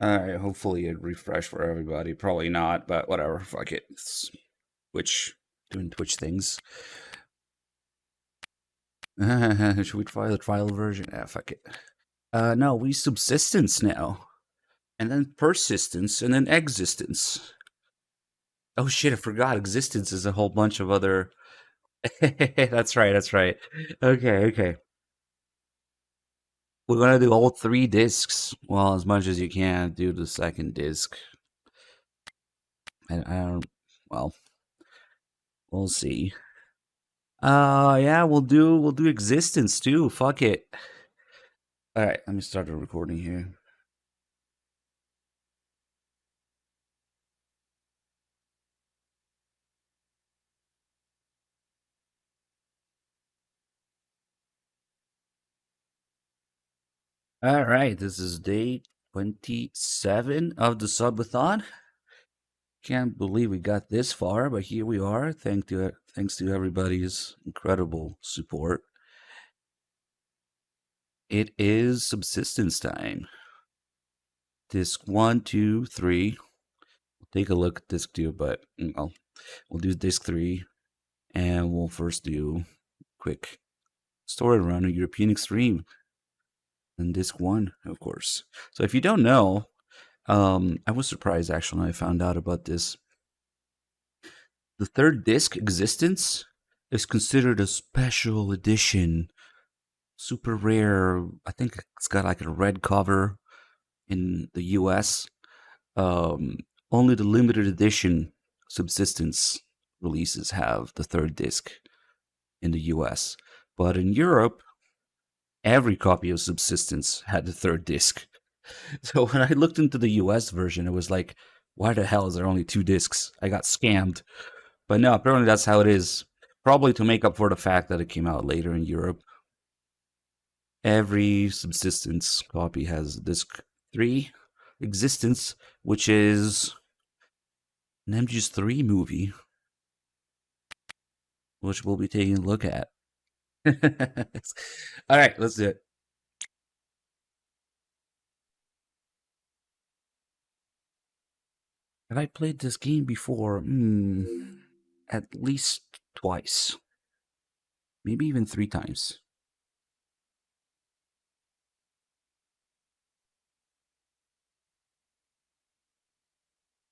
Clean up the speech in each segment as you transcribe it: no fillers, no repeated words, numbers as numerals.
Alright, hopefully it refresh for everybody. Probably not, but whatever. Fuck it. It's Twitch. Doing Twitch things. Should we try the trial version? Ah, fuck it. No, we subsistence now. And then persistence, and then existence. Oh shit, I forgot. Existence is a whole bunch of other... That's right, that's right. Okay, okay. We're gonna do all 3 discs. Well, as much as you can do the second disc. I don't... Well, we'll see. Yeah, we'll do existence too. Fuck it. Alright, let me start the recording here. Alright, this is day 27 of the subathon. Can't believe we got this far, but here we are. Thanks to everybody's incredible support. It is subsistence time. Disc 1, 2, 3. We'll take a look at disc 2, but we'll do disc 3, and we'll first do quick story run of European Extreme. And disc 1, of course. So if you don't know, I was surprised actually when I found out about this. The third disc, Existence, is considered a special edition, super rare. I think it's got like a red cover in the US. Only the limited edition Subsistence releases have the third disc in the US. But in Europe, every copy of Subsistence had the third disc. So when I looked into the US version, it was like, why the hell is there only 2 discs? I got scammed. But no, apparently that's how it is. Probably to make up for the fact that it came out later in Europe. Every Subsistence copy has disc 3, Existence, which is an MGS3 movie, which we'll be taking a look at. All right, let's do it. Have I played this game before? At least twice. Maybe even 3 times.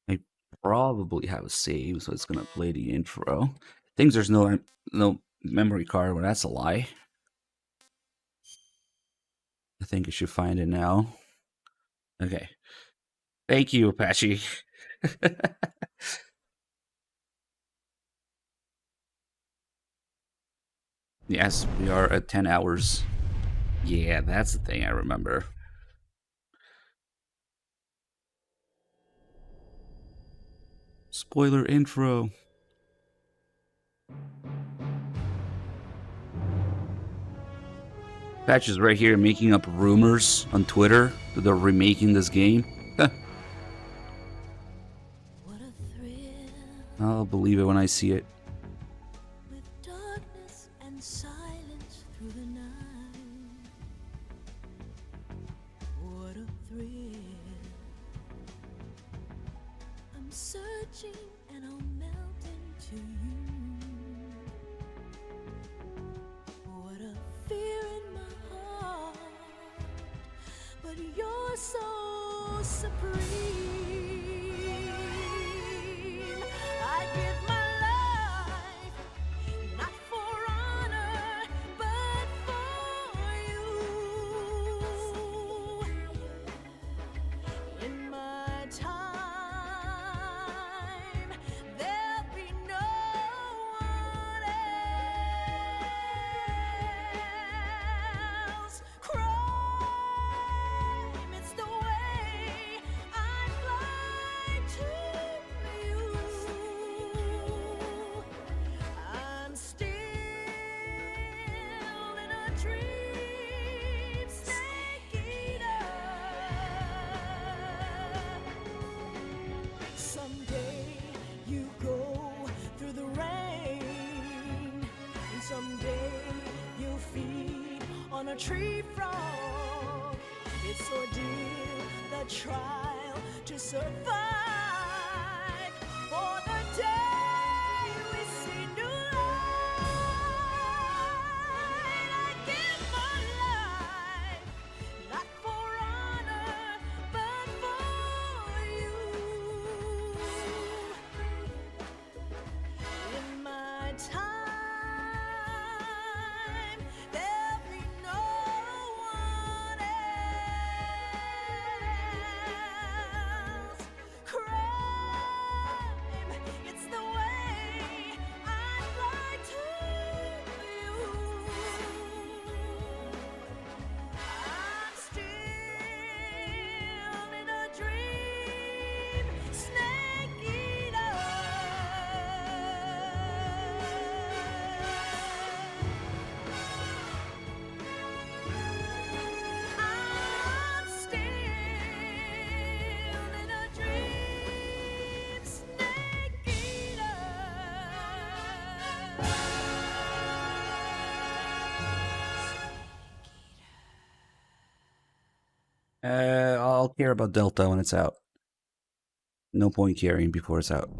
I probably have a save, so it's gonna play the intro. Thinks there's no memory card, well that's a lie. I think I should find it now. Okay. Thank you, Apache. Yes, we are at 10 hours. Yeah, that's the thing I remember. Spoiler intro. Patch is right here making up rumors on Twitter that they're remaking this game. I'll believe it when I see it. With darkness and silence through the night. What a thrill. I'm searching and I'll melt into you. What a fear in my heart, but you're so supreme. I give my life, not for honor, but for you. In my time, there'll be no one else. Crime, it's the way I fly to you. I'm still in a dream, snake eater. Someday you go through the rain, and someday you'll feed on a tree frog. It's ordeal that tries to survive. For the day we see new light, I give my life, not for honor, but for you. In my time, there'll be no one else. Crime, it's the way I'd like to use. I'm still in a dream, snake eater. I'm still in a dream, snake eater. I'll care about Delta when it's out. No point caring before it's out.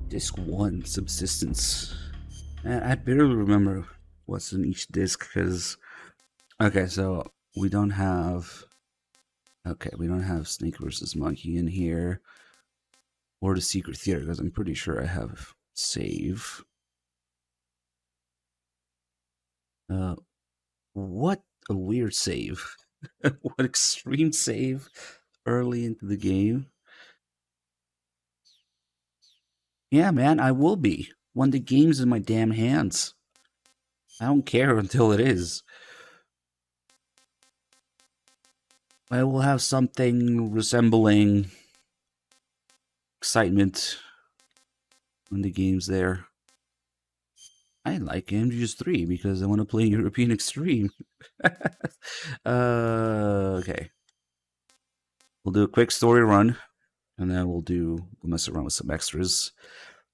Disc 1, Subsistence. I barely remember what's in each disc because... Okay, so we don't have... Okay, we don't have Snake vs. Monkey in here. Or the Secret Theater, because I'm pretty sure I have save. What a weird save. What extreme save early into the game. Yeah, man, I will be. When the game's in my damn hands. I don't care until it is. I will have something resembling excitement when the game's there. I like MGS3 because I want to play European Extreme. Okay. We'll do a quick story run, and then we'll mess around with some extras.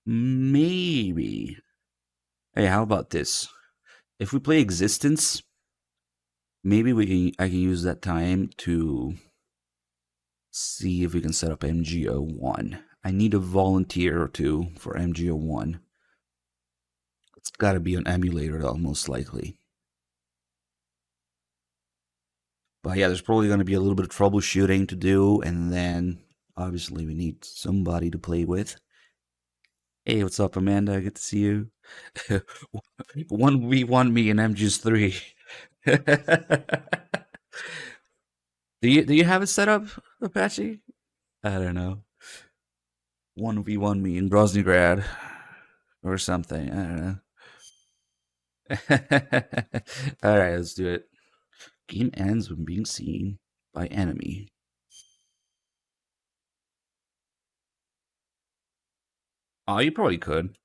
Maybe. Hey, how about this? If we play Existence, maybe I can use that time to see if we can set up MGO1. I need a volunteer or two for MGO1. It's got to be an emulator, though, most likely. But yeah, there's probably going to be a little bit of troubleshooting to do, and then obviously we need somebody to play with. Hey, what's up, Amanda? Good to see you. 1v1 me in MGS3. Do you have it set up, Apache? I don't know. 1v1 me in Brosnygrad or something. I don't know. Alright, let's do it. Game ends when being seen by enemy. Oh, you probably could.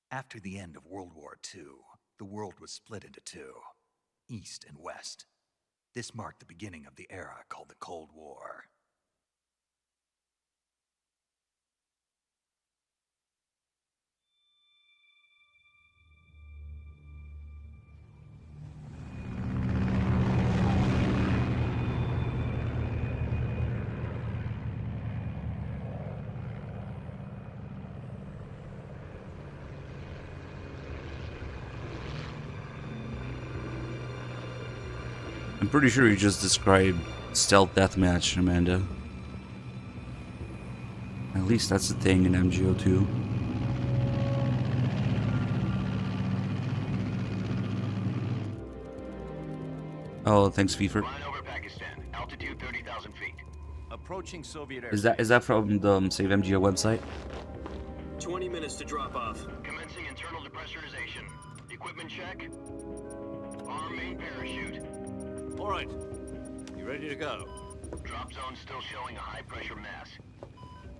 After the end of World War II, the world was split into two, East and West. This marked the beginning of the era called the Cold War. I'm pretty sure you just described stealth deathmatch, Amanda. At least that's the thing in MGO2. Oh, thanks, FIFA. Flying over Pakistan, altitude 30,000 feet. Approaching Soviet air. Is that from the Save MGO website? 20 minutes to drop off. Commencing internal depressurization. Equipment check. Arm main parachute. All right. You ready to go? Drop zone still showing a high pressure mass.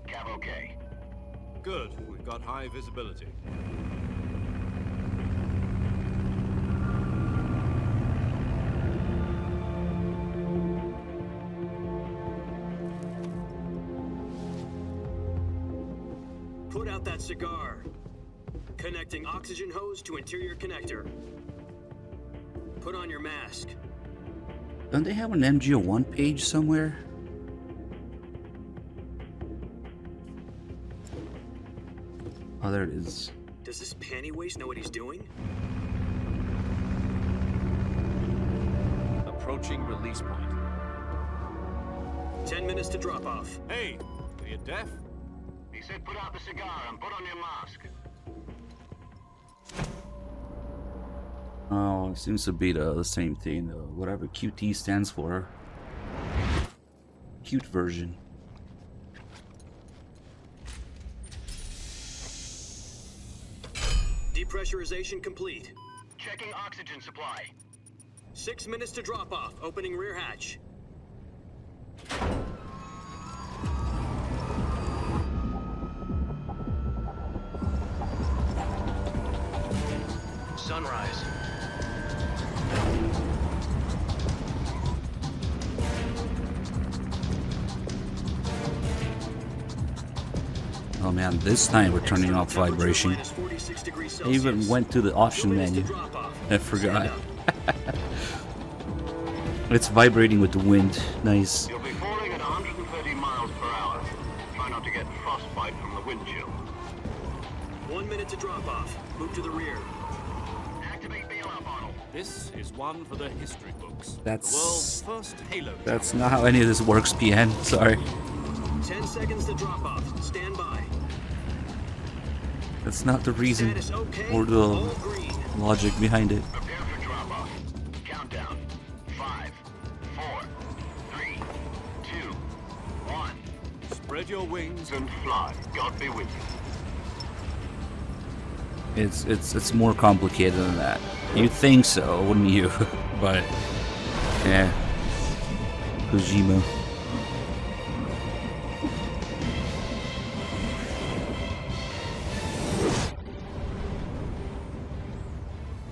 Cav okay. Good. We've got high visibility. Put out that cigar. Connecting oxygen hose to interior connector. Put on your mask. Don't they have an MGO1 page somewhere? Oh, there it is. Does this panty waste know what he's doing? Approaching release point. 10 minutes to drop off. Hey, are you deaf? He said put out the cigar and put on your mask. Oh, it seems to be the same thing, whatever QT stands for. Cute version. Depressurization complete. Checking oxygen supply. 6 minutes to drop off. Opening rear hatch. Sunrise. Oh man, this time we're turning off vibration. Minus 46 degrees I even Celsius. went to the 2 option minutes to menu. drop off. I forgot. Stand up. It's vibrating with the wind. Nice. You'll be falling at 130 miles per hour. Try not to get frostbite from the wind chill. 1 minute to drop off. Move to the rear. Activate BLR bottle. This is one for the history books. That's- the world's first Halo. That's not how any of this works, PN. Sorry. 10 seconds to drop off. Stand by. That's not the reason Status okay. or All the green. logic behind it. Prepare for drop-off. Countdown. 5, 4, 3, 2, 1. Spread your wings. And fly. God be with you. It's more complicated than that. You'd think so, wouldn't you? But yeah. Kojima.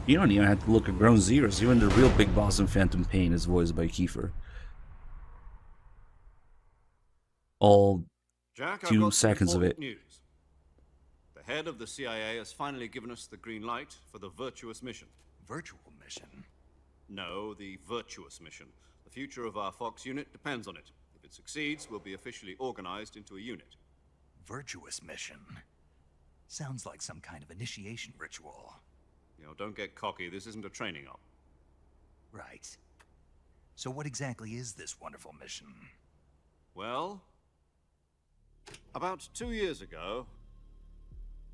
You don't even have to look at Ground Zeroes. Even the real big boss in Phantom Pain is voiced by Kiefer. All Jack, I've 2 got some seconds of important it. News. The head of the CIA has finally given us the green light for the virtuous mission. Virtual mission? No, the virtuous mission. The future of our Fox unit depends on it. If it succeeds, we'll be officially organized into a unit. Virtuous mission? Sounds like some kind of initiation ritual. You know, don't get cocky. This isn't a training op. Right. So what exactly is this wonderful mission? Well, about 2 years ago,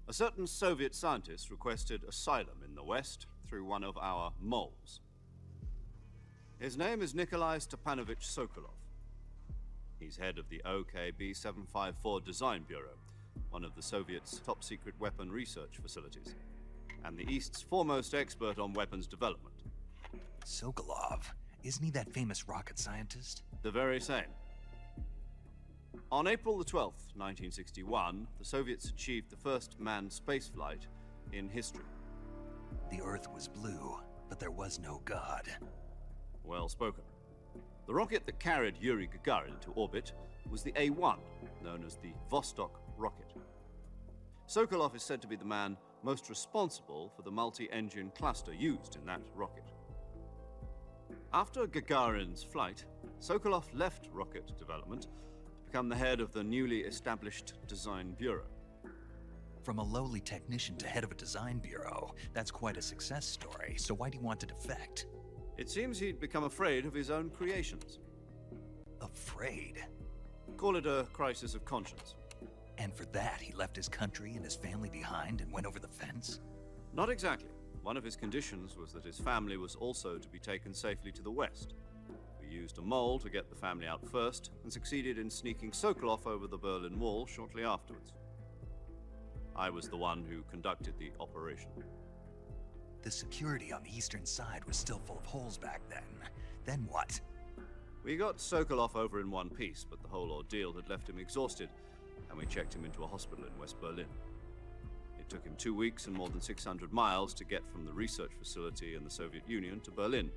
a certain Soviet scientist requested asylum in the West through one of our moles. His name is Nikolai Stepanovich Sokolov. He's head of the OKB 754 Design Bureau, one of the Soviets' top-secret weapon research facilities, and the East's foremost expert on weapons development. Sokolov? Isn't he that famous rocket scientist? The very same. On April the 12th, 1961, the Soviets achieved the first manned spaceflight in history. The Earth was blue, but there was no God. Well spoken. The rocket that carried Yuri Gagarin to orbit was the A-1, known as the Vostok rocket. Sokolov is said to be the man most responsible for the multi-engine cluster used in that rocket. After Gagarin's flight, Sokolov left rocket development to become the head of the newly established Design Bureau. From a lowly technician to head of a design bureau, that's quite a success story, so why'd he want to defect? It seems he'd become afraid of his own creations. Afraid? Call it a crisis of conscience. And for that, he left his country and his family behind and went over the fence? Not exactly. One of his conditions was that his family was also to be taken safely to the west. We used a mole to get the family out first, and succeeded in sneaking Sokolov over the Berlin Wall shortly afterwards. I was the one who conducted the operation. The security on the eastern side was still full of holes back then. Then what? We got Sokolov over in one piece, but the whole ordeal had left him exhausted, and we checked him into a hospital in West Berlin. It took him 2 weeks and more than 600 miles to get from the research facility in the Soviet Union to Berlin.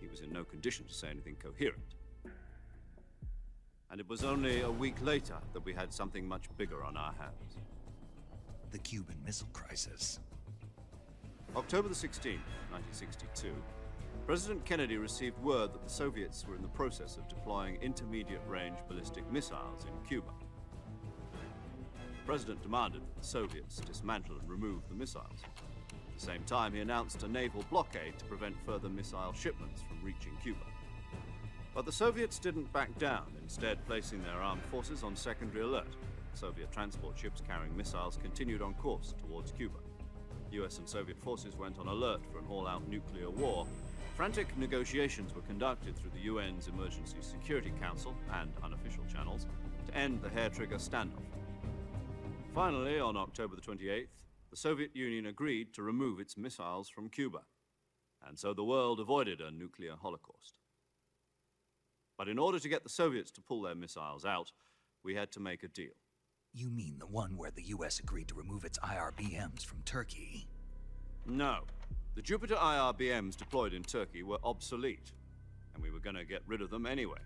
He was in no condition to say anything coherent. And it was only a week later that we had something much bigger on our hands. The Cuban Missile Crisis. October the 16th, 1962, President Kennedy received word that the Soviets were in the process of deploying intermediate-range ballistic missiles in Cuba. The President demanded that the Soviets dismantle and remove the missiles. At the same time, he announced a naval blockade to prevent further missile shipments from reaching Cuba. But the Soviets didn't back down, instead placing their armed forces on secondary alert. Soviet transport ships carrying missiles continued on course towards Cuba. US and Soviet forces went on alert for an all-out nuclear war. Frantic negotiations were conducted through the UN's Emergency Security Council and unofficial channels to end the hair-trigger standoff. Finally, on October the 28th, the Soviet Union agreed to remove its missiles from Cuba, and so the world avoided a nuclear holocaust. But in order to get the Soviets to pull their missiles out, we had to make a deal. You mean the one where the US agreed to remove its IRBMs from Turkey? No. The Jupiter IRBMs deployed in Turkey were obsolete, and we were going to get rid of them anyway.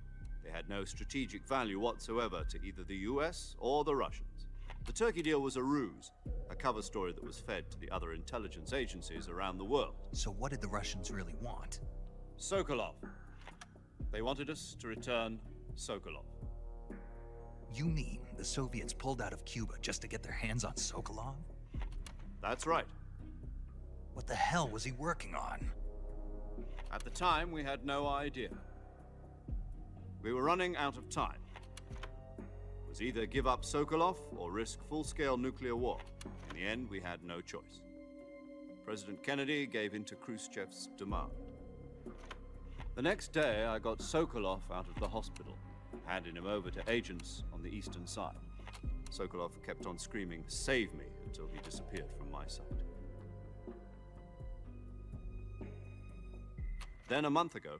They had no strategic value whatsoever to either the US or the Russians. The Turkey deal was a ruse, a cover story that was fed to the other intelligence agencies around the world. So what did the Russians really want? Sokolov. They wanted us to return Sokolov. You mean the Soviets pulled out of Cuba just to get their hands on Sokolov? That's right. What the hell was he working on? At the time, we had no idea. We were running out of time. It was either give up Sokolov or risk full-scale nuclear war. In the end, we had no choice. President Kennedy gave in to Khrushchev's demand. The next day, I got Sokolov out of the hospital, handing him over to agents on the eastern side. Sokolov kept on screaming, "Save me," until he disappeared from my sight. Then, a month ago,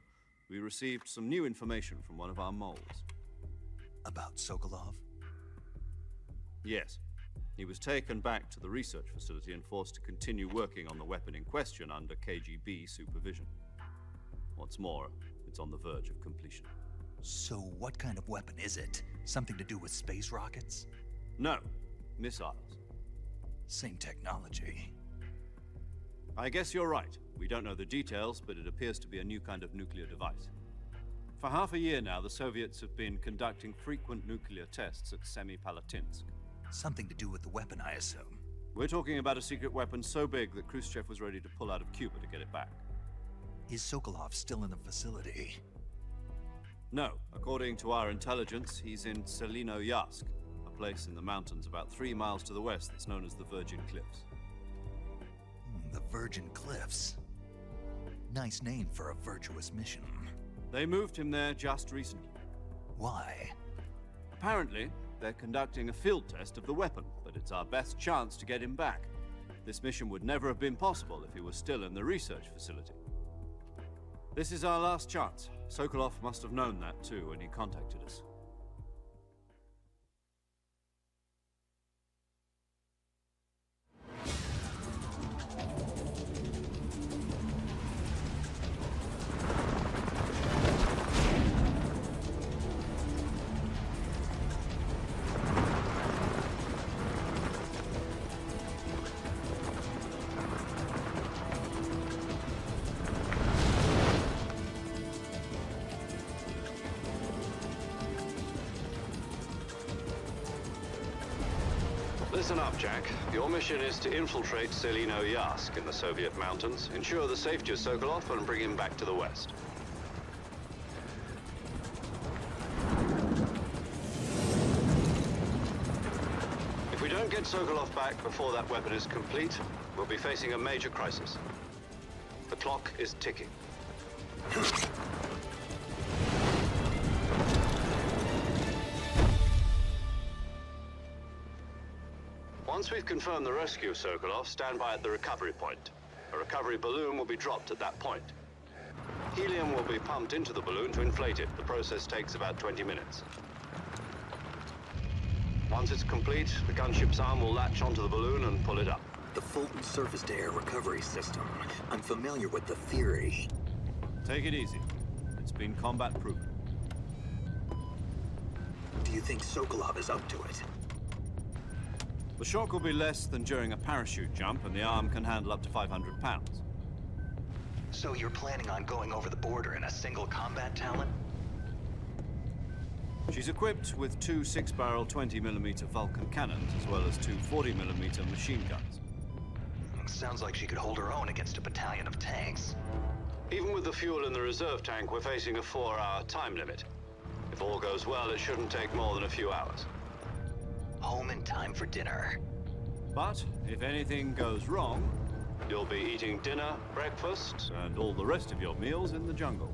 we received some new information from one of our moles. About Sokolov? Yes. He was taken back to the research facility and forced to continue working on the weapon in question under KGB supervision. What's more, it's on the verge of completion. So what kind of weapon is it? Something to do with space rockets? No, missiles. Same technology. I guess you're right. We don't know the details, but it appears to be a new kind of nuclear device. For half a year now, the Soviets have been conducting frequent nuclear tests at Semipalatinsk. Something to do with the weapon, I assume. We're talking about a secret weapon so big that Khrushchev was ready to pull out of Cuba to get it back. Is Sokolov still in the facility? No, according to our intelligence, he's in Selino-Yarsk, a place in the mountains about 3 miles to the west that's known as the Virgin Cliffs. The Virgin Cliffs. Nice name for a virtuous mission. They moved him there just recently. Why? Apparently, they're conducting a field test of the weapon, but it's our best chance to get him back. This mission would never have been possible if he was still in the research facility. This is our last chance. Sokolov must have known that too when he contacted us. Listen up, Jack. Your mission is to infiltrate Selino-Yarsk in the Soviet mountains, ensure the safety of Sokolov, and bring him back to the West. If we don't get Sokolov back before that weapon is complete, we'll be facing a major crisis. The clock is ticking. Once we've confirmed the rescue of Sokolov, stand by at the recovery point. A recovery balloon will be dropped at that point. Helium will be pumped into the balloon to inflate it. The process takes about 20 minutes. Once it's complete, the gunship's arm will latch onto the balloon and pull it up. The Fulton surface-to-air recovery system. I'm familiar with the theory. Take it easy. It's been combat-proven. Do you think Sokolov is up to it? The shock will be less than during a parachute jump, and the arm can handle up to 500 pounds. So you're planning on going over the border in a single combat talent? She's equipped with two 6-barrel 20mm Vulcan cannons, as well as two 40mm machine guns. Sounds like she could hold her own against a battalion of tanks. Even with the fuel in the reserve tank, we're facing a 4-hour time limit. If all goes well, it shouldn't take more than a few hours. Home in time for dinner. But if anything goes wrong, You'll be eating dinner, breakfast. and all the rest of your meals in the jungle.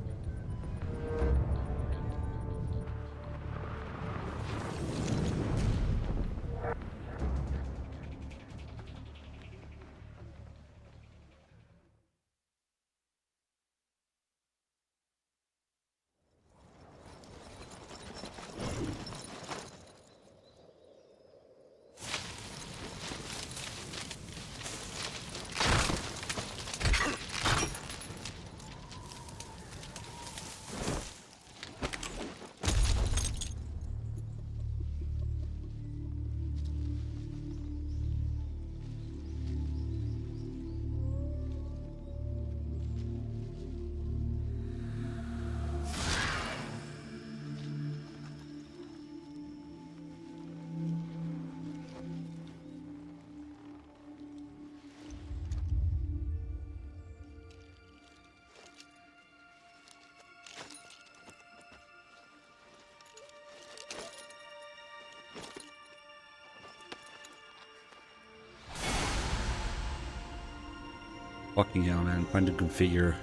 Fucking hell, man. Trying to configure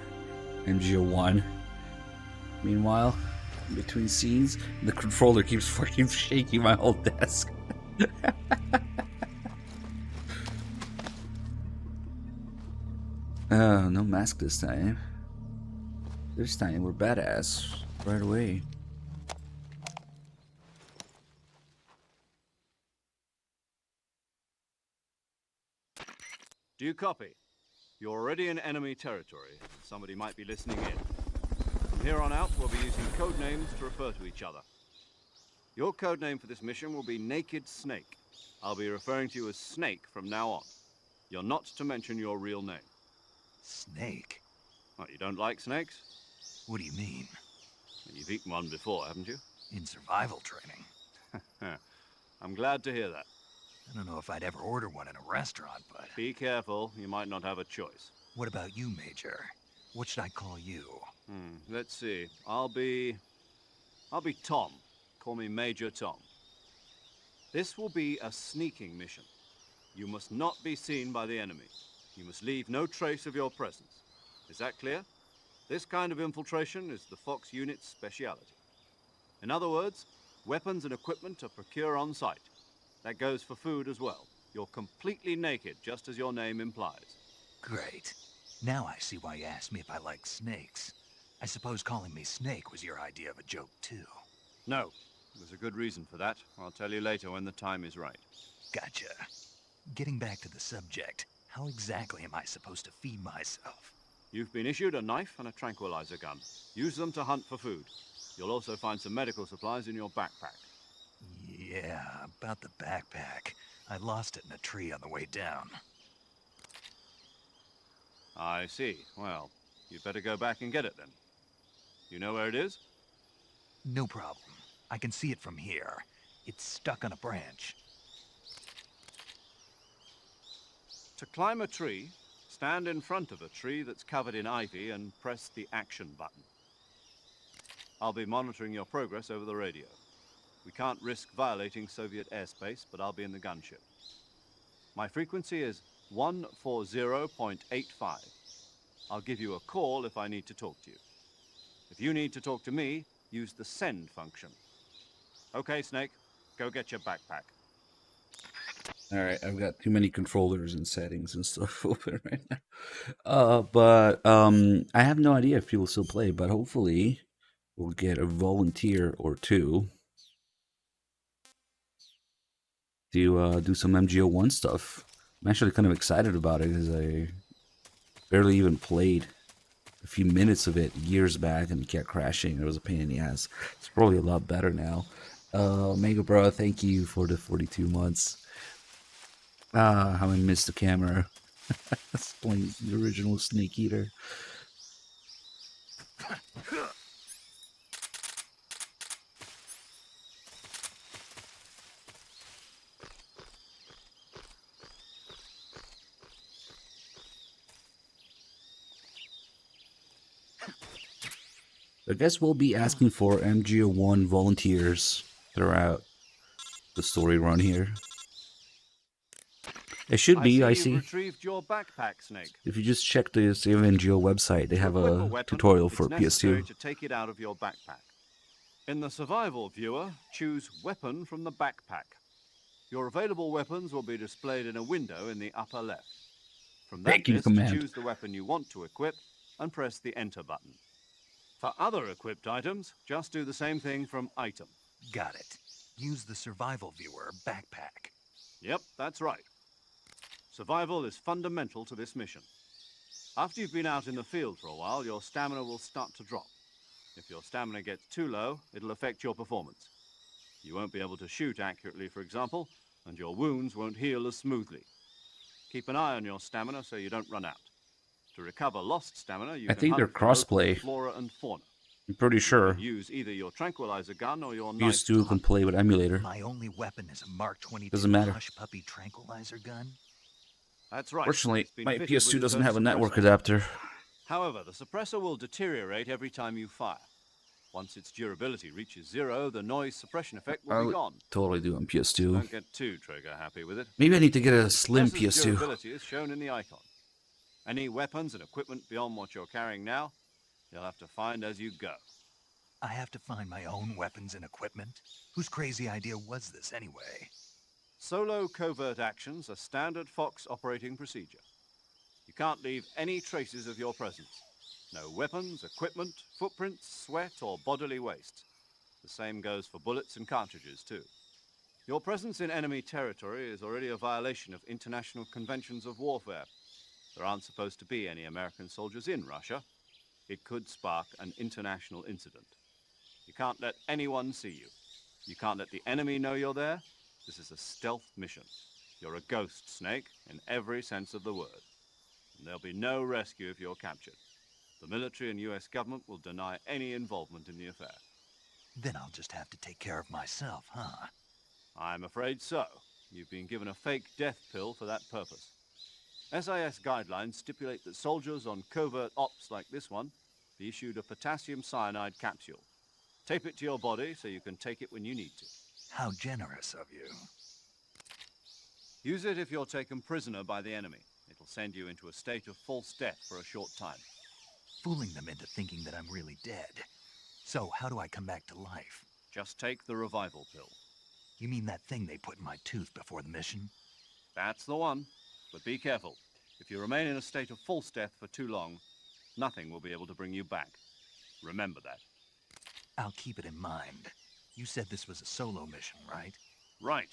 MGO1. Meanwhile, in between scenes, the controller keeps fucking shaking my whole desk. Oh, no mask this time. This time we're badass right away. Do you copy? You're already in enemy territory. Somebody might be listening in. From here on out, we'll be using code names to refer to each other. Your code name for this mission will be Naked Snake. I'll be referring to you as Snake from now on. You're not to mention your real name. Snake? What, you don't like snakes? What do you mean? You've eaten one before, haven't you? In survival training? I'm glad to hear that. I don't know if I'd ever order one in a restaurant, but... Be careful, you might not have a choice. What about you, Major? What should I call you? Let's see. I'll be Tom. Call me Major Tom. This will be a sneaking mission. You must not be seen by the enemy. You must leave no trace of your presence. Is that clear? This kind of infiltration is the Fox unit's speciality. In other words, weapons and equipment are procured on site. That goes for food as well. You're completely naked, just as your name implies. Great. Now I see why you asked me if I like snakes. I suppose calling me Snake was your idea of a joke, too. No, there's a good reason for that. I'll tell you later when the time is right. Gotcha. Getting back to the subject, how exactly am I supposed to feed myself? You've been issued a knife and a tranquilizer gun. Use them to hunt for food. You'll also find some medical supplies in your backpack. Yeah, about the backpack. I lost it in a tree on the way down. I see. Well, you'd better go back and get it then. You know where it is? No problem. I can see it from here. It's stuck on a branch. To climb a tree, stand in front of a tree that's covered in ivy and press the action button. I'll be monitoring your progress over the radio. We can't risk violating Soviet airspace, but I'll be in the gunship. My frequency is 140.85. I'll give you a call if I need to talk to you. If you need to talk to me, use the send function. Okay, Snake, go get your backpack. Alright, I've got too many controllers and settings and stuff open right now. But I have no idea if people still play, but hopefully we'll get a volunteer or two to do some MGO1 stuff. I'm actually kind of excited about it because I barely even played a few minutes of it years back and it kept crashing. It was a pain in the ass. It's probably a lot better now. Mega Bro, thank you for the 42 months. How I missed the camera. Playing the original Snake Eater. I guess we'll be asking for MGO1 volunteers throughout the story run here. It should be, I you've see. retrieved your backpack, Snake. If you just check the Save MGO website, they have To equip a weapon, tutorial it's for necessary PS2. to take it out of your backpack. In the survival viewer, choose Weapon from the backpack. Your available weapons will be displayed in a window in the upper left. From that Thank you, list, Command. choose the weapon you want to equip and press the Enter button. For other equipped items, just do the same thing from Item. Got it. Use the survival viewer backpack. Yep, that's right. Survival is fundamental to this mission. After you've been out in the field for a while, your stamina will start to drop. If your stamina gets too low, it'll affect your performance. You won't be able to shoot accurately, for example, and your wounds won't heal as smoothly. Keep an eye on your stamina so you don't run out. To recover lost stamina, you I can think hunt they're for local crossplay. flora and fauna. I'm pretty sure Use either your tranquilizer gun or your knife PS2 to can hunt. play with emulator. My only weapon is a Mark 22 Doesn't matter. Hush Puppy tranquilizer gun. That's right. Fortunately, It's been my fitted PS2 with its doesn't own have a network suppressor. adapter. However, the suppressor will deteriorate every time you fire. Once its durability reaches 0, the noise suppression effect will I be would gone. totally do on PS2. Don't get too trigger happy with it. Maybe I need to get a slim Suppressor's PS2. durability is shown in the icon. Any weapons and equipment beyond what you're carrying now, you'll have to find as you go. I have to find my own weapons and equipment? Whose crazy idea was this anyway? Solo covert actions are standard Fox operating procedure. You can't leave any traces of your presence. No weapons, equipment, footprints, sweat, or bodily waste. The same goes for bullets and cartridges, too. Your presence in enemy territory is already a violation of international conventions of warfare. There aren't supposed to be any American soldiers in Russia. It could spark an international incident. You can't let anyone see you. You can't let the enemy know you're there. This is a stealth mission. You're a ghost, Snake, in every sense of the word. And there'll be no rescue if you're captured. The military and US government will deny any involvement in the affair. Then I'll just have to take care of myself, huh? I'm afraid so. You've been given a fake death pill for that purpose. SIS guidelines stipulate that soldiers on covert ops like this one be issued a potassium cyanide capsule. Tape it to your body so you can take it when you need to. How generous of you. Use it if you're taken prisoner by the enemy. It'll send you into a state of false death for a short time. Fooling them into thinking that I'm really dead. So how do I come back to life? Just take the revival pill. You mean that thing they put in my tooth before the mission? That's the one. But be careful. If you remain in a state of false death for too long, nothing will be able to bring you back. Remember that. I'll keep it in mind. You said this was a solo mission, right? Right.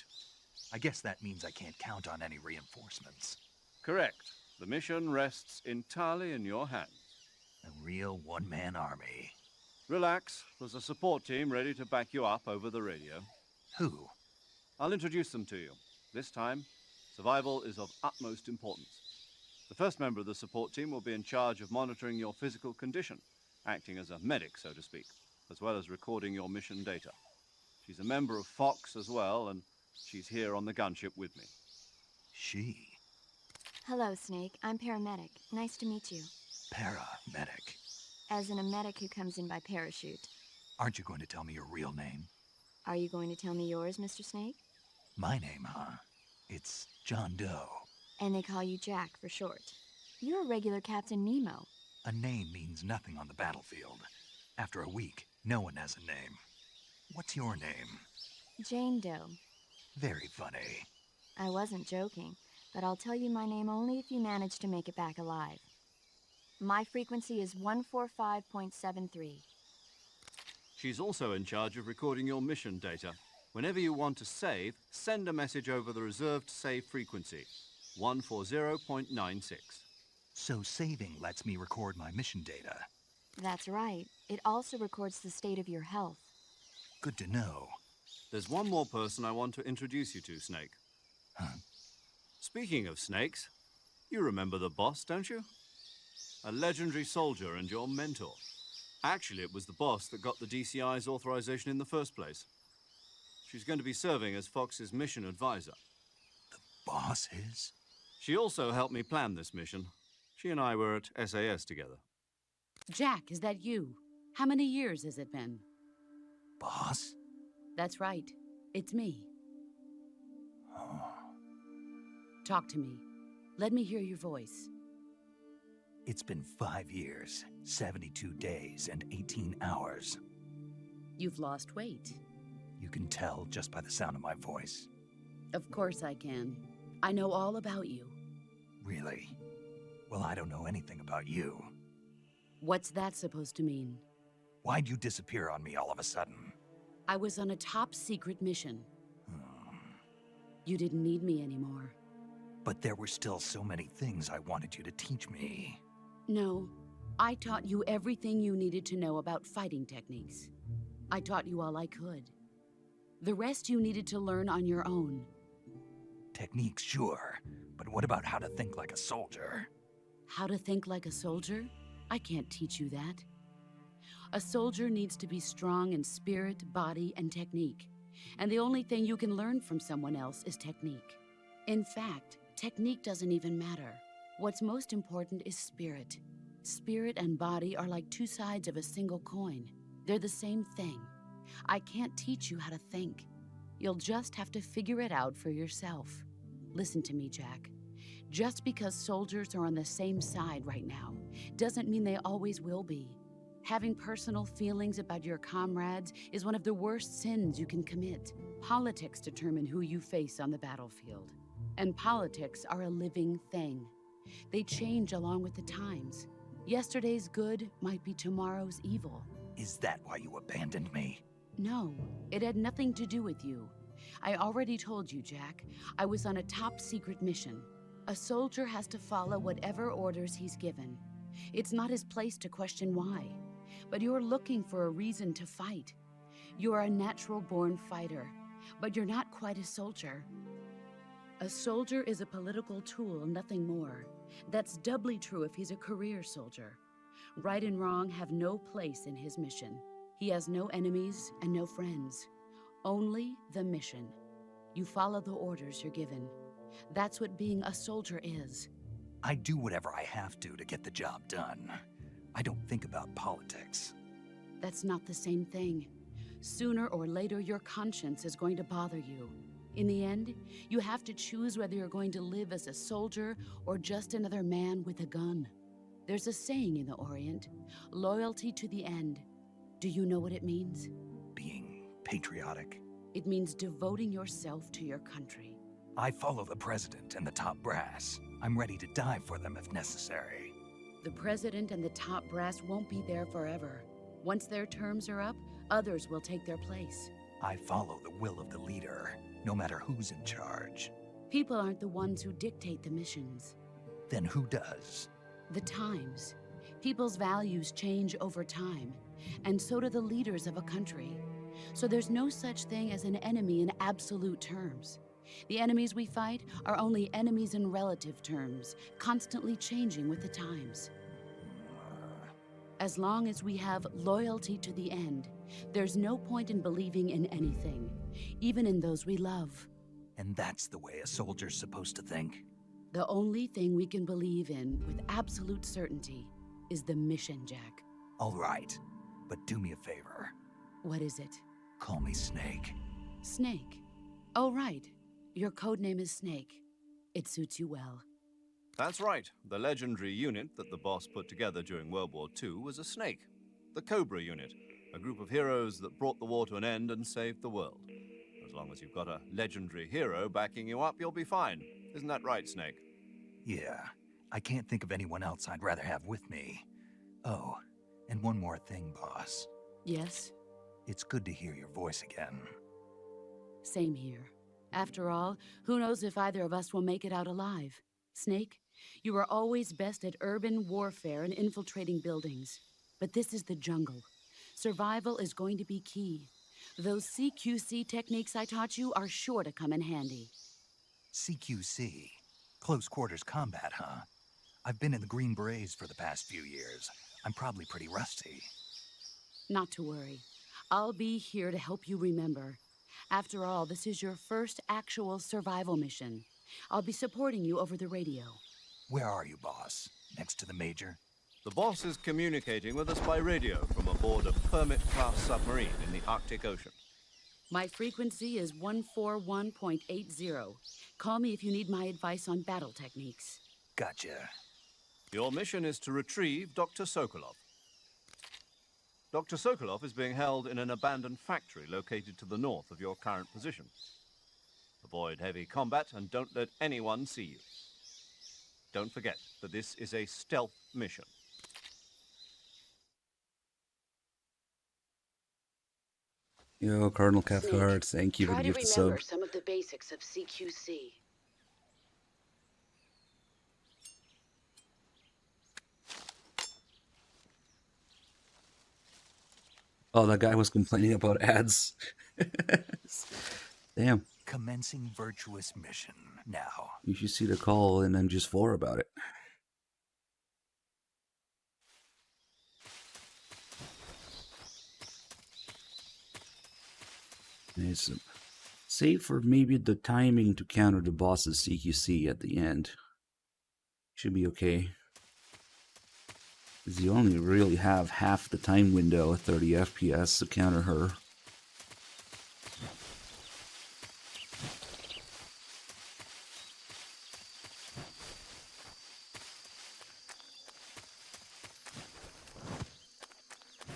I guess that means I can't count on any reinforcements. Correct. The mission rests entirely in your hands. A real one-man army. Relax. There's a support team ready to back you up over the radio. Who? I'll introduce them to you. This time, survival is of utmost importance. The first member of the support team will be in charge of monitoring your physical condition, acting as a medic, so to speak, as well as recording your mission data. She's a member of Fox as well, and she's here on the gunship with me. She. Hello, Snake. I'm paramedic. Nice to meet you. Paramedic. As in a medic who comes in by parachute. Aren't you going to tell me your real name? Are you going to tell me yours, Mr. Snake? My name, huh? It's John Doe. And they call you Jack for short. You're a regular Captain Nemo. A name means nothing on the battlefield. After a week, no one has a name. What's your name? Jane Doe. Very funny. I wasn't joking, but I'll tell you my name only if you manage to make it back alive. My frequency is 145.73. She's also in charge of recording your mission data. Whenever you want to save, send a message over the reserved save frequency, 140.96. So saving lets me record my mission data. That's right. It also records the state of your health. Good to know. There's one more person I want to introduce you to, Snake. Huh? Speaking of snakes, you remember the boss, don't you? A legendary soldier and your mentor. Actually, it was the boss that got the DCI's authorization in the first place. She's going to be serving as Fox's mission advisor. Boss is? She also helped me plan this mission. She and I were at SAS together. Jack, is that you? How many years has it been? Boss? That's right. It's me. Oh. Talk to me. Let me hear your voice. It's been 5 years, 72 days, and 18 hours. You've lost weight. You can tell just by the sound of my voice. Of course I can. I know all about you. Really? Well, I don't know anything about you. What's that supposed to mean? Why'd you disappear on me all of a sudden? I was on a top-secret mission. Hmm. You didn't need me anymore. But there were still so many things I wanted you to teach me. No, I taught you everything you needed to know about fighting techniques. I taught you all I could. The rest you needed to learn on your own. Techniques, sure. But what about how to think like a soldier? How to think like a soldier? I can't teach you that. A soldier needs to be strong in spirit, body, and technique. And the only thing you can learn from someone else is technique. In fact, technique doesn't even matter. What's most important is spirit. Spirit and body are like two sides of a single coin. They're the same thing. I can't teach you how to think. You'll just have to figure it out for yourself. Listen to me, Jack. Just because soldiers are on the same side right now doesn't mean they always will be. Having personal feelings about your comrades is one of the worst sins you can commit. Politics determine who you face on the battlefield. And politics are a living thing. They change along with the times. Yesterday's good might be tomorrow's evil. Is that why you abandoned me? No, it had nothing to do with you. I already told you, Jack. I was on a top-secret mission. A soldier has to follow whatever orders he's given. It's not his place to question why. But you're looking for a reason to fight. You are a natural-born fighter, but you're not quite a soldier. A soldier is a political tool, nothing more. That's doubly true if he's a career soldier. Right and wrong have no place in his mission. He has no enemies and no friends. Only the mission. You follow the orders you're given. That's what being a soldier is. I do whatever I have to get the job done. I don't think about politics. That's not the same thing. Sooner or later, your conscience is going to bother you. In the end, you have to choose whether you're going to live as a soldier or just another man with a gun. There's a saying in the Orient, loyalty to the end. Do you know what it means? Being patriotic. It means devoting yourself to your country. I follow the president and the top brass. I'm ready to die for them if necessary. The president and the top brass won't be there forever. Once their terms are up, others will take their place. I follow the will of the leader, no matter who's in charge. People aren't the ones who dictate the missions. Then who does? The times. People's values change over time, and so do the leaders of a country. So there's no such thing as an enemy in absolute terms. The enemies we fight are only enemies in relative terms, constantly changing with the times. As long as we have loyalty to the end, there's no point in believing in anything, even in those we love. And that's the way a soldier's supposed to think? The only thing we can believe in with absolute certainty is the mission, Jack. All right, but do me a favor. What is it? Call me Snake. Snake. Oh, right. Your code name is Snake. It suits you well. That's right. The legendary unit that the boss put together during World War II was a snake. The Cobra unit, a group of heroes that brought the war to an end and saved the world. As long as you've got a legendary hero backing you up, you'll be fine. Isn't that right, Snake? Yeah, I can't think of anyone else I'd rather have with me. Oh, and one more thing, boss. Yes? It's good to hear your voice again. Same here. After all, who knows if either of us will make it out alive? Snake, you are always best at urban warfare and infiltrating buildings. But this is the jungle. Survival is going to be key. Those CQC techniques I taught you are sure to come in handy. CQC? Close quarters combat, huh? I've been in the Green Berets for the past few years. I'm probably pretty rusty. Not to worry. I'll be here to help you remember. After all, this is your first actual survival mission. I'll be supporting you over the radio. Where are you, boss? Next to the Major? The boss is communicating with us by radio from aboard a Permit-class submarine in the Arctic Ocean. My frequency is 141.80. Call me if you need my advice on battle techniques. Gotcha. Your mission is to retrieve Dr. Sokolov. Dr. Sokolov is being held in an abandoned factory located to the north of your current position. Avoid heavy combat and don't let anyone see you. Don't forget that this is a stealth mission. Yo, Cardinal Cathcart, thank you for Try the to gift sub. remember some of the basics of CQC. Oh, that guy was complaining about ads. Damn. Commencing virtuous mission now. You should see the call in MGS4 about it. It's save for maybe the timing to counter the boss's CQC at the end. Should be okay. Because you only really have half the time window at 30 FPS to counter her.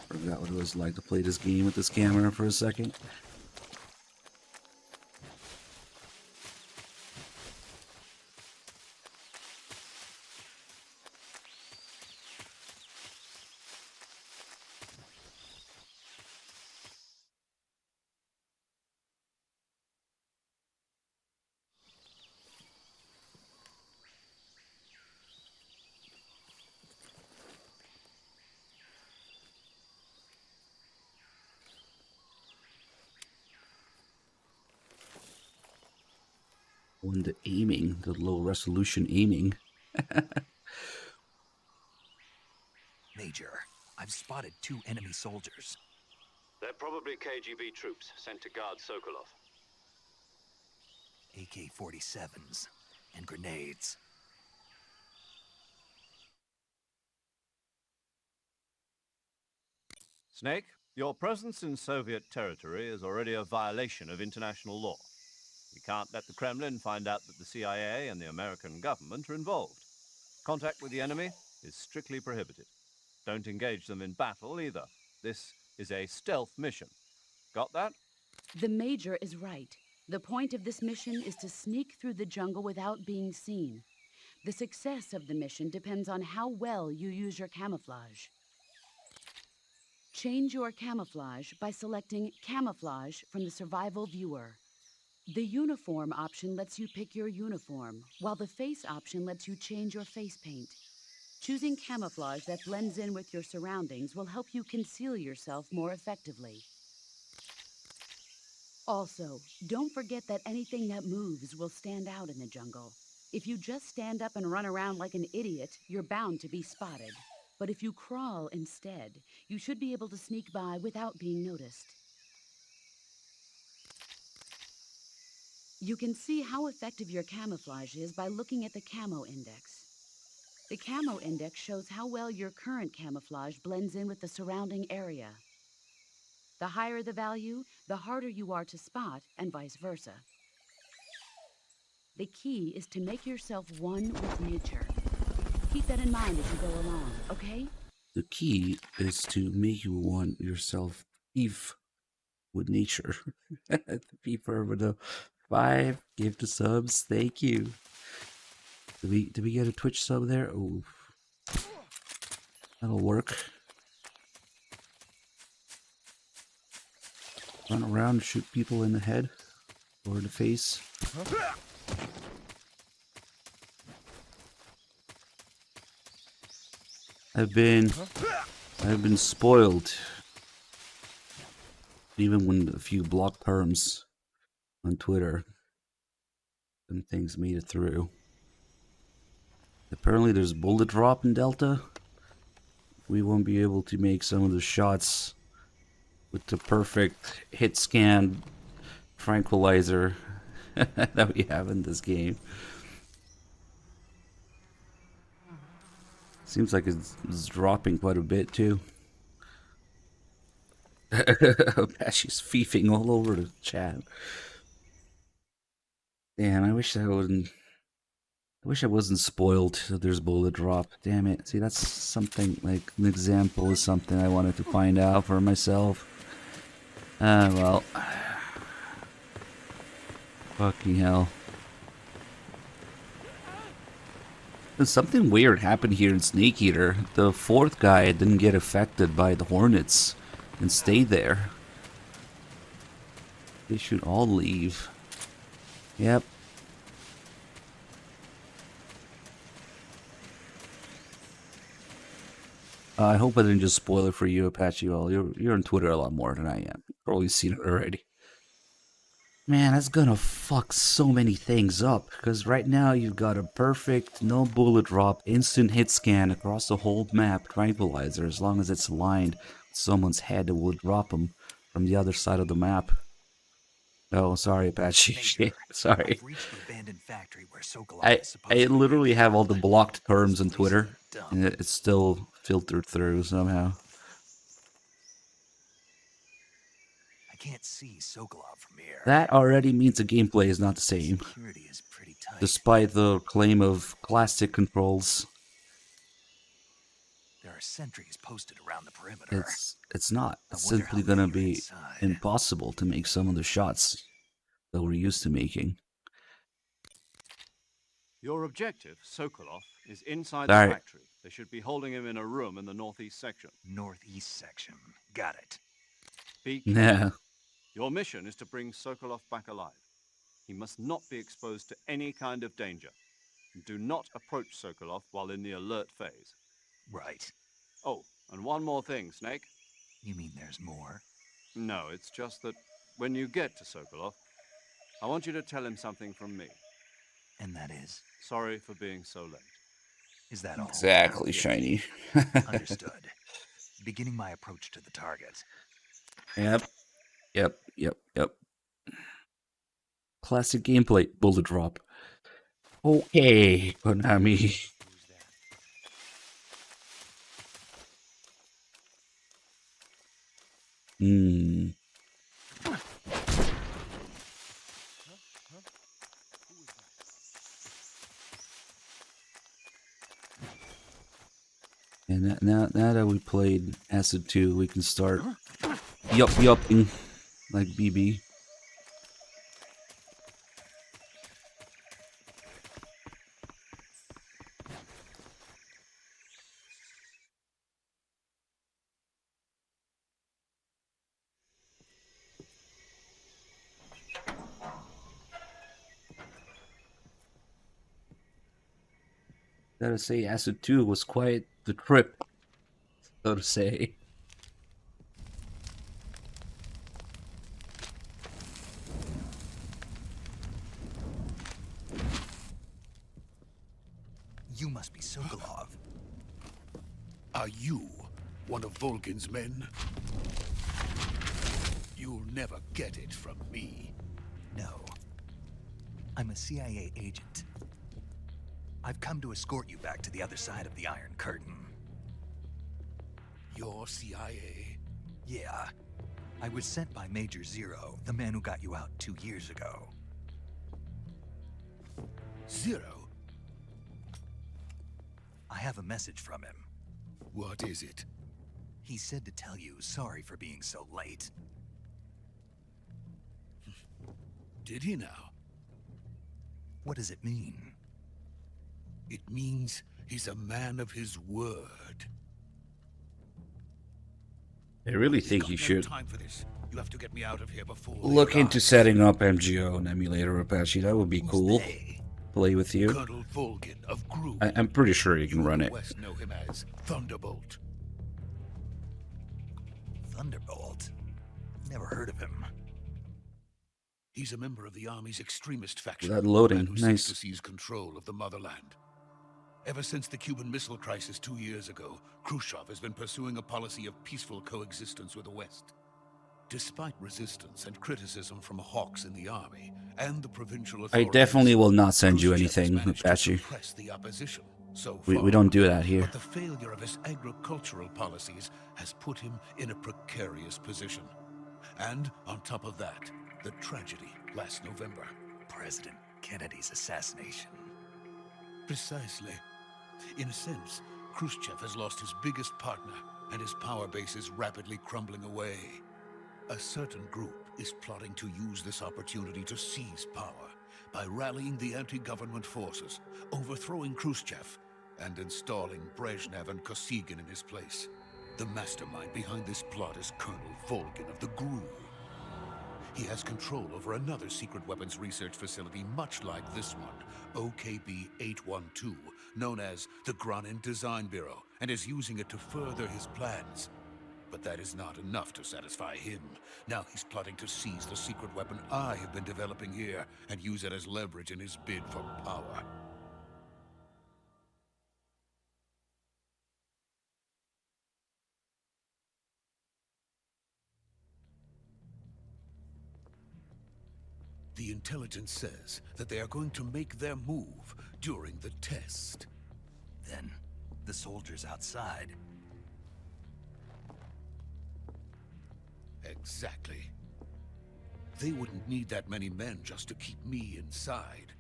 Forgot what it was like to play this game with this camera for a second. On the aiming, the low resolution aiming. Major, I've spotted 2 enemy soldiers. They're probably KGB troops sent to guard Sokolov. AK-47s and grenades. Snake, your presence in Soviet territory is already a violation of international law. We can't let the Kremlin find out that the CIA and the American government are involved. Contact with the enemy is strictly prohibited. Don't engage them in battle either. This is a stealth mission. Got that? The Major is right. The point of this mission is to sneak through the jungle without being seen. The success of the mission depends on how well you use your camouflage. Change your camouflage by selecting Camouflage from the Survival Viewer. The Uniform option lets you pick your uniform, while the Face option lets you change your face paint. Choosing camouflage that blends in with your surroundings will help you conceal yourself more effectively. Also, don't forget that anything that moves will stand out in the jungle. If you just stand up and run around like an idiot, you're bound to be spotted. But if you crawl instead, you should be able to sneak by without being noticed. You can see how effective your camouflage is by looking at the Camo Index. The Camo Index shows how well your current camouflage blends in with the surrounding area. The higher the value, the harder you are to spot, and vice versa. The key is to make yourself one with nature. Keep that in mind as you go along, okay? The key is to make you want yourself beef with nature. Be for the 5 give the subs. Thank you. Did we get a Twitch sub there? Oh, that'll work. Run around, shoot people in the head or in the face. I've been spoiled. Even when a few block perms on Twitter, some things made it through. Apparently there's bullet drop in Delta. We won't be able to make some of the shots with the perfect hit scan tranquilizer that we have in this game. Seems like it's dropping quite a bit too. She's fiefing all over the chat. Damn, I wish I wouldn't. I wish I wasn't spoiled that there's bullet drop. Damn it. See, that's something like an example of something I wanted to find out for myself. Well. Fucking hell. Something weird happened here in Snake Eater. The fourth guy didn't get affected by the hornets and stayed there. They should all leave. Yep. I hope I didn't just spoil it for you, Apache. Well, you're on Twitter a lot more than I am. You've probably seen it already. Man, that's gonna fuck so many things up. Because right now you've got a perfect, no bullet drop, instant hit scan across the whole map tranquilizer. As long as it's aligned with someone's head, it will drop them from the other side of the map. Oh, sorry, Apache. Sorry. I literally have all the blocked terms on Twitter, and it's still filtered through somehow. I can't see Sokolov from here. That already means the gameplay is not the same. Security is pretty tight. Despite the claim of classic controls. There are sentries posted around the perimeter. It's not. It's simply gonna be impossible to make some of the shots that we're used to making. Your objective, Sokolov, is inside the factory. They should be holding him in a room in the northeast section. Northeast section. Got it. Be Yeah. Your mission is to bring Sokolov back alive. He must not be exposed to any kind of danger. Do not approach Sokolov while in the alert phase. Right. Oh, and one more thing, Snake. You mean there's more? No, it's just that when you get to Sokolov, I want you to tell him something from me. And that is? Sorry for being so late. Is that all? Exactly, Shiny. Understood. Beginning my approach to the target. Yep. Classic gameplay, bullet drop. Okay, Konami. And now that we played Acid 2, we can start yupping like BB. Gotta say, Acid 2 was quite the trip, so to say. You must be Sokolov. Are you one of Volgin's men? You'll never get it from me. No. I'm a CIA agent. I've come to escort you back to the other side of the Iron Curtain. You're CIA? Yeah. I was sent by Major Zero, the man who got you out 2 years ago. Zero? I have a message from him. What is it? He said to tell you sorry for being so late. Did he now? What does it mean? It means he's a man of his word. I really think you should time for this. You have to get me out of here before look into setting up MGO and emulator, Apache. That would be cool. Play with you. Colonel Volgin of Group. I'm pretty sure you can run it. West know him as Thunderbolt. Thunderbolt? Never heard of him. He's a member of the Army's extremist faction. That loading, man who nice. seeks to seize control of the motherland. Ever since the Cuban Missile Crisis 2 years ago, Khrushchev has been pursuing a policy of peaceful coexistence with the West. Despite resistance and criticism from hawks in the army and the provincial I authorities, definitely will not send you Khrushchev has anything, managed to Apache. suppress the opposition so We far. don't do that here. But the failure of his agricultural policies has put him in a precarious position. And on top of that, the tragedy last November. President Kennedy's assassination. Precisely. In a sense, Khrushchev has lost his biggest partner, and his power base is rapidly crumbling away. A certain group is plotting to use this opportunity to seize power by rallying the anti-government forces, overthrowing Khrushchev, and installing Brezhnev and Kosygin in his place. The mastermind behind this plot is Colonel Volgin of the GRU. He has control over another secret weapons research facility much like this one, OKB-812, known as the Granin Design Bureau, and is using it to further his plans. But that is not enough to satisfy him. Now he's plotting to seize the secret weapon I have been developing here and use it as leverage in his bid for power. The intelligence says that they are going to make their move during the test. Then, the soldiers outside. Exactly. They wouldn't need that many men just to keep me inside.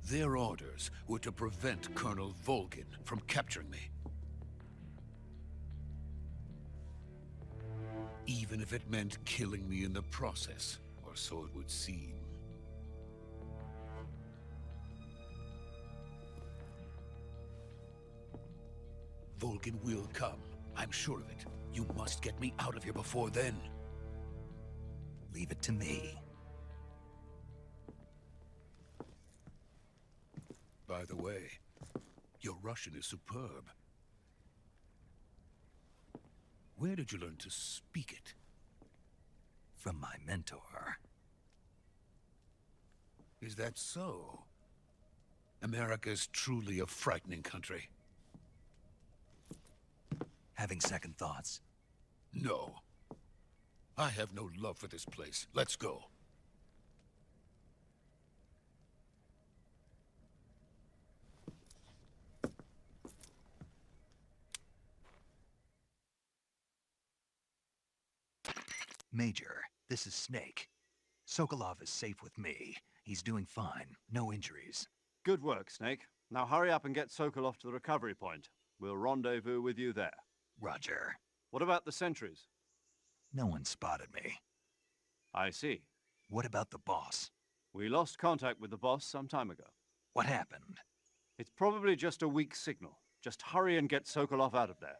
Their orders were to prevent Colonel Volgin from capturing me. Even if it meant killing me in the process, or so it would seem. Volgin will come. I'm sure of it. You must get me out of here before then. Leave it to me. By the way, your Russian is superb. Where did you learn to speak it? From my mentor. Is that so? America's truly a frightening country. Having second thoughts? No. I have no love for this place. Let's go. Major, this is Snake. Sokolov is safe with me. He's doing fine. No injuries. Good work, Snake. Now hurry up and get Sokolov to the recovery point. We'll rendezvous with you there. Roger. What about the sentries? No one spotted me. I see. What about the boss? We lost contact with the boss some time ago. What happened? It's probably just a weak signal. Just hurry and get Sokolov out of there.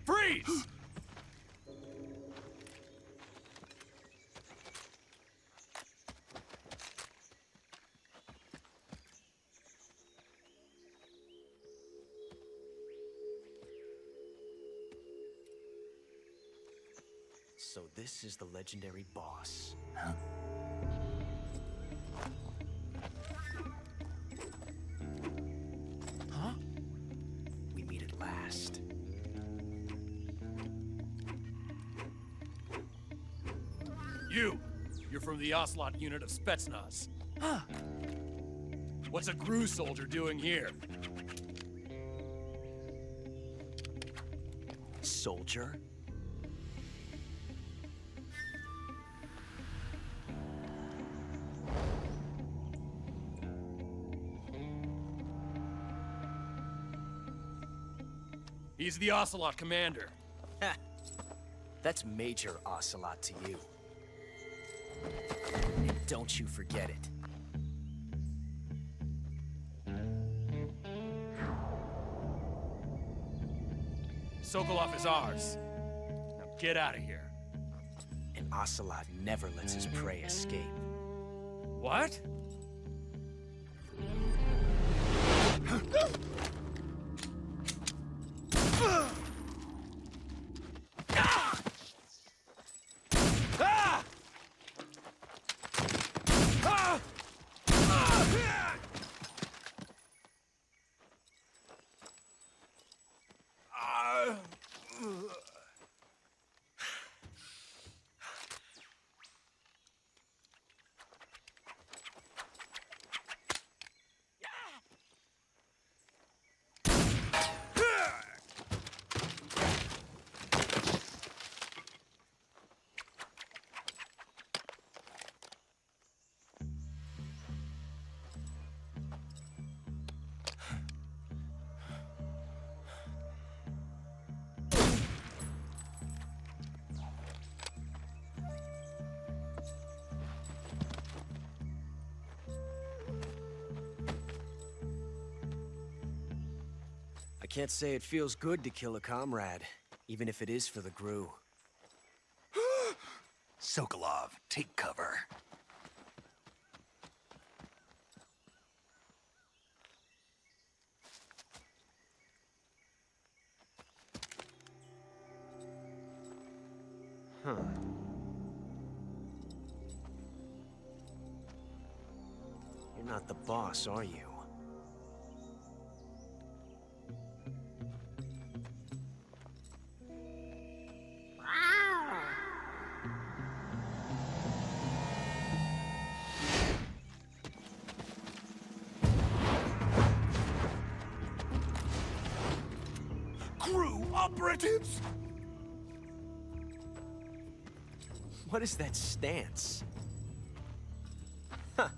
Freeze! So this is the legendary boss. Huh? Huh? We meet at last. You're from the Ocelot unit of Spetsnaz. What's a Gru soldier doing here? Soldier? He's the Ocelot commander. That's Major Ocelot to you. And don't you forget it. Sokolov is ours. Now get out of here. And Ocelot never lets his prey escape. What? I can't say it feels good to kill a comrade, even if it is for the Gru. Sokolov, take cover. Huh. You're not the boss, are you? Crew operatives! What is that stance? Huh.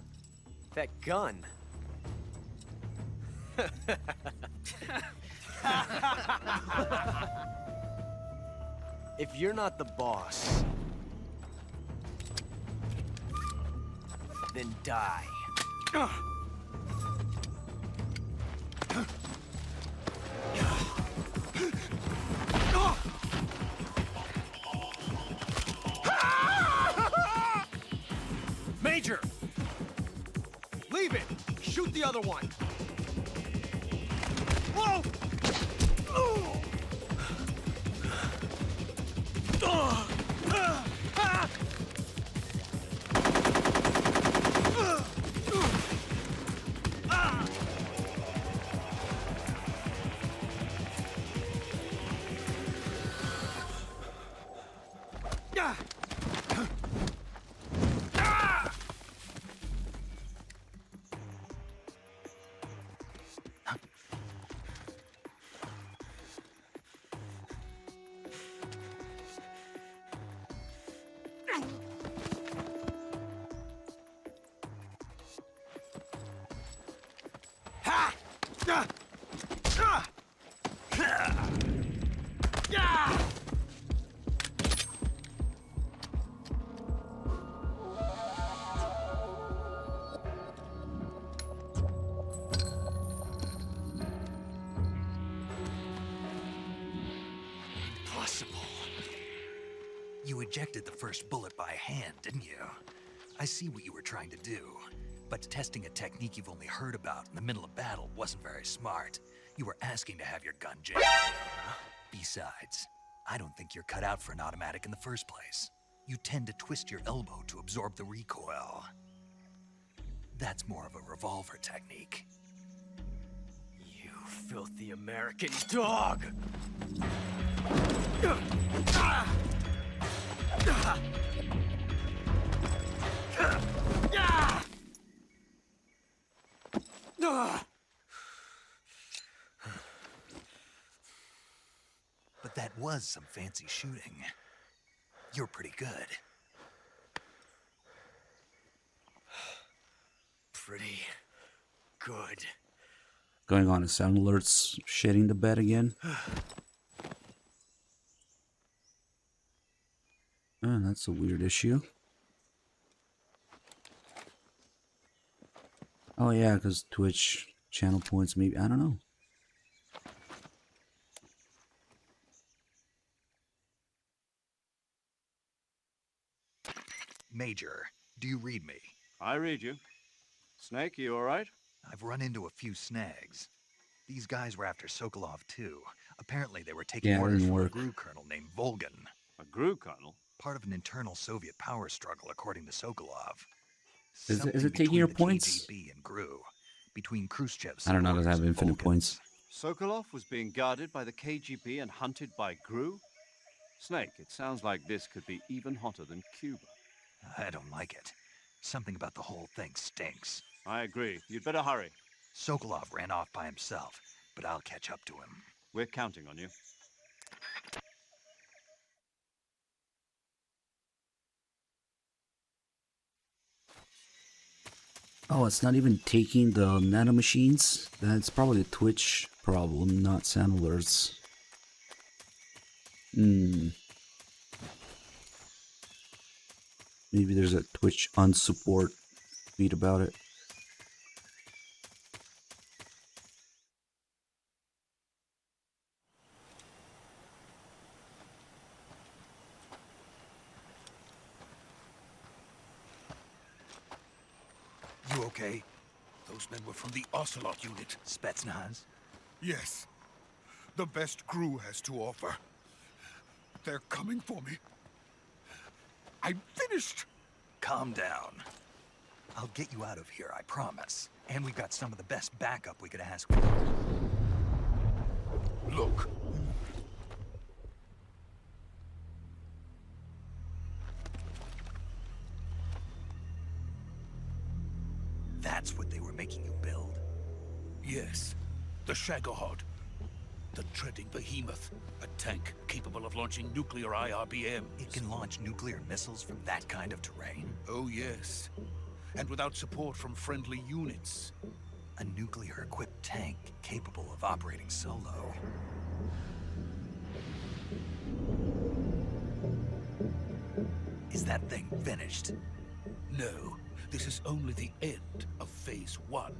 That gun. If you're not the boss, then die. Major! Leave it! Shoot the other one! Whoa! Impossible. You ejected the first bullet by hand, didn't you? I see what you were trying to do, but testing a technique you've only heard about in the middle of battle wasn't very smart. You were asking to have your gun jammed. Besides, I don't think you're cut out for an automatic in the first place. You tend to twist your elbow to absorb the recoil. That's more of a revolver technique. You filthy American dog! But that was some fancy shooting. You're pretty good. Pretty good. Going on a sound alerts, shitting the bed again. Oh, that's a weird issue. Oh yeah, because Twitch channel points maybe, I don't know. Major, do you read me? I read you. Snake, you alright? I've run into a few snags. These guys were after Sokolov too. Apparently they were taking Yeah, it orders didn't from a work. GRU colonel named Volgan. A GRU colonel? Part of an internal Soviet power struggle, according to Sokolov. Is Something it taking your between the points? KGB and GRU, between Khrushchev's I don't know, does it supporters have and infinite points? Volgan's. Sokolov was being guarded by the KGB and hunted by GRU? Snake, it sounds like this could be even hotter than Cuba. I don't like it. Something about the whole thing stinks. I agree. You'd better hurry. Sokolov ran off by himself, but I'll catch up to him. We're counting on you. Oh, it's not even taking the nanomachines? That's probably a Twitch problem, not sound alerts. Maybe there's a Twitch unsupport tweet about it. You okay? Those men were from the Ocelot unit. Spetsnaz? Yes. The best GRU has to offer. They're coming for me. I'm finished! Calm down. I'll get you out of here, I promise. And we've got some of the best backup we could ask for. Look. That's what they were making you build? Yes. The Shagohod. The treading behemoth. A tank capable of launching nuclear IRBMs. It can launch nuclear missiles from that kind of terrain? Oh, yes. And without support from friendly units. A nuclear-equipped tank capable of operating solo. Is that thing finished? No. This is only the end of Phase 1.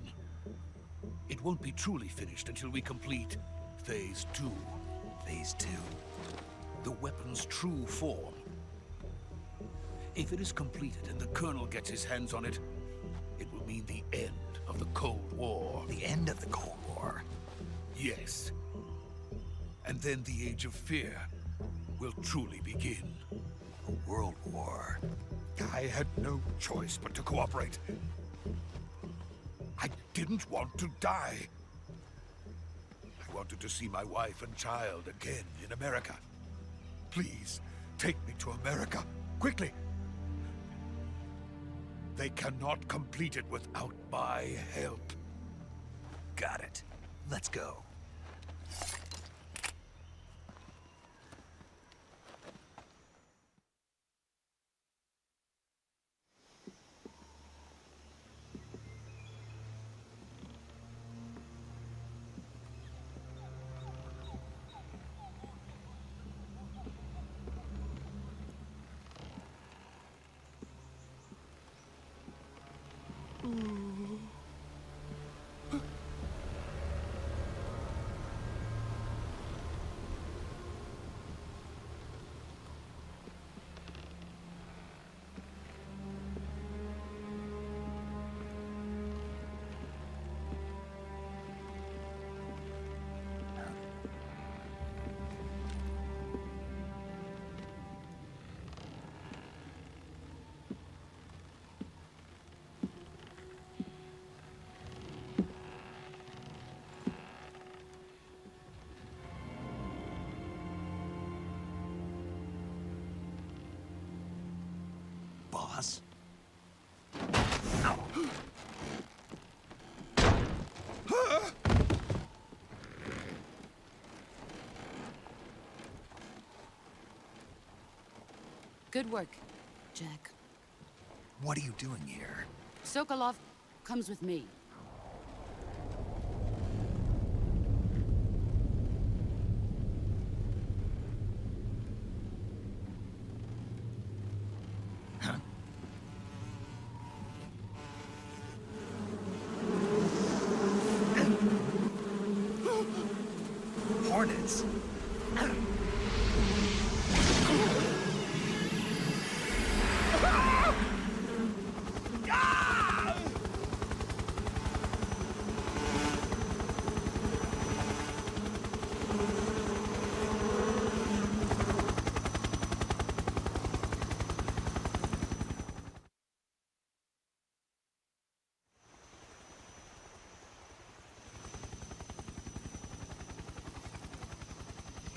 It won't be truly finished until we complete Phase 2. Phase 2? The weapon's true form. If it is completed and the Colonel gets his hands on it, it will mean the end of the Cold War. The end of the Cold War? Yes. And then the Age of Fear will truly begin. A world war? I had no choice but to cooperate. I didn't want to die. I wanted to see my wife and child again in America. Please, take me to America, quickly. They cannot complete it without my help. Got it. Let's go. Boss? Good work, Jack. What are you doing here? Sokolov comes with me. Hornets?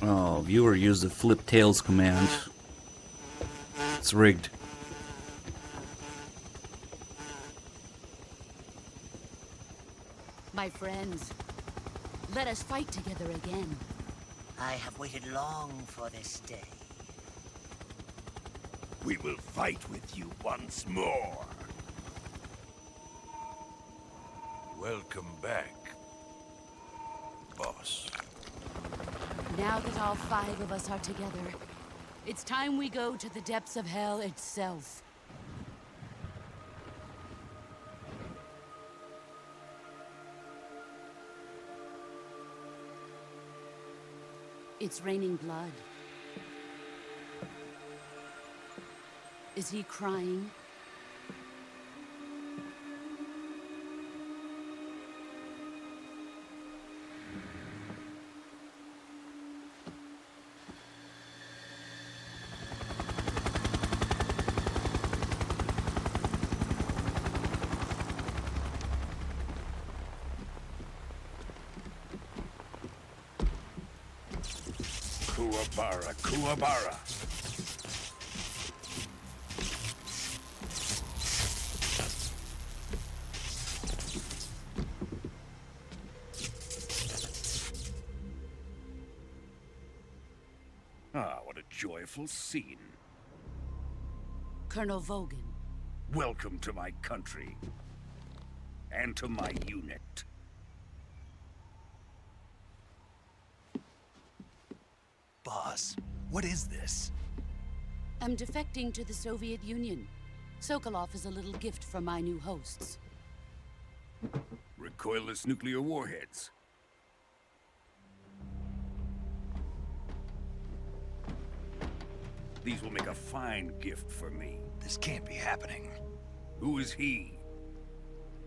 Oh, viewer used the flip tails command. It's rigged. My friends, let us fight together again. I have waited long for this day. We will fight with you once more. Welcome back, boss. Now that all 5 of us are together, it's time we go to the depths of hell itself. It's raining blood. Is he crying? Kuwabara, Kuwabara. Ah, what a joyful scene. Colonel Vogan. Welcome to my country. And to my unit. Boss, what is this? I'm defecting to the Soviet Union. Sokolov is a little gift from my new hosts. Recoilless nuclear warheads. These will make a fine gift for me. This can't be happening. Who is he?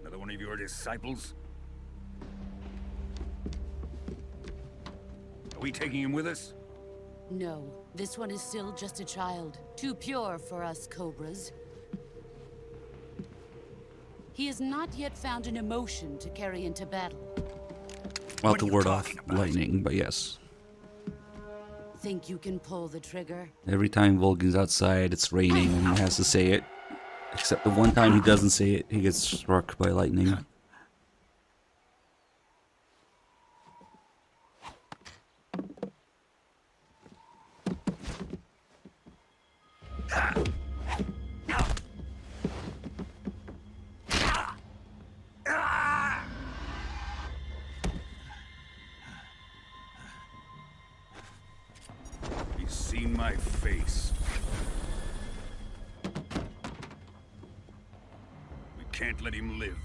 Another one of your disciples? Are we taking him with us? No, this one is still just a child. Too pure for us Cobras. He has not yet found an emotion to carry into battle. Well, to ward off lightning, but yes. Think you can pull the trigger? Every time Volgan's outside, it's raining and he has to say it. Except the one time he doesn't say it, he gets struck by lightning. He's seen my face. We can't let him live.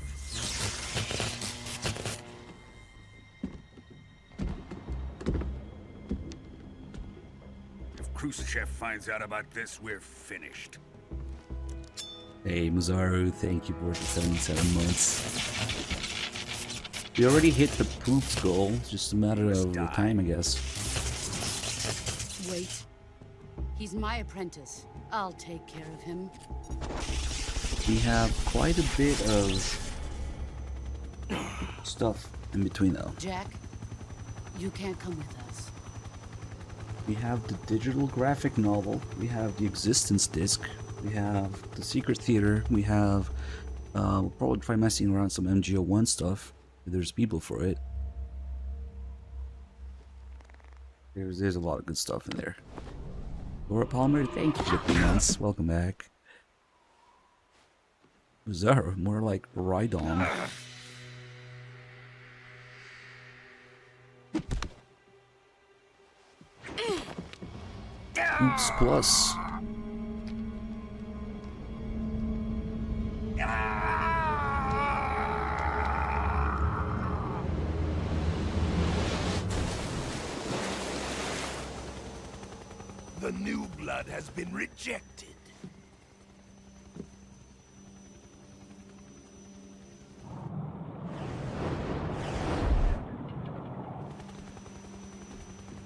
If Khrushchev finds out about this, we're finished. Hey, Mazaru, thank you for the 77 months. We already hit the Poop's goal, just a matter of the time, I guess. Wait. He's my apprentice. I'll take care of him. We have quite a bit of stuff in between, though. Jack, you can't come with us. We have the digital graphic novel, we have the Existence disc, we have the Secret Theater, we have, we'll probably try messing around some MGO1 stuff, if there's people for it. There's a lot of good stuff in there. Laura Palmer, thank you for 3 months. Welcome back. Bizarre, more like Rhydon. Oops, plus. The new blood has been rejected.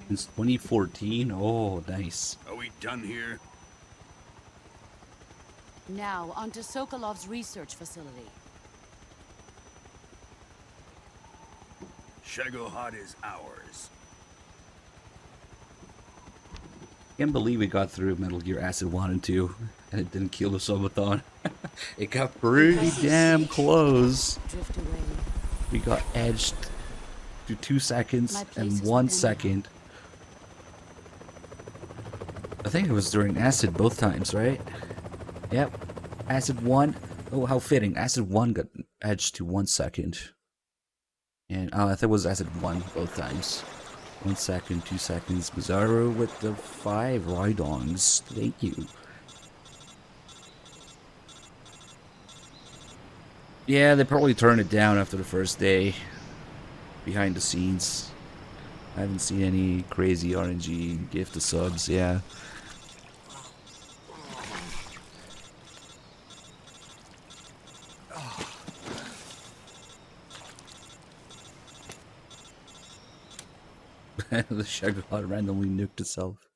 Since 2014? Oh, nice. Are we done here? Now, onto Sokolov's research facility. Shagohod is ours. Can't believe we got through Metal Gear Acid 1 and 2 and it didn't kill the Subathon. It got pretty damn close. Drift away. We got edged to 2 seconds and 1 second. I think it was during Acid both times, right? Yep. Acid 1. Oh, how fitting. Acid 1 got edged to 1 second. And I think it was Acid 1 both times. 1 second, 2 seconds. Bizarro with the 5 Rhydons. Thank you. Yeah, they probably turned it down after the first day. Behind the scenes. I haven't seen any crazy RNG gift of subs, yeah. The Shagohod randomly nuked itself.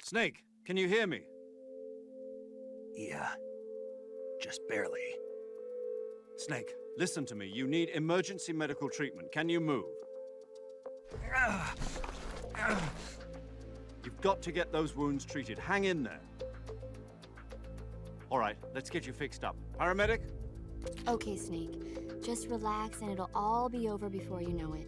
Snake, can you hear me? Yeah. Just barely. Snake, listen to me. You need emergency medical treatment. Can you move? You've got to get those wounds treated. Hang in there. All right, let's get you fixed up. Paramedic? Okay, Snake. Just relax and it'll all be over before you know it.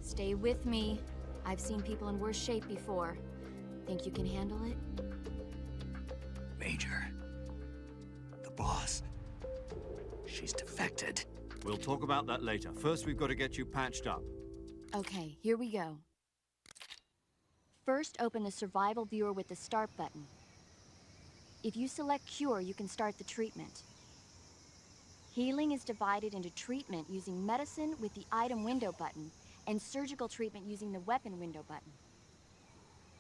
Stay with me. I've seen people in worse shape before. Think you can handle it? Major. The boss. She's defected. We'll talk about that later. First, we've got to get you patched up. Okay, here we go. First, open the survival viewer with the start button. If you select Cure, you can start the treatment. Healing is divided into treatment using medicine with the item window button and surgical treatment using the weapon window button.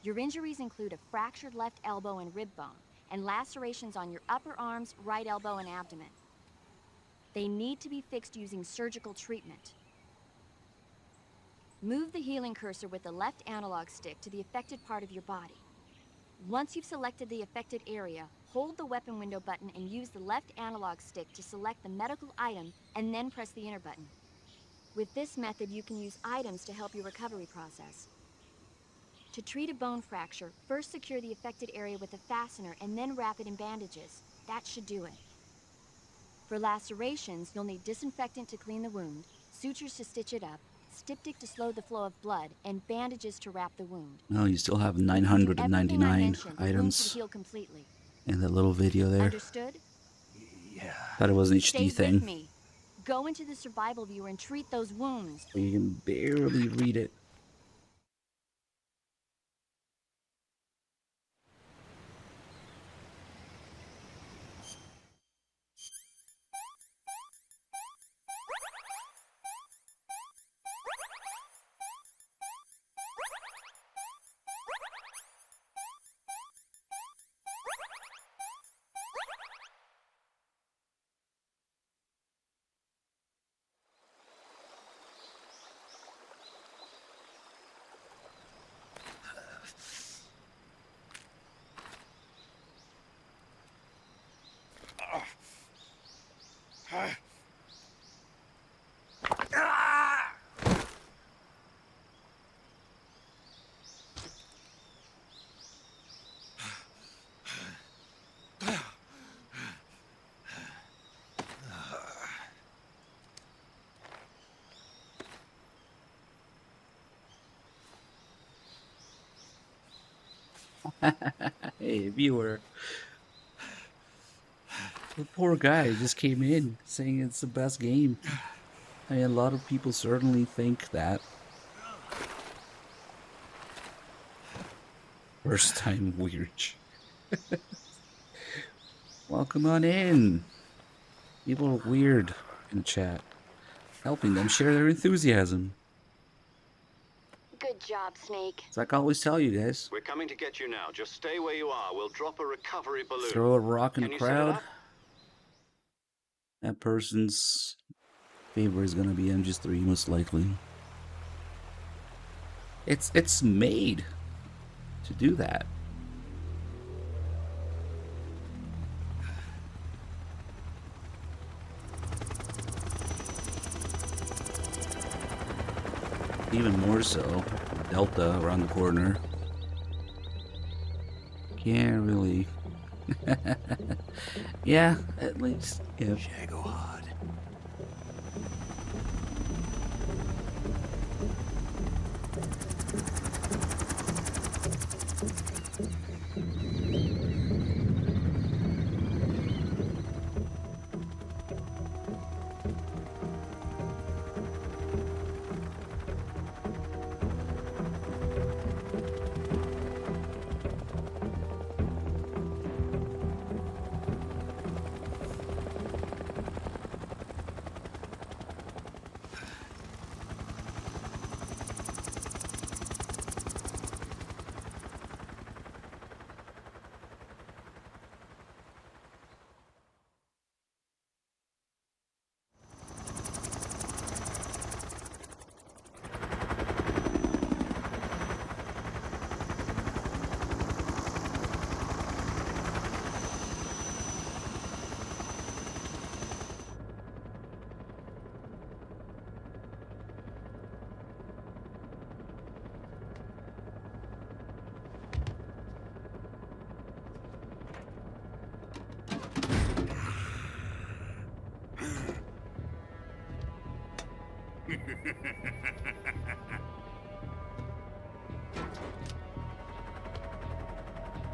Your injuries include a fractured left elbow and rib bone, and lacerations on your upper arms, right elbow, and abdomen. They need to be fixed using surgical treatment. Move the healing cursor with the left analog stick to the affected part of your body. Once you've selected the affected area, hold the weapon window button and use the left analog stick to select the medical item and then press the enter button. With this method, you can use items to help your recovery process. To treat a bone fracture, first secure the affected area with a fastener and then wrap it in bandages. That should do it. For lacerations, you'll need disinfectant to clean the wound, sutures to stitch it up, styptic to slow the flow of blood, and bandages to wrap the wound. No, you still have If you do 999 everything I mentioned, the wound should items heal completely. in that little video there. Understood? Yeah. Thought it was an Stay HD thing. with me. Go into the survival viewer and treat those wounds. You can barely read it. Hey, viewer. The poor guy just came in saying it's the best game. I mean, a lot of people certainly think that. First time weird. Welcome on in. People are weird in the chat. Helping them share their enthusiasm. Good job, Snake. It's like I always tell you guys. We're coming to get you now. Just stay where you are. We'll drop a recovery balloon. Throw a rock in Can the you set it crowd. up? That person's favor is gonna be MGS3 most likely. It's made to do that. Even more so, Delta around the corner. Can't really. Yeah, at least. Yeah. Shagohod.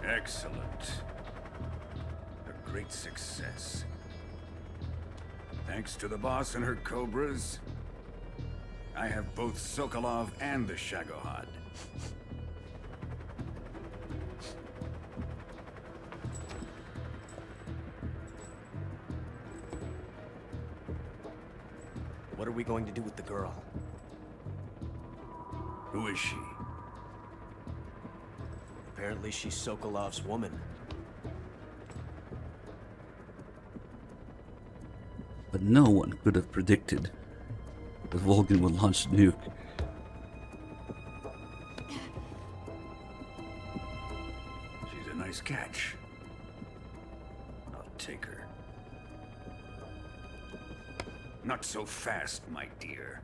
Excellent. A great success. Thanks to the boss and her cobras, I have both Sokolov and the Shagohod. What are we going to do with the girl? Who is she? Apparently she's Sokolov's woman. But no one could have predicted that Vulcan would launch a nuke. She's a nice catch. I'll take her. Not so fast, my dear.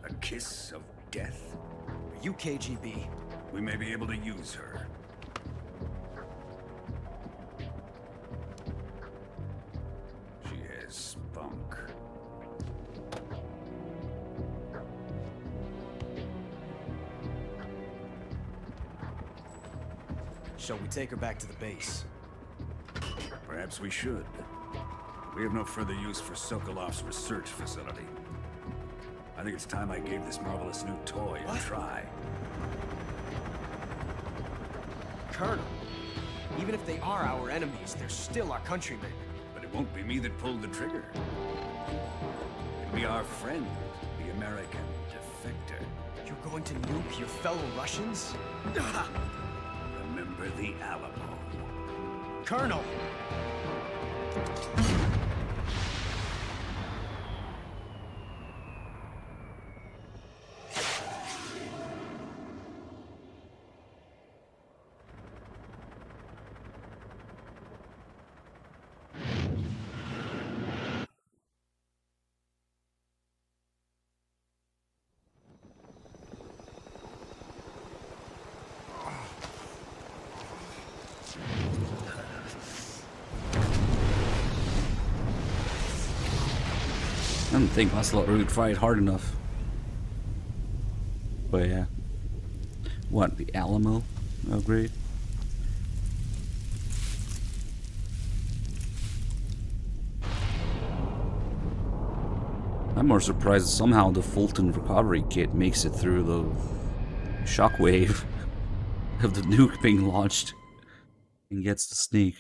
A kiss of death. Are you KGB? We may be able to use her. She has spunk. Shall we take her back to the base? Perhaps we should. We have no further use for Sokolov's research facility. I think it's time I gave this marvelous new toy a try. Colonel, even if they are our enemies, they're still our countrymen. But it won't be me that pulled the trigger. It'll be our friend, the American defector. You're going to nuke your fellow Russians? Remember the Alamo. Colonel! don't think Ocelot really tried hard enough. But yeah. What, the Alamo upgrade? I'm more surprised somehow the Fulton recovery kit makes it through the shockwave of the nuke being launched and gets the Snake.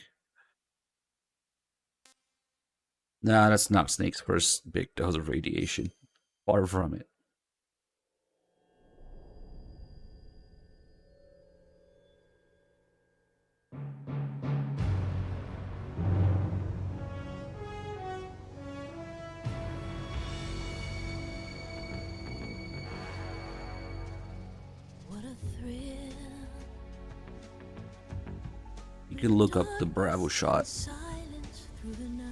Nah, that's not Snake's first big dose of radiation. Far from it. What a thrill. You can look up the Bravo shot. Silence through the night.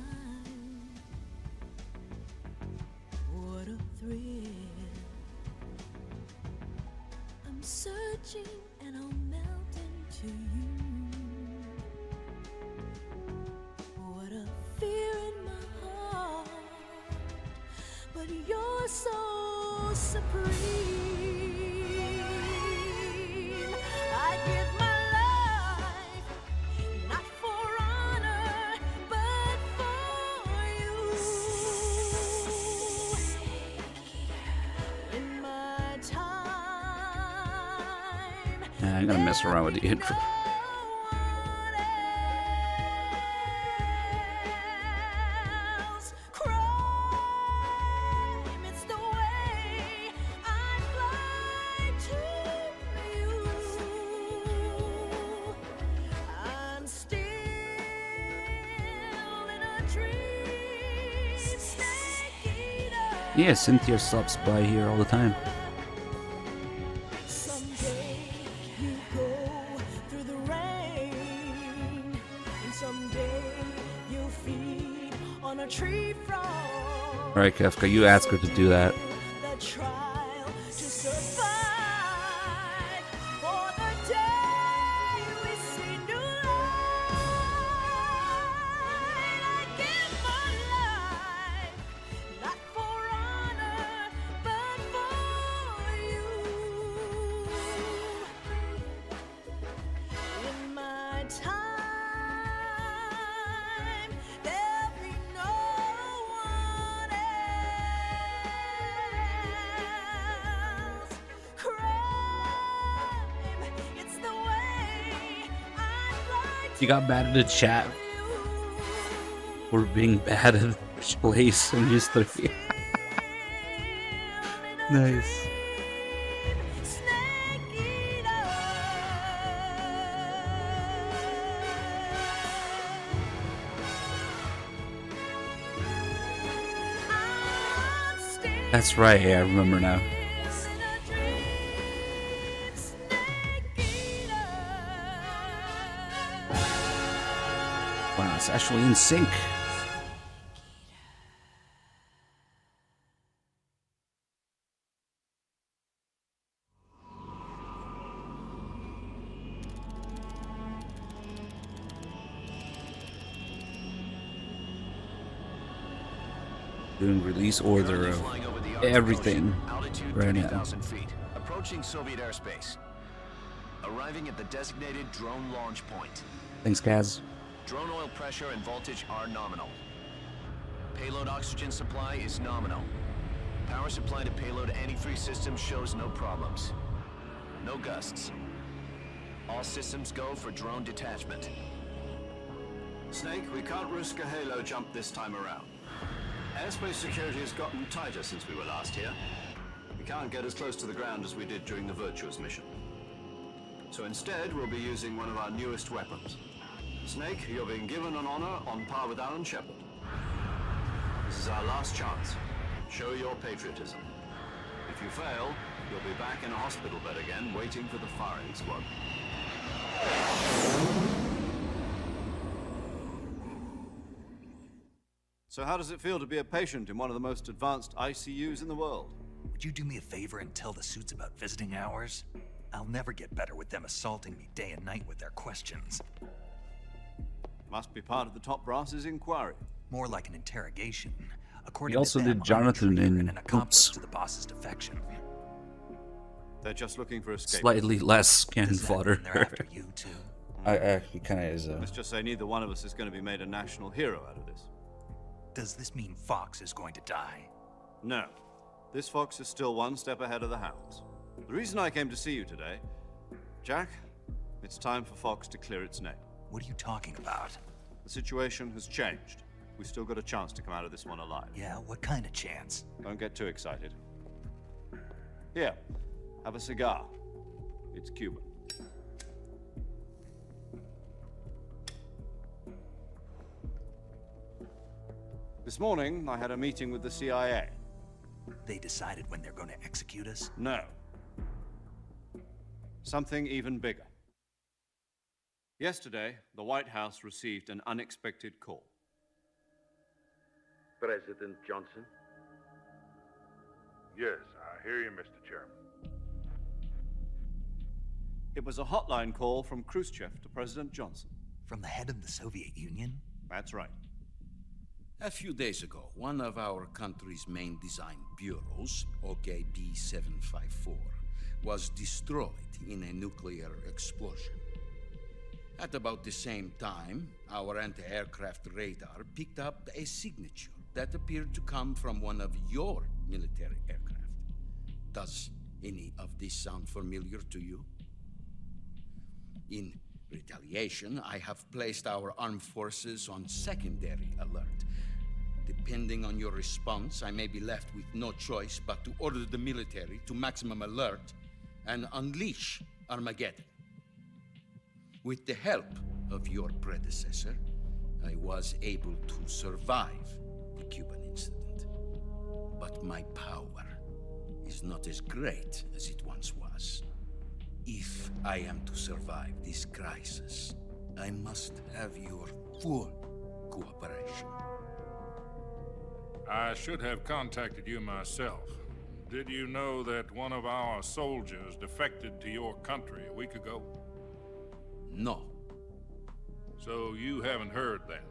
What a thrill. I'm searching and I'll melt into you. What a fear in my heart. But you're so supreme. I give my life, not for honor, but for you. In my time, Yeah, I'm gonna mess around with the intro. else crime, it's the way I fly to you. I'm still in a dream, snake eater. Yeah, Cynthia stops by here all the time. Someday you go through the rain, and someday you'll feed on a tree frog. Alright, Kefka, you ask her to do that. The trial to survive for the day we see new light. I give my life, not for honor, but for you. In my time, there'll be no one else. Crime, it's the way I fly You got mad in the chat for being bad at which place and just three. Nice. snake eater. I'm still That's right, yeah, I remember now. in a dream, snake eater. Wow, it's actually in sync. Doing release order of Flying over the Arctic everything Ocean, altitude right now. 30,000 feet, approaching Soviet airspace. Arriving at the designated drone launch point. Thanks, Kaz. Drone oil pressure and voltage are nominal. Payload oxygen supply is nominal. Power supply to payload antifreeze system shows no problems. No gusts. All systems go for drone detachment. Snake, we can't risk a halo jump this time around. Airspace security has gotten tighter since we were last here. We can't get as close to the ground as we did during the Virtuous mission. So instead, we'll be using one of our newest weapons. Snake, you're being given an honor on par with Alan Shepard. This is our last chance. Show your patriotism. If you fail, you'll be back in a hospital bed again, waiting for the firing squad. So how does it feel to be a patient in one of the most advanced ICUs in the world? Would you do me a favor and tell the suits about visiting hours? I'll never get better with them assaulting me day and night with their questions. Must be part of the top brass's inquiry. More like an interrogation. According He also to them, did I'm Jonathan a traitor in and an accomplice Oops. to the boss's defection. They're just looking for escape. Slightly less cannon Does that fodder. mean they're after you too? He kind of is. Let's just say neither one of us is going to be made a national hero out of this. Does this mean Fox is going to die? No. This fox is still one step ahead of the hounds. The reason I came to see you today, Jack, it's time for Fox to clear its name. What are you talking about? The situation has changed. We've still got a chance to come out of this one alive. Yeah, what kind of chance? Don't get too excited. Here, have a cigar. It's Cuban. This morning, I had a meeting with the CIA. They decided when they're going to execute us? No. Something even bigger. Yesterday, the White House received an unexpected call. President Johnson? Yes, I hear you, Mr. Chairman. It was a hotline call from Khrushchev to President Johnson. From the head of the Soviet Union? That's right. A few days ago, one of our country's main design bureaus, OKB 754, was destroyed in a nuclear explosion. At about the same time, our anti-aircraft radar picked up a signature that appeared to come from one of your military aircraft. Does any of this sound familiar to you? In retaliation, I have placed our armed forces on secondary alert. Depending on your response, I may be left with no choice but to order the military to maximum alert and unleash Armageddon. With the help of your predecessor, I was able to survive the Cuban incident. But my power is not as great as it once was. If I am to survive this crisis, I must have your full cooperation. I should have contacted you myself. Did you know that one of our soldiers defected to your country a week ago? No. So you haven't heard that.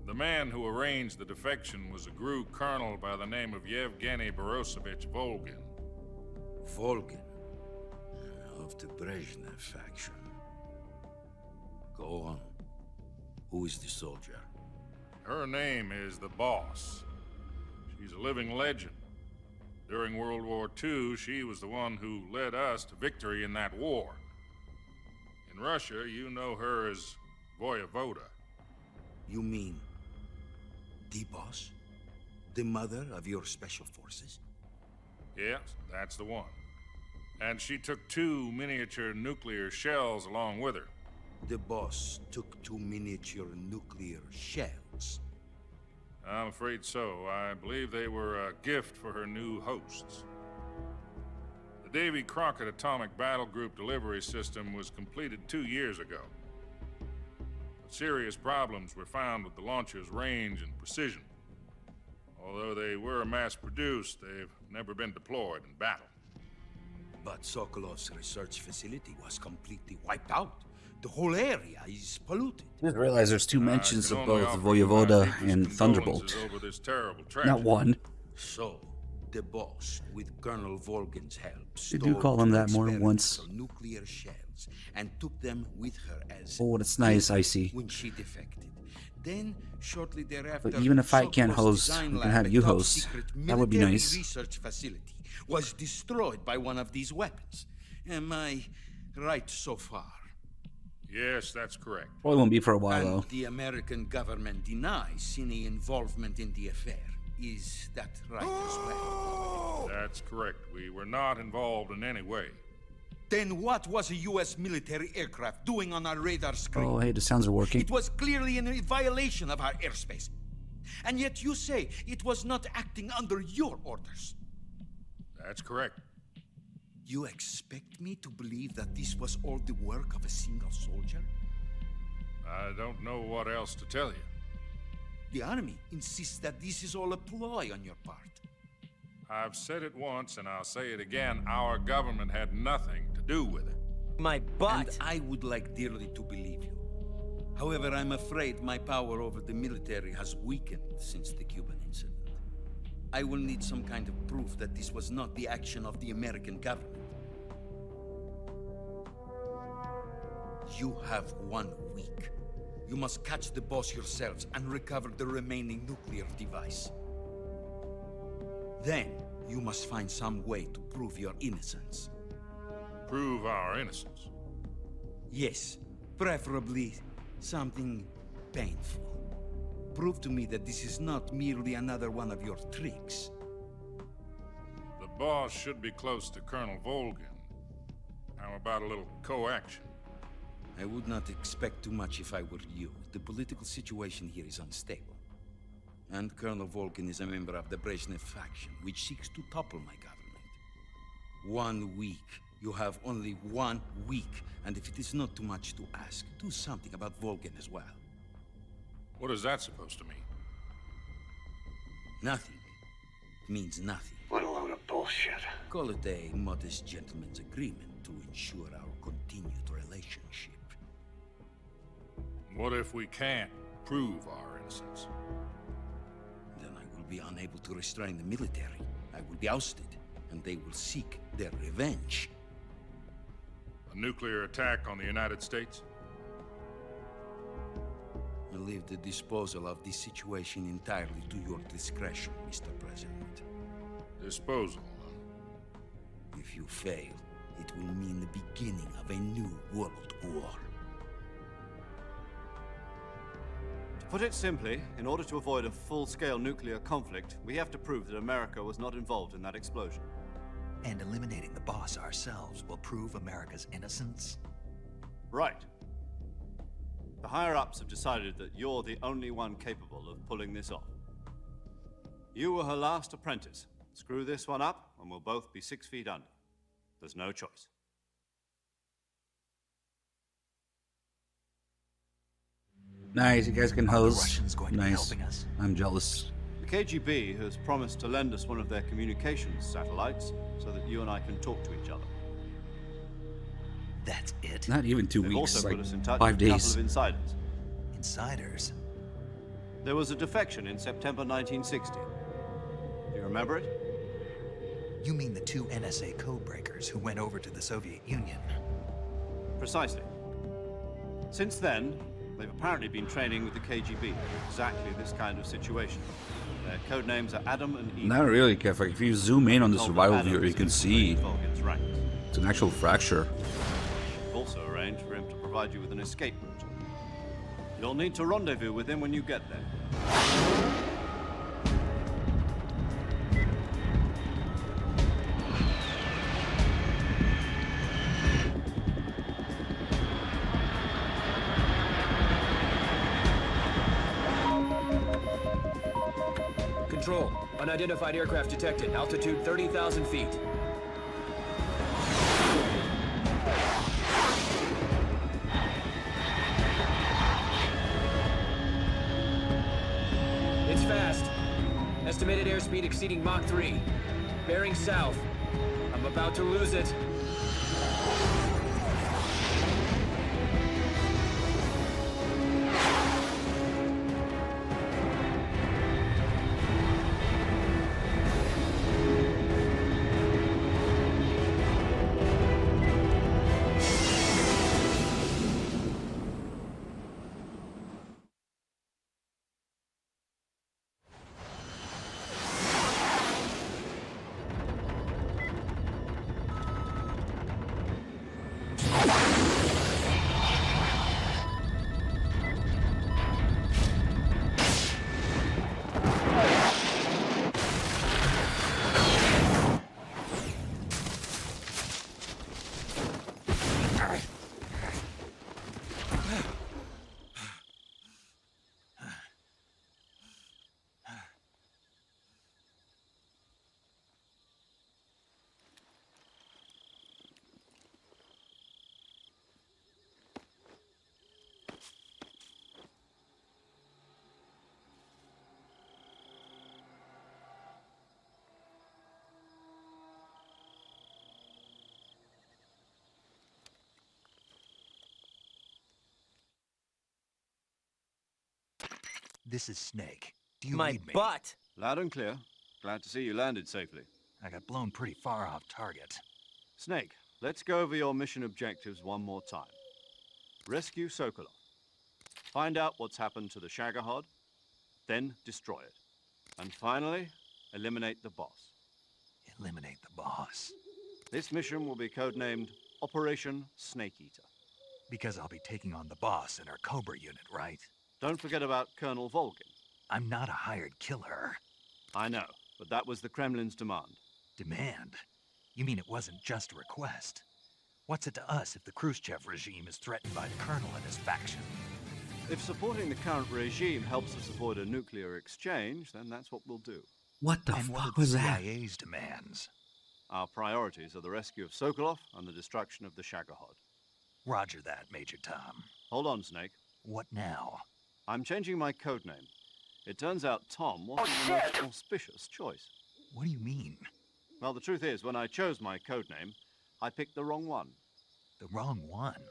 The man who arranged the defection was a GRU colonel by the name of Yevgeny Borosovich Volgin. Volgin? Of the Brezhnev faction. Go on. Who is the soldier? Her name is the Boss. She's a living legend. During World War II, she was the one who led us to victory in that war. In Russia, you know her as Voyevoda. You mean the Boss? The mother of your special forces? Yes, that's the one. And she took 2 miniature nuclear shells along with her. The Boss took 2 miniature nuclear shells. I'm afraid so. I believe they were a gift for her new hosts. The Davy Crockett Atomic Battle Group delivery system was completed 2 years ago. But serious problems were found with the launcher's range and precision. Although they were mass-produced, they've never been deployed in battle. But Sokolov's research facility was completely wiped out. The whole area is polluted. I didn't realize there's 2 mentions of both Voyevoda and Thunderbolt. Over this terrible Not one. So, the Boss, with Colonel Volgin's help, They do call him that more than once. experimental nuclear shells and took them with her as Oh, that's nice, I see. when she defected. Then, shortly thereafter, But even if I can't Sokolov's host, design we can lab, have a you top host. secret That would be military nice. research facility was destroyed by one of these weapons. Am I right so far? Yes, that's correct. Probably won't be for a while, And though. the American government denies any involvement in the affair. Is that right as well? That's correct. We were not involved in any way. Then what was a U.S. military aircraft doing on our radar screen? Oh, hey, the sounds are working. It was clearly in violation of our airspace. And yet you say it was not acting under your orders. That's correct. You expect me to believe that this was all the work of a single soldier? I don't know what else to tell you. The army insists that this is all a ploy on your part. I've said it once and I'll say it again. Our government had nothing to do with it. My butt! And I would like dearly to believe you. However, I'm afraid my power over the military has weakened since the Cuban incident. I will need some kind of proof that this was not the action of the American government. You have 1 week. You must catch the boss yourselves and recover the remaining nuclear device. Then, you must find some way to prove your innocence. Prove our innocence? Yes, preferably something painful. Prove to me that this is not merely another one of your tricks. The boss should be close to Colonel Volgin. How about a little co-action? I would not expect too much if I were you. The political situation here is unstable. And Colonel Volgin is a member of the Brezhnev faction, which seeks to topple my government. 1 week. You have only 1 week. And if it is not too much to ask, do something about Volgin as well. What is that supposed to mean? Nothing. It means nothing. What a load of bullshit. Call it a modest gentleman's agreement to ensure our continued relationship. What if we can't prove our innocence? Then I will be unable to restrain the military. I will be ousted, and they will seek their revenge. A nuclear attack on the United States? I leave the disposal of this situation entirely to your discretion, Mr. President. Disposal? If you fail, it will mean the beginning of a new world war. To put it simply, in order to avoid a full-scale nuclear conflict, we have to prove that America was not involved in that explosion. And eliminating the boss ourselves will prove America's innocence? Right. The higher-ups have decided that you're the only one capable of pulling this off. You were her last apprentice. Screw this one up, and we'll both be 6 feet under. There's no choice. Nice, you guys can host. Russians going to be Nice. helping us? I'm jealous. The KGB has promised to lend us one of their communications satellites so that you and I can talk to each other. That's it? Not even 2 They've weeks, also like put us in touch 5 with a couple days. of insiders. Insiders? There was a defection in September 1960. Do you remember it? You mean the 2 NSA codebreakers who went over to the Soviet Union? Precisely. Since then, they've apparently been training with the KGB for exactly this kind of situation. Their code names are Adam and Eve. Not really, Kev. Like, if you zoom in on the survival viewer, you can see Volgin's ranks. it's an actual fracture. We've also arranged for him to provide you with an escape route. You'll need to rendezvous with him when you get there. Control. Unidentified aircraft detected. Altitude 30,000 feet. It's fast. Estimated airspeed exceeding Mach 3. Bearing south. I'm about to lose it. This is Snake. Do you My read me? butt! Loud and clear. Glad to see you landed safely. I got blown pretty far off target. Snake, let's go over your mission objectives one more time. Rescue Sokolov. Find out what's happened to the Shagohod, then destroy it. And finally, eliminate the boss. Eliminate the boss. This mission will be codenamed Operation Snake Eater. Because I'll be taking on the boss in our Cobra unit, right? Don't forget about Colonel Volgin. I'm not a hired killer. I know, but that was the Kremlin's demand. Demand? You mean it wasn't just a request? What's it to us if the Khrushchev regime is threatened by the Colonel and his faction? If supporting the current regime helps us avoid a nuclear exchange, then that's what we'll do. What the And what fuck are was the that? CIA's demands? Our priorities are the rescue of Sokolov and the destruction of the Shagohod. Roger that, Major Tom. Hold on, Snake. What now? I'm changing my codename. It turns out Tom wasn't the most auspicious choice. What do you mean? Well, the truth is, when I chose my codename, I picked the wrong one. The wrong one?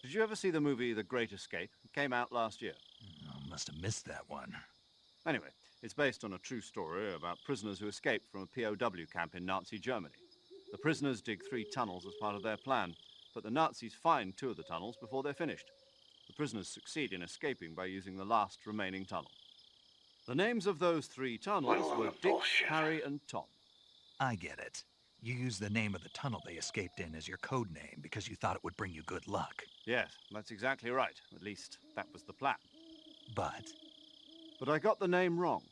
Did you ever see the movie The Great Escape? It came out last year. I must have missed that one. Anyway, it's based on a true story about prisoners who escaped from a POW camp in Nazi Germany. The prisoners dig 3 tunnels as part of their plan, but the Nazis find 2 of the tunnels before they're finished. The prisoners succeed in escaping by using the last remaining tunnel. The names of those 3 tunnels were Dick, Harry, and Tom. I get it. You used the name of the tunnel they escaped in as your code name because you thought it would bring you good luck. Yes, that's exactly right. At least, that was the plan. But I got the name wrong.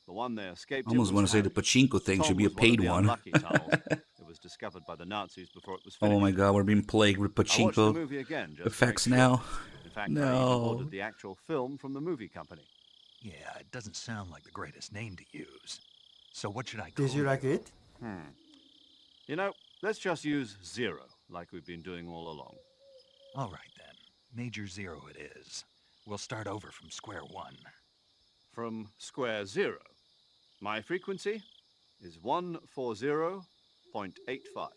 The one they escaped I almost want to say the pachinko thing should be a paid one. Unlucky tunnels. It was discovered by the Nazis before it was finished. Oh my god, we're being plagued with I watched the pachinko movie again just effects to make sure. now. In fact, I even No. ordered the actual film from the movie company. yeah, it doesn't sound like the greatest name to use. So what should I call Did you like it? You know, let's just use Zero, like we've been doing all along. All right then. Major Zero it is. We'll start over from square one. From square 0. My frequency is 140.85.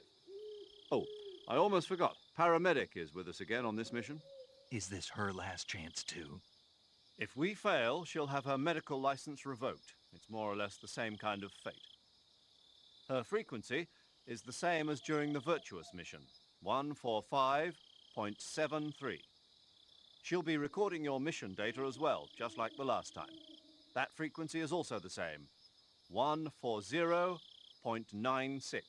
Oh, I almost forgot. Paramedic is with us again on this mission. Is this her last chance too? If we fail, she'll have her medical license revoked. It's more or less the same kind of fate. Her frequency is the same as during the Virtuous mission, 145.73. She'll be recording your mission data as well, just like the last time. That frequency is also the same, 140.96.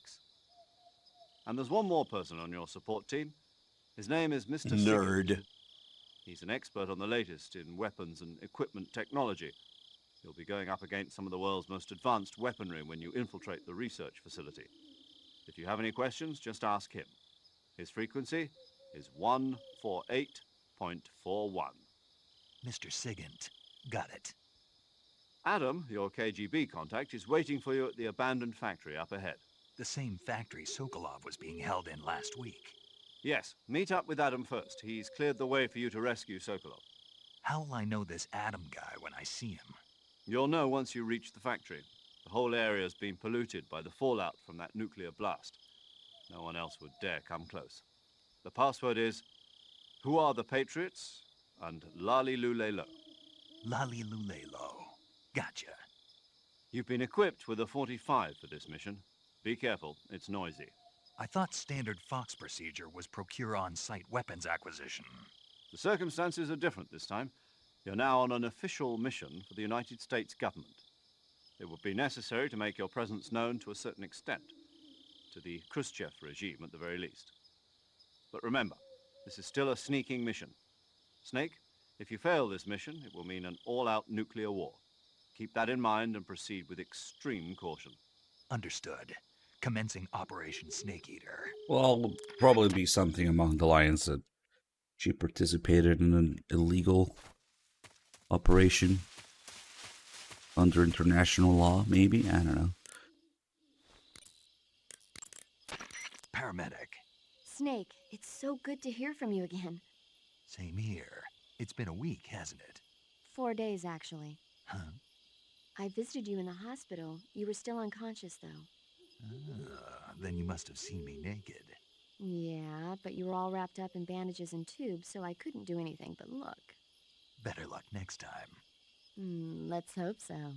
And there's one more person on your support team. His name is Mr. Nerd. Sigurd. He's an expert on the latest in weapons and equipment technology. You'll be going up against some of the world's most advanced weaponry when you infiltrate the research facility. If you have any questions, just ask him. His frequency is 148.41. Mr. Sigint. Got it. Adam, your KGB contact, is waiting for you at the abandoned factory up ahead. The same factory Sokolov was being held in last week. Yes, meet up with Adam first. He's cleared the way for you to rescue Sokolov. How will I know this Adam guy when I see him? You'll know once you reach the factory. The whole area's been polluted by the fallout from that nuclear blast. No one else would dare come close. The password is, "Who are the Patriots?" and Lali Lulelo. Lali Lulelo. Gotcha. You've been equipped with a 45 for this mission. Be careful, it's noisy. I thought standard Fox procedure was procure on-site weapons acquisition. The circumstances are different this time. You're now on an official mission for the United States government. It would be necessary to make your presence known to a certain extent, to the Khrushchev regime at the very least. But remember, this is still a sneaking mission. Snake, if you fail this mission, it will mean an all-out nuclear war. Keep that in mind and proceed with extreme caution. Understood. Commencing Operation Snake Eater. Well, it'll probably be something among the lines that she participated in an illegal operation under international law, maybe? I don't know. Paramedic. Snake, it's so good to hear from you again. Same here. It's been a week, hasn't it? 4 days, actually. Huh? I visited you in the hospital. You were still unconscious, though. Then you must have seen me naked. Yeah, but you were all wrapped up in bandages and tubes, so I couldn't do anything but look. Better luck next time. Let's hope so.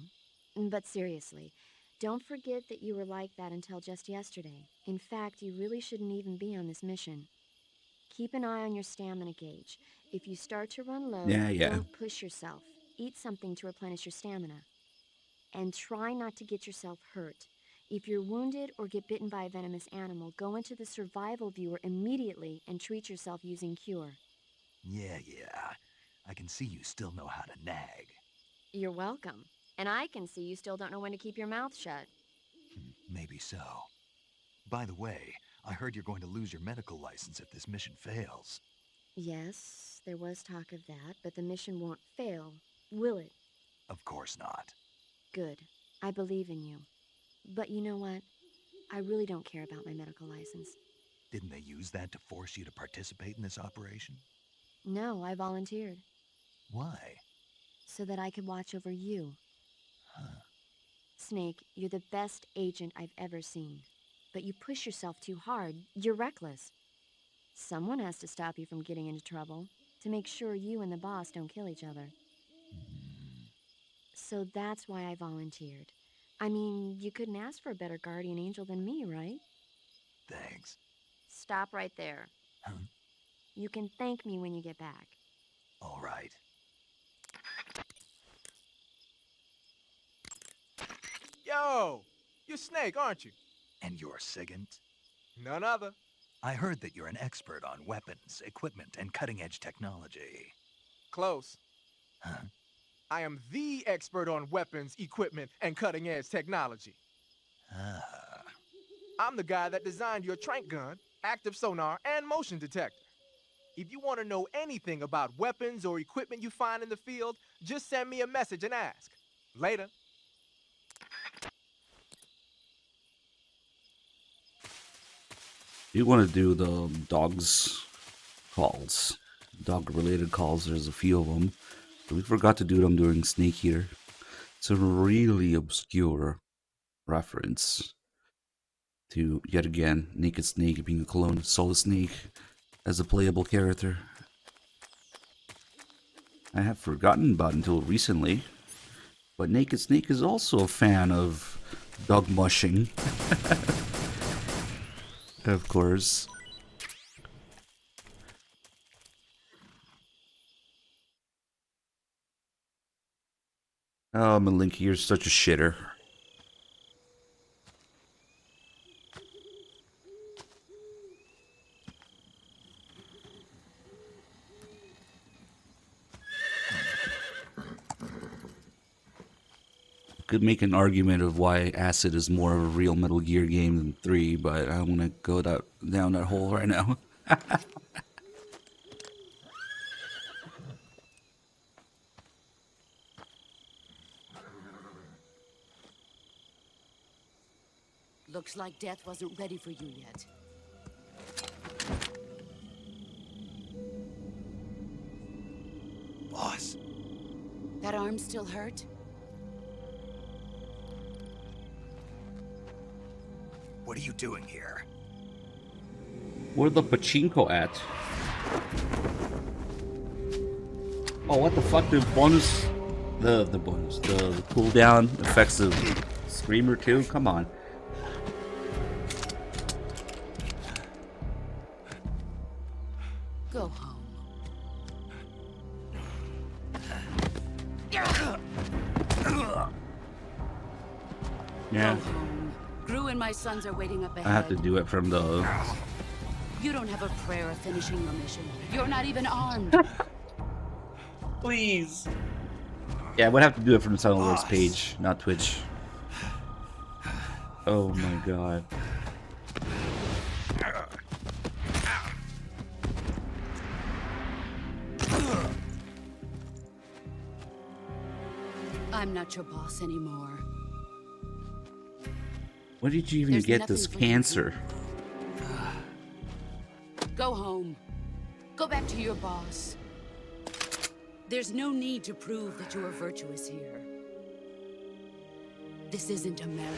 But seriously, Don't forget that you were like that until just yesterday. In fact, you really shouldn't even be on this mission. Keep an eye on your stamina gauge. If you start to run low, Yeah. don't push yourself. Eat something to replenish your stamina. And try not to get yourself hurt. If you're wounded or get bitten by a venomous animal, go into the survival viewer immediately and treat yourself using Cure. Yeah. I can see you still know how to nag. You're welcome. And I can see you still don't know when to keep your mouth shut. Maybe so. By the way, I heard you're going to lose your medical license if this mission fails. Yes, there was talk of that, but the mission won't fail, will it? Of course not. Good. I believe in you. But you know what? I really don't care about my medical license. Didn't they use that to force you to participate in this operation? No, I volunteered. Why? So that I could watch over you. Huh. Snake, you're the best agent I've ever seen. But you push yourself too hard. You're reckless. Someone has to stop you from getting into trouble, to make sure you and the boss don't kill each other. So that's why I volunteered. I mean, you couldn't ask for a better guardian angel than me, right? Thanks. Stop right there. Huh? You can thank me when you get back. All right. Yo! You're Snake, aren't you? And you're Sigint? None other. I heard that you're an expert on weapons, equipment, and cutting-edge technology. Close. Huh? I am the expert on weapons, equipment, and cutting-edge technology. Ah. I'm the guy that designed your trank gun, active sonar, and motion detector. If you want to know anything about weapons or equipment you find in the field, just send me a message and ask. Later. You want to do the dogs calls, dog-related calls. There's a few of them, but we forgot to do them during Snake Eater. It's a really obscure reference to, yet again, Naked Snake being a clone of Solid Snake as a playable character. I have forgotten about it until recently, but Naked Snake is also a fan of dog mushing. Of course. Oh, Malinky, you're such a shitter. Could make an argument of why Acid is more of a real Metal Gear game than 3, but I don't want to go down that hole right now. Looks like death wasn't ready for you yet. Boss. That arm still hurt? What are you doing here? Where the pachinko at? Oh, what the fuck? The bonus... The cooldown affects the Screamer too? Come on. Go home. Yeah. Go home. Gru and my sons are waiting up ahead. I have to do it from the... You don't have a prayer of finishing your mission. You're not even armed. Please. Yeah, I would have to do it from the Soundworks page, not Twitch. Oh my god. I'm not your boss anymore. Where did you even There's get this nothing for you to cancer? Go home. Go back to your boss. There's no need to prove that you are virtuous here. This isn't America.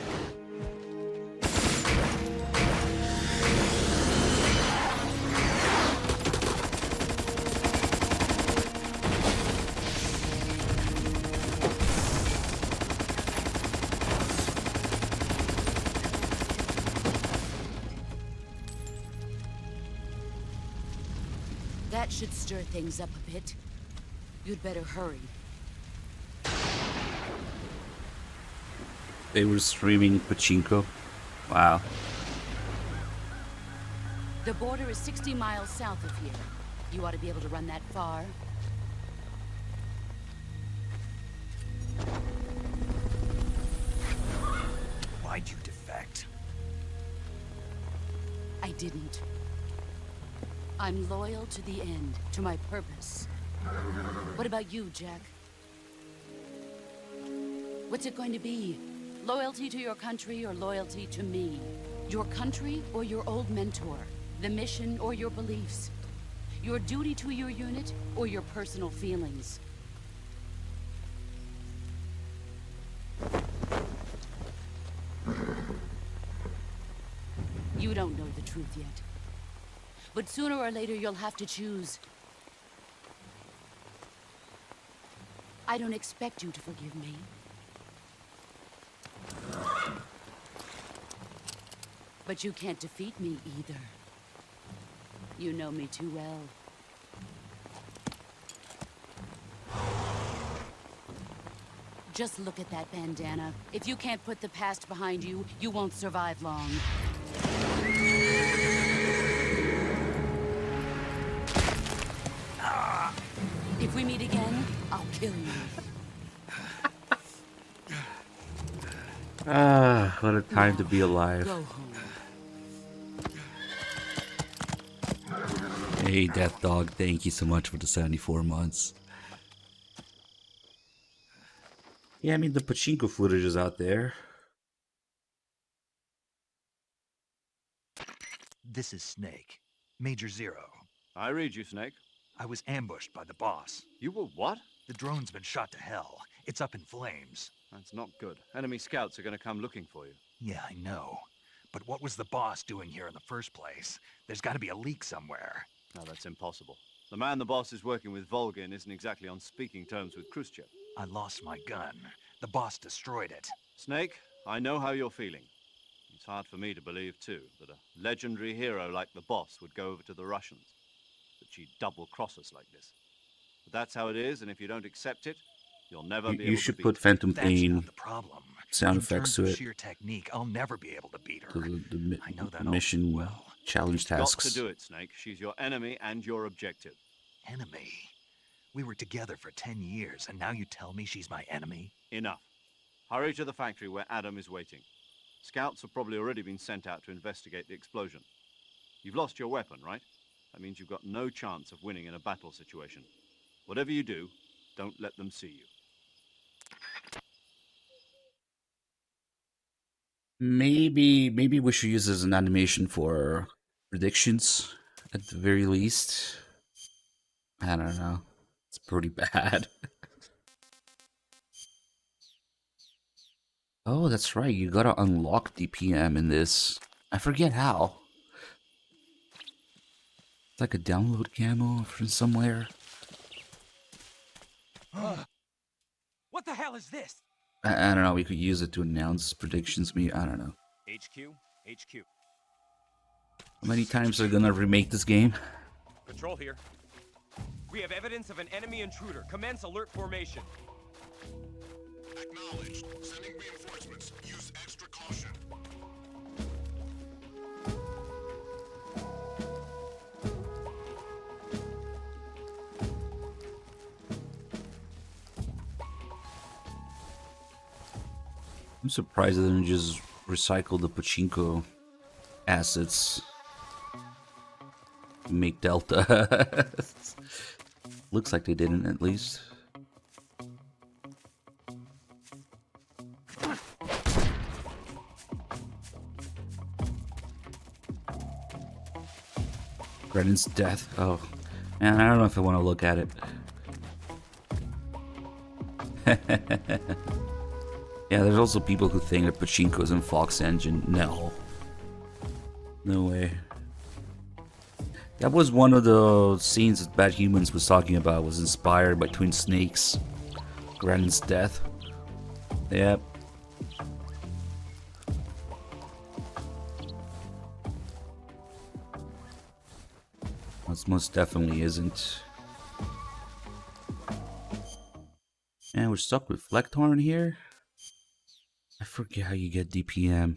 That should stir things up a bit. You'd better hurry. They were streaming pachinko. Wow. The border is 60 miles south of here. You ought to be able to run that far. Why'd you defect? I didn't. I'm loyal to the end, to my purpose. What about you, Jack? What's it going to be? Loyalty to your country or loyalty to me? Your country or your old mentor? The mission or your beliefs? Your duty to your unit or your personal feelings? You don't know the truth yet. But sooner or later you'll have to choose. I don't expect you to forgive me. But you can't defeat me either. You know me too well. Just look at that bandana. If you can't put the past behind you, you won't survive long. If we meet again, I'll kill you. Ah, what a time to be alive. Go home. Hey, Death Dog, thank you so much for the 74 months. Yeah, I mean, the pachinko footage is out there. This is Snake. Major Zero. I read you, Snake. I was ambushed by the boss. You were what? The drone's been shot to hell. It's up in flames. That's not good. Enemy scouts are going to come looking for you. Yeah, I know. But what was the boss doing here in the first place? There's got to be a leak somewhere. No, that's impossible. The man the boss is working with, Volgin, isn't exactly on speaking terms with Khrushchev. I lost my gun. The boss destroyed it. Snake, I know how you're feeling. It's hard for me to believe, too, that a legendary hero like the boss would go over to the Russians. That she'd double-cross us like this. But that's how it is, and if you don't accept it, you'll never be able to beat her. You should put Phantom Pain the problem. sound In effects terms to of it. sheer technique, I'll never be able to beat her. I know that mission well. challenge Got tasks. to do it, Snake. She's your enemy and your objective. Enemy? We were together for 10 years, and now you tell me she's my enemy? Enough. Hurry to the factory where Adam is waiting. Scouts have probably already been sent out to investigate the explosion. You've lost your weapon, right? That means you've got no chance of winning in a battle situation. Whatever you do, don't let them see you. Maybe we should use this as an animation for predictions, at the very least. I don't know. It's pretty bad. Oh, that's right. You gotta unlock DPM in this. I forget how. It's like a download camo from somewhere. What the hell is this? I don't know. We could use it to announce predictions. I don't know. HQ, HQ. How many times are they gonna remake this game? Patrol here. We have evidence of an enemy intruder. Commence alert formation. Acknowledged. Sending reinforcements. Use extra caution. I'm surprised they didn't just recycle the pachinko assets to make Delta. Looks like they didn't, at least. Brennan's death. Oh, man, I don't know if I want to look at it. Yeah, there's also people who think that pachinko is in Fox Engine. No. No way. That was one of the scenes that Bad Humans was talking about, was inspired by Twin Snakes. Brennan's death. Yep. This most definitely isn't. And we're stuck with Flecthorn here. I forget how you get DPM.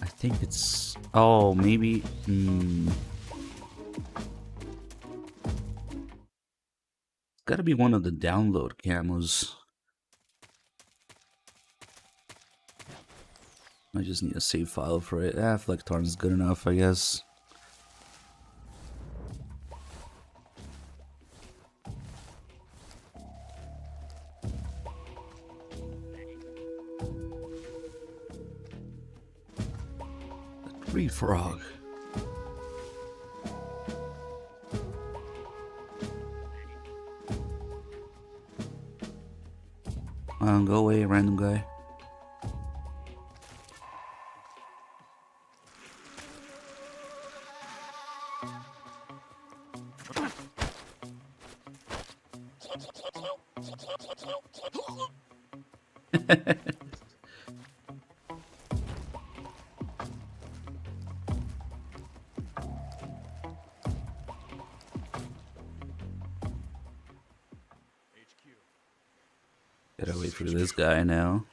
I think it's... Oh, maybe... Gotta be one of the download camos. I just need a save file for it. Flecthorn is good enough, I guess. Reed Frog. Go away, random guy. Gotta wait for this guy now.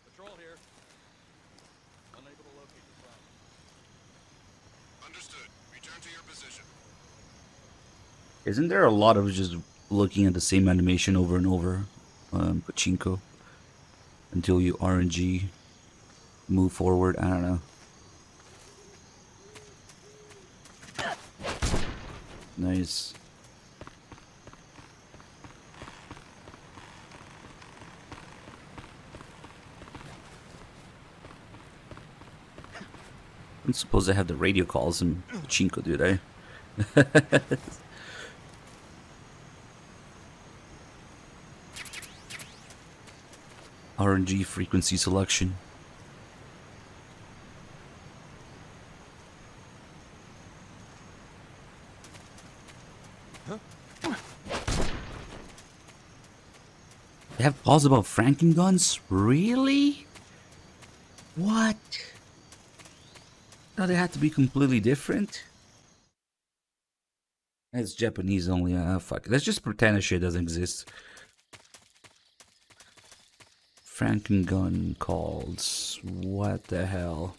Patrol here. Unable to locate the problem. Understood. Return to your position. Isn't there a lot of just looking at the same animation over and over? Pachinko. Until you RNG move forward. I don't know. Nice. I'm supposed to have the radio calls in Pachinko, dude, eh? RNG frequency selection. They have calls about franking guns? Really? What? No, they had to be completely different? It's Japanese only. Fuck it. Let's just pretend that shit doesn't exist. Franken gun calls. What the hell?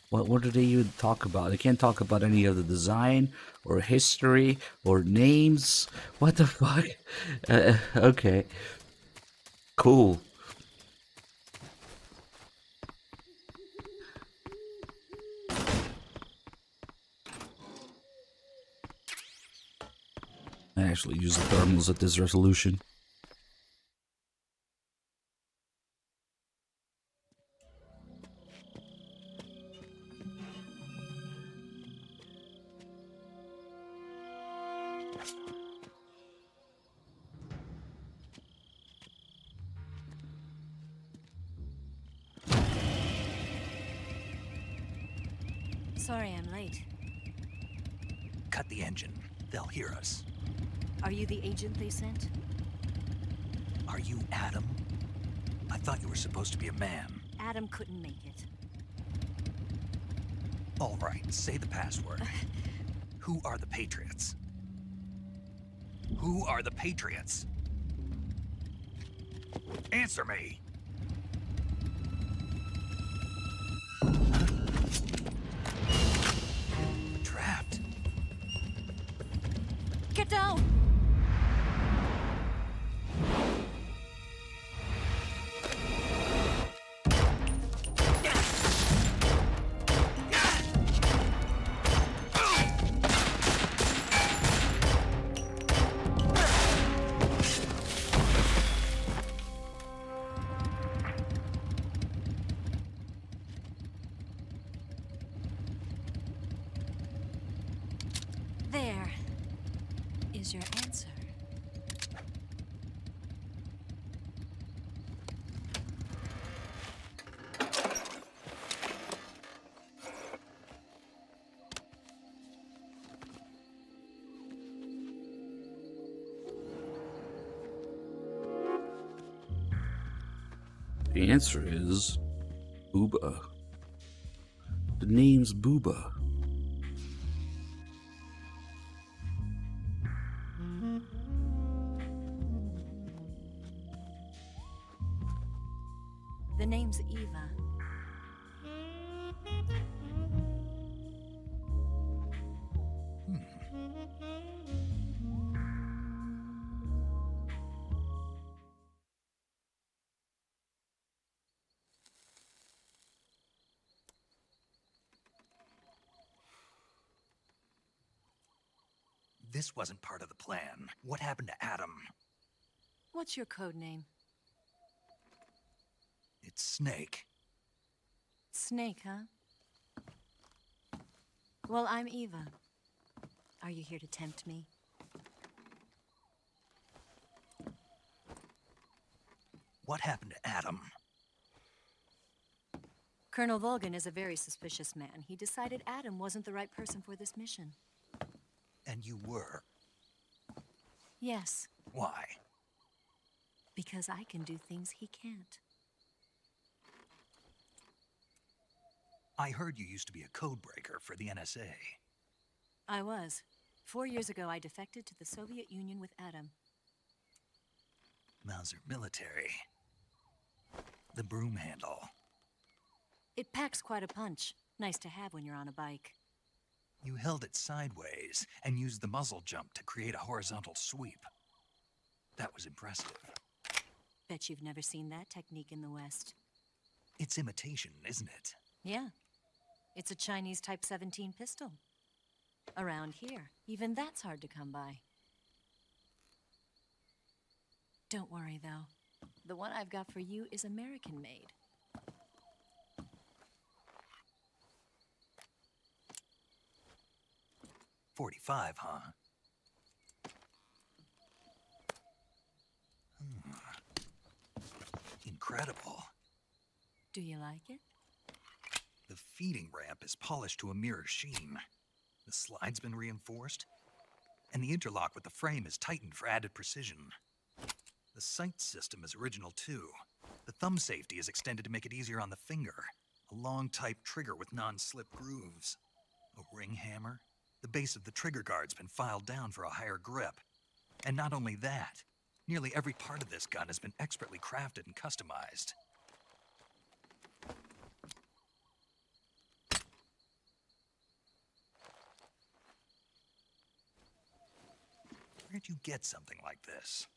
What do they even talk about? They can't talk about any of the design or history or names. What the fuck? Okay. Cool. I actually use the thermals at this resolution. Sorry I'm late. Cut the engine. They'll hear us. Are you the agent they sent? Are you Adam? I thought you were supposed to be a man. Adam couldn't make it. All right, say the password. Who are the Patriots? Who are the Patriots? Answer me! Trapped. Get down! There is your answer. The answer is Uba. The name's Booba. The name's Eva. This wasn't part of the plan. What happened to Adam? What's your code name? It's Snake. Snake, huh? Well, I'm Eva. Are you here to tempt me? What happened to Adam? Colonel Volgan is a very suspicious man. He decided Adam wasn't the right person for this mission. And you were? Yes, Why? because I can do things he can't. I heard you used to be a codebreaker for the NSA. I was. 4 years ago, I defected to the Soviet Union with Adam. Mauser military. The broom handle. It packs quite a punch. Nice to have when you're on a bike. You held it sideways and used the muzzle jump to create a horizontal sweep. That was impressive. Bet you've never seen that technique in the West. It's imitation, isn't it? Yeah. It's a Chinese Type 17 pistol. Around here, even that's hard to come by. Don't worry, though. The one I've got for you is American-made. .45, huh? Incredible. Do you like it? The feeding ramp is polished to a mirror sheen. The slide's been reinforced, and the interlock with the frame is tightened for added precision. The sight system is original too. The thumb safety is extended to make it easier on the finger. A long type trigger with non-slip grooves. A ring hammer. The base of the trigger guard's been filed down for a higher grip. And not only that, nearly every part of this gun has been expertly crafted and customized. Where'd you get something like this?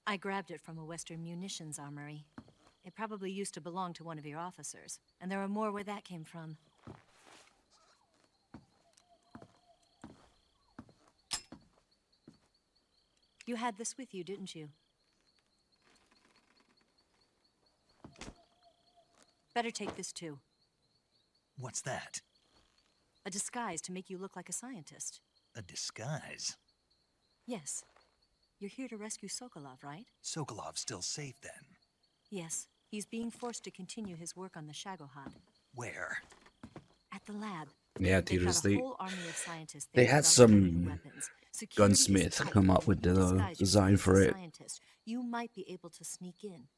I grabbed it from a Western munitions armory. It probably used to belong to one of your officers, and there are more where that came from. You had this with you, didn't you? Better take this too. What's that? A disguise to make you look like a scientist. A disguise? Yes. You're here to rescue Sokolov, right? Sokolov's still safe then? Yes. He's being forced to continue his work on the Shagohod. Where? At the lab. Yeah, They've Teeters, got a whole army of scientists they there had developing new some weapons. Security is gunsmith tight, come up and with if you the disguise design yourself for as a it. scientist, you might be able to sneak in.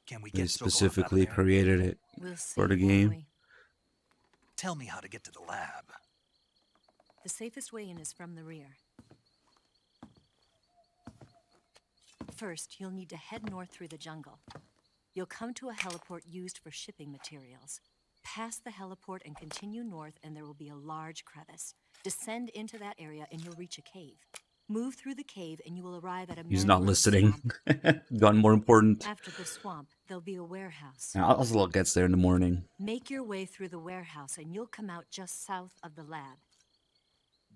Can we They get Sokolov specifically out of there? created it We'll see, for the won't game. we? Tell me how to get to the lab. The safest way in is from the rear. First, you'll need to head north through the jungle. You'll come to a heliport used for shipping materials. Pass the heliport and continue north, and there will be a large crevice. Descend into that area, and you'll reach a cave. Move through the cave, and you will arrive at a He's not mangrove listening. swamp. Gun more important. After the swamp, there'll be a warehouse. Now, Oslo gets there in the morning. Make your way through the warehouse, and you'll come out just south of the lab.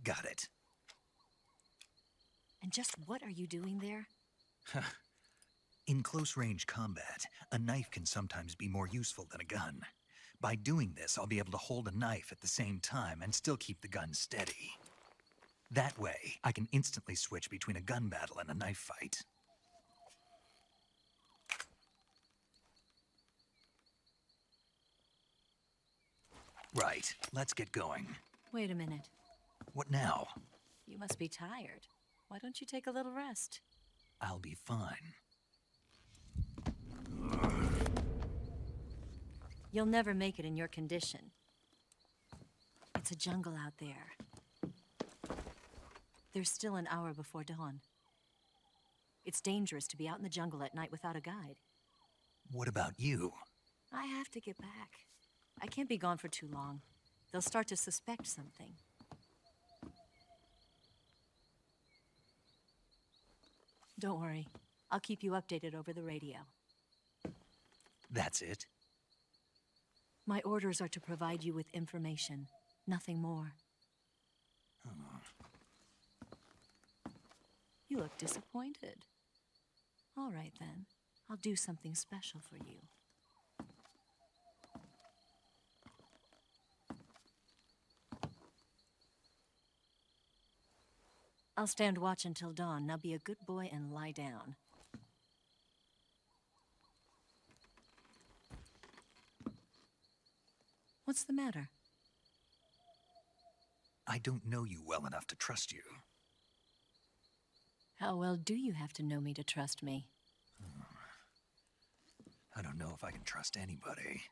Got it. And just what are you doing there? In close-range combat, a knife can sometimes be more useful than a gun. By doing this, I'll be able to hold a knife at the same time and still keep the gun steady. That way, I can instantly switch between a gun battle and a knife fight. Right, let's get going. Wait a minute. What now? You must be tired. Why don't you take a little rest? I'll be fine. You'll never make it in your condition. It's a jungle out there. There's still an hour before dawn. It's dangerous to be out in the jungle at night without a guide. What about you? I have to get back. I can't be gone for too long. They'll start to suspect something. Don't worry. I'll keep you updated over the radio. That's it? My orders are to provide you with information, nothing more. You look disappointed. All right, then. I'll do something special for you. I'll stand watch until dawn. Now be a good boy and lie down. What's the matter? I don't know you well enough to trust you. How well do you have to know me to trust me? I don't know if I can trust anybody.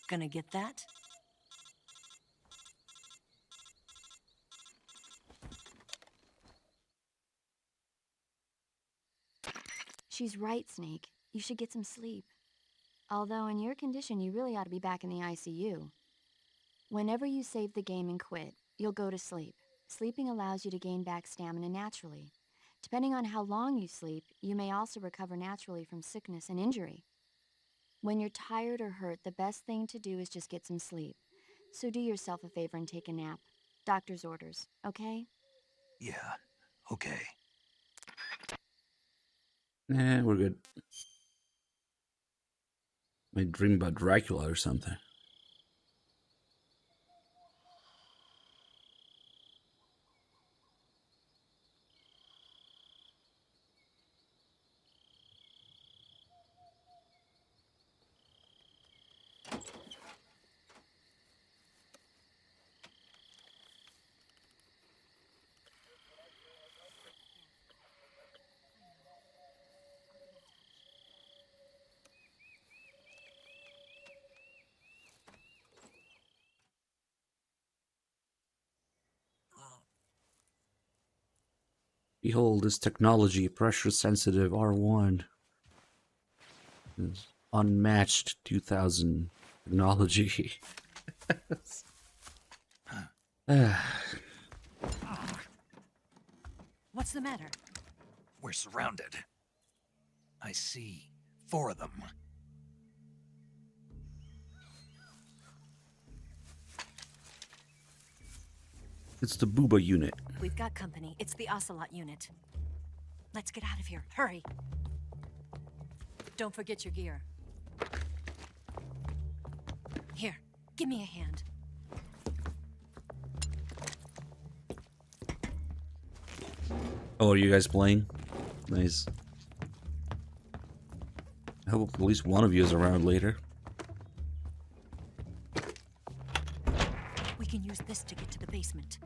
Gonna get that? She's right, Snake. You should get some sleep. Although in your condition, you really ought to be back in the ICU. Whenever you save the game and quit, you'll go to sleep. Sleeping allows you to gain back stamina naturally. Depending on how long you sleep, you may also recover naturally from sickness and injury. When you're tired or hurt, the best thing to do is just get some sleep. So do yourself a favor and take a nap. Doctor's orders, okay? Yeah, okay. Nah, we're good. Might dream about Dracula or something. Behold, this technology, pressure-sensitive R1. This unmatched 2000 technology. What's the matter? We're surrounded. I see 4 of them. It's the Booba unit. We've got company. It's the Ocelot unit. Let's get out of here. Hurry. Don't forget your gear. Here, give me a hand. Oh, are you guys playing? Nice. I hope at least one of you is around later. We can use this to get to the basement.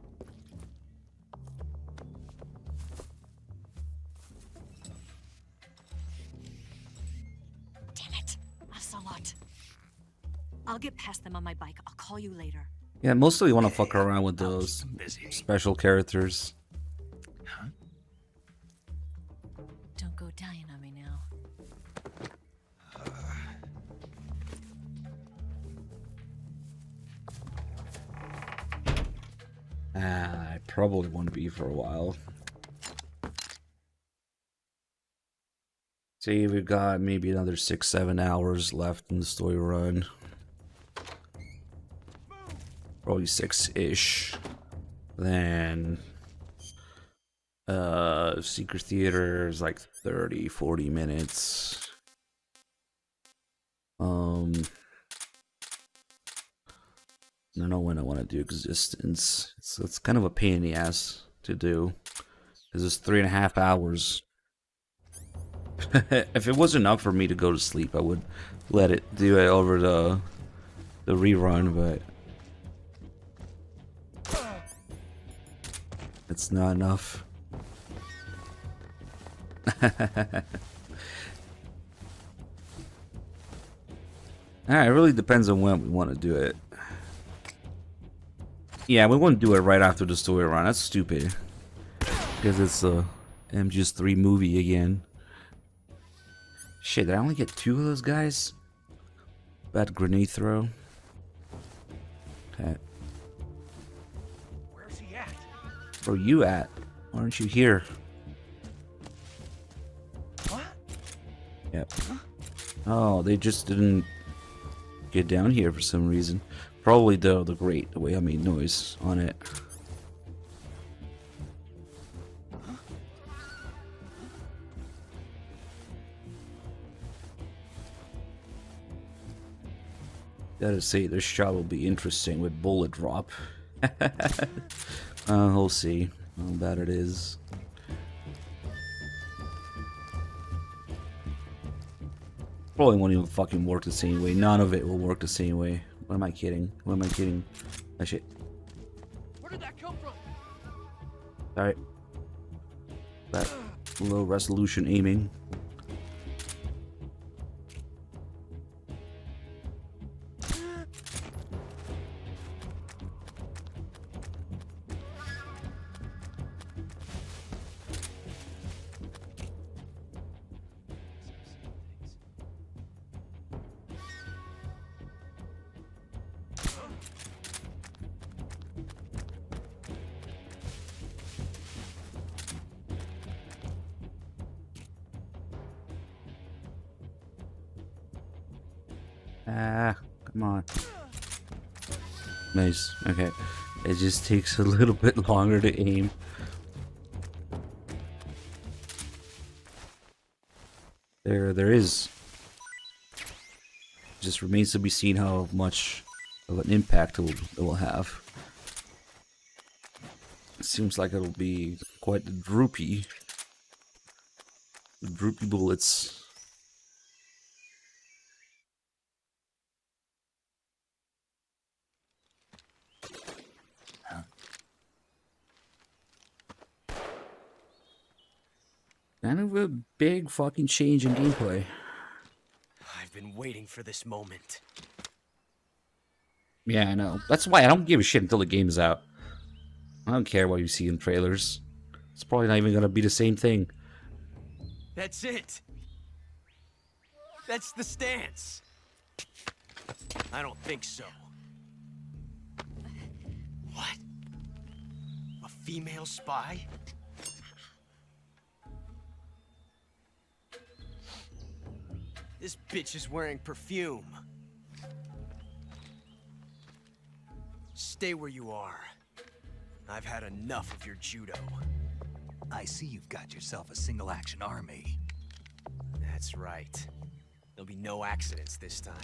Damn it! Ocelot. I'll get past them on my bike. I'll call you later. Yeah, mostly want to fuck around with those special characters. Don't go dying on me now. I probably won't be for a while. See, we've got maybe another 6-7 hours left in the story run. Probably 6-ish. Then Secret Theater is like 30-40 minutes. I don't know when I want to do Existence. It's kind of a pain in the ass to do, because it's 3.5 hours. If it was enough for me to go to sleep, I would let it do it over the rerun, but It's not enough. It really depends on when we want to do it. Yeah, we wouldn't do it right after the story run. That's stupid. Because it's a MGS3 movie again. Shit, did I only get 2 of those guys? Bad grenade throw. Okay. Where's he at? Where are you at? Why aren't you here? What? Yep. Oh, they just didn't get down here for some reason. Probably the grate, the way I made noise on it. Gotta say, this shot will be interesting with bullet drop. We'll see how bad it is. Probably won't even fucking work the same way. None of it will work the same way. What am I kidding? What am I kidding? That shit. Where did that come from? Alright. That low resolution aiming. Come on. Nice. Okay. It just takes a little bit longer to aim. There is. Just remains to be seen how much of an impact it will have. It seems like it'll be quite droopy. Droopy bullets. Kind of a big fucking change in gameplay. I've been waiting for this moment. Yeah, I know. That's why I don't give a shit until the game's out. I don't care what you see in trailers. It's probably not even gonna be the same thing. That's it. That's the stance. I don't think so. What? A female spy? This bitch is wearing perfume. Stay where you are. I've had enough of your judo. I see you've got yourself a single-action army. That's right. There'll be no accidents this time.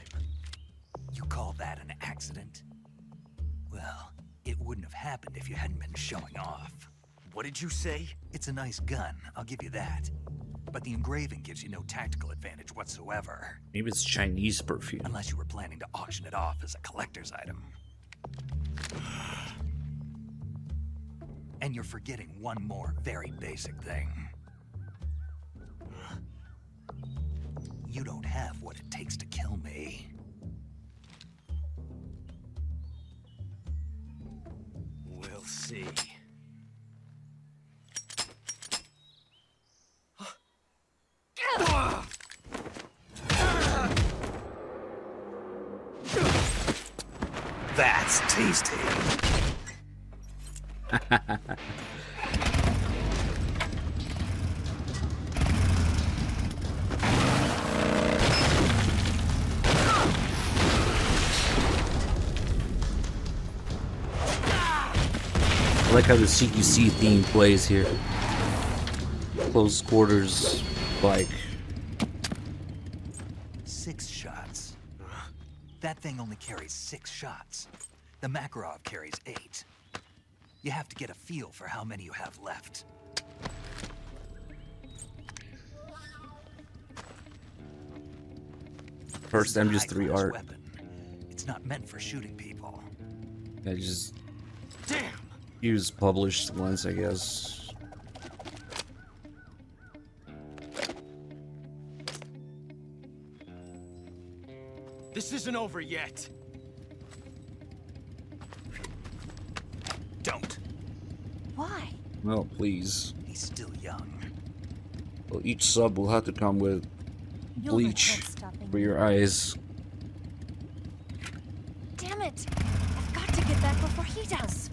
You call that an accident? Well, it wouldn't have happened if you hadn't been showing off. What did you say? It's a nice gun, I'll give you that. But the engraving gives you no tactical advantage whatsoever. Maybe it's Chinese perfume. Unless you were planning to auction it off as a collector's item. And you're forgetting one more very basic thing. You don't have what it takes to kill me. We'll see. That's tasty. I like how the CQC theme plays here. Close quarters, like 6 shots. That thing only carries 6 shots. The Makarov carries 8. You have to get a feel for how many you have left. first MGS3 art. Weapon. It's not meant for shooting people. I just... Damn! use published ones, I guess. This isn't over yet. Don't. Why? Well, please. He's still young. Well, each sub will have to come with You'll let bleach that stopping for me. your eyes. Damn it! I've got to get back before he does.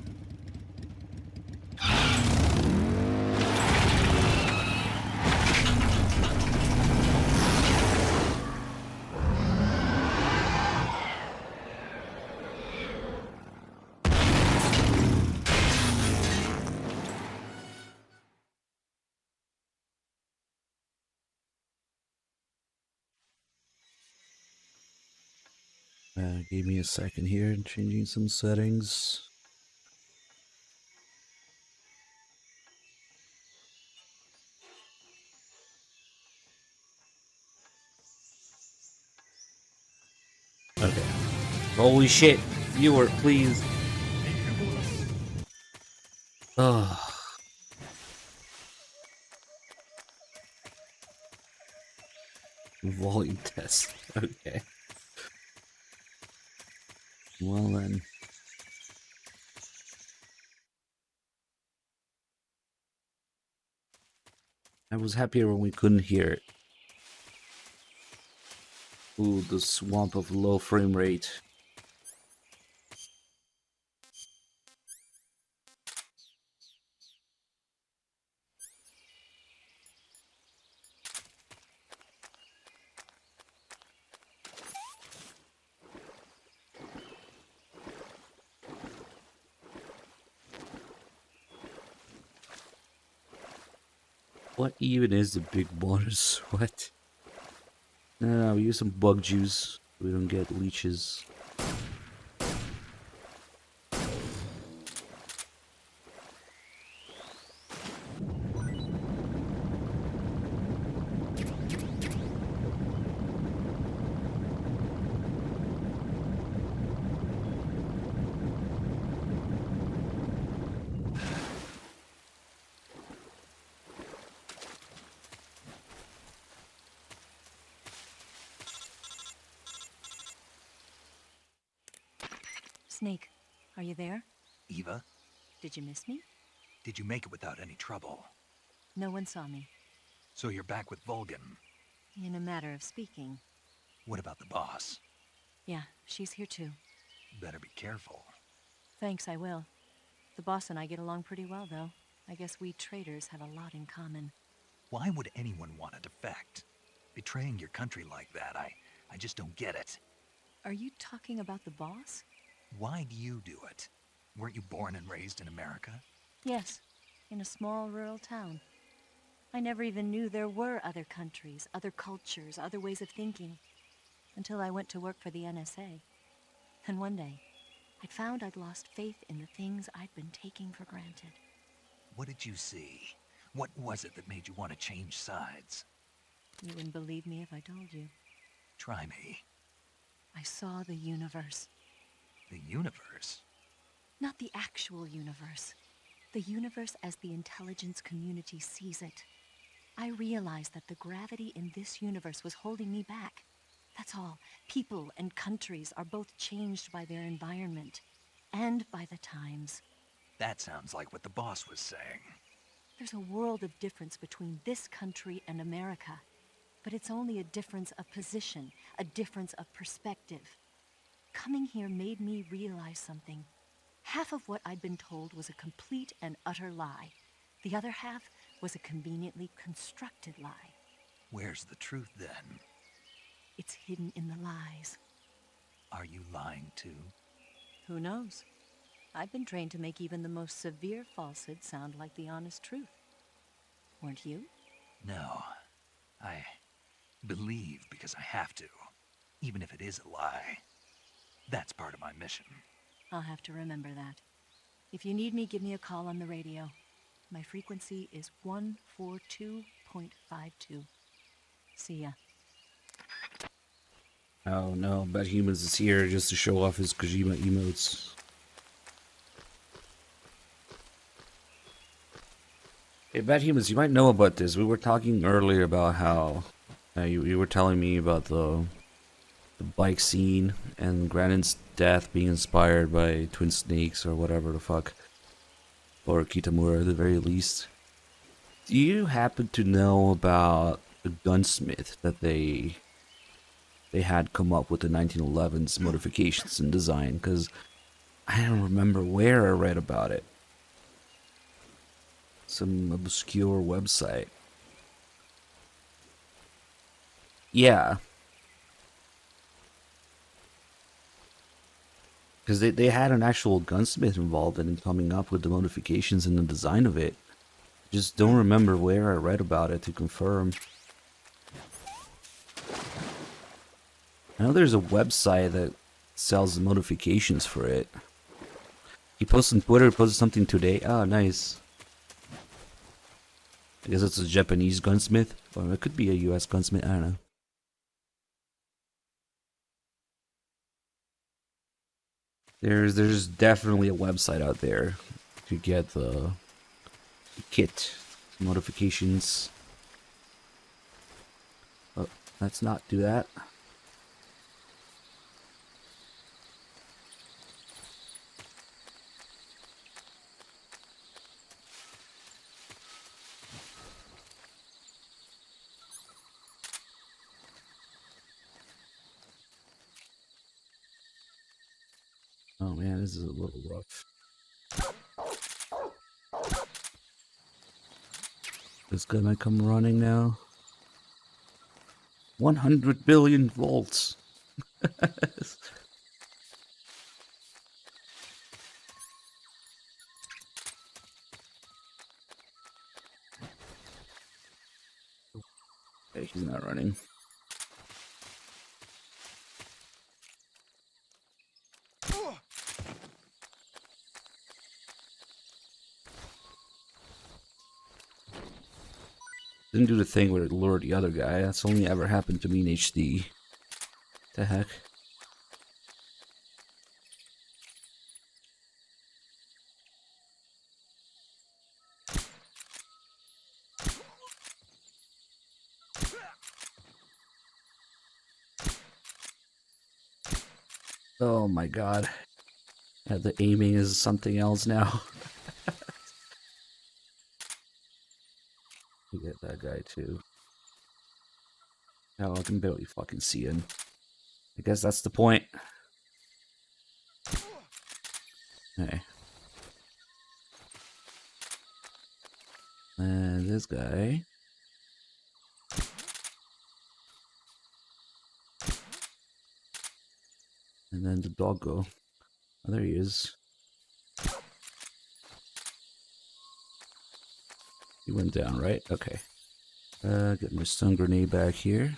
Give me a second here, changing some settings. Okay. Holy shit, viewer, please. Oh. Volume test. Okay. Well then. I was happier when we couldn't hear it. Ooh, the swamp of low frame rate. What even is the big bonus? What? No, we use some bug juice. We don't get leeches. Snake, are you there? Eva, Did you miss me? did you make it without any trouble? No one saw me. So you're back with Vulcan. In a matter of speaking. What about the boss? Yeah, she's here too. Better be careful. Thanks, I will. The boss and I get along pretty well, though. I guess we traders have a lot in common. Why would anyone want to defect? Betraying your country like that, I just don't get it. Are you talking about the boss? Why do you do it? Weren't you born and raised in America? Yes, in a small rural town. I never even knew there were other countries, other cultures, other ways of thinking, until I went to work for the NSA. And one day, I'd found I'd lost faith in the things I'd been taking for granted. What did you see? What was it that made you want to change sides? You wouldn't believe me if I told you. Try me. I saw the universe. The universe? Not the actual universe. The universe as the intelligence community sees it. I realized that the gravity in this universe was holding me back. That's all. People and countries are both changed by their environment and by the times. That sounds like what the boss was saying. There's a world of difference between this country and America, but it's only a difference of position, a difference of perspective. Coming here made me realize something. Half of what I'd been told was a complete and utter lie. The other half was a conveniently constructed lie. Where's the truth then? It's hidden in the lies. Are you lying too? Who knows? I've been trained to make even the most severe falsehood sound like the honest truth. Weren't you? No. I believe because I have to, even if it is a lie. That's part of my mission. I'll have to remember that. If you need me, give me a call on the radio. My frequency is 142.52. See ya. Oh no, Bad Humans is here just to show off his Kojima emotes. Hey, Bad Humans, you might know about this. We were talking earlier about how you were telling me about the bike scene and Granon's death being inspired by Twin Snakes or whatever the fuck. Or Kitamura at the very least. Do you happen to know about the gunsmith that they had come up with the 1911's modifications and design? Because I don't remember where I read about it. Some obscure website. Yeah. Because they had an actual gunsmith involved in coming up with the modifications and the design of it. Just don't remember where I read about it to confirm. I know there's a website that sells the modifications for it. He posted on Twitter, posted something today. Oh, nice. I guess it's a Japanese gunsmith. Or it could be a US gunsmith, I don't know. There's definitely a website out there to get the kit modifications. Oh, let's not do that. Oh man, this is a little rough. This guy might come running now. 100 billion volts. Okay, he's not running. Didn't do the thing where it lured the other guy. That's only ever happened to me in HD. The heck? Oh my god. Yeah, the aiming is something else now. You get that guy too. Oh, I can barely fucking see him. I guess that's the point. Okay. And this guy. And then the doggo. Oh, there he is. He went down, right? Okay. Get my stun grenade back here.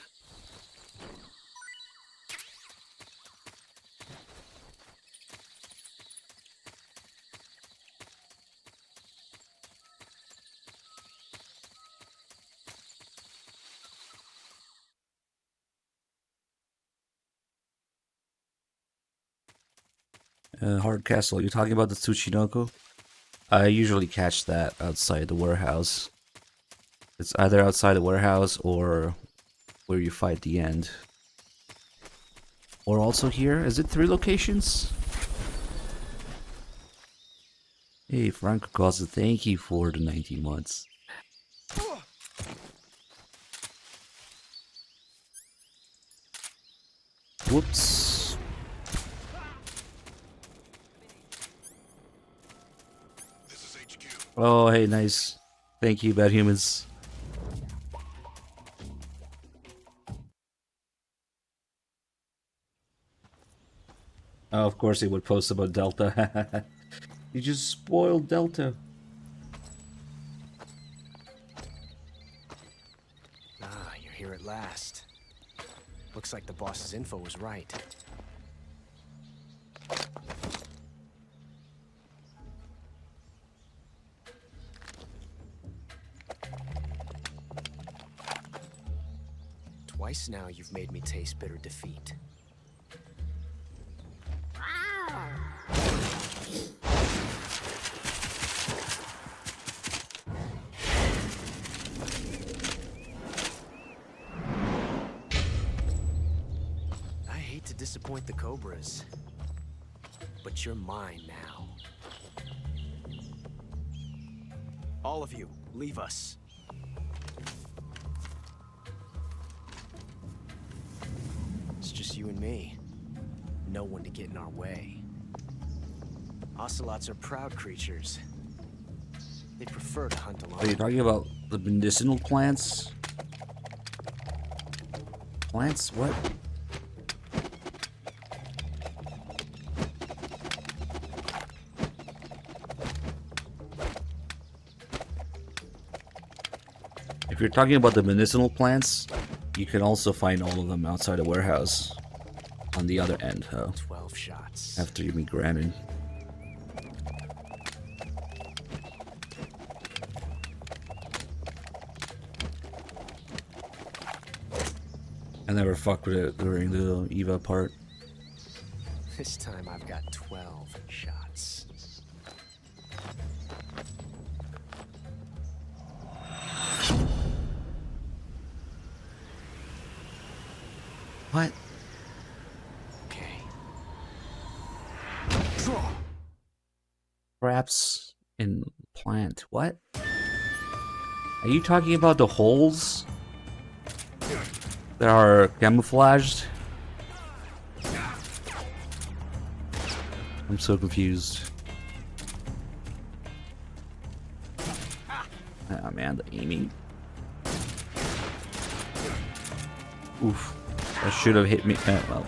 Hardcastle, you're talking about the Tsuchinoko? I usually catch that outside the warehouse. It's either outside the warehouse or where you fight the end. Or also here. Is it 3 locations? Hey, Franco Costa, thank you for the 19 months. Whoops. Oh, hey, nice. Thank you, Bad Humans. Oh, of course he would post about Delta. You just spoiled Delta. Ah, you're here at last. Looks like the boss's info was right. Twice now you've made me taste bitter defeat. disappoint the Cobras. But you're mine now. All of you, leave us. It's just you and me. No one to get in our way. Ocelots are proud creatures. They prefer to hunt alone. Are you talking about the medicinal plants? Plants? What? If you're talking about the medicinal plants, you can also find all of them outside a warehouse on the other end, huh? 12 shots. After you meet granted. I never fucked with it during the Eva part. This time I've got 12 shots. What? Okay. Draw. Perhaps in plant. What? Are you talking about the holes that are camouflaged? I'm so confused. Oh man, the aiming. Oof. That should have hit me. Well.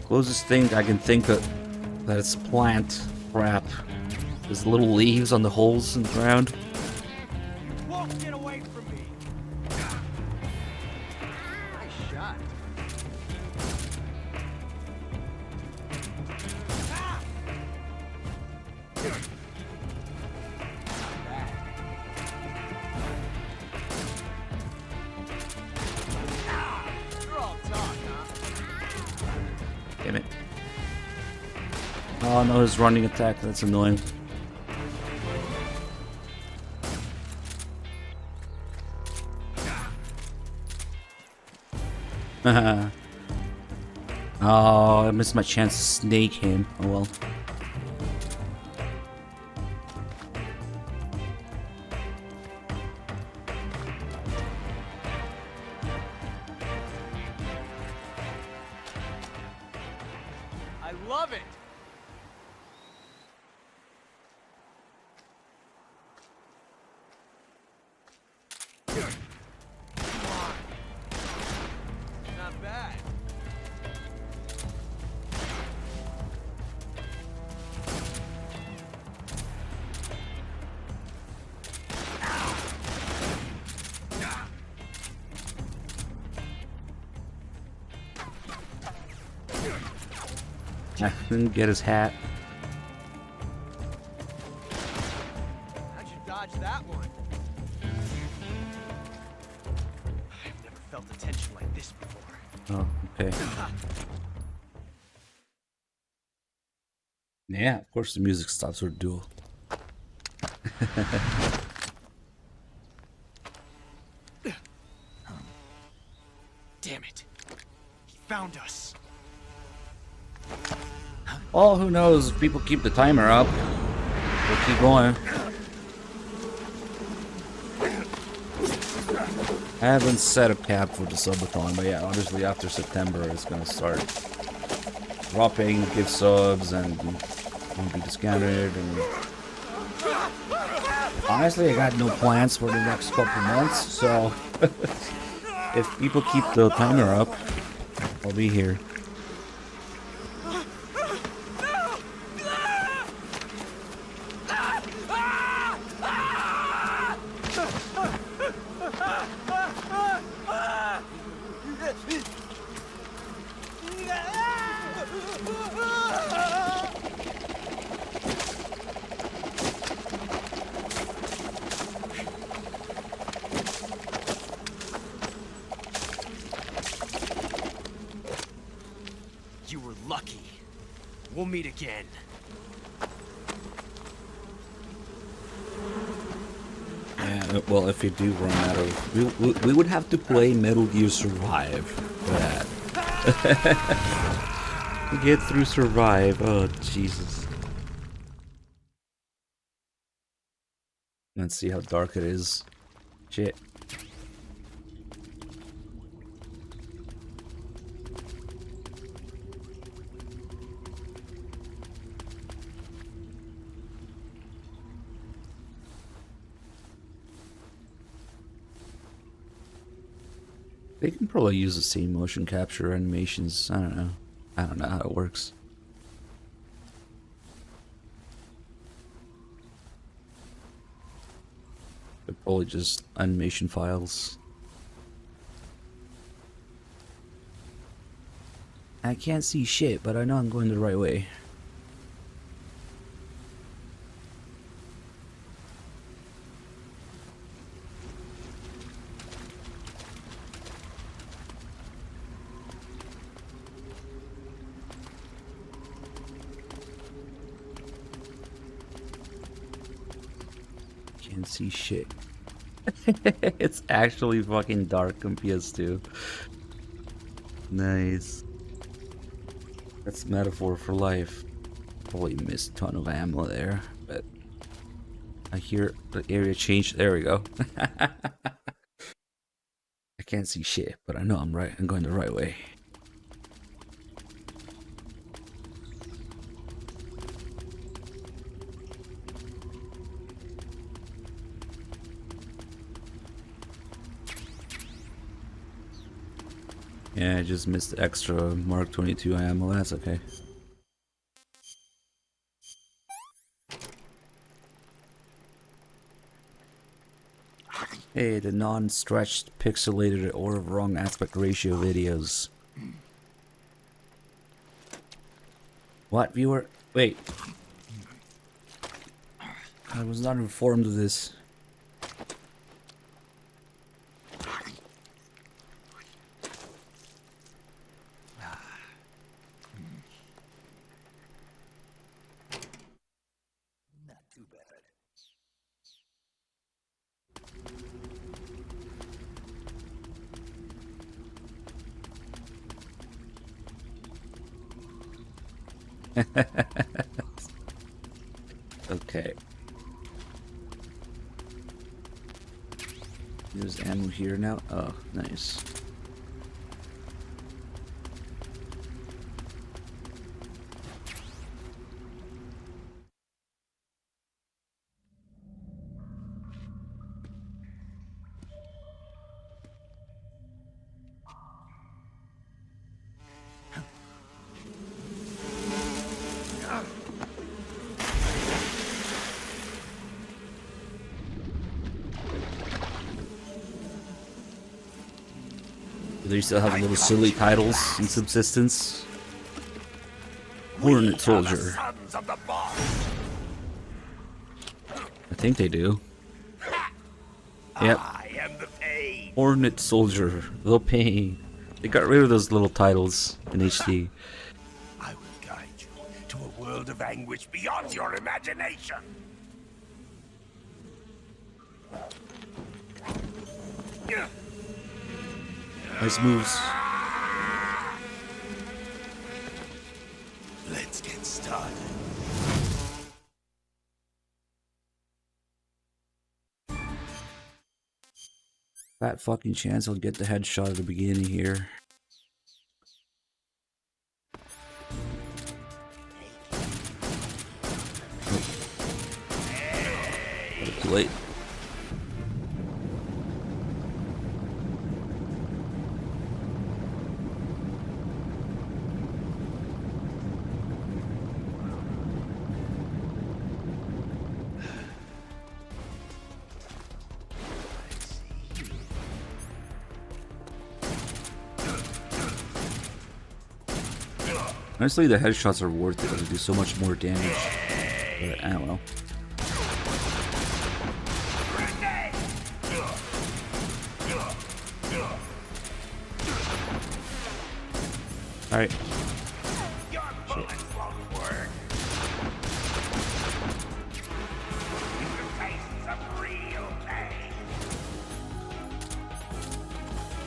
Closest thing I can think of that it's plant crap. There's little leaves on the holes in the ground. Won't get away from me. Nice shot. You're all talk, huh? Damn it. Oh no, his running attack, that's annoying. Oh, I missed my chance to snake him. Oh well. I love it. Come on. Not bad. I couldn't get his hat. How'd you dodge that one? I've never felt a tension like this before. Oh, okay. Yeah, of course the music stops for duel. Damn it. He found us. Oh, who knows? If people keep the timer up, we'll keep going. I haven't set a cap for the subathon, but yeah, obviously after September it's gonna start dropping, give subs, and won't be discounted. And honestly, I got no plans for the next couple months, so if people keep the timer up, I'll be here. You were lucky. We'll meet again. Yeah, Well, if you do run out of... We would have to play Metal Gear Survive for that. Get through Survive. Oh, Jesus. Let's see how dark it is. Shit. They can probably use the same motion capture animations. I don't know. I don't know how it works. They're probably just animation files. I can't see shit, but I know I'm going the right way. Can't see shit. It's actually fucking dark on PS2. Nice. That's metaphor for life. Probably missed a ton of ammo there, but I hear the area change. There we go. I can't see shit, but I know I'm right. I'm going the right way. Yeah, I just missed the extra Mark 22 ammo. That's okay. Hey, the non-stretched, pixelated, or wrong aspect ratio videos. What, viewer? Wait. I was not informed of this. Okay. Use ammo here now. Oh, nice. They still have little silly titles in Subsistence. Hornet Soldier. I think they do. Yep. Hornet Soldier. The Pain. They got rid of those little titles in HD. I will guide you to a world of anguish beyond your imagination. Nice moves. Let's get started. That fucking chance I'll get the headshot at the beginning here. Oh. Too late. Honestly, the headshots are worth it. They do so much more damage. But I don't know. Alright.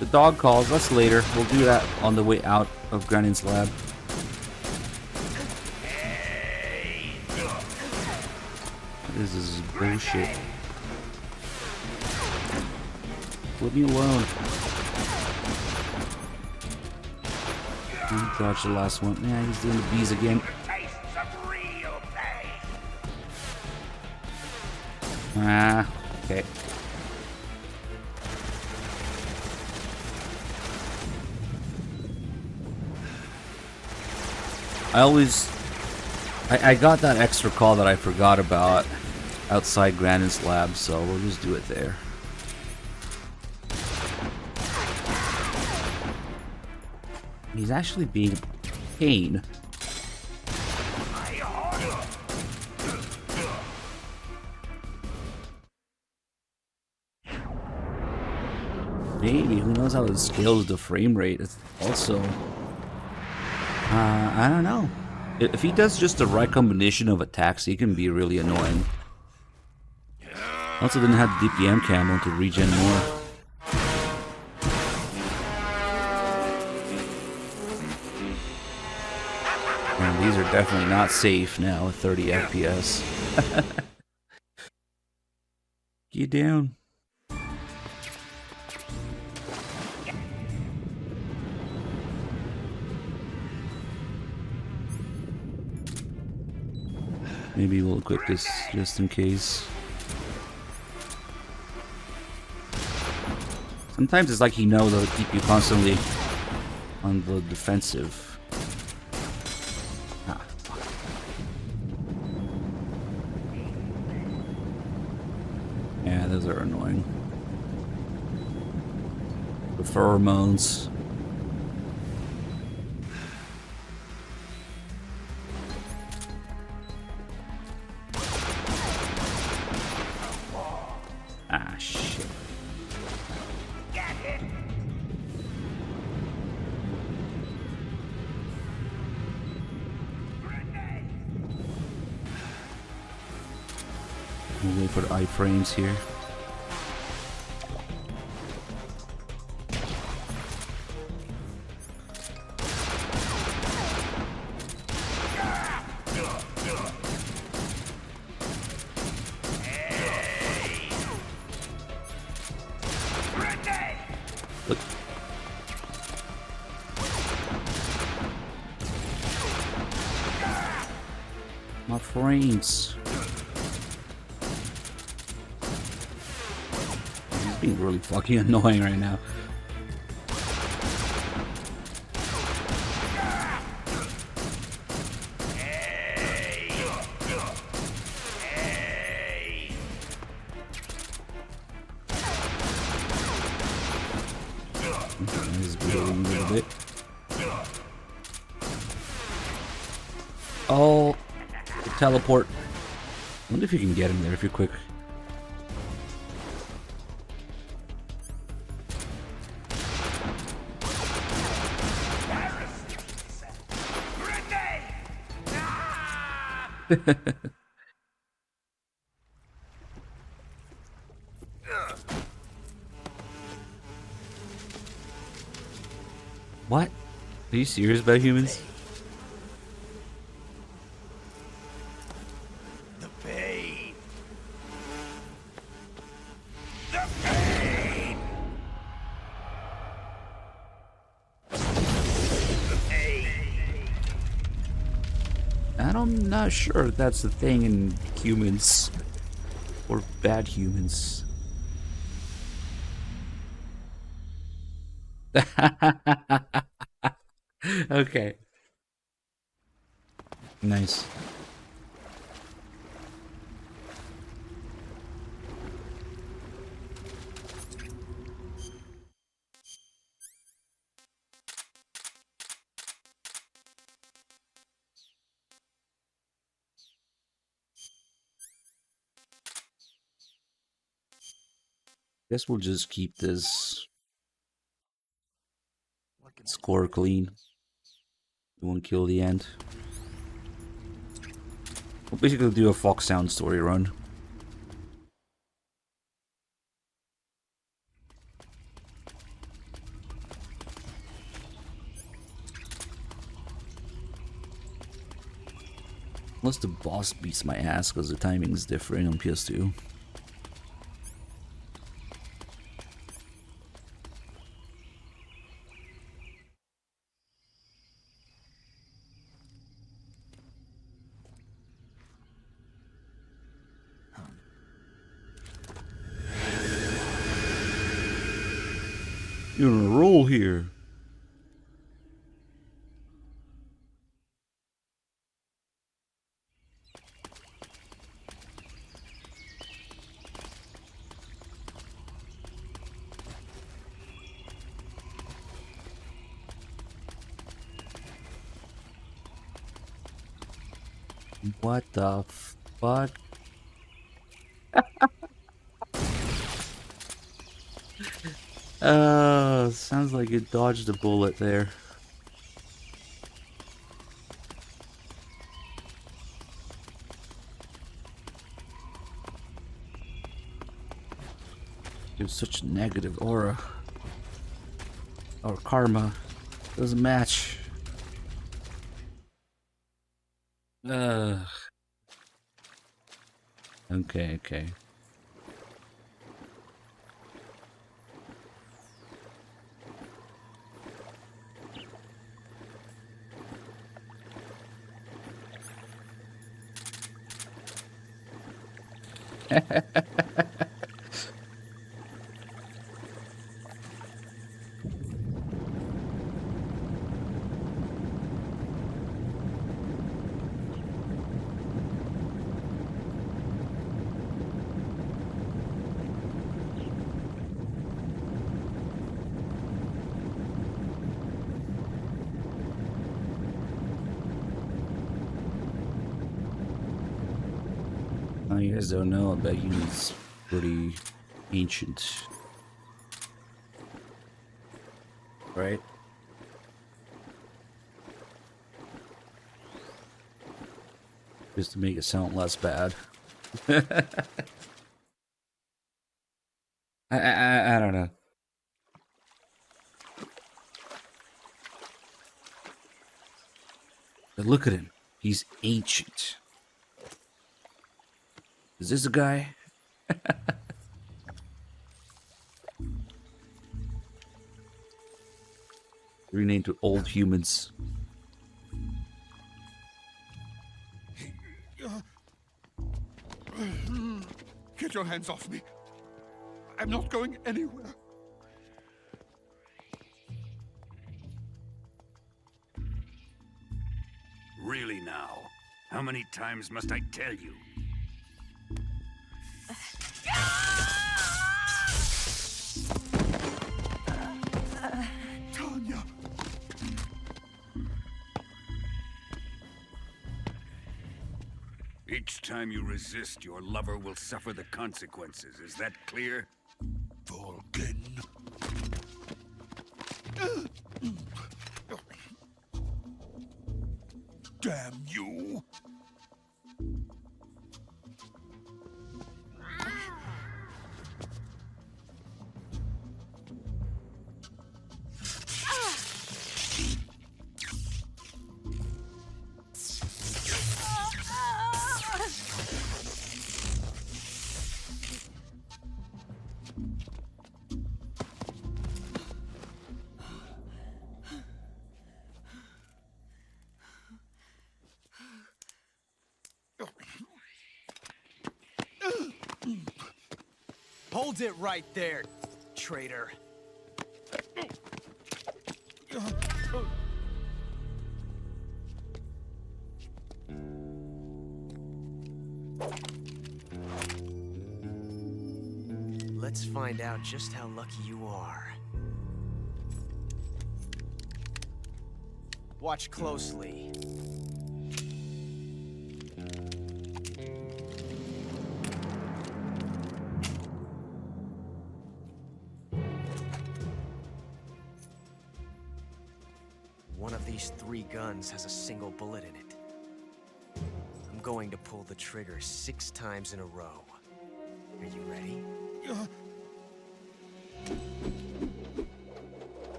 The dog calls. That's later. We'll do that on the way out of Granon's lab. This is bullshit. Leave me alone. Dodge the last one. Yeah, he's doing the bees again. Ah, okay. I got that extra call that I forgot about outside Grandin's lab, so we'll just do it there. He's actually being a pain. Maybe, who knows how it scales the frame rate. It's also, I don't know. If he does just the right combination of attacks, he can be really annoying. Also didn't have the DPM camo to regen more. And these are definitely not safe now at 30 FPS. Get down. Maybe we'll equip this just in case. Sometimes it's like he knows that'll keep you constantly on the defensive. Ah, fuck. Yeah, those are annoying. The pheromones. Ah, shit. We'll wait for the iframes here. Look. My frames. He's being really fucking annoying right now. He's bleeding a little bit. Oh, the teleport. I wonder if you can get him there if you're quick. What? Are you serious about humans? The pain. The pain. The pain. I'm not sure if that's the thing in humans or bad humans. Okay. Nice. Guess we'll just keep this score clean. We won't kill the end. We'll basically do a Fox Sound story run. Unless the boss beats my ass because the timing is different on PS2. You're on a roll here. What the fuck? Sounds like you dodged a bullet there. You have such negative aura. Or karma. Doesn't match. Okay, okay. You guys don't know, I bet he's pretty ancient. Right? Just to make it sound less bad. I don't know. But look at him. He's ancient. Is this a guy? Renamed to old humans. Get your hands off me. I'm not going anywhere. Really now? How many times must I tell you? Tanya! Each time you resist, your lover will suffer the consequences. Is that clear? Vulcan. Damn you! Hold it right there, traitor. Let's find out just how lucky you are. Watch closely. One of these 3 guns has a single bullet in it. I'm going to pull the trigger 6 times in a row. Are you ready?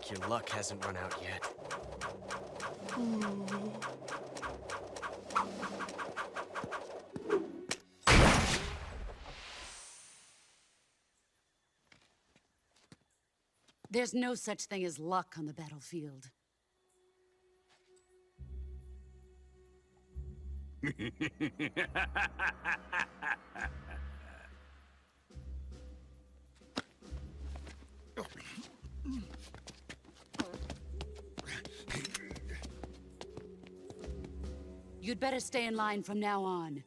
like your luck hasn't run out yet. There's no such thing as luck on the battlefield. You'd better stay in line from now on.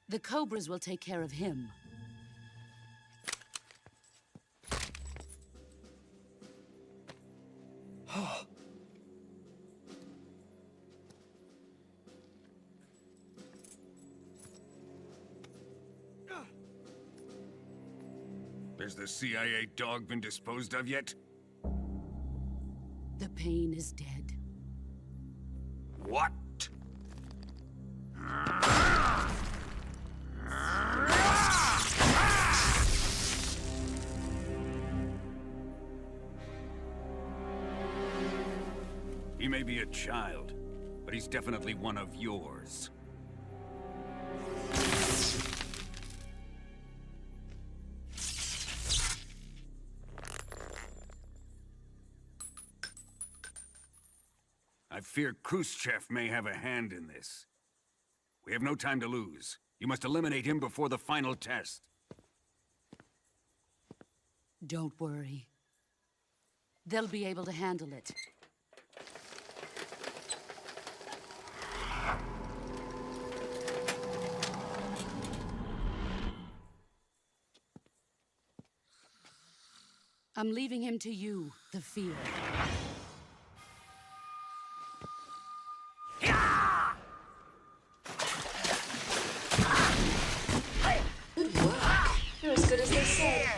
The Cobras will take care of him. Has the CIA dog been disposed of yet? The pain is dead. What? He may be a child, but he's definitely one of yours. I fear Khrushchev may have a hand in this. We have no time to lose. You must eliminate him before the final test. Don't worry. They'll be able to handle it. I'm leaving him to you, the field. Good work. You're as good as they said.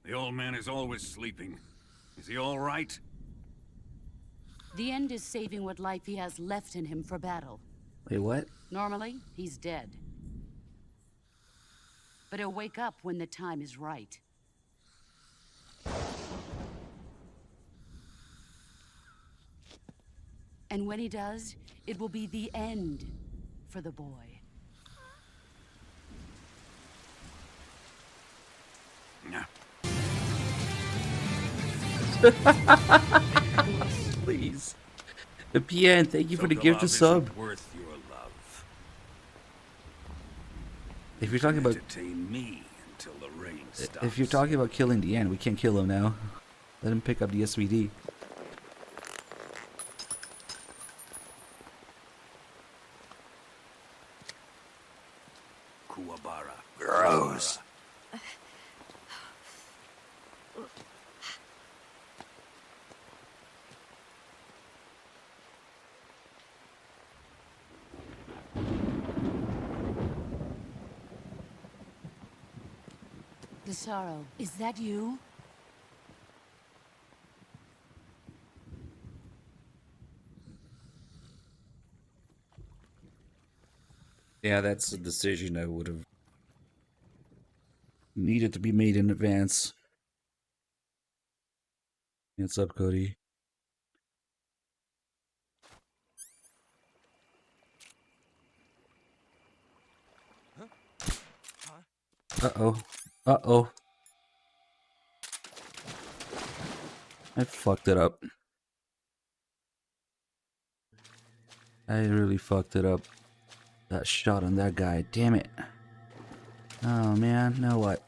The old man is always sleeping. Is he all right? The end is saving what life he has left in him for battle. Wait, what? Normally, he's dead. But he'll wake up when the time is right. And when he does, it will be the end for the boy. Please. The PN, thank you for the gift of Sokolov sub. isn't worth your love. If you're talking about Entertain me until the rain stops. if you're talking about killing the end, we can't kill him now. Let him pick up the SVD. Kuwabara. Gross. The sorrow, is that you? Yeah, that's a decision I would have needed to be made in advance. What's up, Cody? Uh-oh. Uh-oh. I fucked it up. I really fucked it up. That shot on that guy. Damn it. Oh, man. Now what?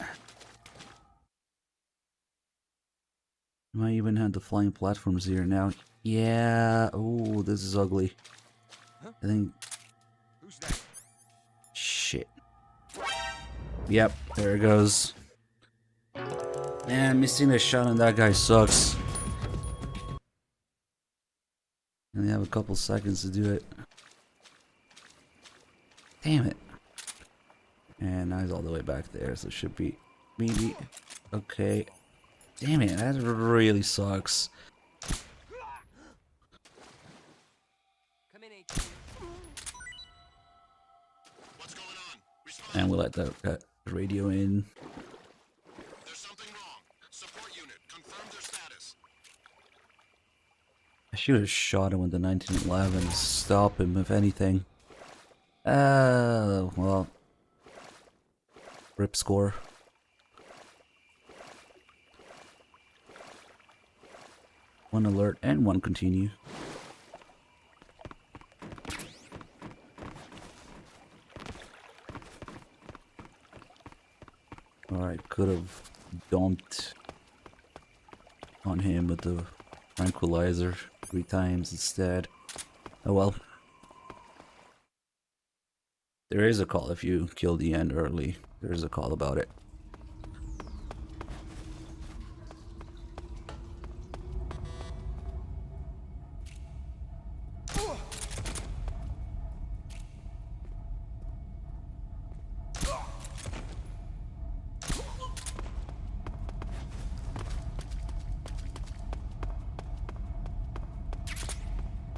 I even had the flying platforms here now. Yeah. Oh, this is ugly. I think... Shit. Yep, there it goes. Man, missing a shot on that guy sucks. And they have a couple seconds to do it. Damn it. And now he's all the way back there, so it should be maybe okay. Damn it, that really sucks. And we'll let that radio in. There's something wrong. Support unit, confirm their status. I should have shot him with the 1911 to stop him, if anything. Well. Rip score. One alert and one continue. Alright, could have dumped on him with the tranquilizer 3 times instead. Oh well. There is a call if you kill the end early. There is a call about it.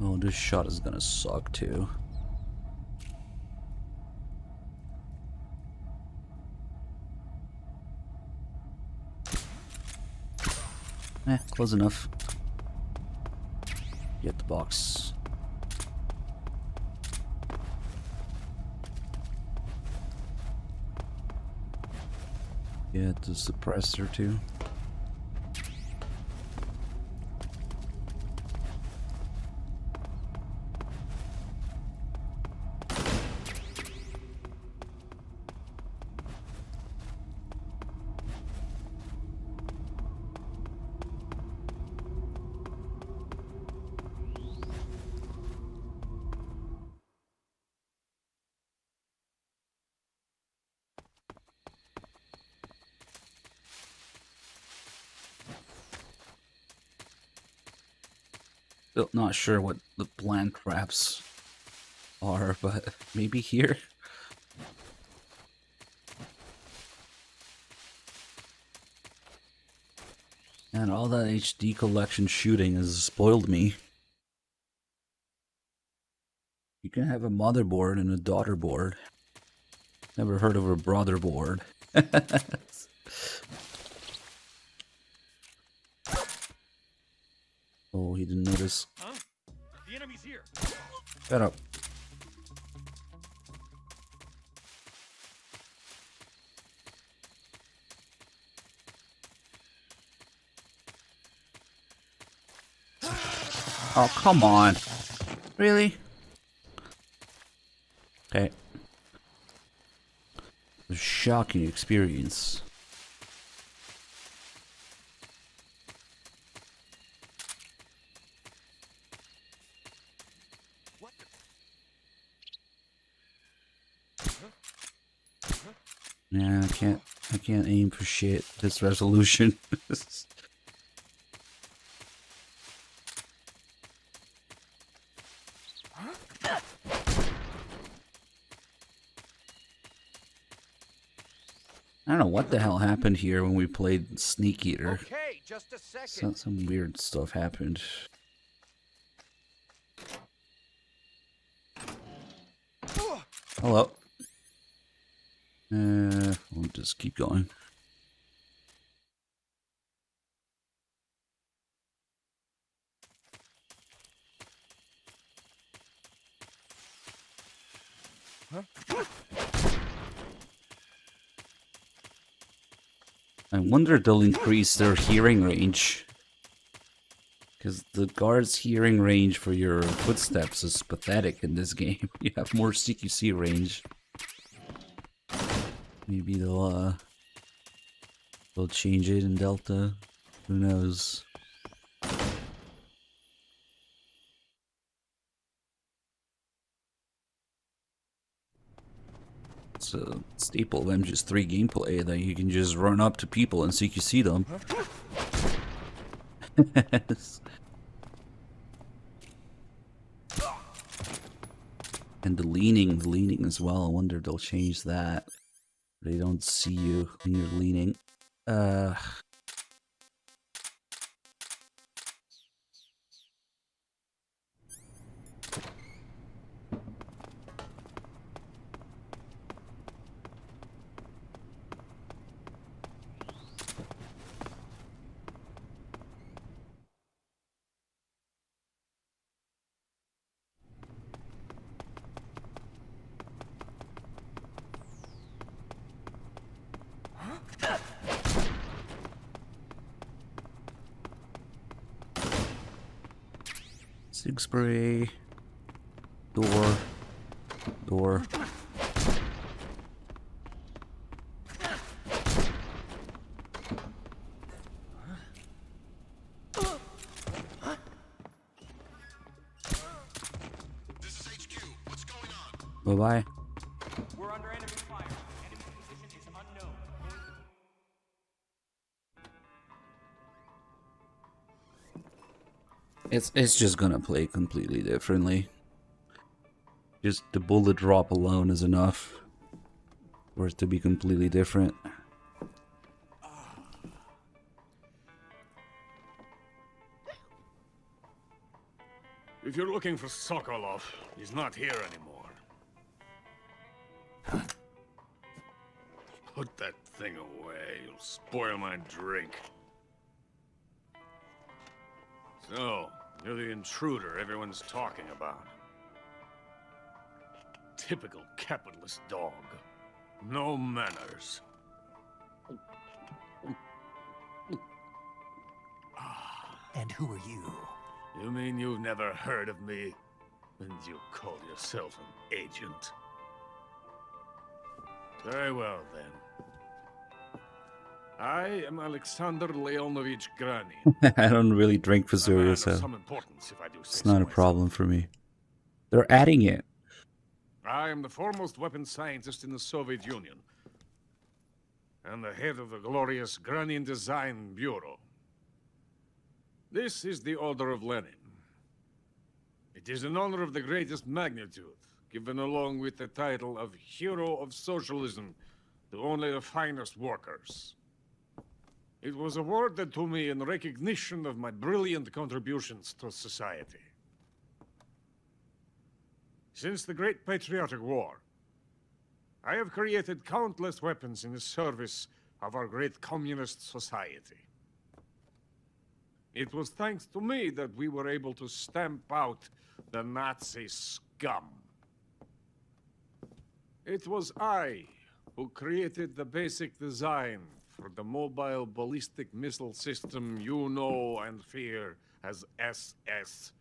Oh, this shot is gonna suck too. Close enough. Get the box. Get the suppressor too. Still not sure what the plant traps are, but maybe here? And all that HD collection shooting has spoiled me. You can have a motherboard and a daughter board. Never heard of a brother board. Oh, he didn't notice. Huh? The enemy's here. Shut up. Oh, come on. Really? Okay. A shocking experience. Yeah, I can't aim for shit. This resolution. I don't know what the hell happened here when we played Sneak Eater. Okay, just a second. Some weird stuff happened. Hello. We'll just keep going. I wonder if they'll increase their hearing range. Because the guard's hearing range for your footsteps is pathetic in this game. You have more CQC range. Maybe they'll change it in Delta. Who knows? It's a staple of MGS3 gameplay that you can just run up to people and CQC them. And the leaning as well. I wonder if they'll change that. They don't see you when you're leaning. Sig spray. Door. Door. Bye-bye. We're under enemy fire. Enemy position is unknown. It's just gonna play completely differently. Just the bullet drop alone is enough for it to be completely different. If you're looking for Sokolov, he's not here anymore. Put that thing away. You'll spoil my drink. So, you're the intruder everyone's talking about. Typical capitalist dog. No manners. And who are you? You mean you've never heard of me? And you call yourself an agent? Very well, then. I am Alexander Leonovich Granin. I don't really drink Vasuria, so Some importance, if I do say it's not so a problem for me. They're adding it. I am the foremost weapons scientist in the Soviet Union, and the head of the glorious Granin Design Bureau. This is the Order of Lenin. It is an honor of the greatest magnitude, given along with the title of Hero of Socialism to only the finest workers. It was awarded to me in recognition of my brilliant contributions to society. Since the Great Patriotic War, I have created countless weapons in the service of our great communist society. It was thanks to me that we were able to stamp out the Nazi scum. It was I who created the basic design for the mobile ballistic missile system you know and fear as SS-1C.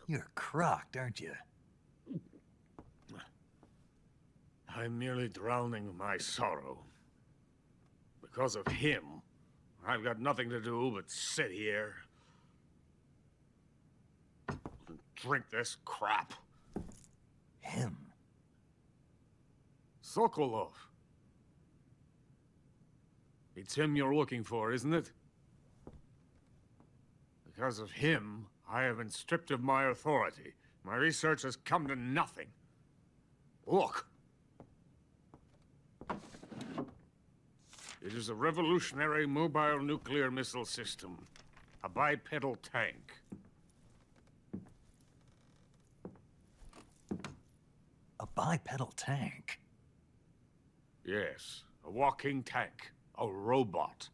You're crocked, aren't you? I'm merely drowning my sorrow. Because of him, I've got nothing to do but sit here and drink this crap. Him? Sokolov. It's him you're looking for, isn't it? Because of him, I have been stripped of my authority. My research has come to nothing. Look. It is a revolutionary mobile nuclear missile system. A bipedal tank. A bipedal tank? Yes, a walking tank. A robot.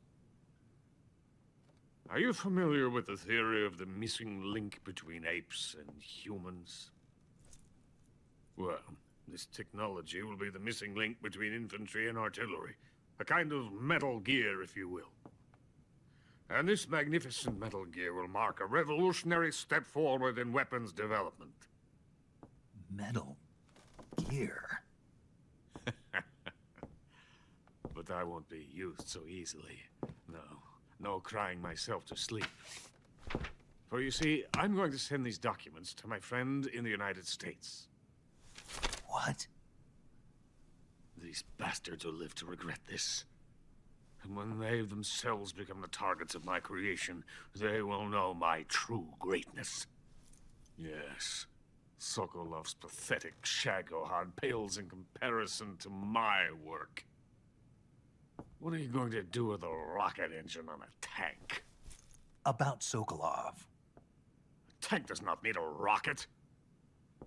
Are you familiar with the theory of the missing link between apes and humans? Well, this technology will be the missing link between infantry and artillery. A kind of Metal Gear, if you will. And this magnificent Metal Gear will mark a revolutionary step forward in weapons development. Metal Gear? But I won't be used so easily. No crying myself to sleep. For you see, I'm going to send these documents to my friend in the United States. What? These bastards will live to regret this. And when they themselves become the targets of my creation, they will know my true greatness. Yes, Sokolov's pathetic Shagohod pales in comparison to my work. What are you going to do with a rocket engine on a tank? About Sokolov. A tank does not need a rocket.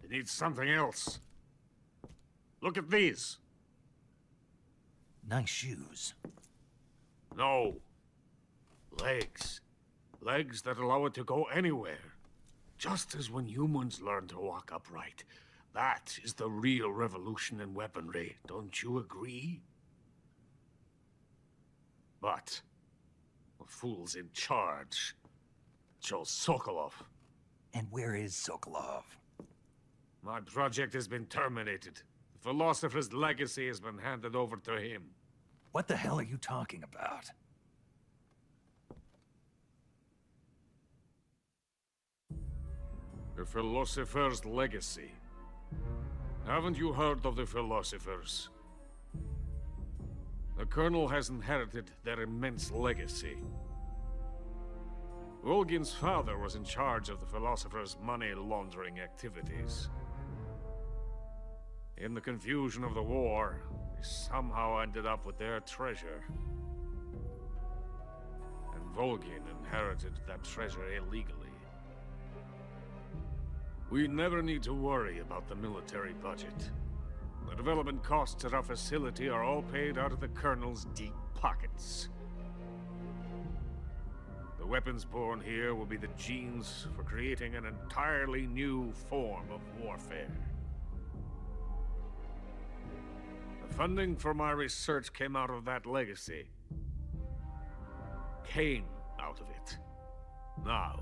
It needs something else. Look at these. Nice shoes. No. Legs. Legs that allow it to go anywhere. Just as when humans learn to walk upright. That is the real revolution in weaponry. Don't you agree? But the fool's in charge. Joe Sokolov. And where is Sokolov? My project has been terminated. The Philosopher's legacy has been handed over to him. What the hell are you talking about? The Philosopher's legacy. Haven't you heard of the Philosophers? The Colonel has inherited their immense legacy. Volgin's father was in charge of the Philosopher's money laundering activities. In the confusion of the war, they somehow ended up with their treasure. And Volgin inherited that treasure illegally. We never need to worry about the military budget. The development costs at our facility are all paid out of the Colonel's deep pockets. The weapons born here will be the genes for creating an entirely new form of warfare. The funding for my research came out of that legacy. Came out of it. Now,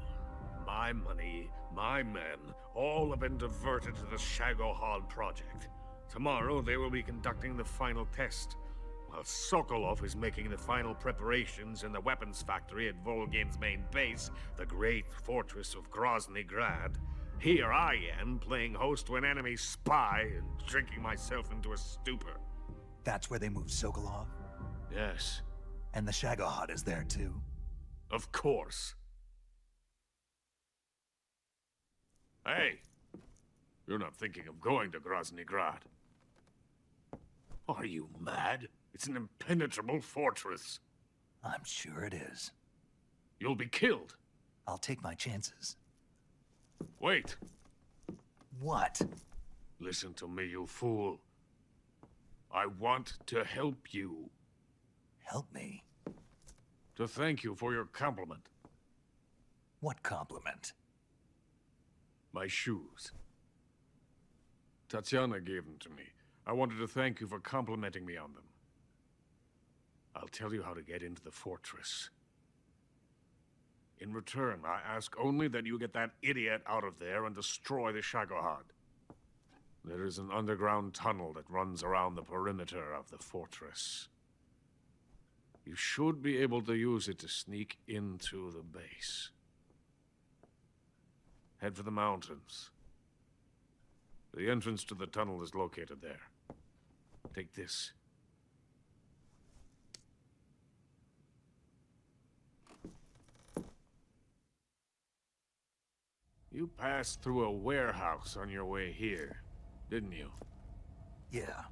my money, my men, all have been diverted to the Shagohod project. Tomorrow they will be conducting the final test, while Sokolov is making the final preparations in the weapons factory at Volgin's main base, the great fortress of Grozny Grad. Here I am, playing host to an enemy spy and drinking myself into a stupor. That's where they moved Sokolov? Yes. And the Shagohod is there too? Of course. Hey! You're not thinking of going to Grozny Grad. Are you mad? It's an impenetrable fortress. I'm sure it is. You'll be killed. I'll take my chances. Wait. What? Listen to me, you fool. I want to help you. Help me? To thank you for your compliment. What compliment? My shoes. Tatiana gave them to me. I wanted to thank you for complimenting me on them. I'll tell you how to get into the fortress. In return, I ask only that you get that idiot out of there and destroy the Shagohod. There is an underground tunnel that runs around the perimeter of the fortress. You should be able to use it to sneak into the base. Head for the mountains. The entrance to the tunnel is located there. Take this. You passed through a warehouse on your way here, didn't you? Yeah.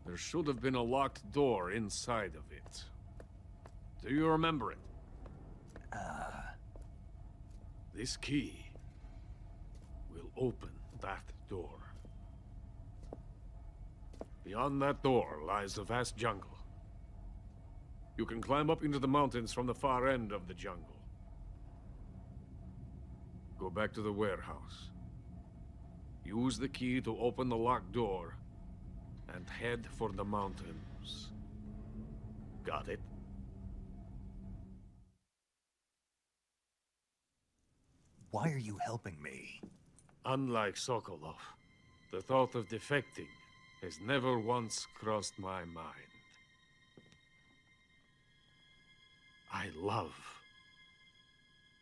There should have been a locked door inside of it. Do you remember it? This key will open that door. Beyond that door lies the vast jungle. You can climb up into the mountains from the far end of the jungle. Go back to the warehouse. Use the key to open the locked door and head for the mountains. Got it? Why are you helping me? Unlike Sokolov, the thought of defecting has never once crossed my mind. I love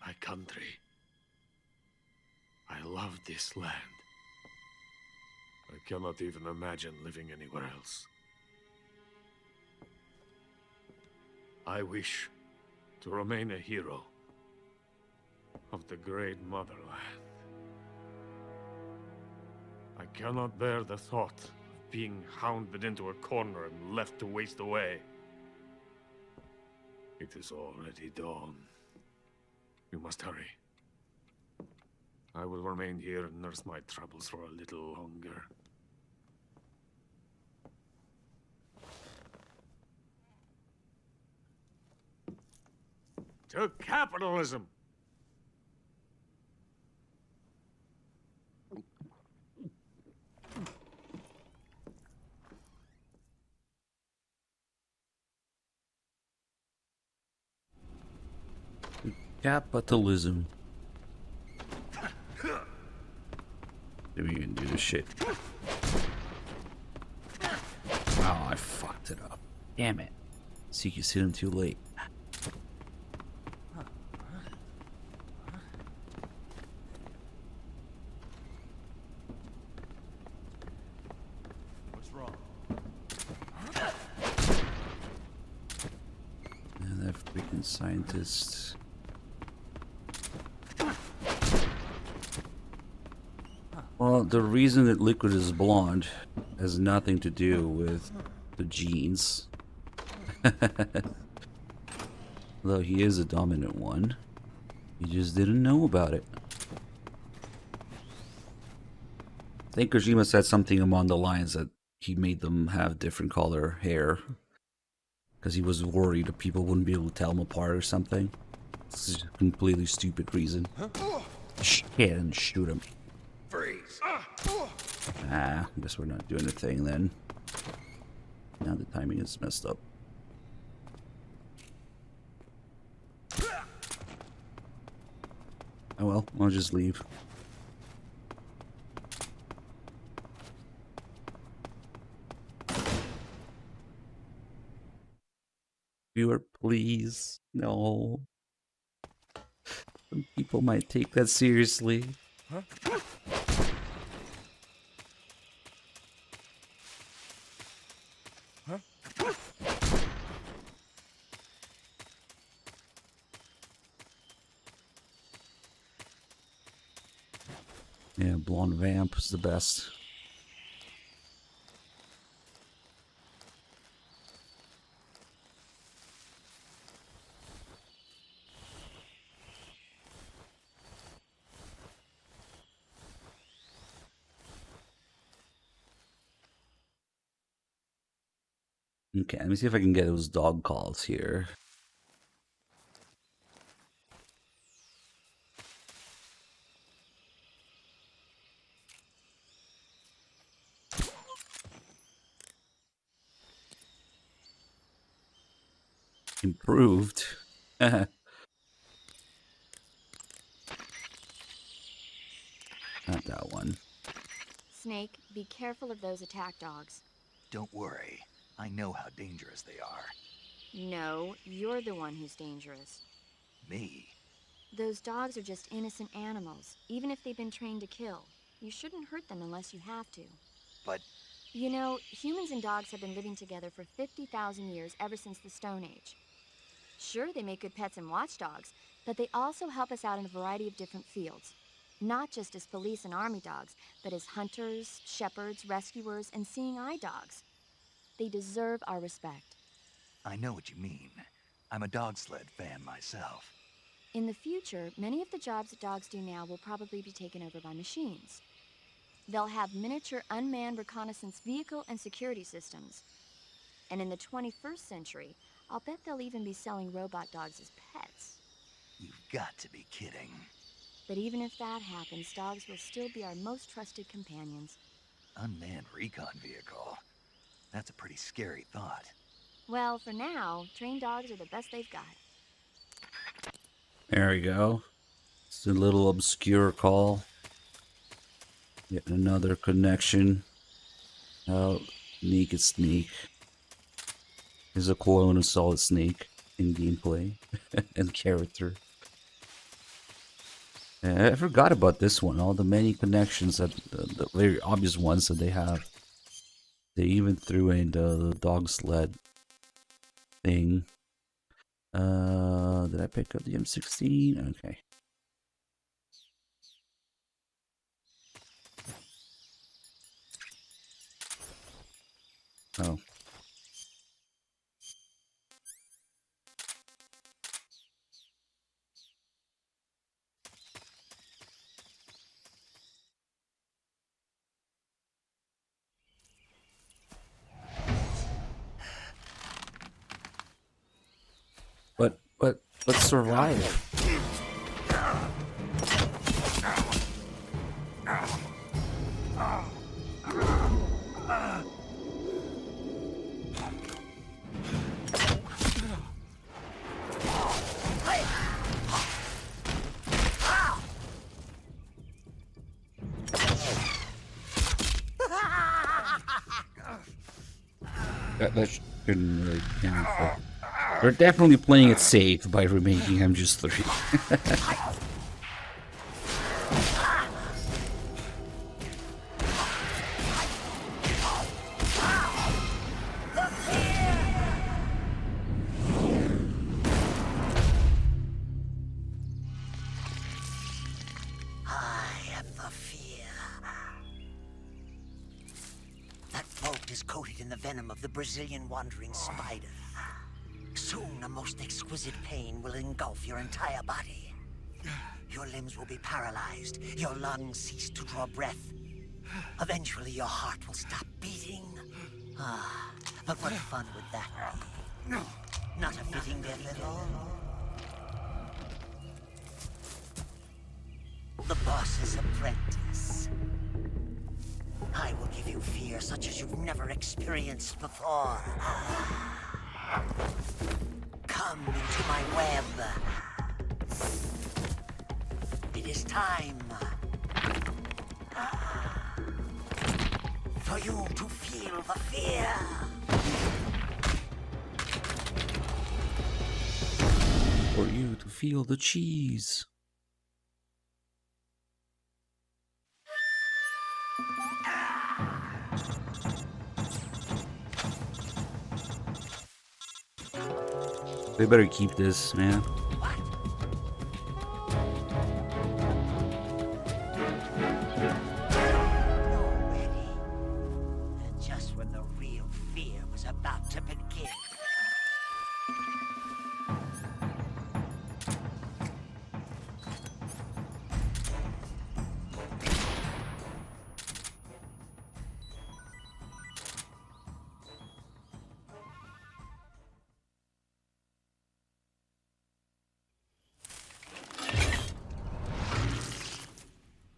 my country. I love this land. I cannot even imagine living anywhere else. I wish to remain a hero of the great motherland. I cannot bear the thought of being hounded into a corner and left to waste away. It is already dawn. You must hurry. I will remain here and nurse my troubles for a little longer. To capitalism! Capitalism. Didn't even do this shit. Oh, I fucked it up. Damn it. So you can hit him too late. What's wrong? And that freaking scientist. Well, the reason that Liquid is blonde has nothing to do with the genes. Though he is a dominant one. He just didn't know about it. I think Kojima said something along the lines that he made them have different color hair. Because he was worried that people wouldn't be able to tell them apart or something. This is a completely stupid reason. Shit, and shoot him. Freeze. Ah, I guess we're not doing a thing then. Now the timing is messed up. Oh well, I'll just leave. Viewer, please. No. Some people might take that seriously. Huh? Huh? Yeah, blonde vamp is the best. Okay, let me see if I can get those dog calls here. Improved. Not that one. Snake, be careful of those attack dogs. Don't worry. I know how dangerous they are. No, you're the one who's dangerous. Me? Those dogs are just innocent animals, even if they've been trained to kill. You shouldn't hurt them unless you have to. But... You know, humans and dogs have been living together for 50,000 years ever since the Stone Age. Sure, they make good pets and watchdogs, but they also help us out in a variety of different fields. Not just as police and army dogs, but as hunters, shepherds, rescuers, and seeing-eye dogs. They deserve our respect. I know what you mean. I'm a dog sled fan myself. In the future, many of the jobs that dogs do now will probably be taken over by machines. They'll have miniature unmanned reconnaissance vehicle and security systems. And in the 21st century, I'll bet they'll even be selling robot dogs as pets. You've got to be kidding. But even if that happens, dogs will still be our most trusted companions. Unmanned recon vehicle. That's a pretty scary thought. Well, for now, trained dogs are the best they've got. There we go. It's a little obscure call. Yet another connection. Oh, Sneak is Sneak. Is a coil and a solid Snake in gameplay and character. I forgot about this one. All the many connections that the very obvious ones that they have. They even threw in the dog sled thing. Did I pick up the M16? Okay. Oh. But let's survive. That shouldn't really count, but they're definitely playing it safe by remaking him just 3. I am the fear. That vault is coated in the venom of the Brazilian wandering spider. Soon, a most exquisite pain will engulf your entire body. Your limbs will be paralyzed, your lungs cease to draw breath. Eventually, your heart will stop beating. Ah, but what fun would that be? Not a fitting death at all. The boss's apprentice. I will give you fear such as you've never experienced before. Come into my web. It is time for you to feel the fear. For you to feel the cheese. They better keep this, man. And just when the real fear was about to begin.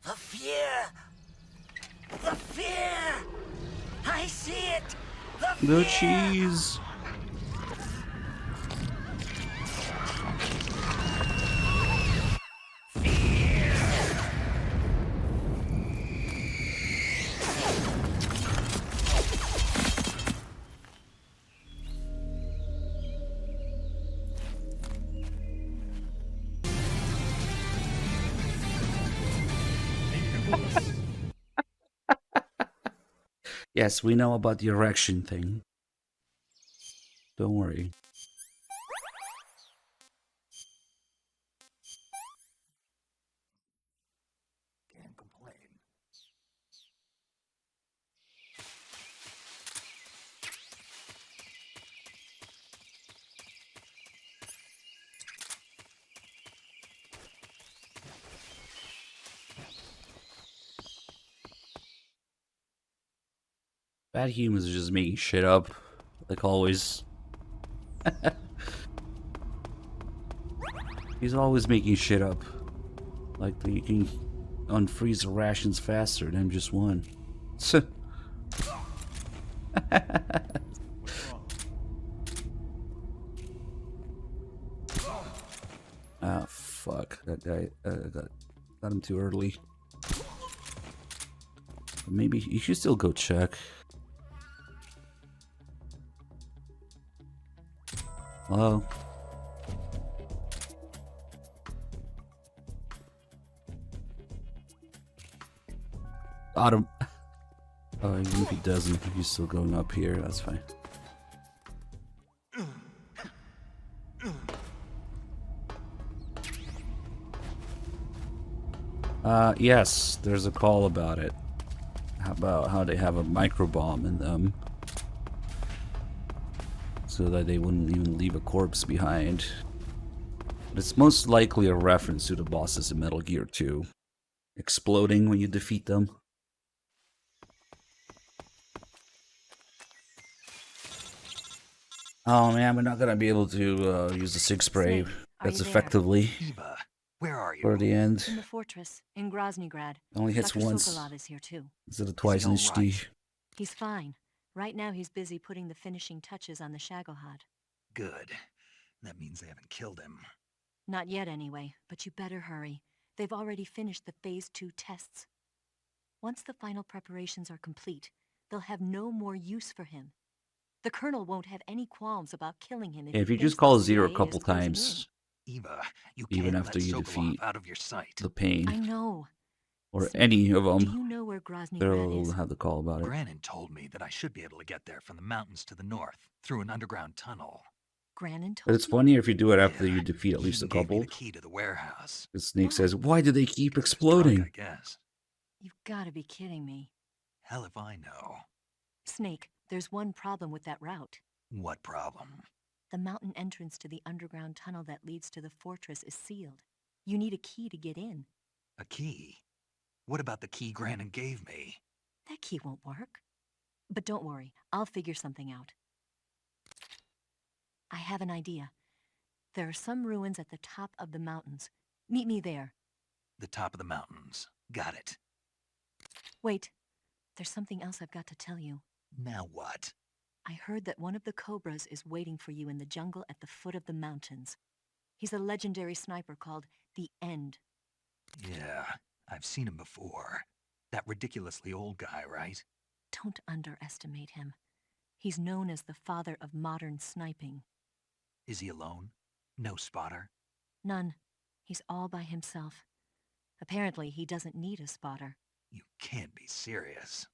The fear! The fear! I see it! The cheese. Yes, we know about the erection thing. Don't worry. Can't complain. Bad humans are just making shit up, like always. He's always making shit up. Like you can unfreeze the rations faster than just one. Ah, fuck. That guy got him too early. But maybe you should still go check. Hello? Autumn. Oh, even if he doesn't, he's still going up here. That's fine. Yes, there's a call about it. About how they have a microbomb in them. So that they wouldn't even leave a corpse behind. But it's most likely a reference to the bosses in Metal Gear 2. Exploding when you defeat them. Oh man, we're not gonna be able to use the sig spray that's effectively Eva, where are you? for the end. In the fortress, in Groznygrad. Only hits Dr. once. Sokolov is here too. Instead of twice in HD. He's fine. Right now he's busy putting the finishing touches on the Shagohod. Good. That means they haven't killed him. Not yet anyway, but you better hurry. They've already finished the Phase 2 tests. Once the final preparations are complete, they'll have no more use for him. The Colonel won't have any qualms about killing him If he you just thinks call the zero a CIA couple is closing times, Eva, you even can't after let you Sokolov defeat out of your sight. the in. I pain, know. or Snake, any of do them, you know where Grozny Rat they'll is? have the call about it. Brannon told me that I should be able to get there from the mountains to the north, through an underground tunnel. Grannon But told it's you? funnier if you do it after you defeat at He least a even gave me couple. the key to the warehouse. The Snake Why? says, "Why do they keep Drunk, exploding?" I guess. You've got to be kidding me. Hell if I know. Snake, there's one problem with that route. What problem? The mountain entrance to the underground tunnel that leads to the fortress is sealed. You need a key to get in. A key? What about the key Grannon gave me? That key won't work. But don't worry, I'll figure something out. I have an idea. There are some ruins at the top of the mountains. Meet me there. The top of the mountains. Got it. Wait, there's something else I've got to tell you. Now what? I heard that one of the Cobras is waiting for you in the jungle at the foot of the mountains. He's a legendary sniper called the End. Yeah, I've seen him before. That ridiculously old guy, right? Don't underestimate him. He's known as the father of modern sniping. Is he alone? No spotter? None. He's all by himself. Apparently, he doesn't need a spotter. You can't be serious.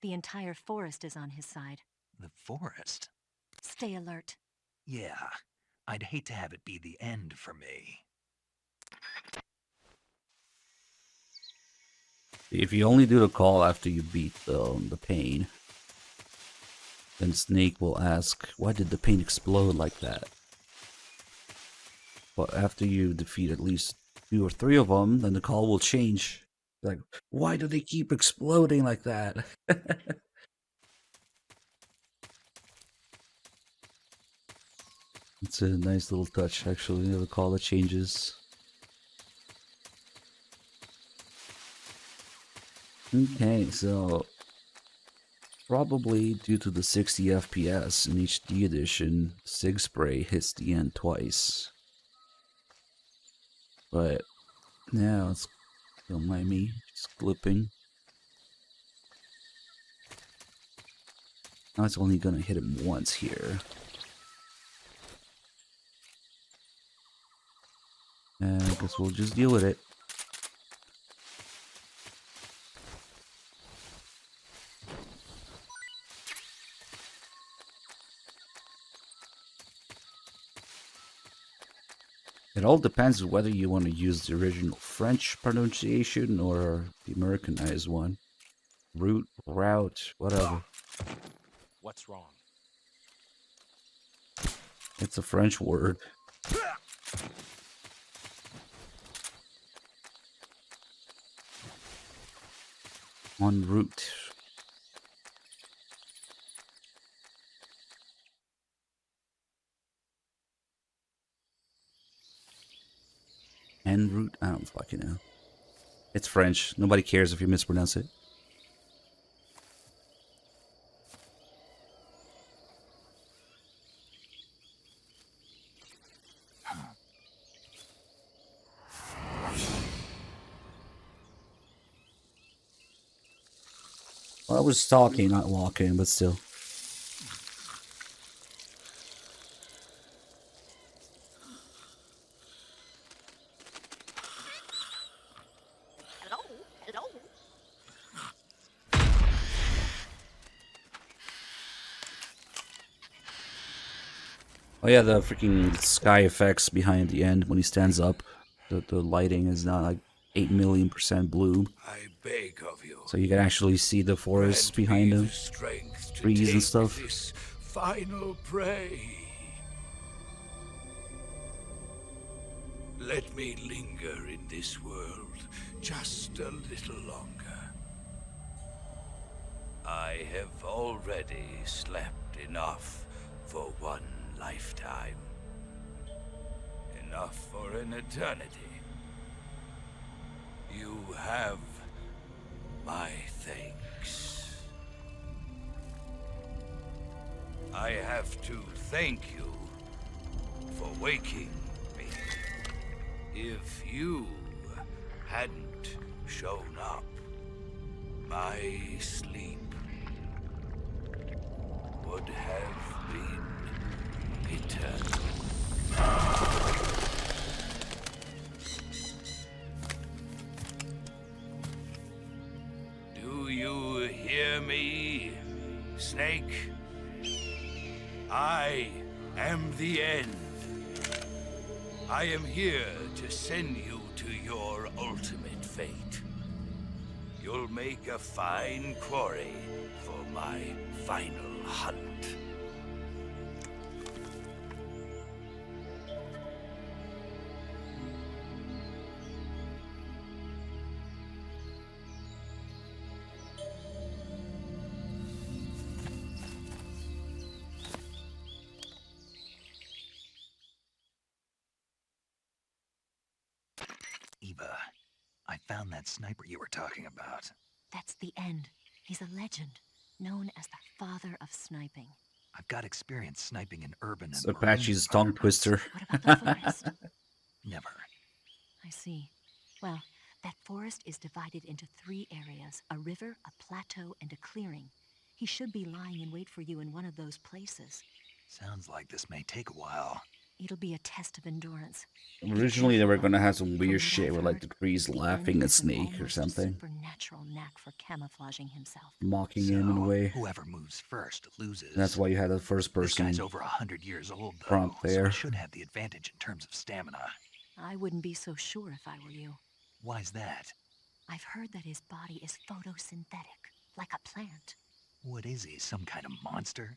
The entire forest is on his side. The forest? Stay alert. Yeah, I'd hate to have it be the end for me. If you only do the call after you beat the pain, then Snake will ask, "Why did the pain explode like that?" But after you defeat at least 2 or 3 of them, then the call will change. Like, "Why do they keep exploding like that?" It's a nice little touch, actually, the call that changes. Okay, so probably due to the 60 FPS in HD edition, Sig Spray hits the end twice. But now it's, don't mind me, just clipping. Now it's only gonna hit him once here. And I guess we'll just deal with it. It all depends whether you want to use the original French pronunciation or the Americanized one. Route, whatever. What's wrong? It's a French word. En route. En route? I don't fucking know. It's French. Nobody cares if you mispronounce it. Well, I was talking, not walking, but still. Oh yeah, the freaking sky effects behind the end when he stands up. The lighting is not like 8 million % blue. I beg of you. So you can actually see the forest Grant behind me him. the strength to Trees and take stuff. This final prey. Let me linger in this world just a little longer. I have already slept enough for one lifetime. Enough for an eternity. You have my thanks. I have to thank you for waking me. If you hadn't shown up, my sleep would have hear me, Snake? I am the end. I am here to send you to your ultimate fate. You'll make a fine quarry for my final hunt. Eva, I found that sniper you were talking about. That's the end. He's a legend, known as the father of sniping. I've got experience sniping in urban and It's marine Apache's tongue twister. What about the forest? Never. I see. Well, that forest is divided into 3 areas, a river, a plateau, and a clearing. He should be lying in wait for you in one of those places. Sounds like this may take a while. It'll be a test of endurance. Originally, they were gonna have some weird shit with like the trees laughing at Snake or something, Supernatural knack for camouflaging himself. mocking him in a way. Whoever moves first loses. And that's why you had a first This person guy's over 100 years old, though, prompt so there. I should have the advantage in terms of stamina. I wouldn't be so sure if I were you. Why's that? I've heard that his body is photosynthetic, like a plant. What is he, some kind of monster?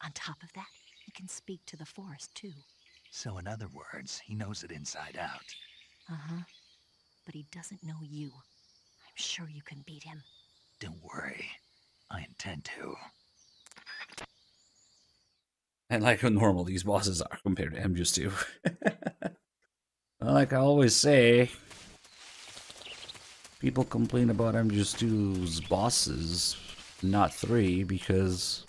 On top of that, he can speak to the forest, too. So in other words, he knows it inside out. Uh-huh. But he doesn't know you. I'm sure you can beat him. Don't worry. I intend to. And like how normal these bosses are compared to MJ's 2. Like I always say, people complain about MJ's 2's bosses, not 3, because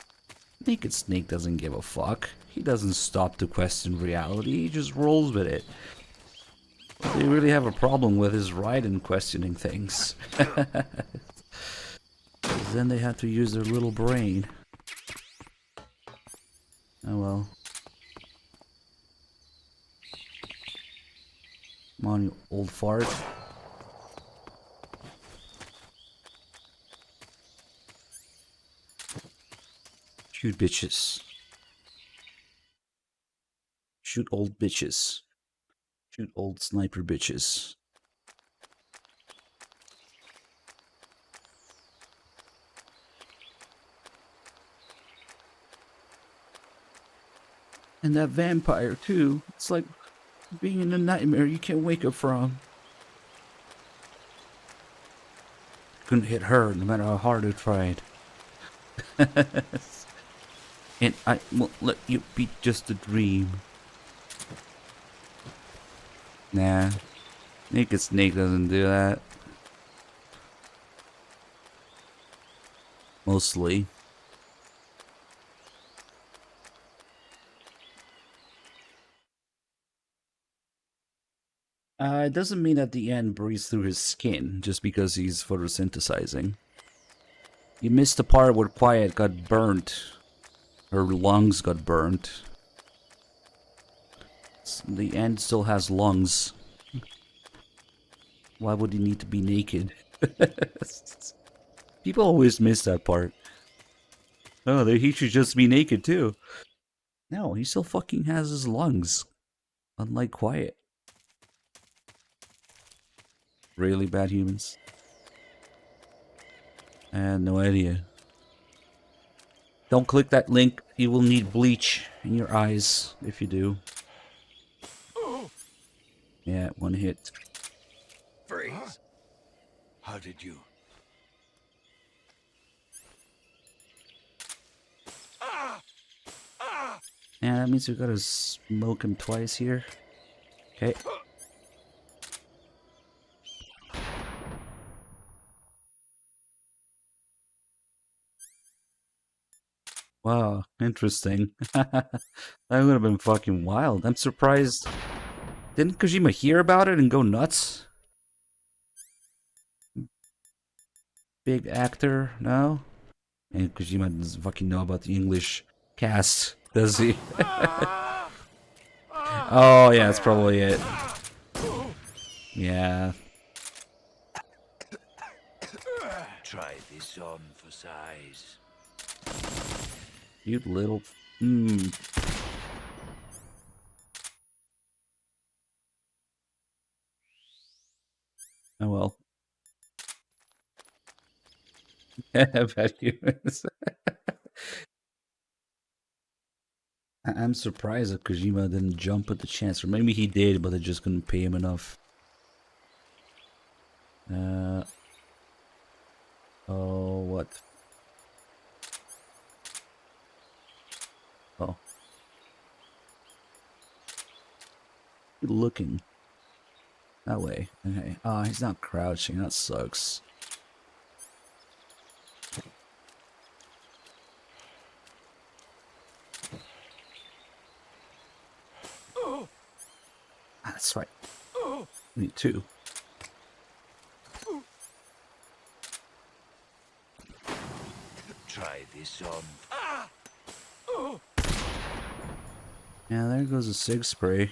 Naked Snake doesn't give a fuck. He doesn't stop to question reality, he just rolls with it. What they really have a problem with is Raiden questioning things. Then they have to use their little brain. Oh well. Come on, you old fart. Shoot bitches. Shoot old bitches. Shoot old sniper bitches. And that vampire too. It's like being in a nightmare you can't wake up from. Couldn't hit her no matter how hard I tried. And I won't let you be just a dream. Nah. Naked Snake doesn't do that. Mostly. It doesn't mean at the end breathes through his skin just because he's photosynthesizing. You missed the part where Quiet got burnt. Her lungs got burnt. The end still has lungs. Why would he need to be naked? People always miss that part. Oh, he should just be naked too. No, he still fucking has his lungs. Unlike Quiet. Really bad humans. I had no idea. Don't click that link. You will need bleach in your eyes if you do. Yeah, one hit. Freeze. How did you? Yeah, that means we gotta smoke him twice here. Okay. Wow, interesting. That would have been fucking wild. I'm surprised. Didn't Kojima hear about it and go nuts? Big actor, no? And Kojima doesn't fucking know about the English cast, does he? Oh, yeah, that's probably it. Yeah. Try this on for size. You little. Oh well. Vacuums. I'm surprised that Kojima didn't jump at the chance, or maybe he did, but they just couldn't pay him enough. Oh, what? Oh. Looking. That way. Okay. Oh, he's not crouching. That sucks. Ah, that's right. We need two. Try this on. Yeah, there goes a sig spray.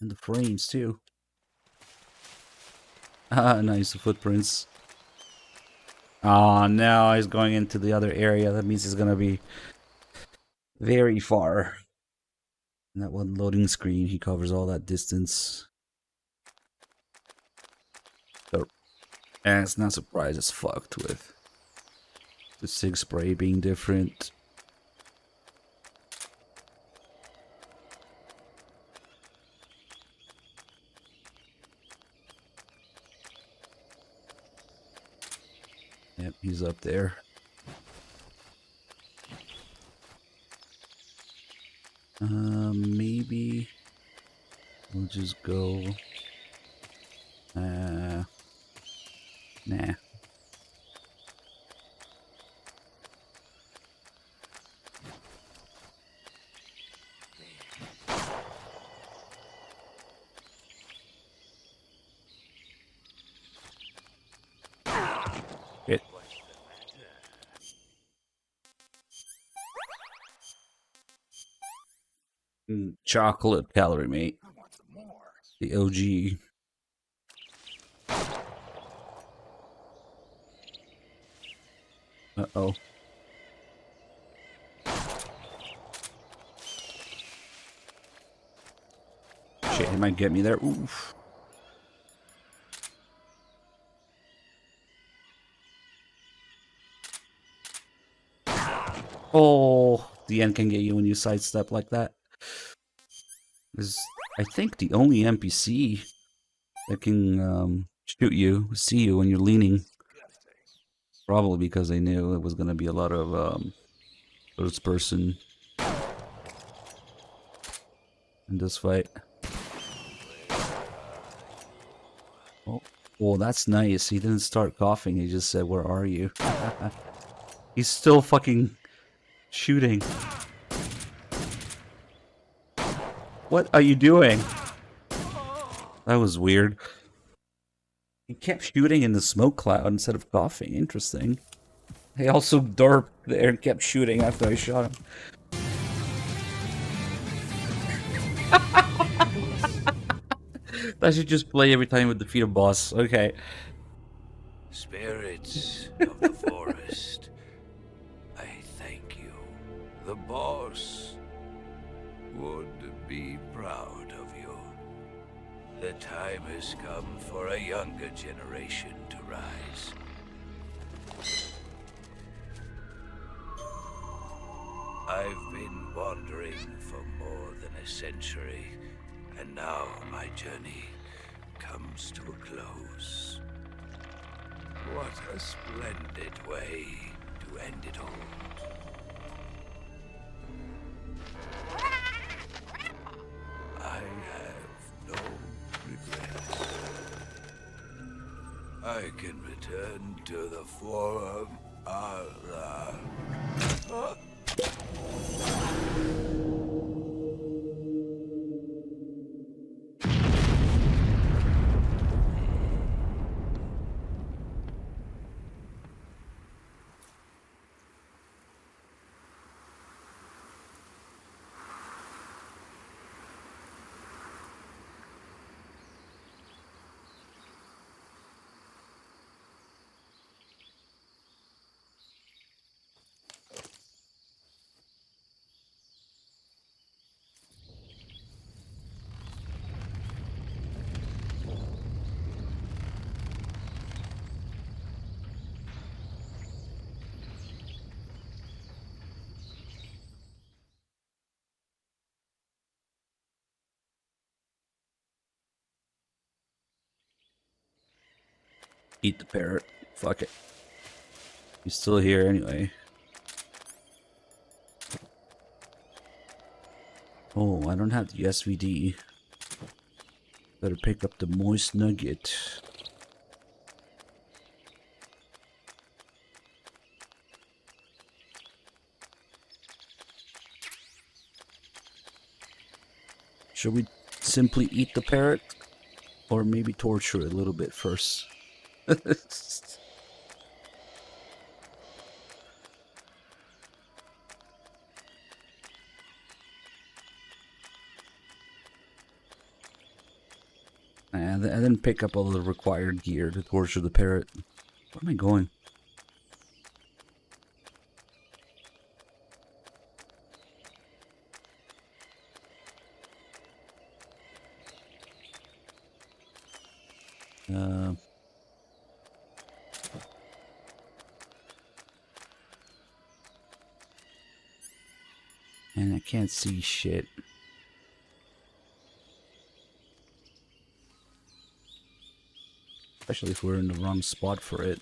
And the frames too. Ah, nice, the footprints. Oh, now he's going into the other area. That means he's gonna be very far. And that one loading screen, he covers all that distance. So, and it's not surprised it's fucked with the sig spray being different. Yep, he's up there. Maybe we'll just go. Nah. It. Chocolate calorie mate. The OG. Uh-oh. Shit, he might get me there. Oof. Oh, the end can get you when you sidestep like that. This is, I think, the only NPC that can shoot you, see you when you're leaning. Probably because they knew it was going to be a lot of first person in this fight. Oh, that's nice. He didn't start coughing. He just said, "Where are you?" He's still fucking shooting. What are you doing? That was weird. He kept shooting in the smoke cloud instead of coughing. Interesting. He also derped there and kept shooting after I shot him. That should just play every time we defeat a boss. Okay. Spirits of the forest, I thank you. The boss would be proud of you. The time has come for a younger generation to rise. I've been wandering for more than a century, and now my journey comes to a close. What a splendid way to end it all. I have no regrets. I can return to the Forum Allah. Eat the parrot. Fuck it. He's still here anyway. Oh, I don't have the SVD. Better pick up the moist nugget. Should we simply eat the parrot? Or maybe torture it a little bit first? And I didn't pick up all the required gear to torture the parrot. Where am I going? And I can't see shit. Especially if we're in the wrong spot for it.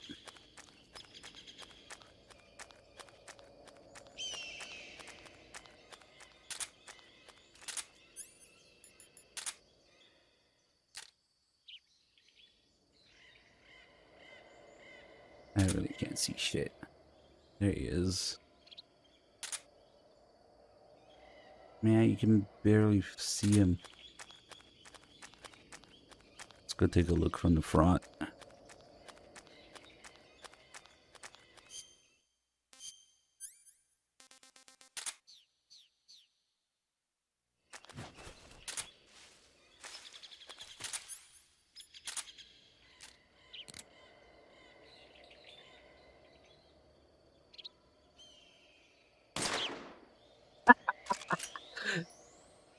I really can't see shit. There he is. Man, you can barely see him. Let's go take a look from the front.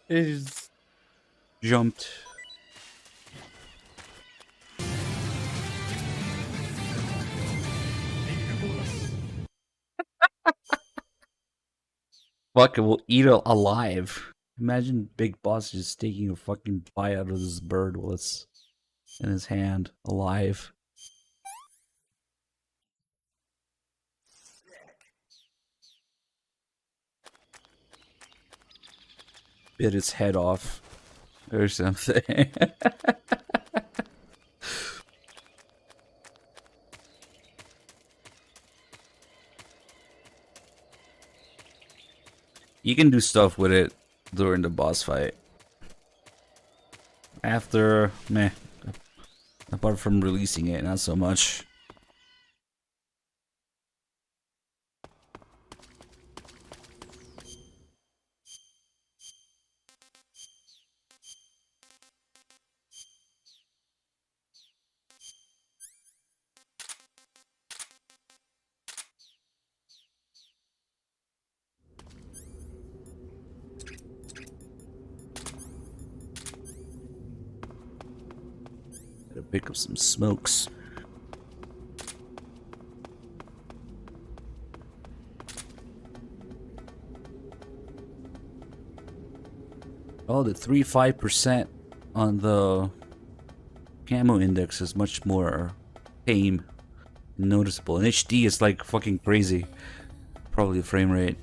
It just jumped. Fuck it, we'll eat it alive. Imagine Big Boss just taking a fucking bite out of this bird while it's in his hand, alive. Bit its head off or something. You can do stuff with it during the boss fight. After, meh. Apart from releasing it, not so much. Gotta pick up some smokes. Oh, the 3-5% on the camo index is much more tame, noticeable. In HD, it's like fucking crazy. Probably the frame rate.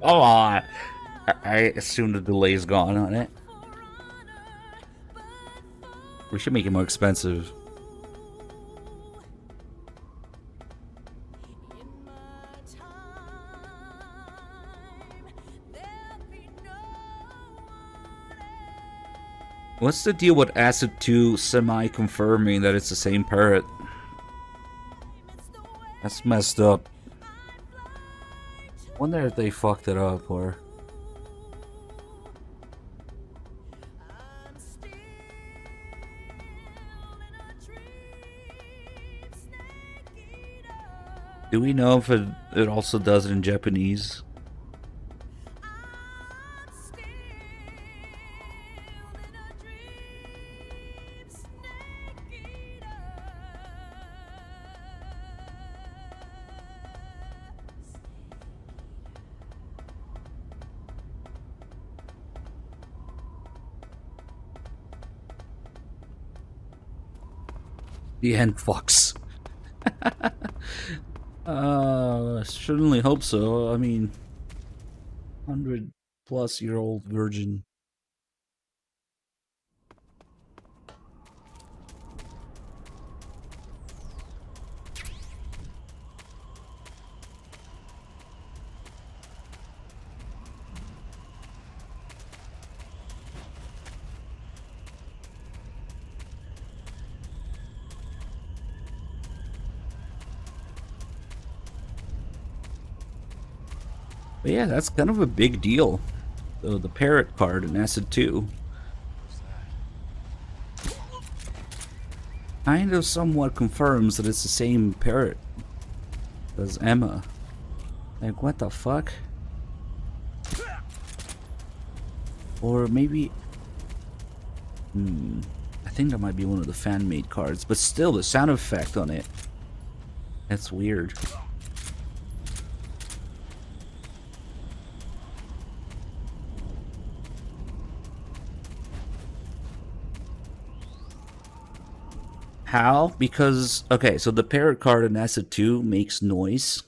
Oh, I assume the delay's gone on it. We should make it more expensive. What's the deal with Acid 2 semi-confirming that it's the same parrot? That's messed up. Wonder if they fucked it up or... Do we know if it also does it in Japanese? The end fox. Certainly hope so. I mean, 100+ year old virgin. But yeah, that's kind of a big deal. So the parrot card in Acid 2 kind of somewhat confirms that it's the same parrot as Emma. Like, what the fuck? Or maybe... I think that might be one of the fan-made cards, but still, the sound effect on it. That's weird. How? Because, okay, so the parrot card in Acid 2 makes noise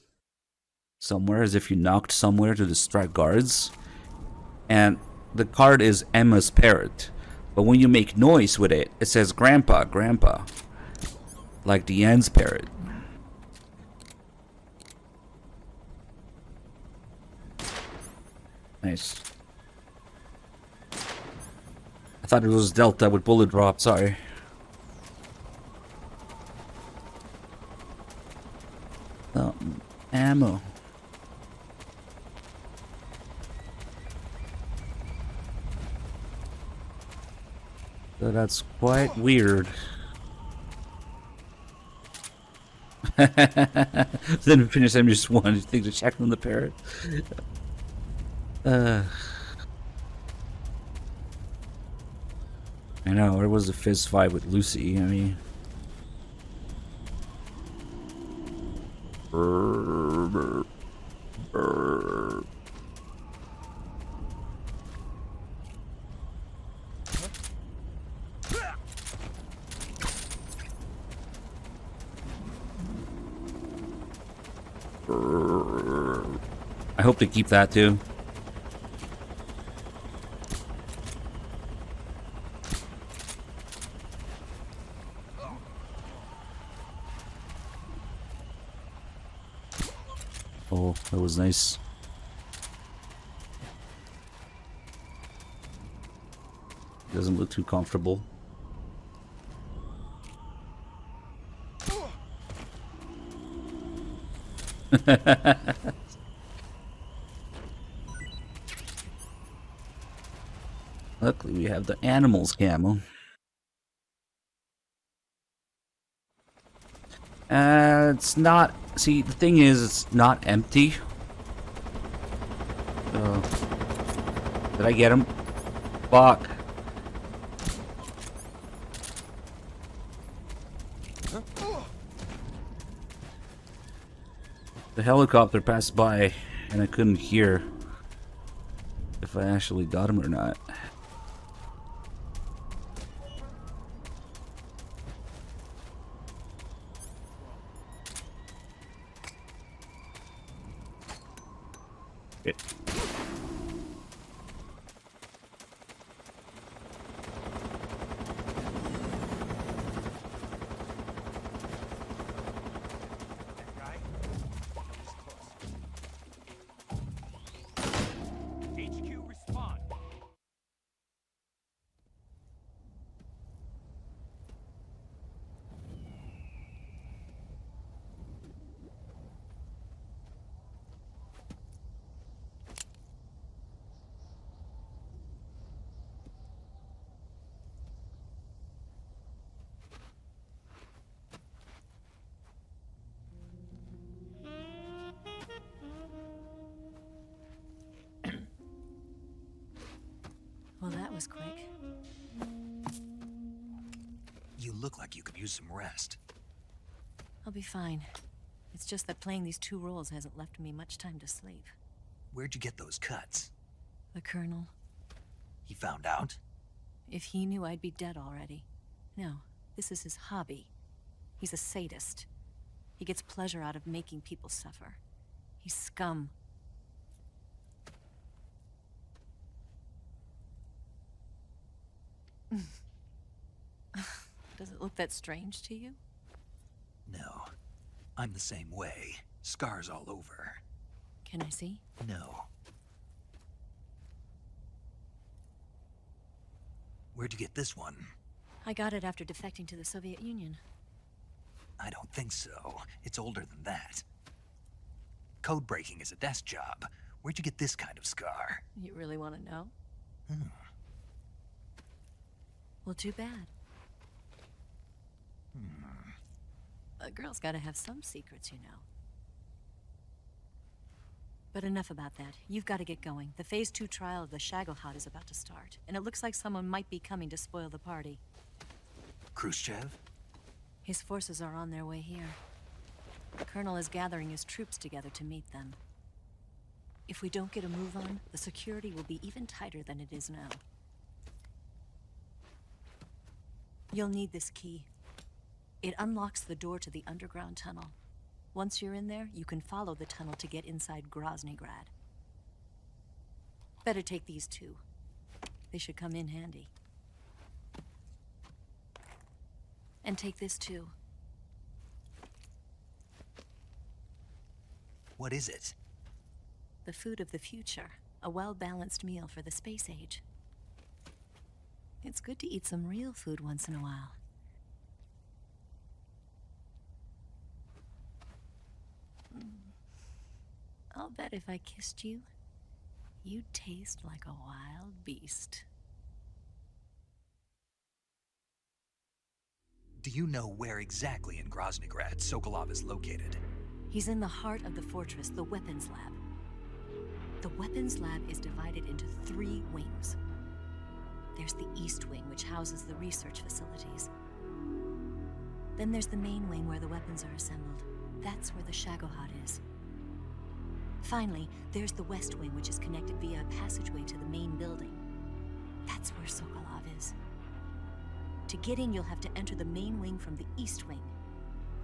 somewhere, as if you knocked somewhere to distract guards. And the card is Emma's parrot. But when you make noise with it, it says Grandpa, Grandpa. Like the End's parrot. Nice. I thought it was Delta with bullet drop, sorry. Oh, ammo. So that's quite weird. Then we finish them just one. You think to check on the parrot? I know, where was the fist fight with Lucy? I mean... Brr, brr. I hope they keep that too. Oh, that was nice. Doesn't look too comfortable. Luckily, we have the animals camo. It's not... See, the thing is, it's not empty. Did I get him? Fuck. The helicopter passed by, and I couldn't hear if I actually got him or not. was quick. You look like you could use some rest. I'll be fine. It's just that playing these 2 roles hasn't left me much time to sleep. Where'd you get those cuts? The Colonel. He found out? If he knew, I'd be dead already. No, this is his hobby. He's a sadist. He gets pleasure out of making people suffer. He's scum. Does it look that strange to you? No. I'm the same way. Scars all over. Can I see? No. Where'd you get this one? I got it after defecting to the Soviet Union. I don't think so. It's older than that. Code breaking is a desk job. Where'd you get this kind of scar? You really want to know? Well, too bad. A girl's gotta have some secrets, you know. But enough about that. You've got to get going. The Phase 2 trial of the Shagohod is about to start, and it looks like someone might be coming to spoil the party. Khrushchev? His forces are on their way here. The Colonel is gathering his troops together to meet them. If we don't get a move on, the security will be even tighter than it is now. You'll need this key. It unlocks the door to the underground tunnel. Once you're in there, you can follow the tunnel to get inside Groznygrad. Better take these 2. They should come in handy. And take this too. What is it? The food of the future. A well-balanced meal for the space age. It's good to eat some real food once in a while. I'll bet if I kissed you, you'd taste like a wild beast. Do you know where exactly in Groznygrad Sokolov is located? He's in the heart of the fortress, the weapons lab. The weapons lab is divided into 3 wings. There's the East Wing, which houses the research facilities. Then there's the main wing where the weapons are assembled. That's where the Shagohod is. Finally, there's the West Wing, which is connected via a passageway to the main building. That's where Sokolov is. To get in, you'll have to enter the main wing from the East Wing.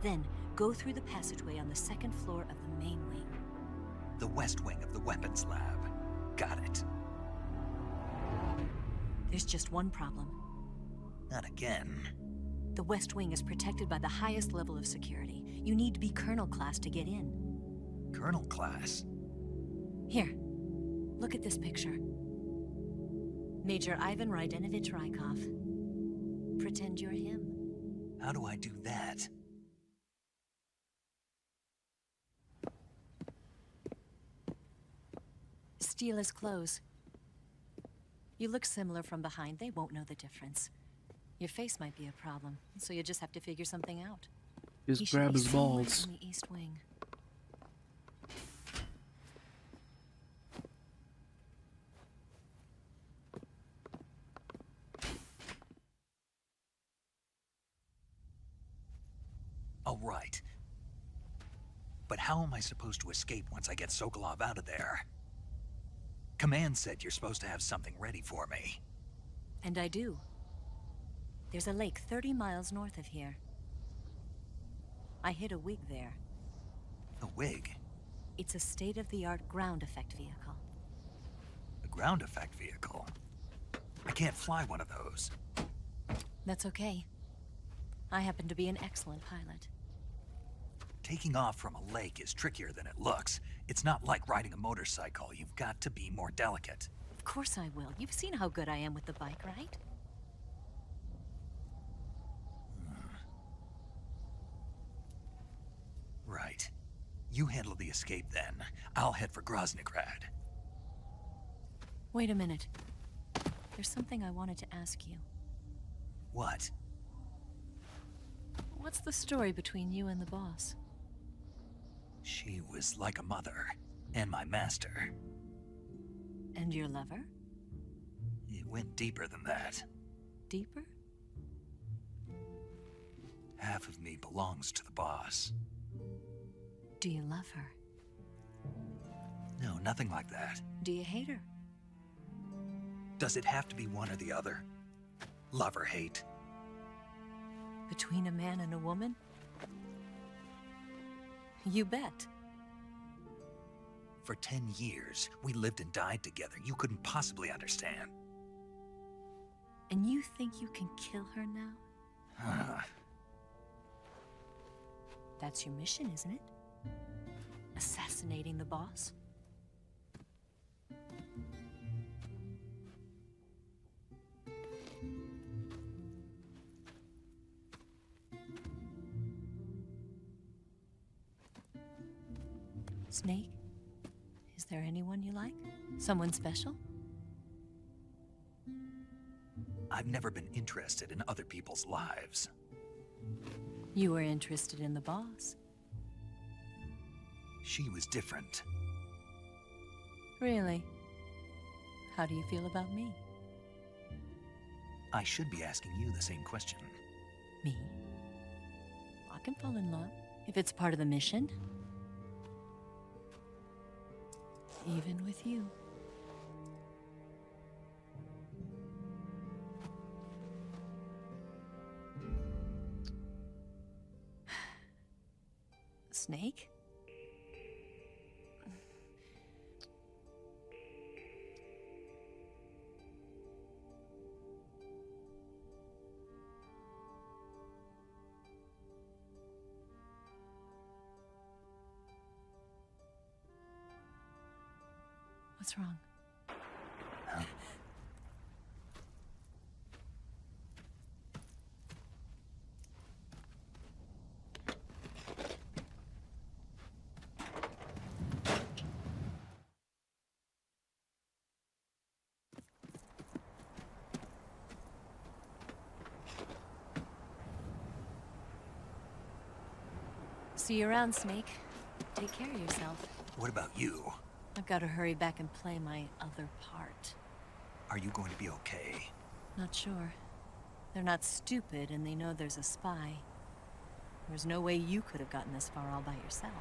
Then, go through the passageway on the 2nd floor of the main wing. The West Wing of the weapons lab. Got it. There's just one problem. Not again. The West Wing is protected by the highest level of security. You need to be Colonel class to get in. Colonel class? Here, look at this picture. Major Ivan Rydenovich Rykov. Pretend you're him. How do I do that? Steal his clothes. You look similar from behind. They won't know the difference. Your face might be a problem, so you just have to figure something out. Just grab his balls. In the East Wing. All right. But how am I supposed to escape once I get Sokolov out of there? Command said you're supposed to have something ready for me. And I do. There's a lake 30 miles north of here. I hid a wig there. A wig? It's a state-of-the-art ground effect vehicle. A ground effect vehicle? I can't fly one of those. That's okay. I happen to be an excellent pilot. Taking off from a lake is trickier than it looks. It's not like riding a motorcycle. You've got to be more delicate. Of course I will. You've seen how good I am with the bike, right? Right. You handle the escape then. I'll head for Groznygrad. Wait a minute. There's something I wanted to ask you. What? What's the story between you and the boss? She was like a mother, and my master. And your lover? It went deeper than that. Deeper? Half of me belongs to the boss. Do you love her? No, nothing like that. Do you hate her? Does it have to be one or the other? Love or hate? Between a man and a woman? You bet. For 10 years, we lived and died together. You couldn't possibly understand. And you think you can kill her now? That's your mission, isn't it? Assassinating the boss? Snake? Is there anyone you like? Someone special? I've never been interested in other people's lives. You were interested in the boss. She was different. Really? How do you feel about me? I should be asking you the same question. Me? I can fall in love if it's part of the mission. Even with you. Snake? What's wrong? See you around, Snake. Take care of yourself. What about you? I've got to hurry back and play my other part. Are you going to be okay? Not sure. They're not stupid, and they know there's a spy. There's no way you could have gotten this far all by yourself.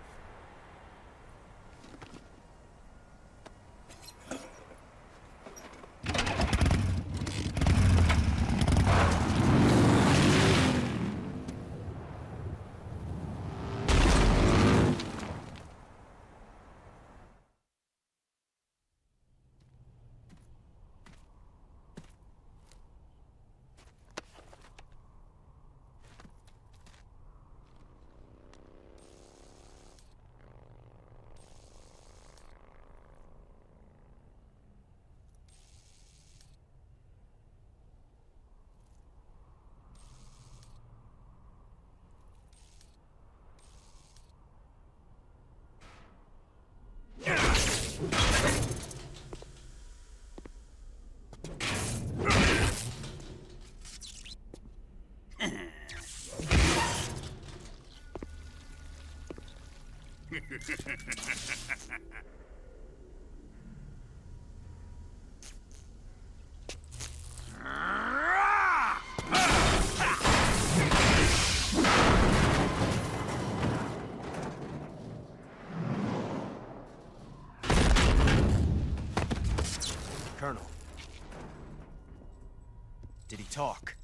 Colonel. Did he talk?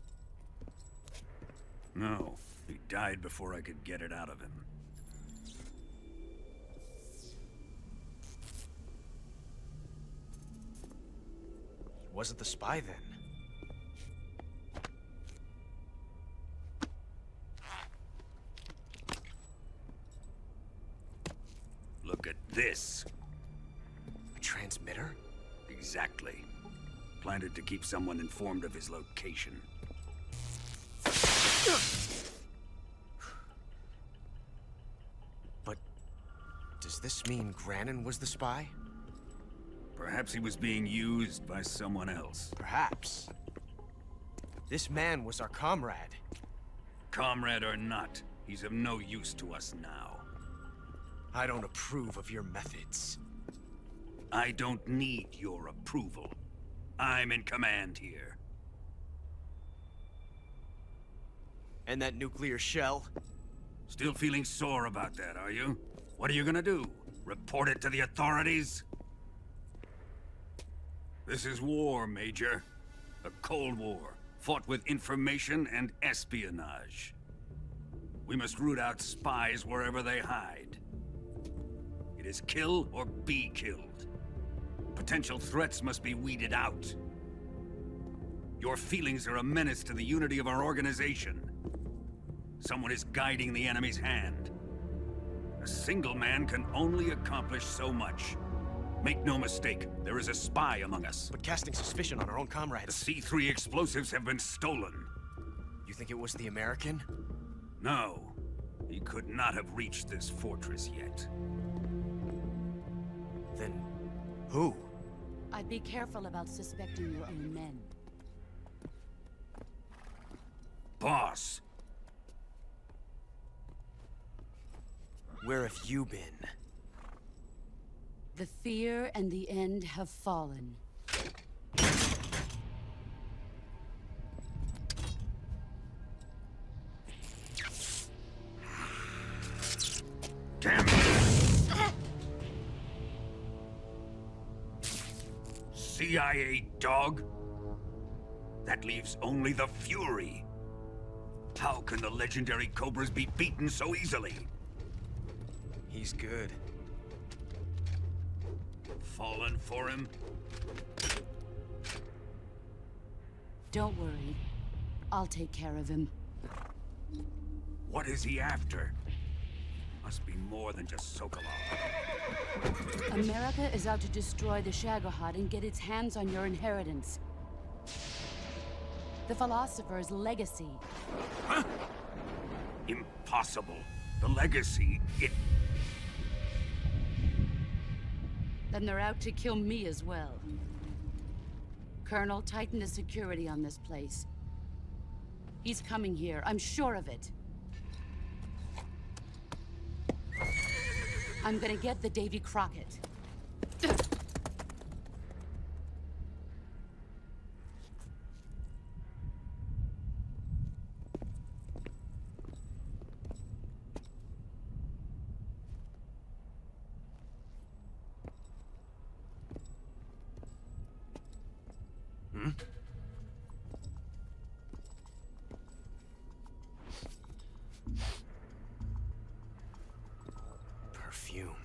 No, he died before I could get it out of him. He wasn't the spy then. Look at this. A transmitter? Exactly. Planted to keep someone informed of his location. But does this mean Granin was the spy? Perhaps he was being used by someone else. Perhaps. This man was our comrade. Comrade or not, he's of no use to us now. I don't approve of your methods. I don't need your approval. I'm in command here. And that nuclear shell? Still feeling sore about that, are you? What are you gonna do? Report it to the authorities? This is war, Major. A Cold War, fought with information and espionage. We must root out spies wherever they hide. It is kill or be killed. Potential threats must be weeded out. Your feelings are a menace to the unity of our organization. Someone is guiding the enemy's hand. A single man can only accomplish so much. Make no mistake, there is a spy among us. But casting suspicion on our own comrades... The C3 explosives have been stolen. You think it was the American? No. He could not have reached this fortress yet. Then... who? I'd be careful about suspecting your own men. Boss! Where have you been? The fear and the end have fallen. Damn it! CIA dog? That leaves only the Fury. How can the legendary Cobras be beaten so easily? He's good. Fallen for him? Don't worry. I'll take care of him. What is he after? Must be more than just Sokolov. America is out to destroy the Shagohod and get its hands on your inheritance. The philosopher's legacy. Huh? Impossible. The legacy, it... Then they're out to kill me as well. Colonel, tighten the security on this place. He's coming here, I'm sure of it. I'm gonna get the Davy Crockett. Perfume.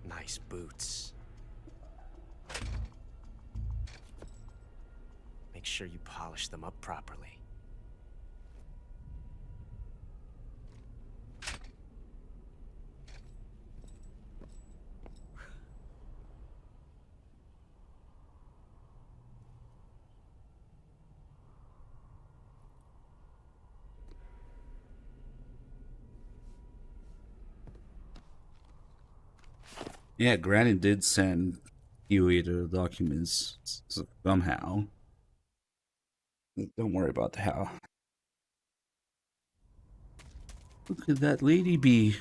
Nice boots. Make sure you polish them up properly. Yeah, Granny did send Huey the documents somehow. Don't worry about the how. Who could that lady be?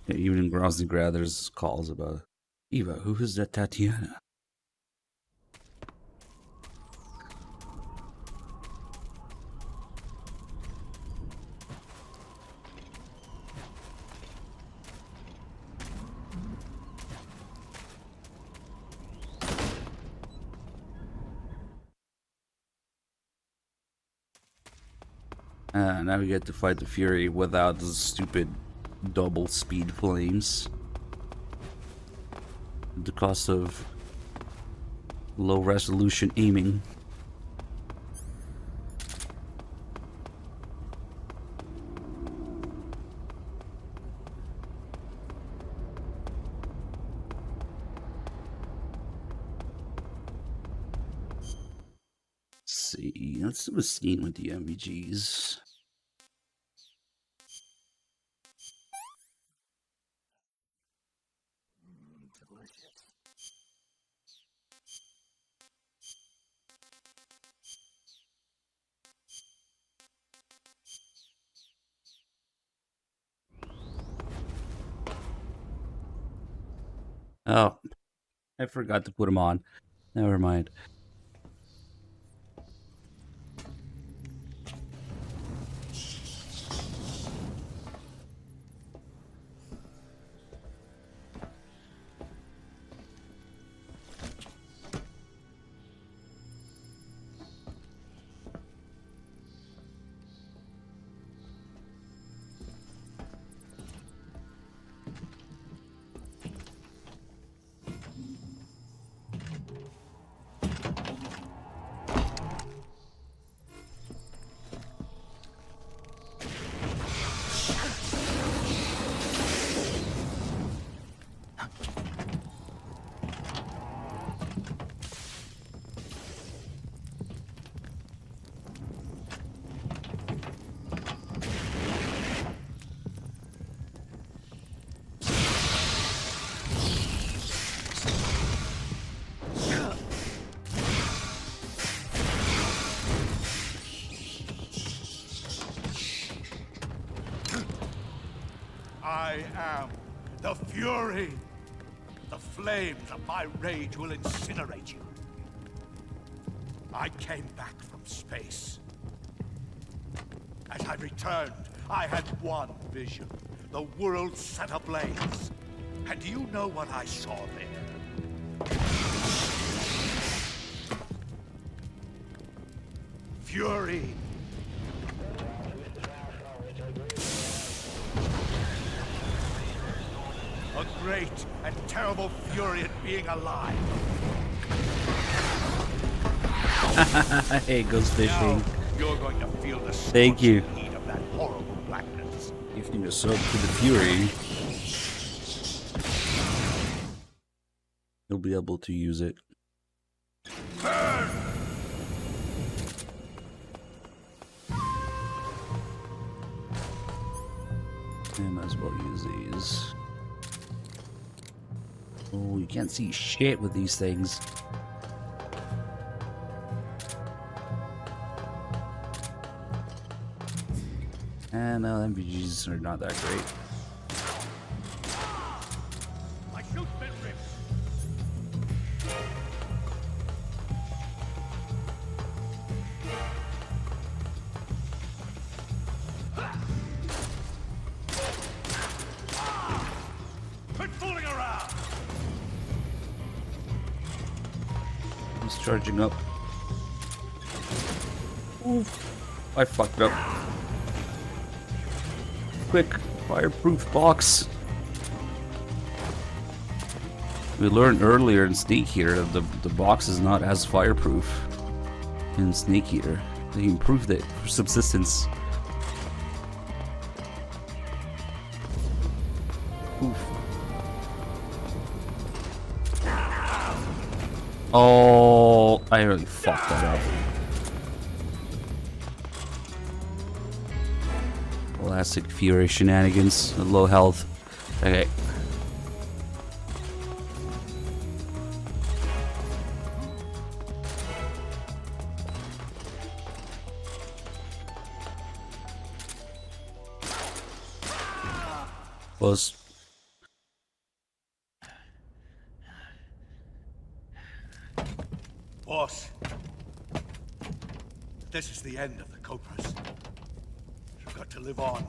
Yeah, even in Grozny Grad, there's calls about Eva. Who is that Tatiana? Now we get to fight the Fury without the stupid double speed flames. At the cost of low resolution aiming. see. Let's do a scene with the MVGs. Oh, I forgot to put them on. Never mind. I am the Fury. The flames of my rage will incinerate you. I came back from space. As I returned, I had one vision. The world set ablaze. And do you know what I saw there? Fury. A great and terrible fury at being alive. Hey, goes fishing. Now you're going to feel the Thank you. heat of that horrible blackness. If you just soak to the Fury, you'll be able to use it. I might as well use these. Oh, you can't see shit with these things. And MVGs are not that great. My shoot's been ripped. Quit fooling around. He's charging up. Oof. I fucked up. Quick, fireproof box. We learned earlier in Snake Eater that the box is not as fireproof in Snake Eater. They improved it for Subsistence. Oof. Oh, I really fucked that up. Classic Fury shenanigans, low health. Okay. Close. Boss, this is the end of the Cobras. You've got to live on.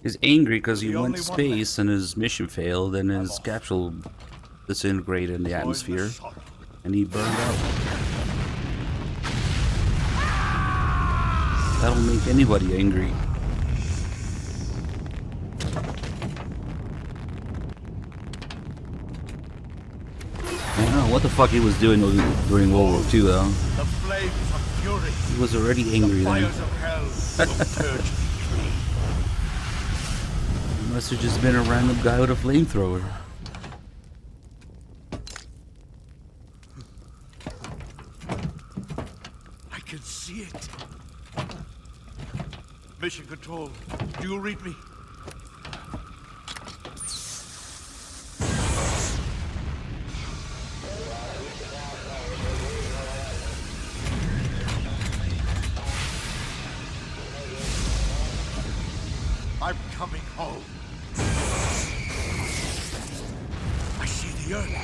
He's angry because he The went only to one space and his mission failed and his capsule disintegrated in the atmosphere and he burned out. That'll make anybody angry. I don't know what the fuck he was doing during World War II though. The flames of fury. He was already angry then. Fires of hell will purge me free. He must have just been a random guy with a flamethrower. I can see Mission Control, do you read me? I'm coming home. I see the Earth.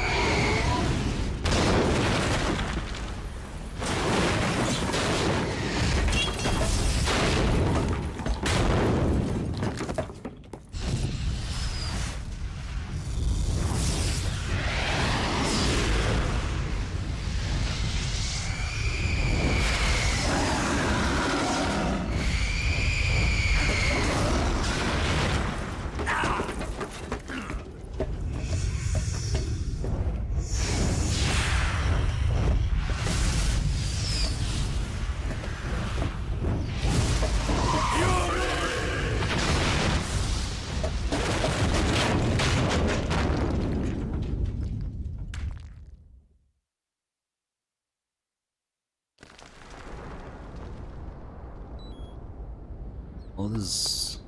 All this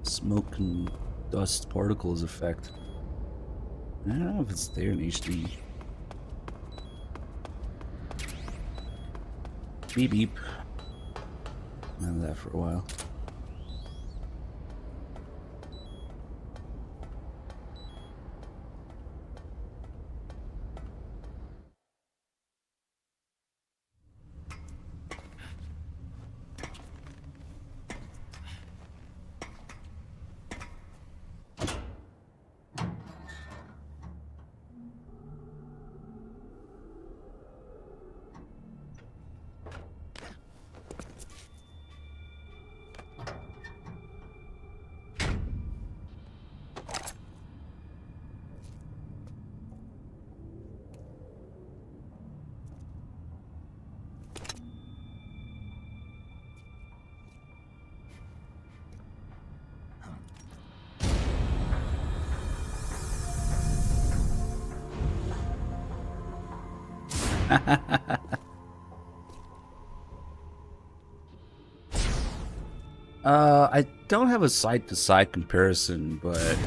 smoke and dust particles effect. I don't know if it's there in HD. Beep beep. None of that for a while. I don't have a side-to-side comparison, but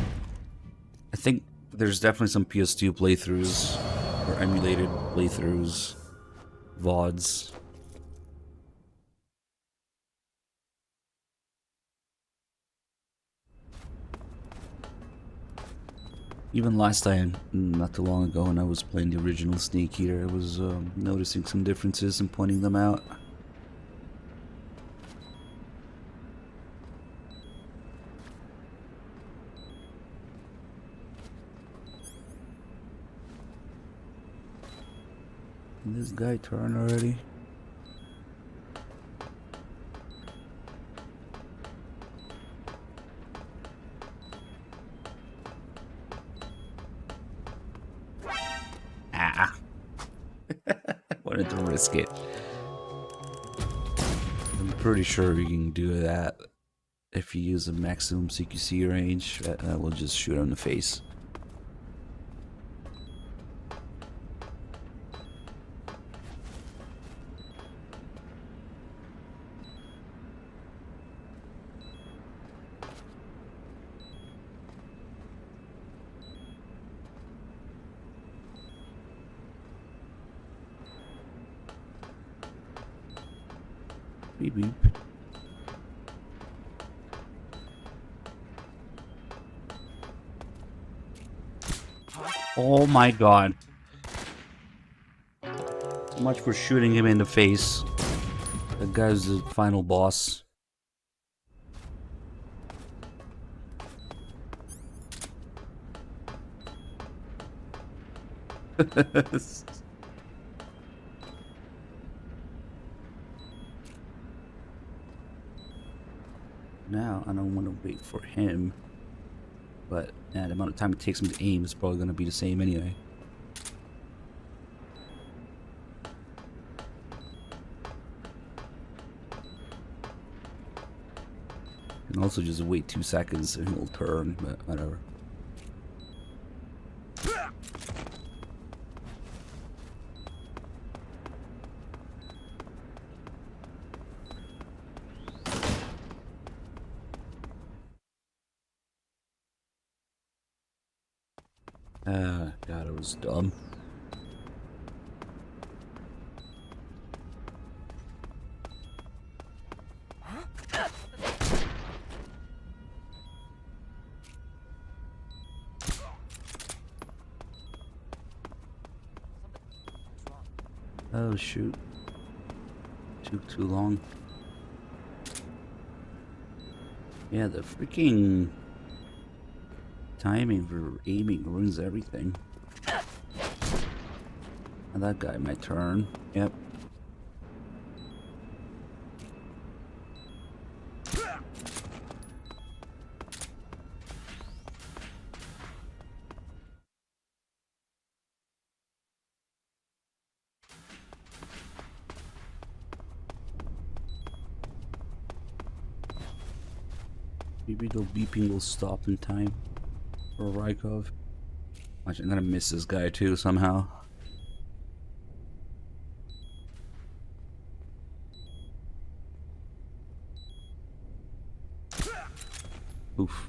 I think there's definitely some PS2 playthroughs or emulated playthroughs, VODs. Even last time, not too long ago, when I was playing the original Snake Eater, I was noticing some differences and pointing them out. Did this guy turn already? Ah. Wanted to risk it. I'm pretty sure you can do that if you use a maximum CQC range. We'll just shoot him in the face. Beep beep. Oh my god. So much for shooting him in the face. That guy's the final boss. Now, I don't want to wait for him, but the amount of time it takes me to aim is probably going to be the same anyway. And also just wait 2 seconds and he'll turn, but whatever. God, it was dumb. Oh shoot. Took too long. Yeah, the freaking timing for aiming ruins everything. And that guy, my turn. Yep. Maybe the beeping will stop in time for Rykov. Watch, I'm gonna miss this guy too somehow. Oof.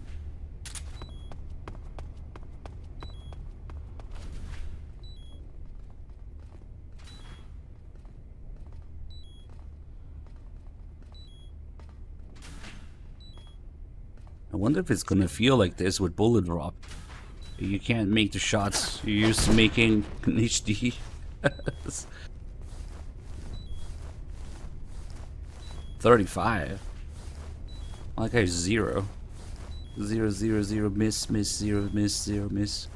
I wonder if it's gonna feel like this with bullet drop. You can't make the shots you're used to making in HD. 35. That guy's 0. 0, 0, 0, miss, miss, 0, miss, 0, miss.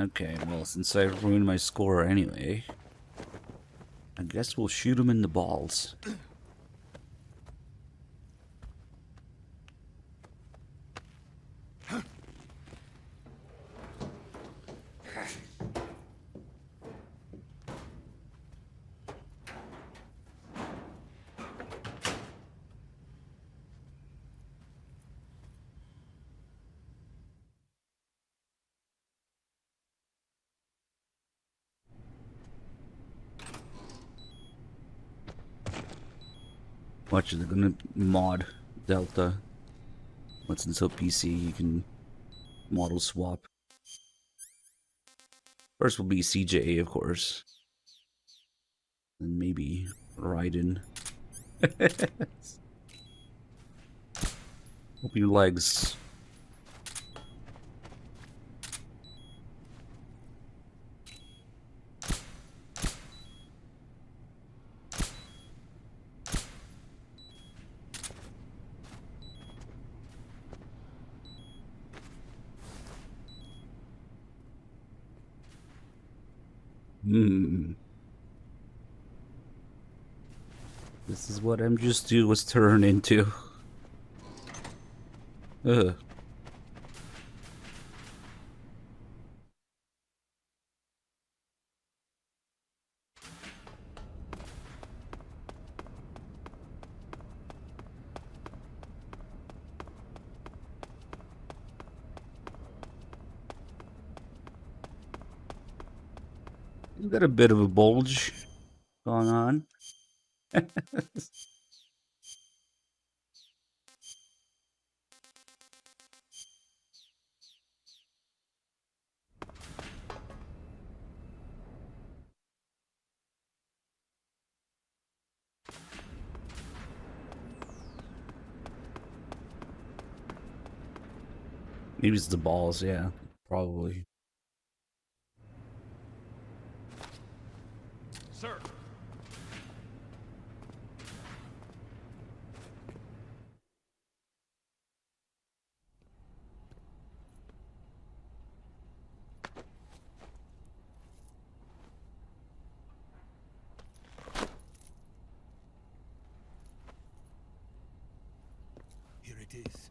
Okay, well, since I ruined my score anyway, I guess we'll shoot him in the balls. Watch, they're gonna mod Delta. Once until PC, you can model swap. First will be CJ, of course. Then maybe Raiden. Hope your legs. This is what M2 was turned into. Ugh. You got a bit of a bulge going on. Maybe it's the balls, yeah. Probably. Sir. Here it is.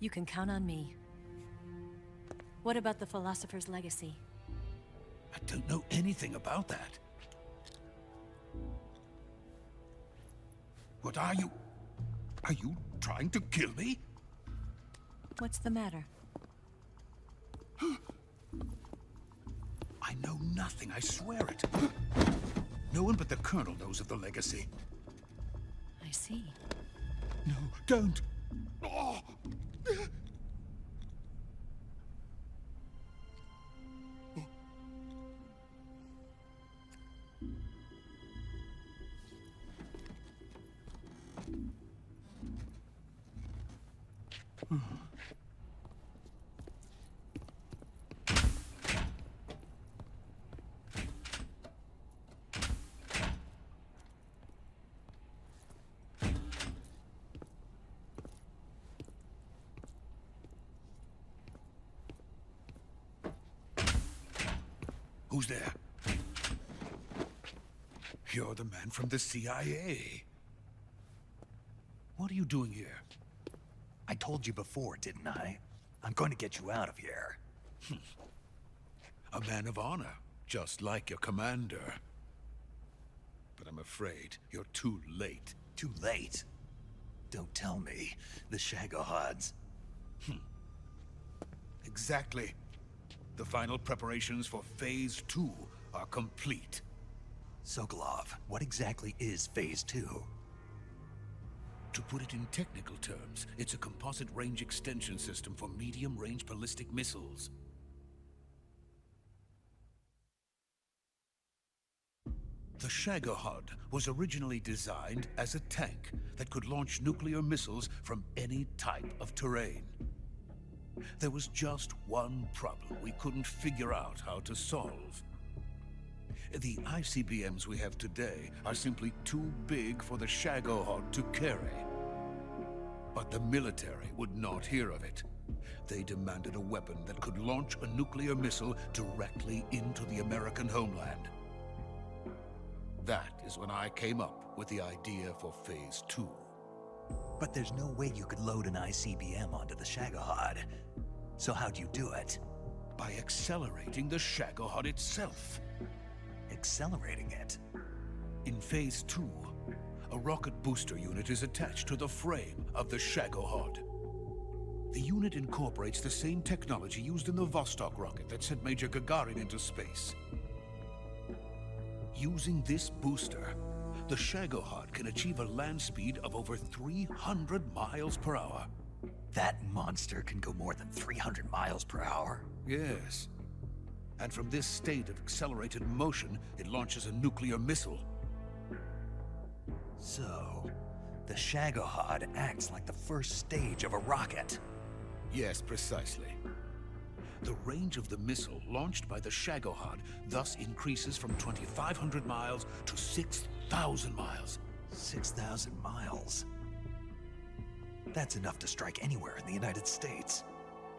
You can count on me. What about the philosopher's legacy? I don't know anything about that. What are you? Are you trying to kill me? What's the matter? I know nothing, I swear it. No one but the Colonel knows of the legacy. I see. No, don't! Oh. Who's there? You're the man from the CIA. What are you doing here? I told you before, didn't I? I'm going to get you out of here. A man of honor, just like your commander. But I'm afraid you're too late. Too late? Don't tell me. The Shagohods. Exactly. The final preparations for Phase 2 are complete. Sokolov, what exactly is Phase 2? To put it in technical terms, it's a composite range extension system for medium-range ballistic missiles. The Shagohod was originally designed as a tank that could launch nuclear missiles from any type of terrain. There was just one problem we couldn't figure out how to solve. The ICBMs we have today are simply too big for the Shagohod to carry. But the military would not hear of it. They demanded a weapon that could launch a nuclear missile directly into the American homeland. That is when I came up with the idea for Phase 2. But there's no way you could load an ICBM onto the Shagohod. So how'd you do it? By accelerating the Shagohod itself. Accelerating it? In Phase 2, a rocket booster unit is attached to the frame of the Shagohod. The unit incorporates the same technology used in the Vostok rocket that sent Major Gagarin into space. Using this booster, the Shagohod can achieve a land speed of over 300 miles per hour. That monster can go more than 300 miles per hour? Yes. And from this state of accelerated motion, it launches a nuclear missile. So, the Shagohod acts like the first stage of a rocket. Yes, precisely. The range of the missile launched by the Shagohod thus increases from 2,500 miles to 6,000 miles. 6,000 miles? That's enough to strike anywhere in the United States.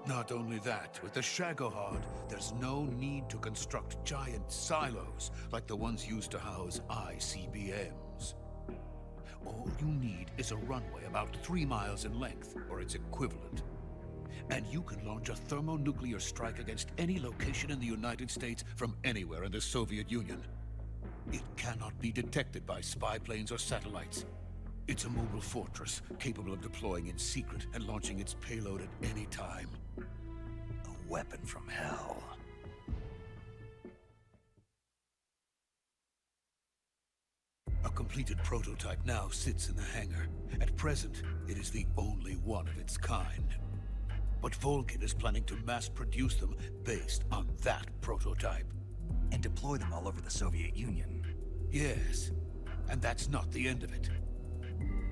Not only that, with the Shagohod, there's no need to construct giant silos like the ones used to house ICBMs. All you need is a runway about 3 miles in length, or its equivalent. And you can launch a thermonuclear strike against any location in the United States from anywhere in the Soviet Union. It cannot be detected by spy planes or satellites. It's a mobile fortress, capable of deploying in secret and launching its payload at any time. A weapon from hell. A completed prototype now sits in the hangar. At present, it is the only one of its kind. But Volgin is planning to mass-produce them based on that prototype. And deploy them all over the Soviet Union. Yes, and that's not the end of it.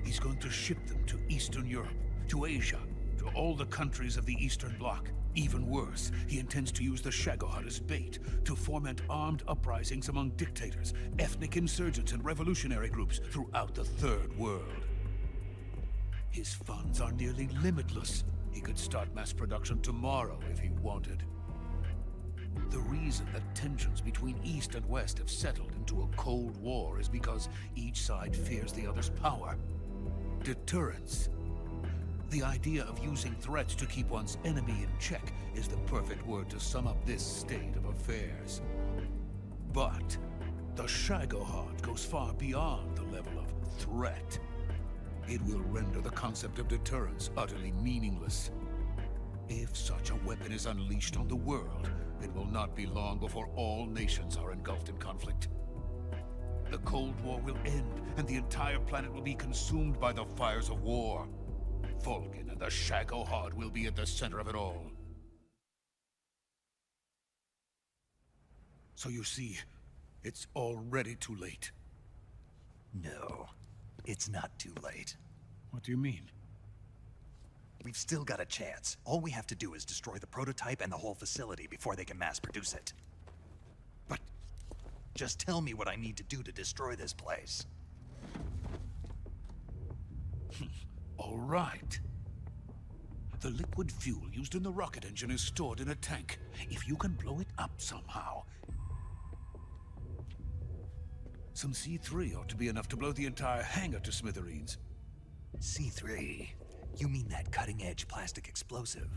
He's going to ship them to Eastern Europe, to Asia, to all the countries of the Eastern Bloc. Even worse, he intends to use the Shagohod as bait to foment armed uprisings among dictators, ethnic insurgents, and revolutionary groups throughout the Third World. His funds are nearly limitless. He could start mass production tomorrow if he wanted. The reason that tensions between East and West have settled into a Cold War is because each side fears the other's power. Deterrence. The idea of using threats to keep one's enemy in check is the perfect word to sum up this state of affairs. But the Shagohod goes far beyond the level of threat. It will render the concept of deterrence utterly meaningless. If such a weapon is unleashed on the world, it will not be long before all nations are engulfed in conflict. The Cold War will end, and the entire planet will be consumed by the fires of war. Vulcan and the Shagohod will be at the center of it all. So you see, it's already too late. No, it's not too late. What do you mean? We've still got a chance. All we have to do is destroy the prototype and the whole facility before they can mass produce it. But just tell me what I need to do to destroy this place. All right. The liquid fuel used in the rocket engine is stored in a tank. If you can blow it up somehow... Some C3 ought to be enough to blow the entire hangar to smithereens. C3? You mean that cutting-edge plastic explosive?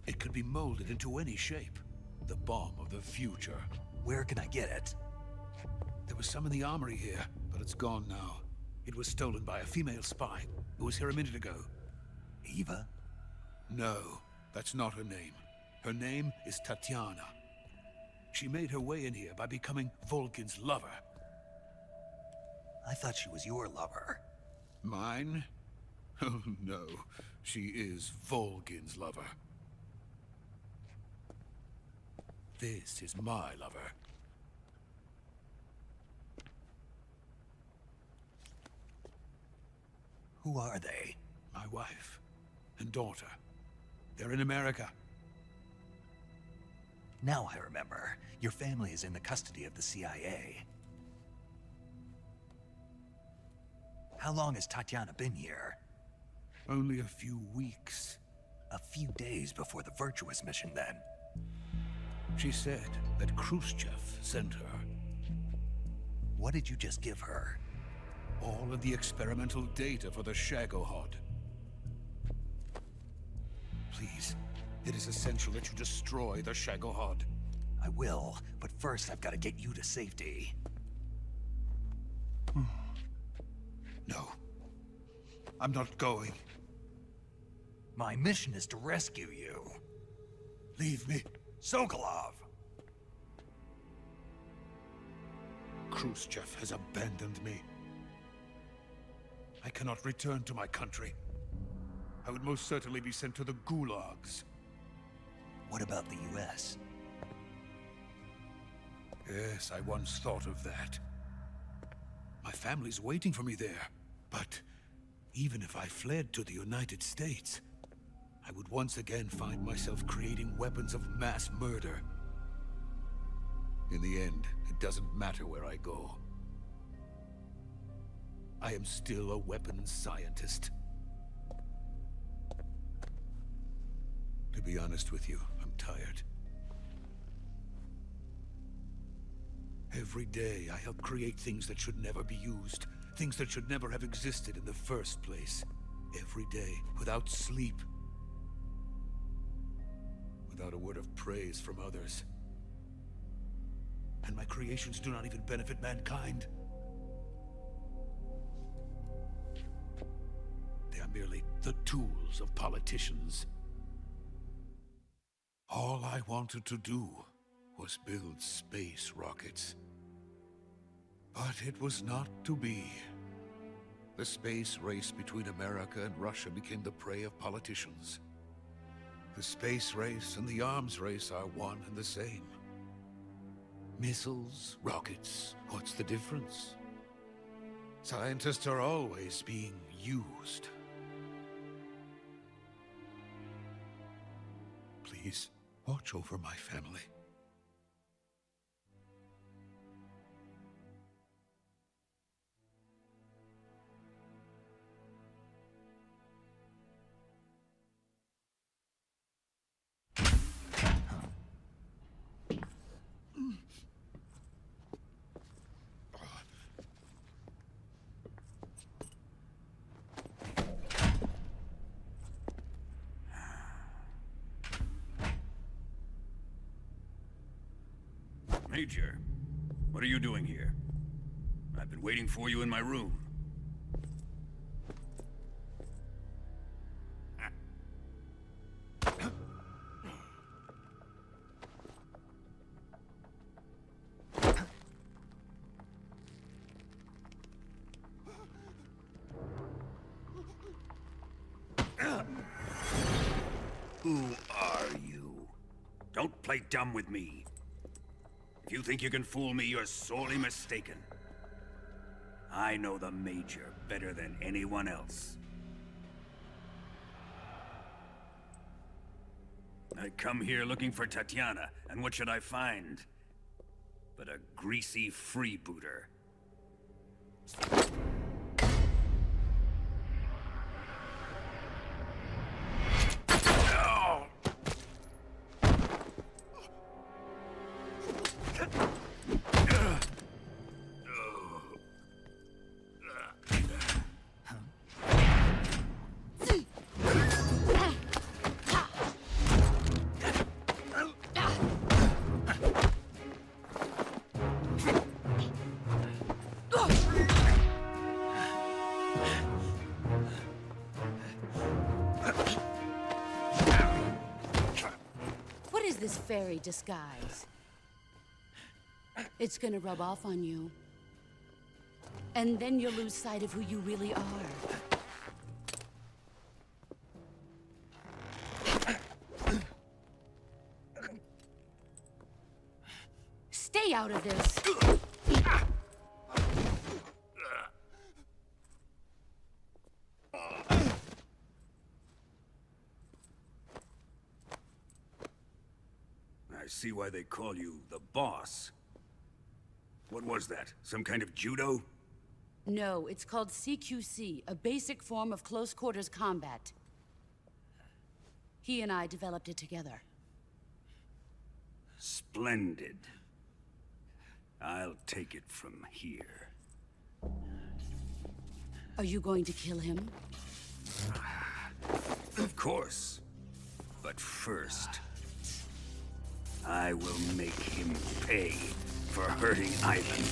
It could be molded into any shape. The bomb of the future. Where can I get it? There was some in the armory here, but it's gone now. It was stolen by a female spy who was here a minute ago. Eva? No, that's not her name. Her name is Tatiana. She made her way in here by becoming Vulcan's lover. I thought she was your lover. Mine? Oh no, she is Vulcan's lover. This is my lover. Who are they? My wife and daughter. They're in America. Now I remember. Your family is in the custody of the CIA. How long has Tatiana been here? Only a few weeks. A few days before the Virtuous mission, then. She said that Khrushchev sent her. What did you just give her? All of the experimental data for the Shagohod. Please, it is essential that you destroy the Shagohod. I will, but first I've got to get you to safety. No. I'm not going. My mission is to rescue you. Leave me. Sokolov! Khrushchev has abandoned me. I cannot return to my country. I would most certainly be sent to the gulags. What about the US? Yes, I once thought of that. My family's waiting for me there. But even if I fled to the United States, I would once again find myself creating weapons of mass murder. In the end, it doesn't matter where I go. I am still a weapons scientist. To be honest with you, I'm tired. Every day, I help create things that should never be used. Things that should never have existed in the first place. Every day, without sleep. Without a word of praise from others. And my creations do not even benefit mankind. They are merely the tools of politicians. All I wanted to do was build space rockets. But it was not to be. The space race between America and Russia became the prey of politicians. The space race and the arms race are one and the same. Missiles, rockets, what's the difference? Scientists are always being used. Please, watch over my family. Major, what are you doing here? I've been waiting for you in my room. Who are you? Don't play dumb with me. If you think you can fool me, you're sorely mistaken. I know the Major better than anyone else. I come here looking for Tatiana, and what should I find? But a greasy freebooter. What is this fairy disguise? It's gonna rub off on you. And then you'll lose sight of who you really are. Stay out of this! I see why they call you the boss. What was that? Some kind of judo? No, it's called CQC, a basic form of close quarters combat. He and I developed it together. Splendid. I'll take it from here. Are you going to kill him? Of course. But first, I will make him pay for hurting Ivan.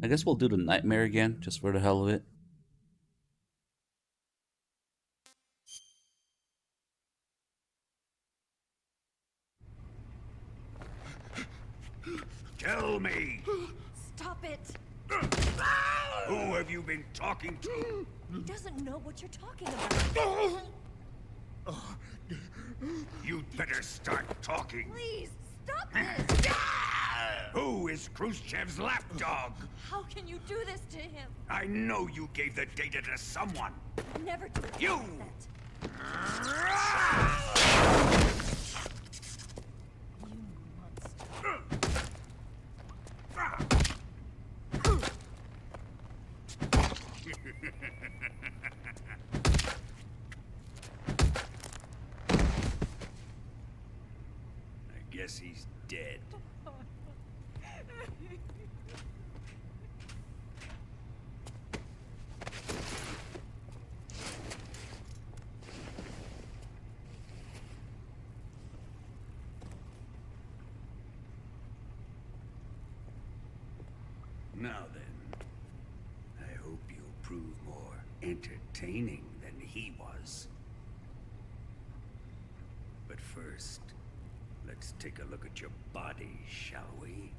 I guess we'll do the nightmare again, just for the hell of it. Tell me! Stop it! Who have you been talking to? He doesn't know what you're talking about. You'd better start talking. Please, stop this! Who is Khrushchev's lapdog? How can you do this to him? I know you gave the data to someone. Never do You! that. I guess he's dead. Now then, I hope you'll prove more entertaining than he was. But first, let's take a look at your body, shall we?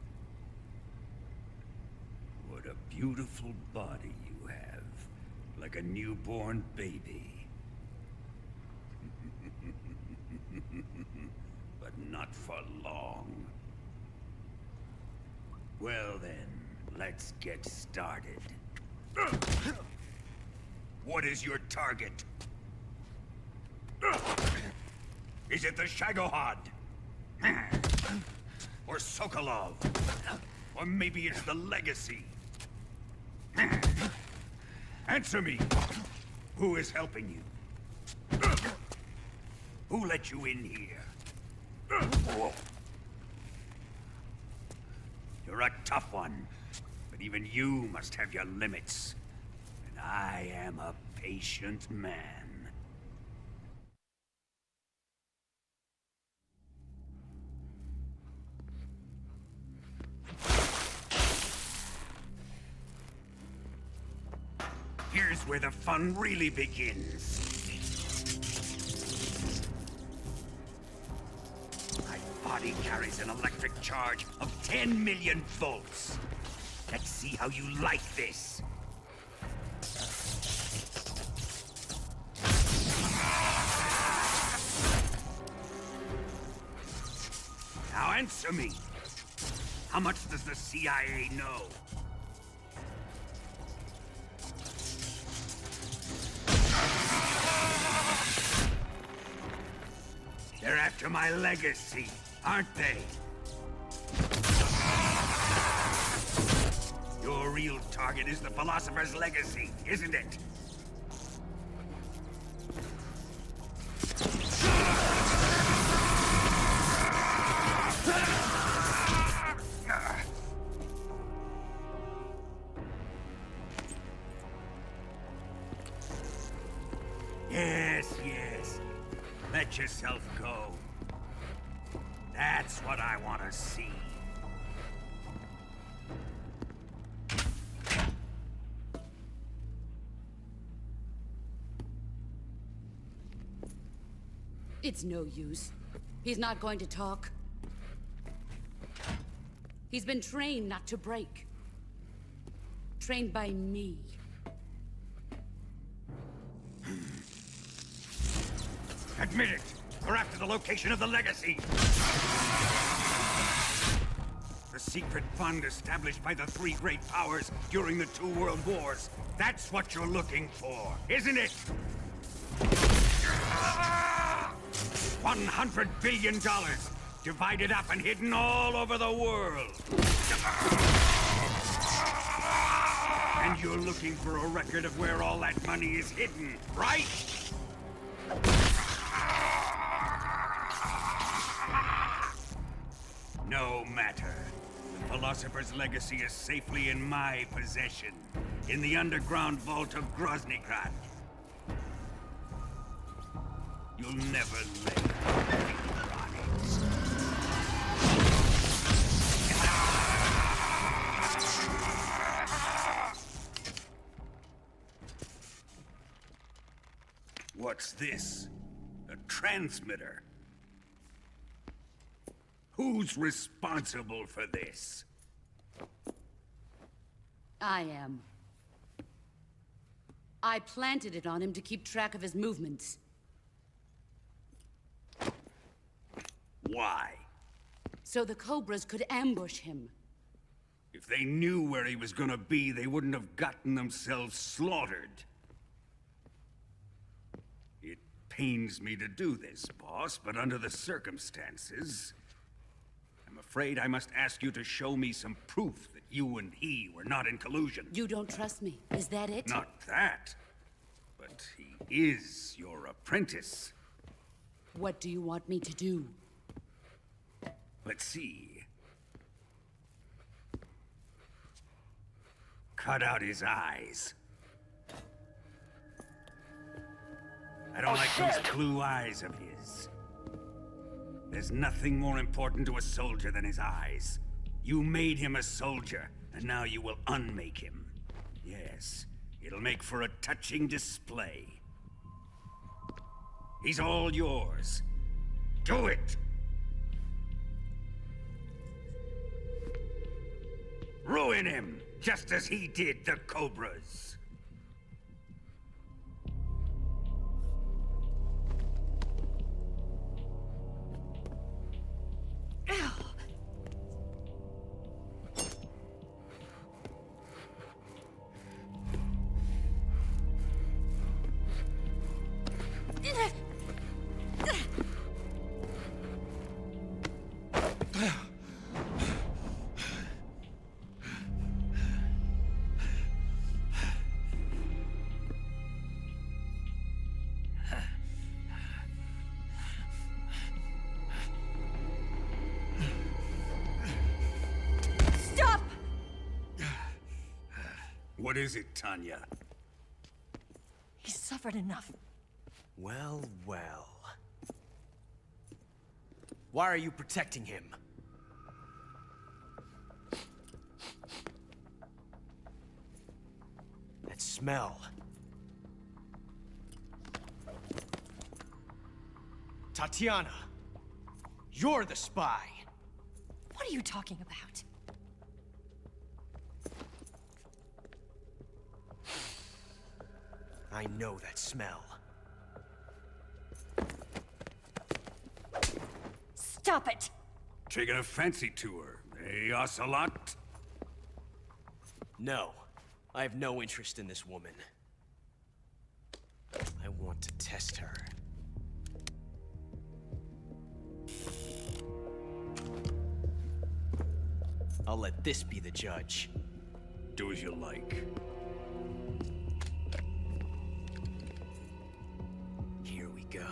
What a beautiful body you have, like a newborn baby. But not for long. Well then, let's get started. What is your target? Is it the Shagohod? Or Sokolov? Or maybe it's the Legacy? Answer me! Who is helping you? Who let you in here? You're a tough one, but even you must have your limits. And I am a patient man. Here's where the fun really begins. My body carries an electric charge of 10 million volts. Let's see how you like this. Now answer me. How much does the CIA know? They're after my legacy, aren't they? Your real target is the Philosopher's Legacy, isn't it? Yes, yes. Let yourself go. That's what I want to see. It's no use. He's not going to talk. He's been trained not to break. Trained by me. Admit it! We're after the location of the Legacy! The secret fund established by the three great powers during the two world wars. That's what you're looking for, isn't it? $100 billion, divided up and hidden all over the world. And you're looking for a record of where all that money is hidden, right? No matter. The Philosopher's Legacy is safely in my possession, in the underground vault of Groznygrad. You'll never lay on it. What's this? A transmitter? Who's responsible for this? I am. I planted it on him to keep track of his movements. Why? So the Cobras could ambush him. If they knew where he was gonna be, they wouldn't have gotten themselves slaughtered. It pains me to do this, boss, but under the circumstances, I'm afraid I must ask you to show me some proof that you and he were not in collusion. You don't trust me, is that it? Not that, but he is your apprentice. What do you want me to do? Let's see. Cut out his eyes. I don't like those blue eyes of his. There's nothing more important to a soldier than his eyes. You made him a soldier, and now you will unmake him. Yes, it'll make for a touching display. He's all yours. Do it! Ruin him, just as he did the Cobras. What is it, Tanya? He's suffered enough. Well, well. Why are you protecting him? That smell. Tatiana, you're the spy. What are you talking about? I know that smell. Stop it! Taking a fancy to her, eh, Ocelot? No, I have no interest in this woman. I want to test her. I'll let this be the judge. Do as you like. Here we go.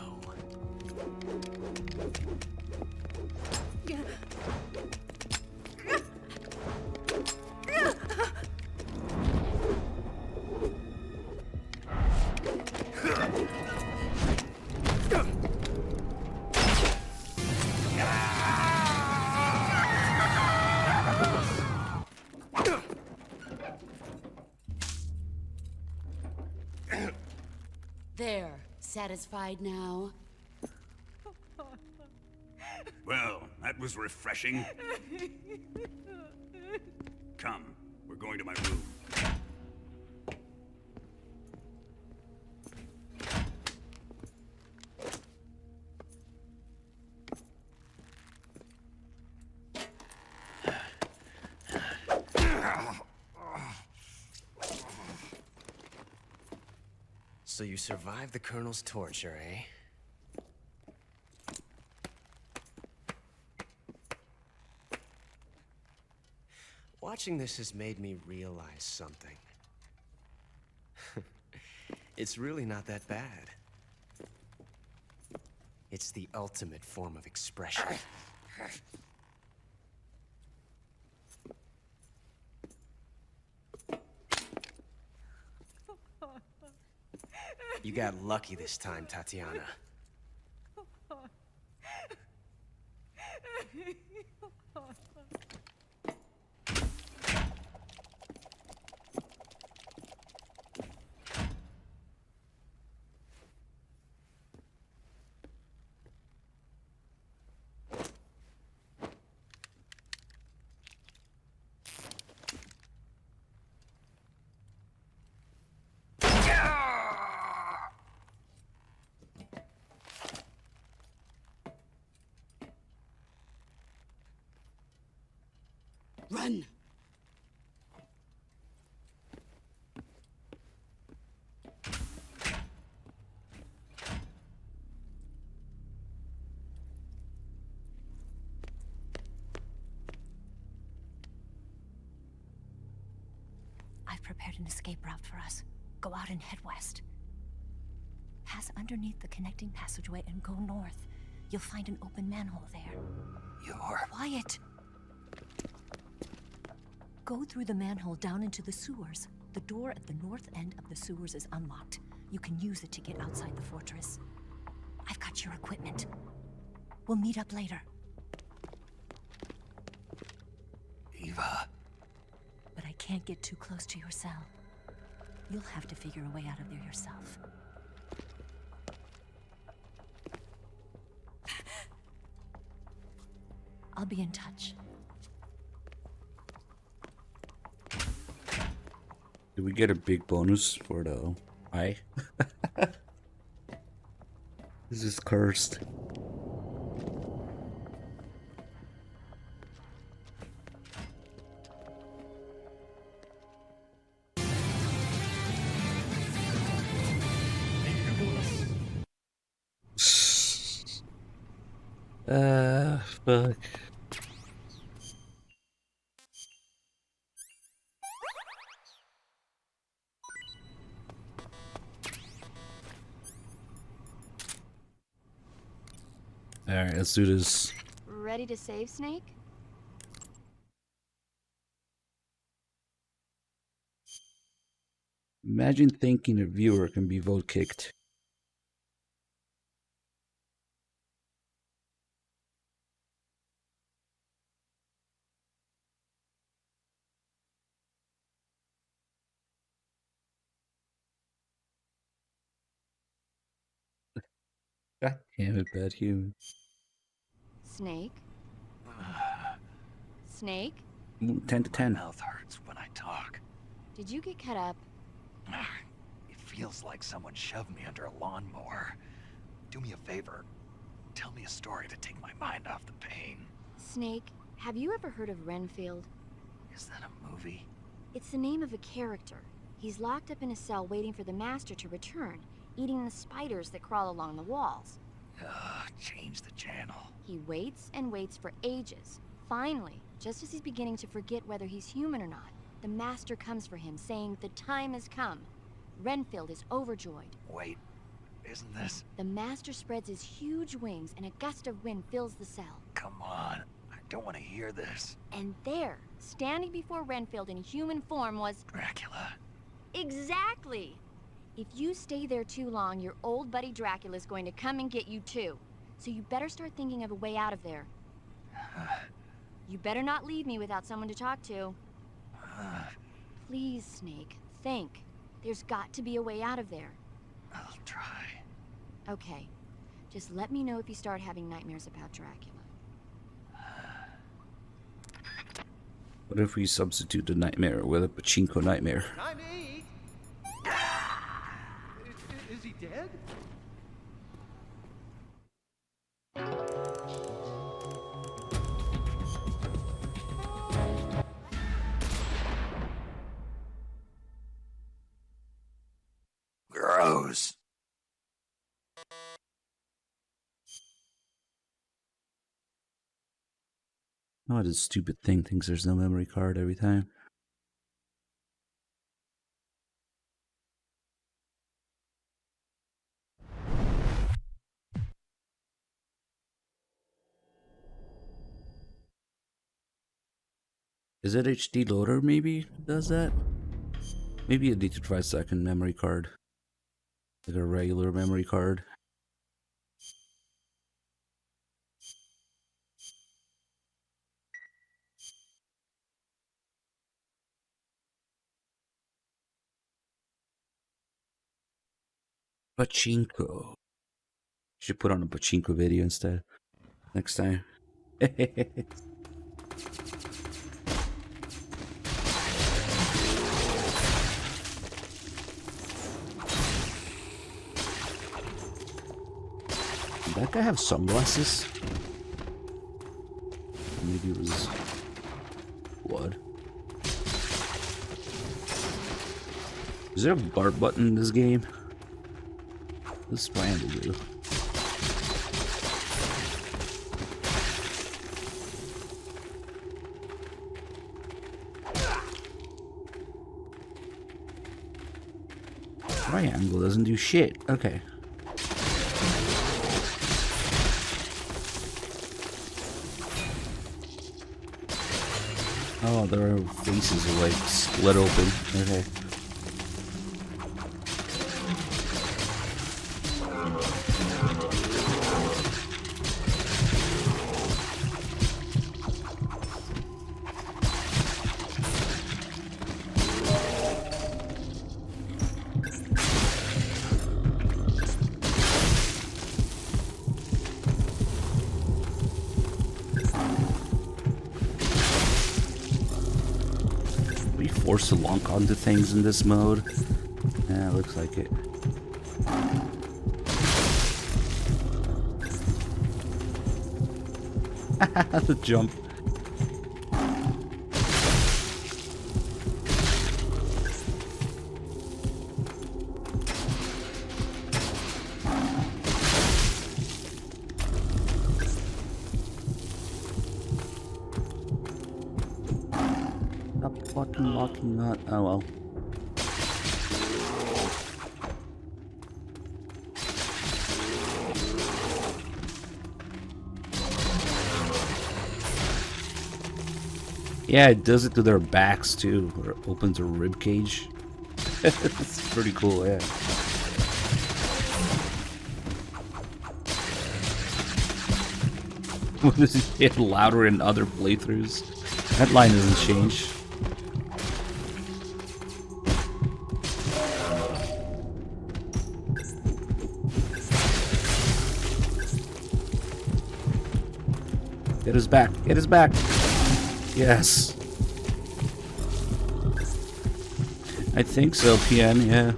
There, satisfied now? Well, that was refreshing. Come, we're going to my room. So you survived the Colonel's torture, eh? Watching this has made me realize something. It's really not that bad. It's the ultimate form of expression. You got lucky this time, Tatiana. prepared an escape route for us. Go out and head west. Pass underneath the connecting passageway and go north. You'll find an open manhole there. You're... Quiet! Go through the manhole down into the sewers. The door at the north end of the sewers is unlocked. You can use it to get outside the fortress. I've got your equipment. We'll meet up later. Eva. But I can't get too close to your cell. You'll have to figure a way out of there yourself. I'll be in touch. Did we get a big bonus for the eye? This is cursed. Fuck. Alright, let's do this. Ready to save, Snake? Imagine thinking a viewer can be vote kicked. God damn it, bad human. Snake? Snake? 10 to 10. My mouth hurts when I talk. Did you get cut up? It feels like someone shoved me under a lawnmower. Do me a favor. Tell me a story to take my mind off the pain. Snake, have you ever heard of Renfield? Is that a movie? It's the name of a character. He's locked up in a cell waiting for the master to return, eating the spiders that crawl along the walls. Change the channel. He waits and waits for ages. Finally, just as he's beginning to forget whether he's human or not, the master comes for him, saying the time has come. Renfield is overjoyed. Wait, isn't this... The master spreads his huge wings and a gust of wind fills the cell. Come on, I don't want to hear this. And there, standing before Renfield in human form was... Dracula. Exactly! If you stay there too long, your old buddy Dracula's going to come and get you too. So you better start thinking of a way out of there. You better not leave me without someone to talk to. Please, Snake, think. There's got to be a way out of there. I'll try. Okay. Just let me know if you start having nightmares about Dracula. What if we substitute the nightmare with a pachinko nightmare? Time to eat. Is he dead? Gross. Oh, this stupid thing thinks there's no memory card every time. Is it HD loader maybe does that? Maybe a D252 memory card. Like a regular memory card. Pachinko. Should put on a pachinko video instead. Next time. Did that guy have sunglasses? Maybe it was blood. Is there a guard button in this game? This brand will do. Triangle doesn't do shit. Okay. Oh, their faces are like split open. Okay. Forced to lock onto things in this mode. Yeah, it looks like it. The jump. Fucking locking that. Oh well. Yeah, it does it to their backs too, or it opens a rib cage. It's pretty cool, yeah. This is hit louder in other playthroughs. That line doesn't change. Get his back. Get his back. Yes. I think so, PN, yeah.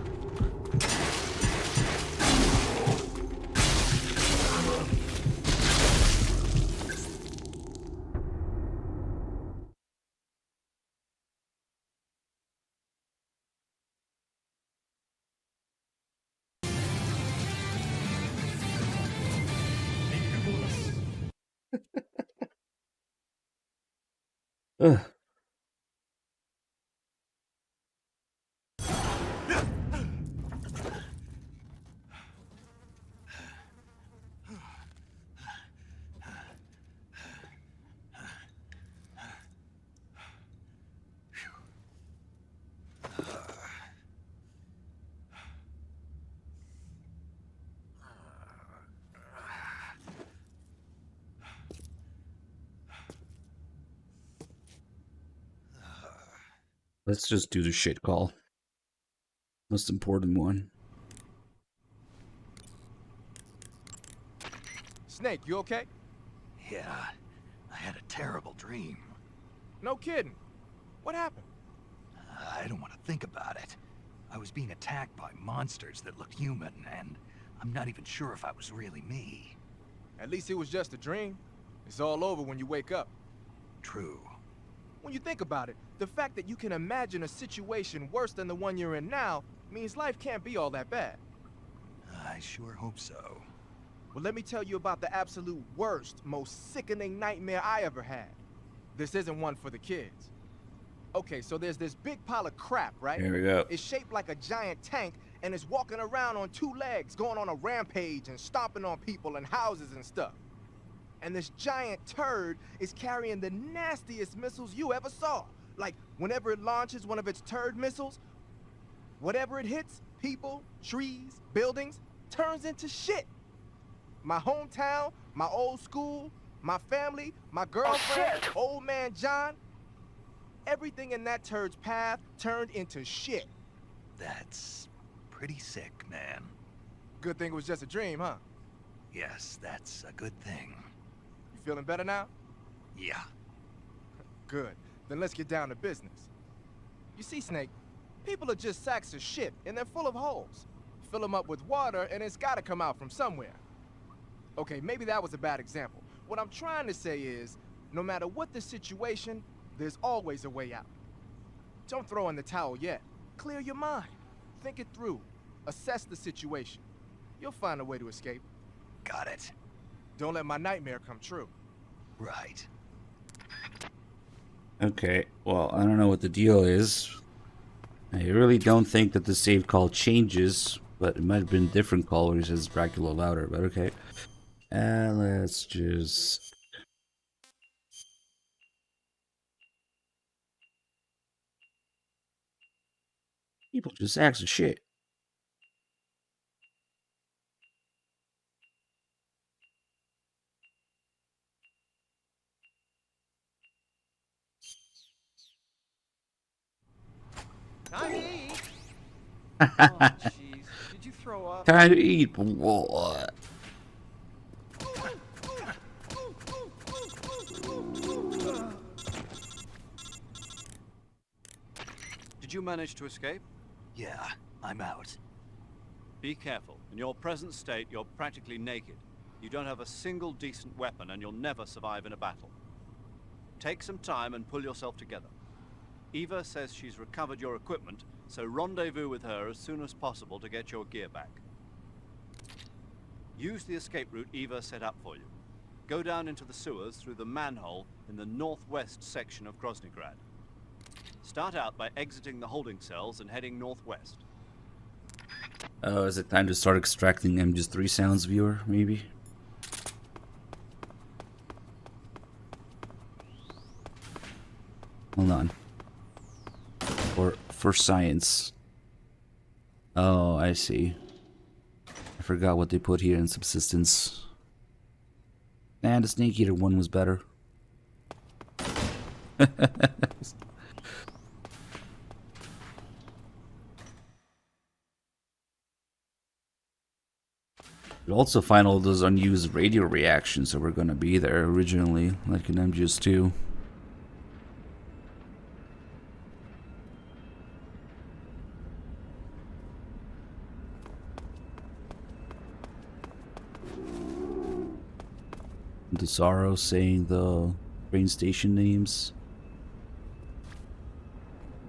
Ugh. Let's just do the shit call. Most important one. Snake, you okay? Yeah, I had a terrible dream. No kidding. What happened? I don't want to think about it. I was being attacked by monsters that looked human, and I'm not even sure if I was really me. At least it was just a dream. It's all over when you wake up. True. When you think about it, the fact that you can imagine a situation worse than the one you're in now means life can't be all that bad. I sure hope so. Well, let me tell you about the absolute worst, most sickening nightmare I ever had. This isn't one for the kids. Okay, so there's this big pile of crap, right? Here we go. It's shaped like a giant tank, and it's walking around on two legs, going on a rampage and stomping on people and houses and stuff. And this giant turd is carrying the nastiest missiles you ever saw. Like, whenever it launches one of its turd missiles, whatever it hits, people, trees, buildings, turns into shit. My hometown, my old school, my family, my girlfriend, old man John, everything in that turd's path turned into shit. That's pretty sick, man. Good thing it was just a dream, huh? Yes, that's a good thing. You feeling better now? Yeah. Good. Then let's get down to business. You see, Snake, people are just sacks of shit, and they're full of holes. Fill them up with water, and it's gotta come out from somewhere. Okay, maybe that was a bad example. What I'm trying to say is, no matter what the situation, there's always a way out. Don't throw in the towel yet. Clear your mind. Think it through. Assess the situation. You'll find a way to escape. Got it. Don't let my nightmare come true. Right. Okay, well, I don't know what the deal is. I really don't think that the save call changes, but it might have been different colors as Dracula louder, but okay. And let's just... People just ask shit. Time to eat. Oh, jeez. Did you throw up? Time to eat. What? Did you manage to escape? Yeah, I'm out. Be careful. In your present state, you're practically naked. You don't have a single decent weapon, and you'll never survive in a battle. Take some time and pull yourself together. Eva says she's recovered your equipment, so rendezvous with her as soon as possible to get your gear back. Use the escape route Eva set up for you. Go down into the sewers through the manhole in the northwest section of Groznygrad. Start out by exiting the holding cells and heading northwest. Oh, is it time to start extracting MGS3 sounds, viewer, maybe? Hold on. For science. Oh, I see. I forgot what they put here in Subsistence. And the Snake Eater one was better. You'll also find all those unused radio reactions that were gonna be there originally, like in MGS2. The Sorrow saying the train station names.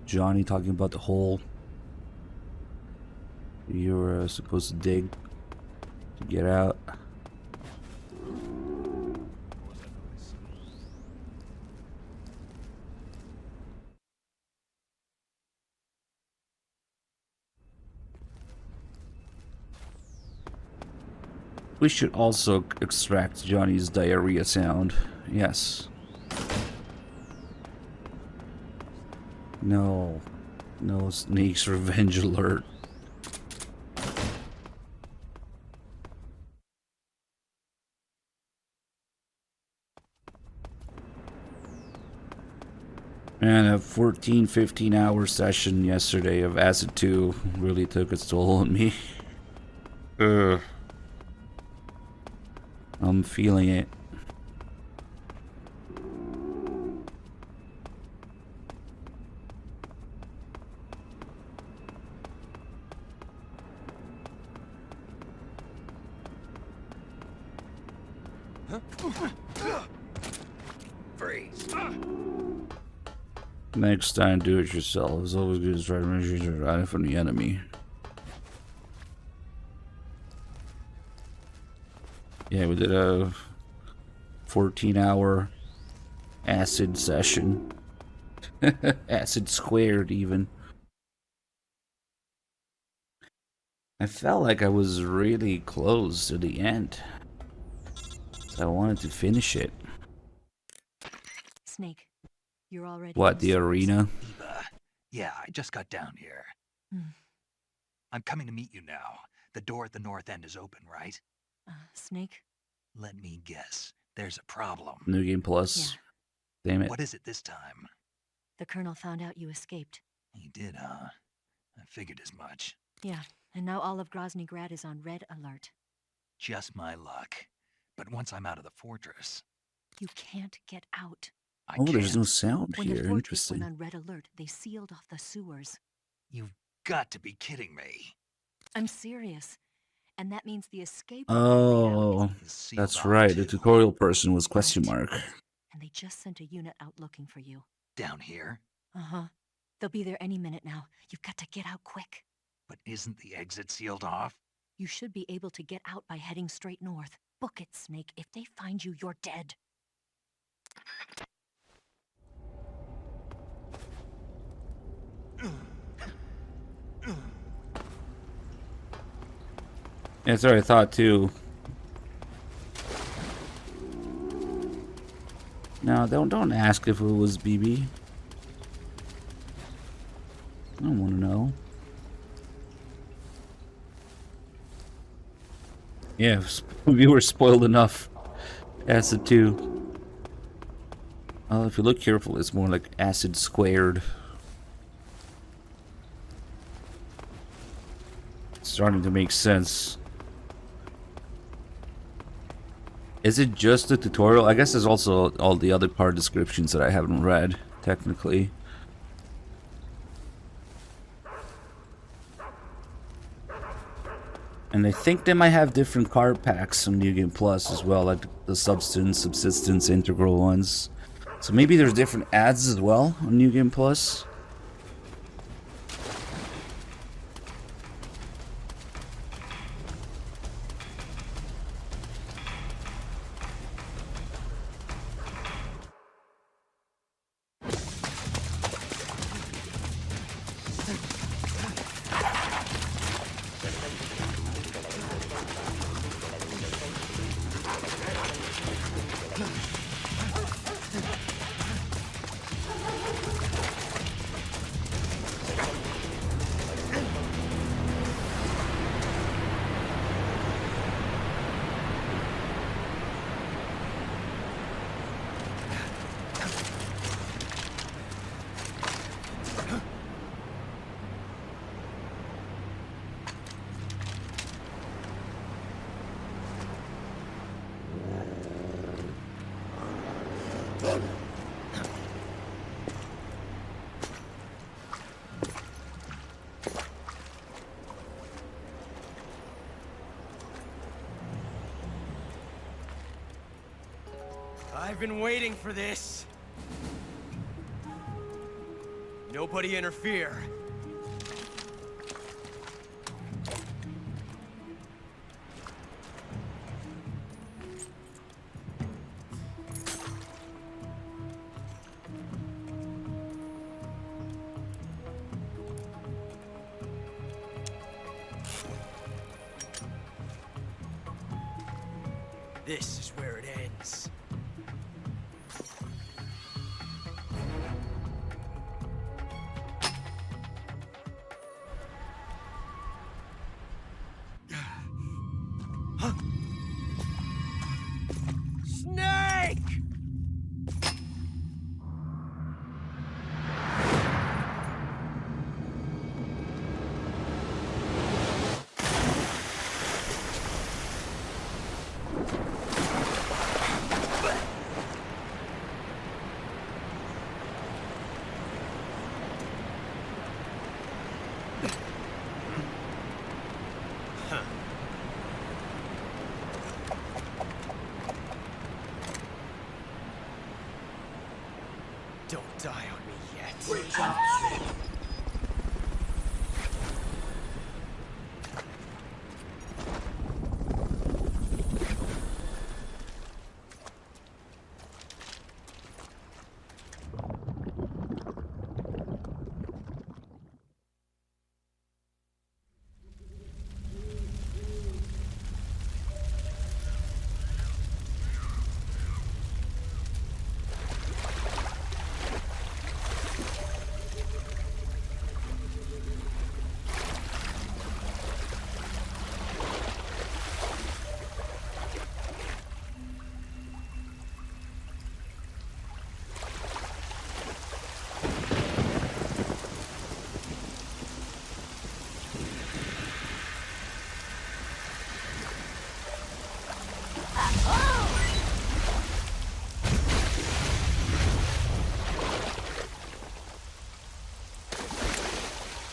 Johnny talking about the hole you're supposed to dig to get out. We should also extract Johnny's diarrhea sound. Yes. No. No Snake's Revenge alert. And a 14-15 hour session yesterday of Acid 2 really took its toll on me. Ugh. I'm feeling it. Freeze. Next time, do it yourself. It's always good to try to measure your eye from the enemy. Yeah, we did a 14-hour acid session. Acid squared, even. I felt like I was really close to the end. So I wanted to finish it. Snake, you're already... What, the arena? Eva, yeah, I just got down here. I'm coming to meet you now. The door at the north end is open, right? Snake? Let me guess. There's a problem. New Game Plus. Yeah. Damn it. What is it this time? The Colonel found out you escaped. He did, huh? I figured as much. Yeah, and now all of Groznygrad is on red alert. Just my luck. But once I'm out of the fortress... You can't get out. Oh, there's no sound when here. The fortress Interesting. went on red alert, they sealed off the sewers. You've got to be kidding me. I'm serious. And that means the escape... Oh, that's right. The tutorial person was question mark. And they just sent a unit out looking for you. Down here? Uh-huh. They'll be there any minute now. You've got to get out quick. But isn't the exit sealed off? You should be able to get out by heading straight north. Book it, Snake. If they find you, you're dead. That's what I thought too. No, don't ask if it was BB. I don't want to know. Yeah, we were spoiled enough. Acid 2. Well, if you look careful, it's more like acid squared. It's starting to make sense. Is it just the tutorial? I guess there's also all the other part descriptions that I haven't read, technically. And I think they might have different card packs on New Game Plus as well, like the Subsistence, Integral ones. So maybe there's different ads as well on New Game Plus. I've been waiting for this. Nobody interfere. This is where it ends. Snake! Don't die on me yet.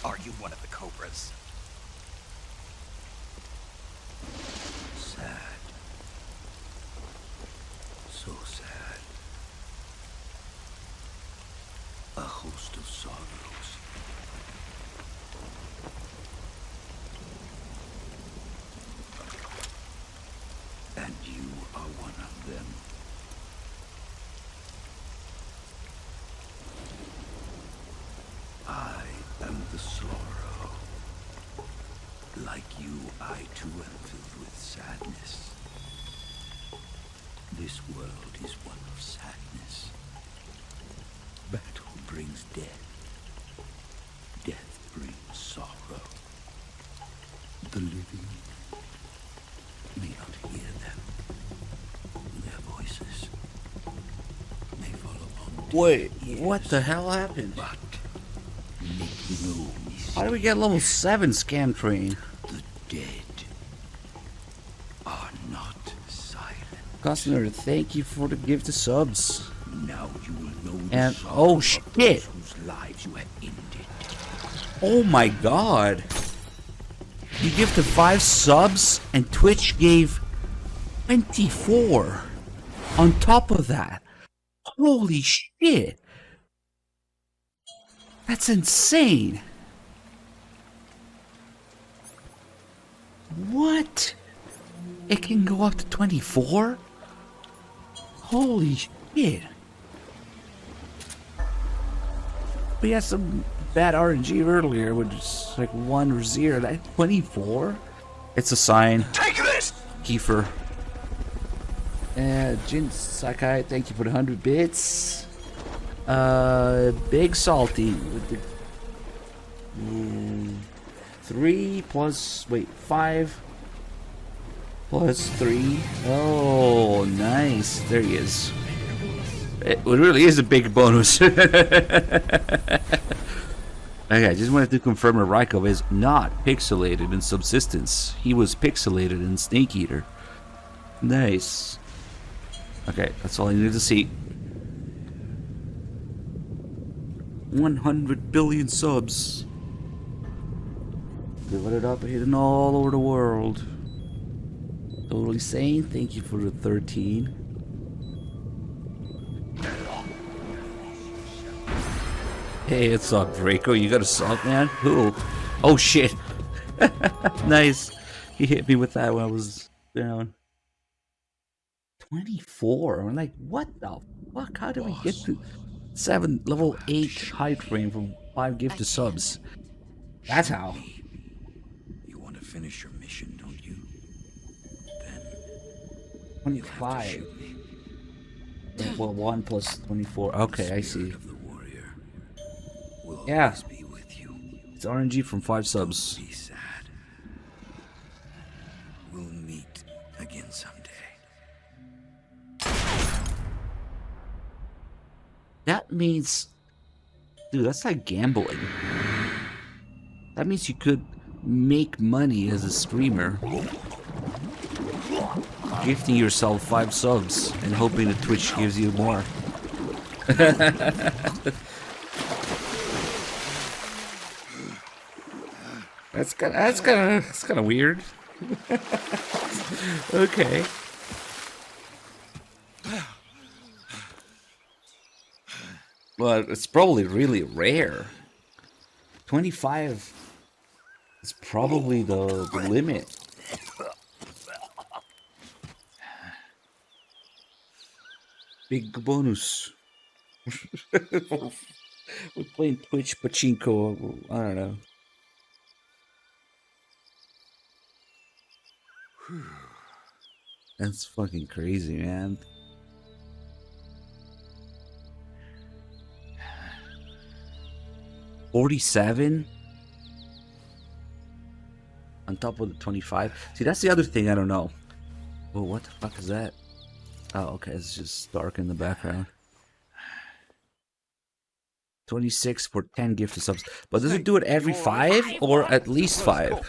Are you one of the Cobras? Sad. So sad. A host of sorrows. And you are one of them. I am the sorrow. Like you, I too am filled sadness. This world is one of sadness. Battle brings death. Death brings sorrow. The living may not hear them. Their voices may fall upon Wait, what the hell happened? but make no How do we get level 7 Scam Train? the dead are not silent. Customer, thank you for the gift of subs. Now you will know And the sorrow oh of shit! those whose lives you have ended. Oh my god! You gifted 5 subs and Twitch gave 24 on top of that. Holy shit! That's insane! What? It can go up to 24? Holy shit! We had some bad RNG earlier, which is like 1 or 0. That 24? It's a sign. Take this! Kiefer. Jin Sakai, thank you for the 100 bits. Big Salty with the 3 plus, wait, 5 plus 3. Oh, nice. There he is. It really is a big bonus. Okay, I just wanted to confirm that Rykov is not pixelated in Subsistence. He was pixelated in Snake Eater. Nice. Okay, that's all I needed to see. 100 billion subs. Divided up and hidden all over the world. Totally sane. Thank you for the 13. Hey, what's up, Draco? You got a salt, man? Who? Oh, shit. Nice. He hit me with that when I was down. 24? I'm like, what the fuck? How did we get to level 8 hype frame from 5 gifted subs? That's how. You want to finish your mission, don't you? Then 25. Well, 1 plus 24. Okay, I see. Yeah. It's RNG from 5 subs. Be sad. We'll meet again someday. That means... Dude, that's like gambling. That means you could make money as a streamer. Gifting yourself 5 subs and hoping that Twitch gives you more. That's kind of weird. Okay. Well, it's probably really rare. 25 is probably the limit. Big bonus. We're playing Twitch Pachinko. I don't know. That's fucking crazy, man. $47 on top of the 25. See, that's the other thing I don't know. Oh, what the fuck is that? Oh, okay, it's just dark in the background. 26 for 10 gifted subs. But does it do it every 5 or at least 5? What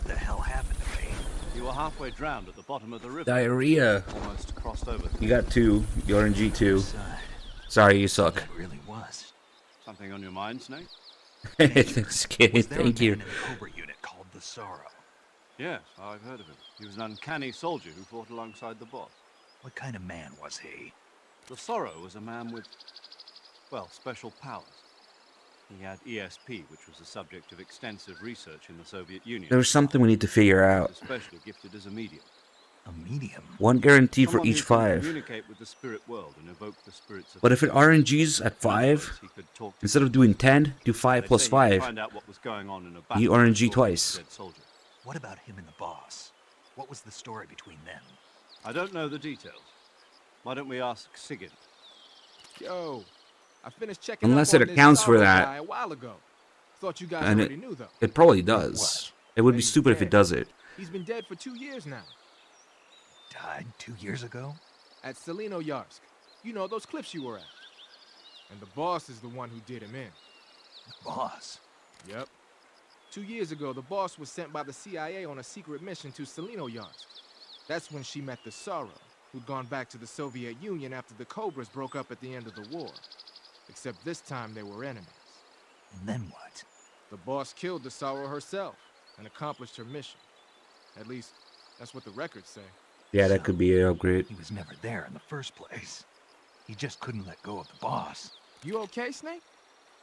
the hell happened to me? You were halfway drowned at the bottom of the river. Diarrhea. Almost crossed over. You got 2. You're RNG 2. Sorry, you suck. It really was. Something on your mind, Snake? Thanks, kid. Thank you. Cobra unit called the Sorrow. Yes, I've heard of him. He was an uncanny soldier who fought alongside the boss. What kind of man was he? The Sorrow was a man with, well, special powers. He had ESP, which was the subject of extensive research in the Soviet Union. There's something we need to figure out. He was especially gifted as a medium. A medium? 1 guarantee for Someone each who could 5. communicate with the spirit world and evoke the spirits of But if it RNGs at 5, instead of doing 10, do 5 plus 5. find out what was going on in a battle You RNG twice. What about him and the boss? What was the story between them? I don't know the details. Why don't we ask Sigyn? Yo, I finished checking Unless up it on this accounts for Sorrow that. guy a while ago. Thought you guys And already knew, though. it probably does. It would be He's stupid if it dead. doesn't. He's been dead for 2 years now. Died 2 years ago? At Selino Yarsk. You know, those cliffs you were at. And the boss is the one who did him in. The boss? Yep. 2 years ago, the boss was sent by the CIA on a secret mission to Selino Yarsk. That's when she met the Sorrow, who'd gone back to the Soviet Union after the Cobras broke up at the end of the war. Except this time they were enemies. And then what? The boss killed the Sorrow herself and accomplished her mission. At least, that's what the records say. Yeah, that could be an upgrade. He was never there in the first place. He just couldn't let go of the boss. You okay, Snake?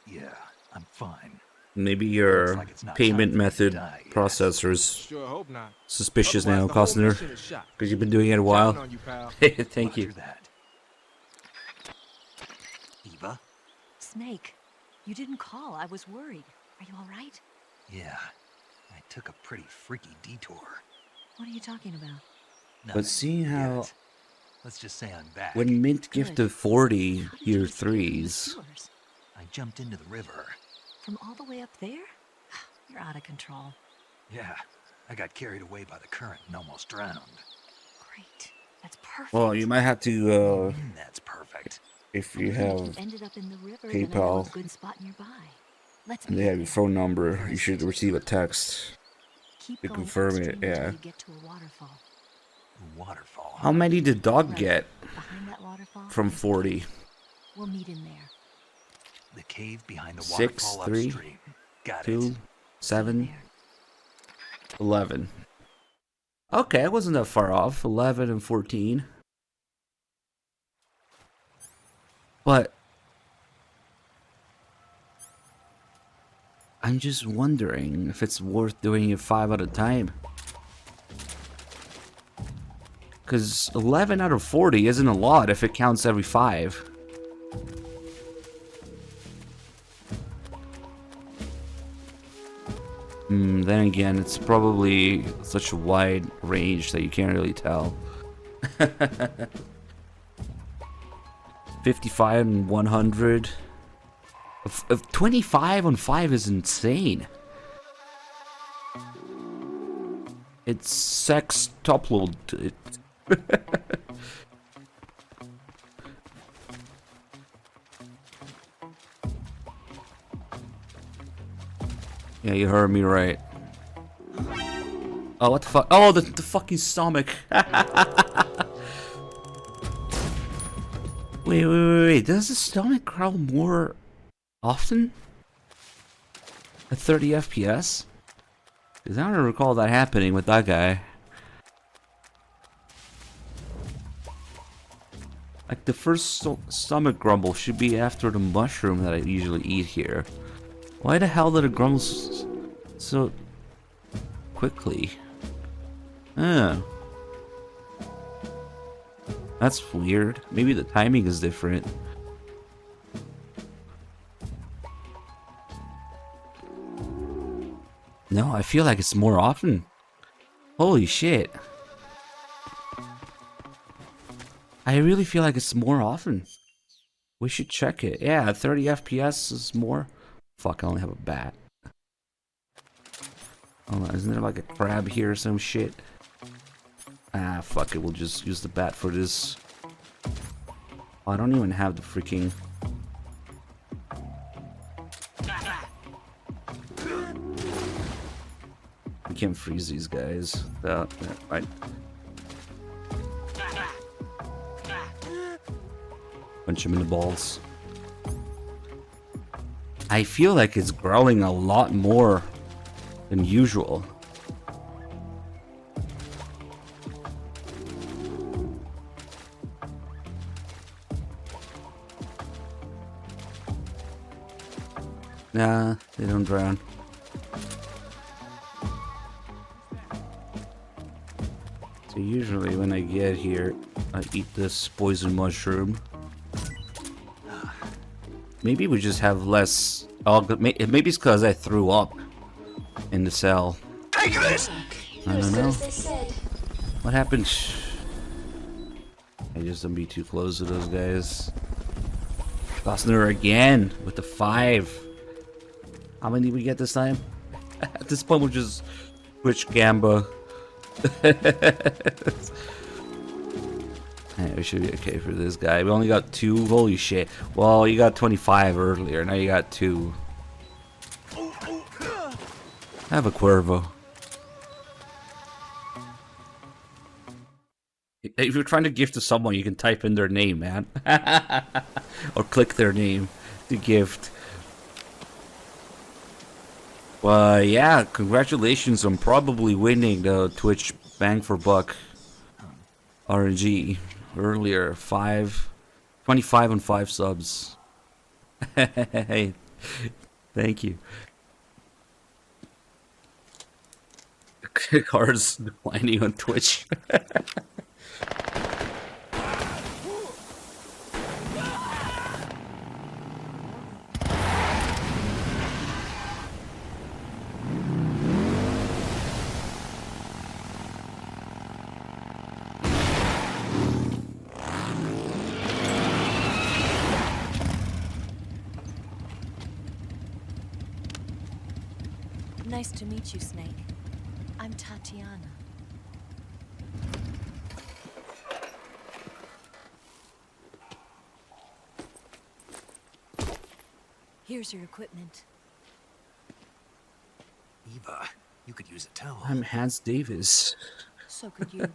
Yeah, I'm fine. Maybe your like it's not payment time for me to method die yet. processor's Sure hope not. suspicious now, Otherwise, the whole Costner. mission is shot. Because you've been doing it a while. Counting on you, pal. Thank you. Roger that. Eva? Snake, you didn't call. I was worried. Are you all right? Yeah, I took a pretty freaky detour. What are you talking about? But seeing how Let's just say I'm back. when Mint gifted 40 year threes, Yours. I jumped into the river. From all the way up there? You're out of control. Yeah, I got carried away by the current and almost drowned. Great. That's perfect. well, you might have to, That's perfect. if you If have you ended up in the river, then I know PayPal a good spot nearby. Let's and they have your phone number, you should receive a text keep to going confirm it. upstream until Yeah. you get to a waterfall. A waterfall. How many did Dog get Behind that waterfall, from 40? we'll meet in there. The cave behind the 6, waterfall 3, upstream. Got 2, it. 7, 11. Okay, it wasn't that far off. 11 and 14. But I'm just wondering if it's worth doing it 5 at a time. Because 11 out of 40 isn't a lot if it counts every 5. Then again, it's probably such a wide range that you can't really tell. 55 and 100. 25 on 5 is insane. It's sextupled. Yeah, you heard me right. Oh, what the fuck? Oh, the fucking stomach. Wait. Does the stomach growl more often? At 30 FPS? Because I don't recall that happening with that guy. Like, the first stomach grumble should be after the mushroom that I usually eat here. Why the hell did it grumble so quickly? Oh. That's weird. Maybe the timing is different. No, I feel like it's more often. Holy shit. I really feel like it's more often. We should check it. Yeah, 30 FPS is more. Fuck, I only have a bat. Hold on, isn't there like a crab here or some shit? Ah, fuck it, we'll just use the bat for this. Oh, I don't even have the freaking... We can't freeze these guys. Right. Punch him in the balls. I feel like it's growling a lot more than usual. Nah, they don't drown. So usually when I get here, I eat this poison mushroom. Maybe we just have less... Oh, maybe it's because I threw up in the cell. Take this! I don't know. As they said, What happened? I just don't be too close to those guys. Gosner again with the 5. How many did we get this time? At this point, we're just Twitch Gamba. Yeah, we should be okay for this guy. We only got 2. Holy shit. Well, you got 25 earlier. Now you got 2. Have a Cuervo. If you're trying to gift to someone, you can type in their name, man. Or click their name to gift. Well, yeah, congratulations on probably winning the Twitch Bang for Buck RNG earlier. 25 on 5 subs. Hey, thank you. Cards declining on Twitch. Nice to meet you, Snake. I'm Tatiana. Here's your equipment. Eva, you could use a towel. I'm Hans Davis. So could you.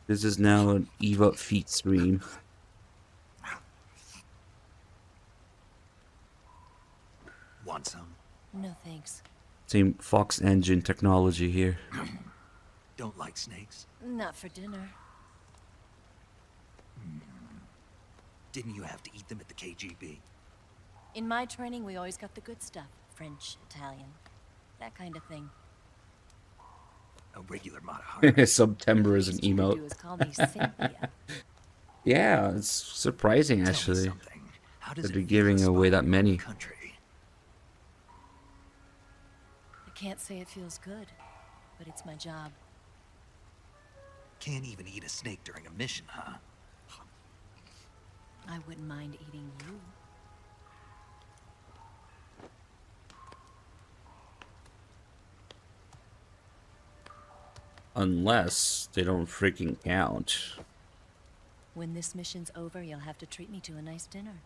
This is now an Eva feet stream. Want some? No thanks. Same Fox engine technology here. Don't like snakes? Not for dinner. Didn't you have to eat them at the KGB? In my training, we always got the good stuff. French, Italian, that kind of thing. A regular Matahari. September is an Do emote. is call me Cynthia. Yeah, it's surprising actually How does that it they're feel giving to away spy that on many. Country? I can't say it feels good, but it's my job. Can't even eat a snake during a mission, huh? I wouldn't mind eating you. Unless they don't freaking count. When this mission's over, you'll have to treat me to a nice dinner.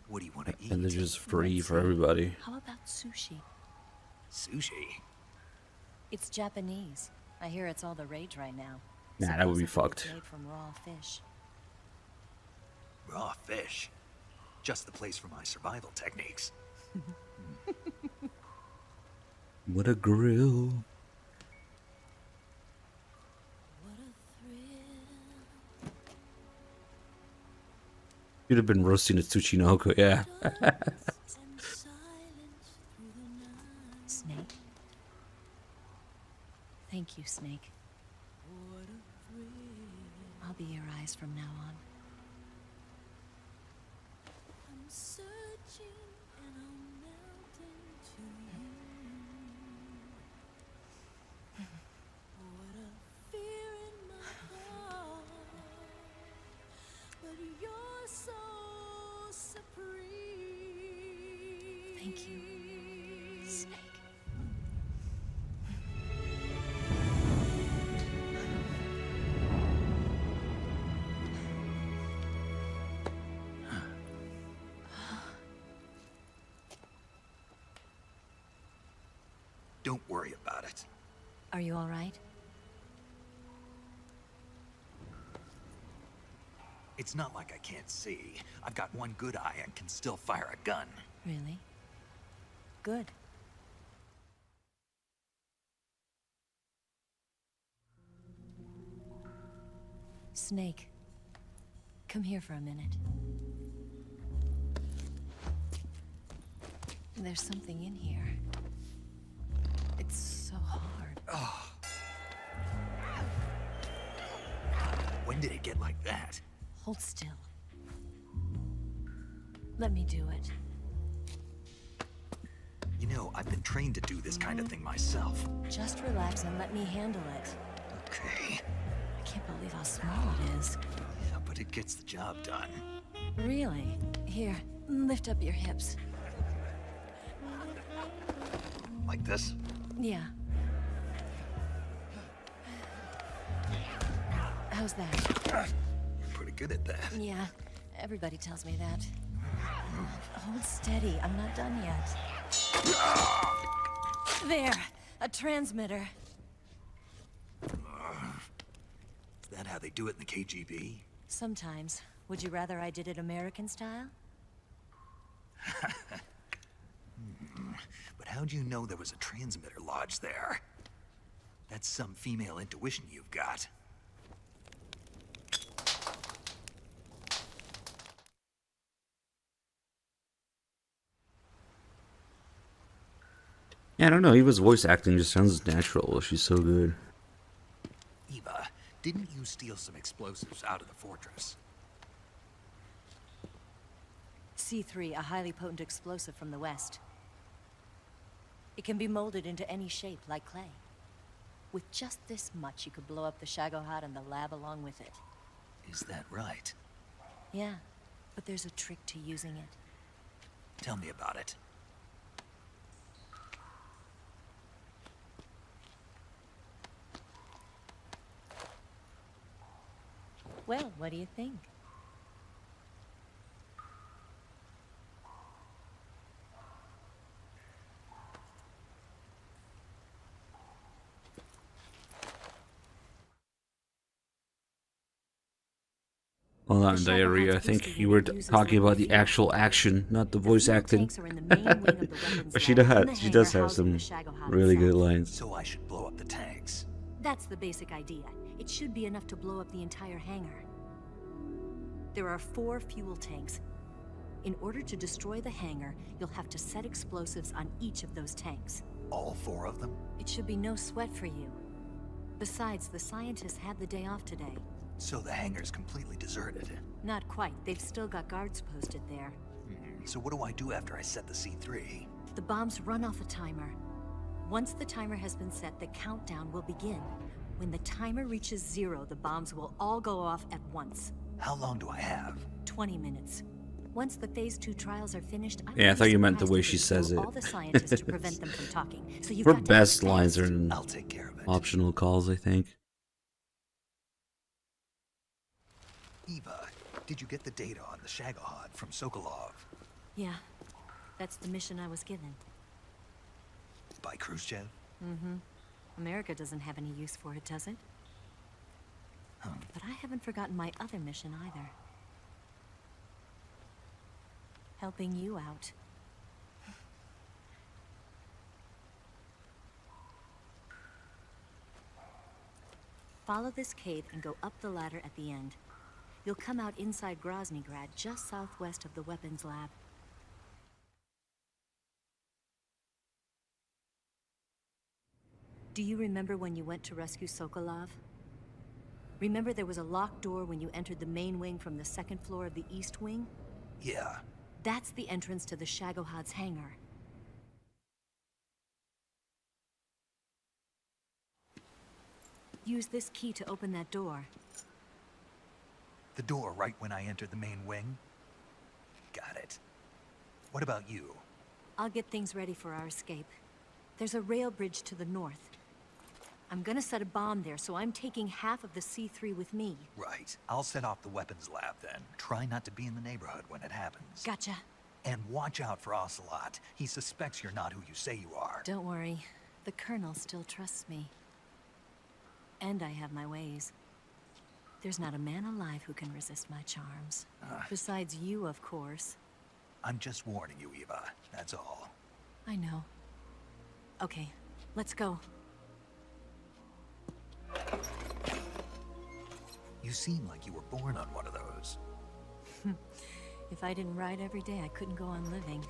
What do you want to eat? And they're just free Let's for see. everybody. How about sushi? Sushi? It's Japanese. I hear it's all the rage right now. Nah, that would be Supposedly it's fucked. made from raw fish. Raw fish. Just the place for my survival techniques. What a grill. You'd have been roasting a Tsuchinoko, yeah. Snake. Thank you, Snake. I'll be your eyes from now on. I'm searching and I'm melting to you. What a fear in my heart, but you're so supreme. Thank you, Snake. Don't worry about it. Are you all right? It's not like I can't see. I've got one good eye and can still fire a gun. Really? Good. Snake, come here for a minute. There's something in here. It's so hard. Oh. When did it get like that? Hold still. Let me do it. You know, I've been trained to do this kind of thing myself. Just relax and let me handle it. Okay. I can't believe how small it is. Yeah, but it gets the job done. Really? Here, lift up your hips. Like this? Yeah. How's that? You're pretty good at that. Yeah, everybody tells me that. Hold steady, I'm not done yet. There, a transmitter. Is that how they do it in the KGB? Sometimes. Would you rather I did it American style? But how'd you know there was a transmitter lodged there? That's some female intuition you've got. Yeah, I don't know. Eva's voice acting just sounds natural. She's so good. Eva, didn't you steal some explosives out of the fortress? C3, a highly potent explosive from the west. It can be molded into any shape, like clay. With just this much, you could blow up the Shagohod and the lab along with it. Is that right? Yeah, but there's a trick to using it. Tell me about it. Well, what do you think? Hold on, diarrhea. I think you were talking about the actual action, not the voice acting. But she does have some really good lines. So I should blow up the tanks. That's the basic idea. It should be enough to blow up the entire hangar. There are 4 fuel tanks. In order to destroy the hangar, you'll have to set explosives on each of those tanks. All 4 of them? It should be no sweat for you. Besides, the scientists had the day off today. So the hangar's completely deserted. Not quite. They've still got guards posted there. So what do I do after I set the C3? The bombs run off a timer. Once the timer has been set, the countdown will begin. When the timer reaches 0, the bombs will all go off at once. How long do I have? 20 minutes. Once the Phase 2 trials are finished, Yeah, I thought you meant the way she says it. all the scientists to prevent them from talking. So you've Her got to best act lines fast. are in I'll take care of it. optional calls, I think. Eva, did you get the data on the Shagohod from Sokolov? Yeah, that's the mission I was given. By Khrushchev? Mm-hmm. America doesn't have any use for it, does it? But I haven't forgotten my other mission either. Helping you out. Follow this cave and go up the ladder at the end. You'll come out inside Groznygrad, just southwest of the weapons lab. Do you remember when you went to rescue Sokolov? Remember there was a locked door when you entered the main wing from the second floor of the east wing? Yeah. That's the entrance to the Shagohod's hangar. Use this key to open that door. The door right when I entered the main wing? Got it. What about you? I'll get things ready for our escape. There's a rail bridge to the north. I'm gonna set a bomb there, so I'm taking half of the C3 with me. Right. I'll set off the weapons lab then. Try not to be in the neighborhood when it happens. Gotcha. And watch out for Ocelot. He suspects you're not who you say you are. Don't worry. The Colonel still trusts me. And I have my ways. There's not a man alive who can resist my charms. Besides you, of course. I'm just warning you, Eva. That's all. I know. Okay, let's go. You seem like you were born on one of those. If I didn't ride every day, I couldn't go on living.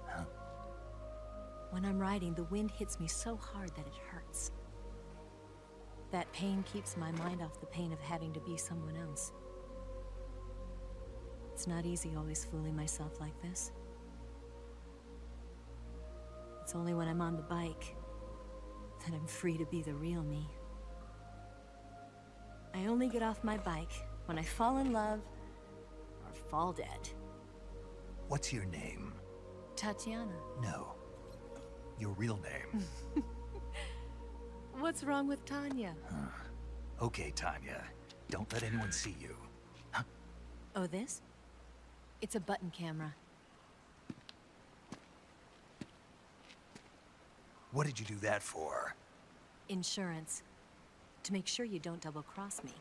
Huh? When I'm riding, the wind hits me so hard that it hurts. That pain keeps my mind off the pain of having to be someone else. It's not easy always fooling myself like this. It's only when I'm on the bike that I'm free to be the real me. I only get off my bike when I fall in love or fall dead. What's your name? Tatiana. No. Your real name. What's wrong with Tanya? Okay, Tanya. Don't let anyone see you. Oh, this? It's a button camera. What did you do that for? Insurance. To make sure you don't double-cross me.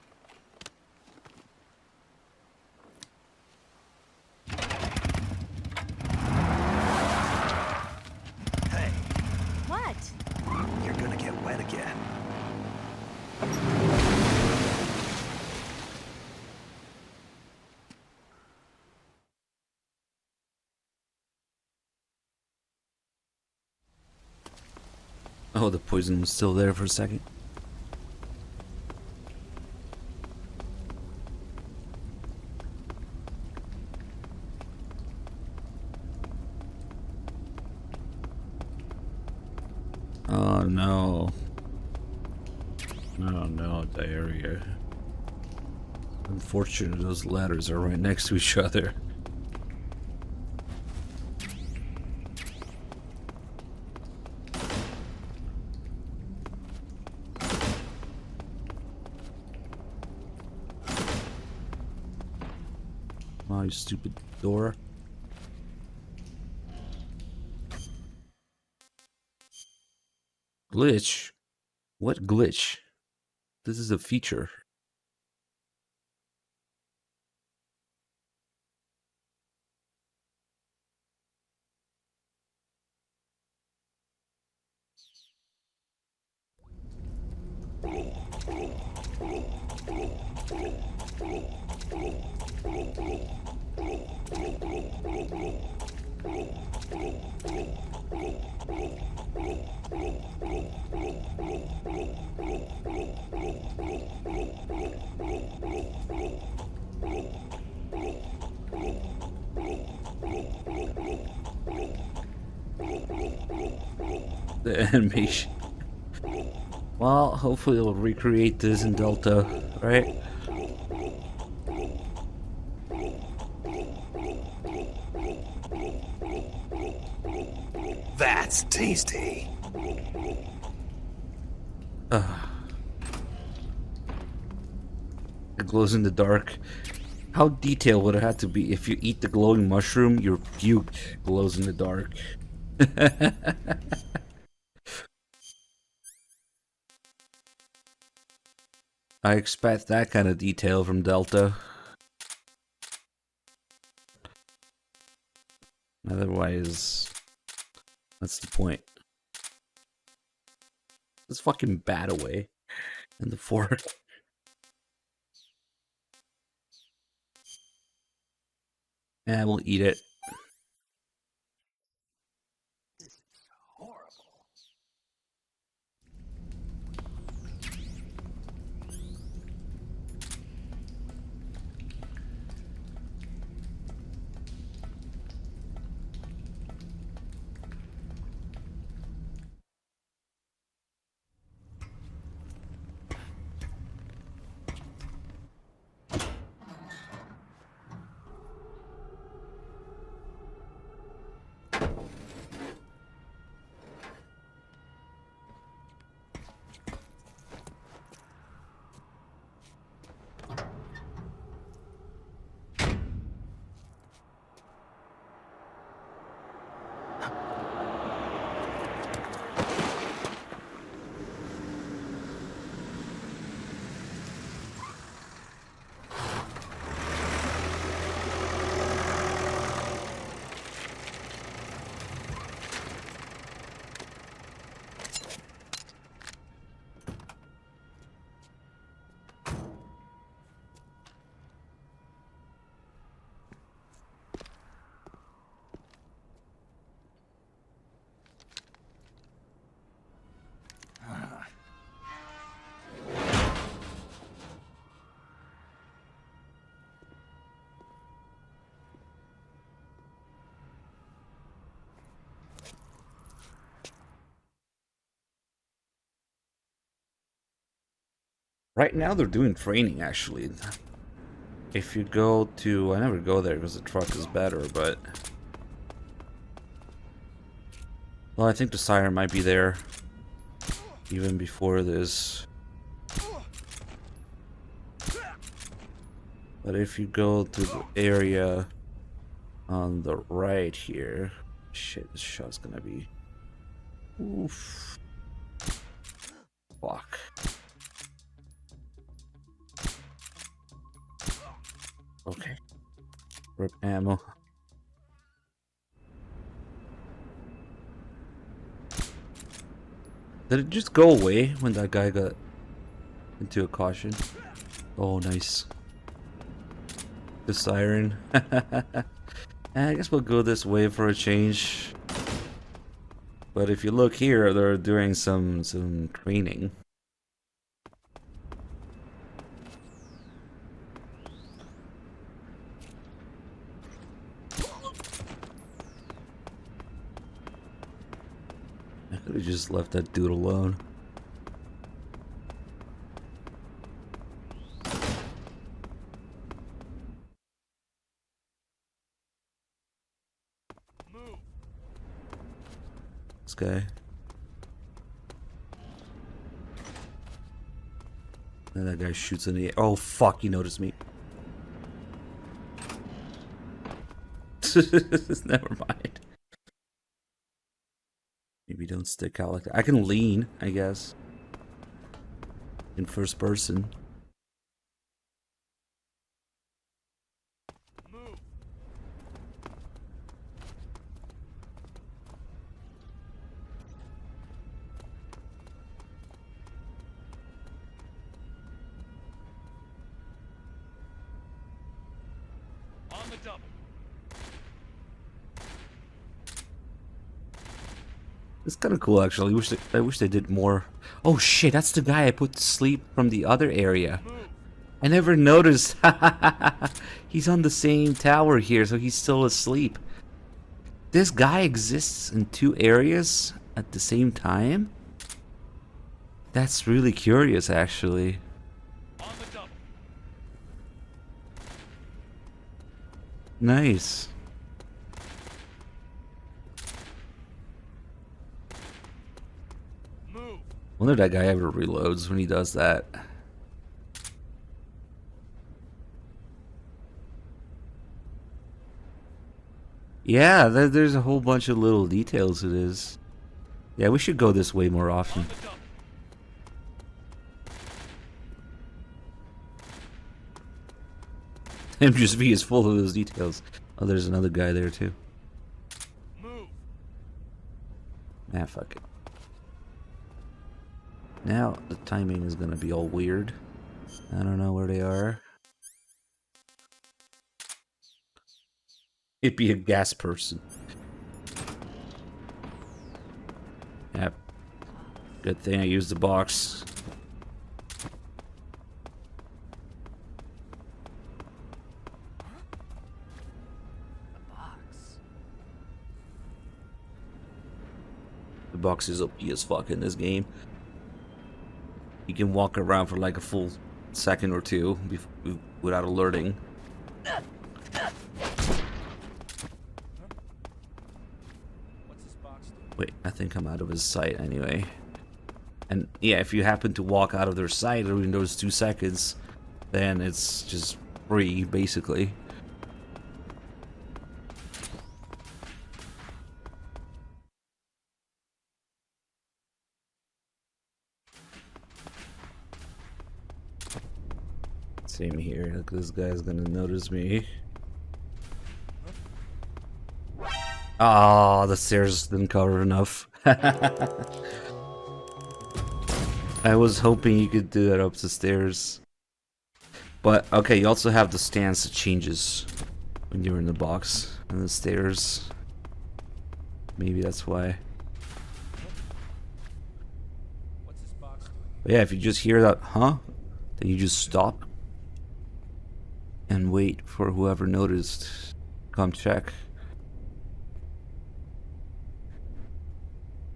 Hey, What? you're gonna get wet again. Oh, the poison was still there for a second. Oh no. Oh no, diarrhea. Unfortunately, those ladders are right next to each other. Oh, you stupid door. Glitch? What glitch? This is a feature. The animation. Well, hopefully it'll recreate this in Delta, right? That's tasty. It glows in the dark. How detailed would it have to be if you eat the glowing mushroom, your puke glows in the dark? I expect that kind of detail from Delta. Otherwise, that's the point. Let's fucking bat away in the fort. Yeah, we'll eat it. Right now they're doing training actually. If you go to, I never go there because the truck is better, but well, I think the siren might be there even before this. But if you go to the area on the right here, shit, this shot's gonna be, oof, fuck. Okay, rip ammo. Did it just go away when that guy got into a caution? Oh, nice. The siren. I guess we'll go this way for a change. But if you look here, they're doing some training. I could have just left that dude alone. This guy. And that guy shoots in the air. Oh fuck, he noticed me. Never mind. Maybe don't stick out like that. I can lean, I guess. In first person. On the double. It's kind of cool, actually. I wish they did more. Oh shit, that's the guy I put to sleep from the other area. I never noticed. He's on the same tower here, so he's still asleep. This guy exists in two areas at the same time? That's really curious, actually. Nice. Wonder if that guy ever reloads when he does that. Yeah, there's a whole bunch of little details to this. Yeah, we should go this way more often. MGSV is full of those details. Oh, there's another guy there too. Ah, fuck it. Now the timing is gonna be all weird. I don't know where they are. It'd be a gas person. Yep. Good thing I used the box. The box is OP as fuck in this game. You can walk around for like a full second or two without alerting. Wait, I think I'm out of his sight anyway. And yeah, if you happen to walk out of their sight during those 2 seconds, then it's just free, basically. Same here. Look, this guy's gonna notice me. Ah, the stairs didn't cover enough. I was hoping you could do that up the stairs. But, okay, you also have the stance that changes when you're in the box and the stairs. Maybe that's why. But yeah, if you just hear that, huh? Then you just stop and wait for whoever noticed. Come check.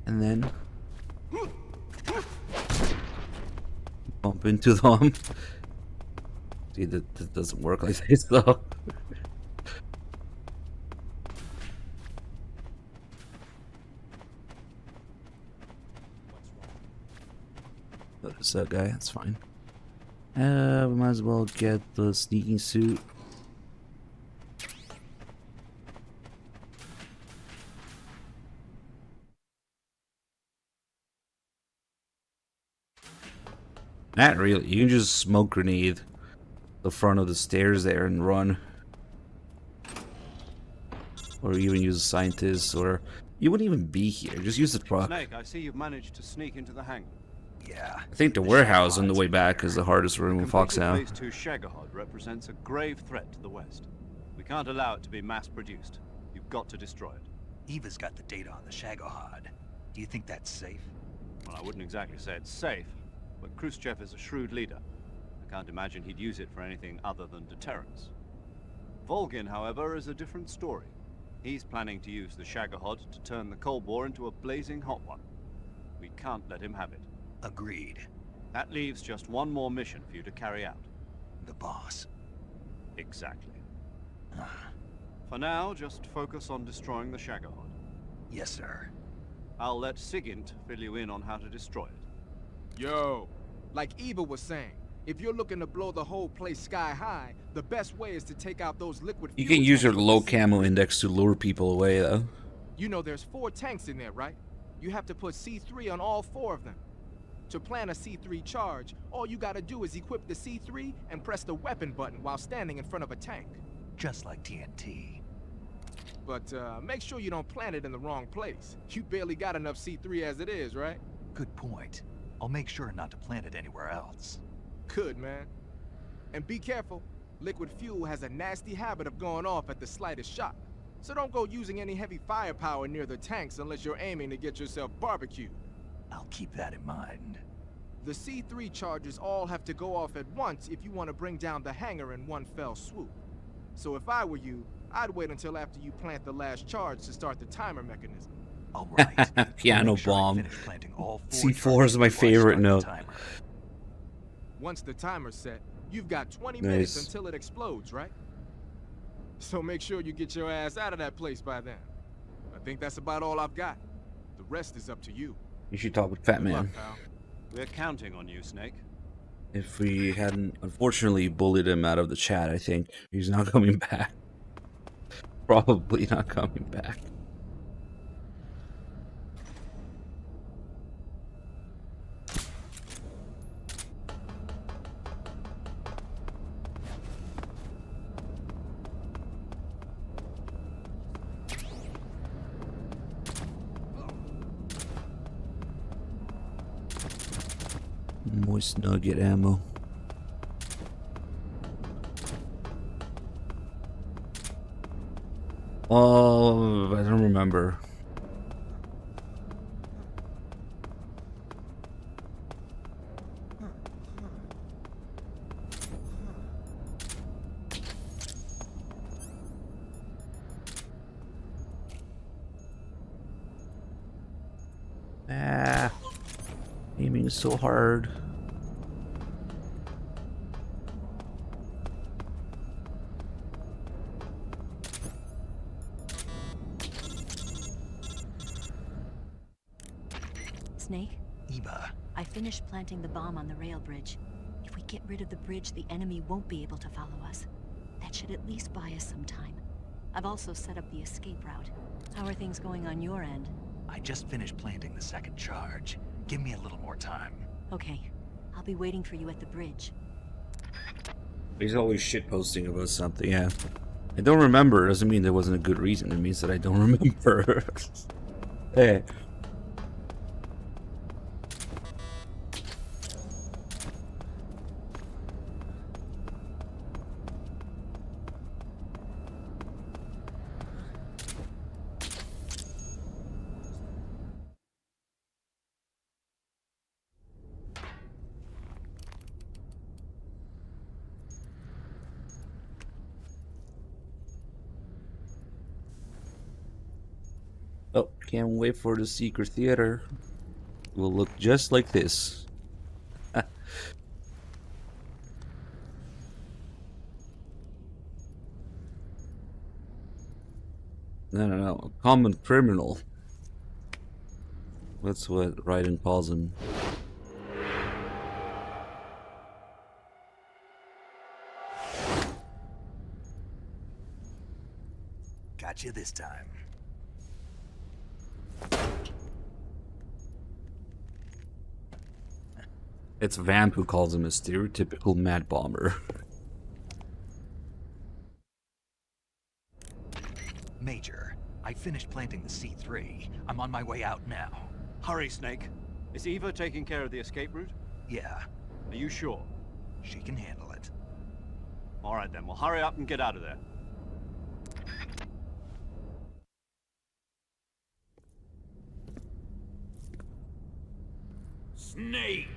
And then bump into them. See, that doesn't work like this though. Notice that guy, that's fine. We might as well get the sneaking suit. Not really, you can just smoke grenade the front of the stairs there and run. Or even use a scientist, or you wouldn't even be here, just use the truck. Snake, I see you've managed to sneak into the hangar. Yeah. I think the warehouse on the way back is the hardest room in Foxhound. Phase 2 Shagahod represents a grave threat to the West. We can't allow it to be mass-produced. You've got to destroy it. Eva's got the data on the Shagahod. Do you think that's safe? Well, I wouldn't exactly say it's safe, but Khrushchev is a shrewd leader. I can't imagine he'd use it for anything other than deterrence. Volgin, however, is a different story. He's planning to use the Shagahod to turn the Cold War into a blazing hot one. We can't let him have it. Agreed. That leaves just one more mission for you to carry out. The boss. Exactly. For now, just focus on destroying the Shagahod. Yes, sir. I'll let Sigint fill you in on how to destroy it. Yo, like Eva was saying, if you're looking to blow the whole place sky high, the best way is to take out those liquid You fuel can use your tanks. low camo index to lure people away though. You know there's 4 tanks in there, right? You have to put C3 on all 4 of them. To plan a C3 charge, all you gotta do is equip the C3 and press the weapon button while standing in front of a tank. Just like TNT. But make sure you don't plant it in the wrong place. You barely got enough C3 as it is, right? Good point. I'll make sure not to plant it anywhere else. Good, man. And be careful. Liquid fuel has a nasty habit of going off at the slightest shock. So don't go using any heavy firepower near the tanks unless you're aiming to get yourself barbecued. I'll keep that in mind. The C3 charges all have to go off at once if you want to bring down the hangar in one fell swoop. So if I were you, I'd wait until after you plant the last charge to start the timer mechanism. All right. Piano Make sure I bomb. finish planting all 4 C4 is my charges before I favorite start the note. timer. Once the timer's set, you've got 20 Nice. minutes until it explodes, right? So make sure you get your ass out of that place by then. I think that's about all I've got. The rest is up to you. You should talk with Fat Good luck, Man. pal. We're counting on you, Snake. If we hadn't unfortunately bullied him out of the chat, I think he's not coming back. Probably not coming back. Moist nugget ammo. Oh, I don't remember. Ah, aiming is so hard. Snake? Eva. I finished planting the bomb on the rail bridge. If we get rid of the bridge, the enemy won't be able to follow us. That should at least buy us some time. I've also set up the escape route. How are things going on your end? I just finished planting the 2nd charge. Give me a little more time. Okay. I'll be waiting for you at the bridge. He's always shitposting about something, yeah. I don't remember doesn't mean there wasn't a good reason. It means that I don't remember. Hey. Oh, can't wait for the secret theater. It will look just like this. No. A common criminal. That's what Raiden calls him. Got you this time. It's Vamp who calls him a stereotypical mad bomber. Major, I finished planting the C3. I'm on my way out now. Hurry, Snake. Is Eva taking care of the escape route? Yeah. Are you sure? She can handle it. All right then, well hurry up and get out of there. Snake!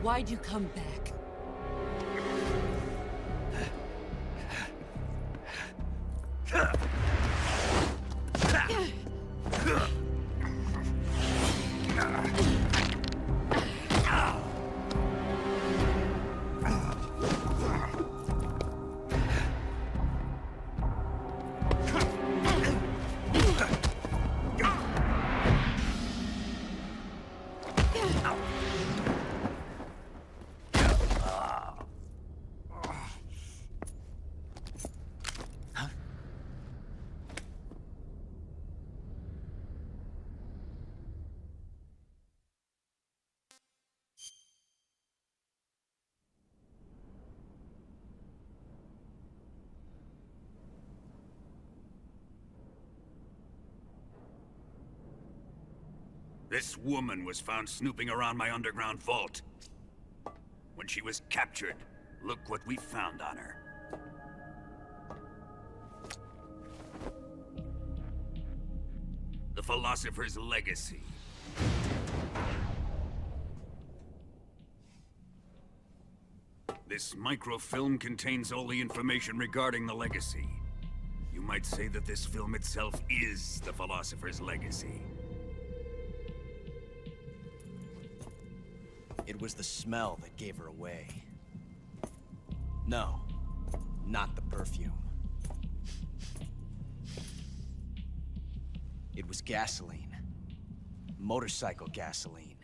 Why'd you come back? This woman was found snooping around my underground vault. When she was captured, look what we found on her. The Philosopher's Legacy. This microfilm contains all the information regarding the Legacy. You might say that this film itself is the Philosopher's Legacy. It was the smell that gave her away. No, not the perfume. It was gasoline. Motorcycle gasoline.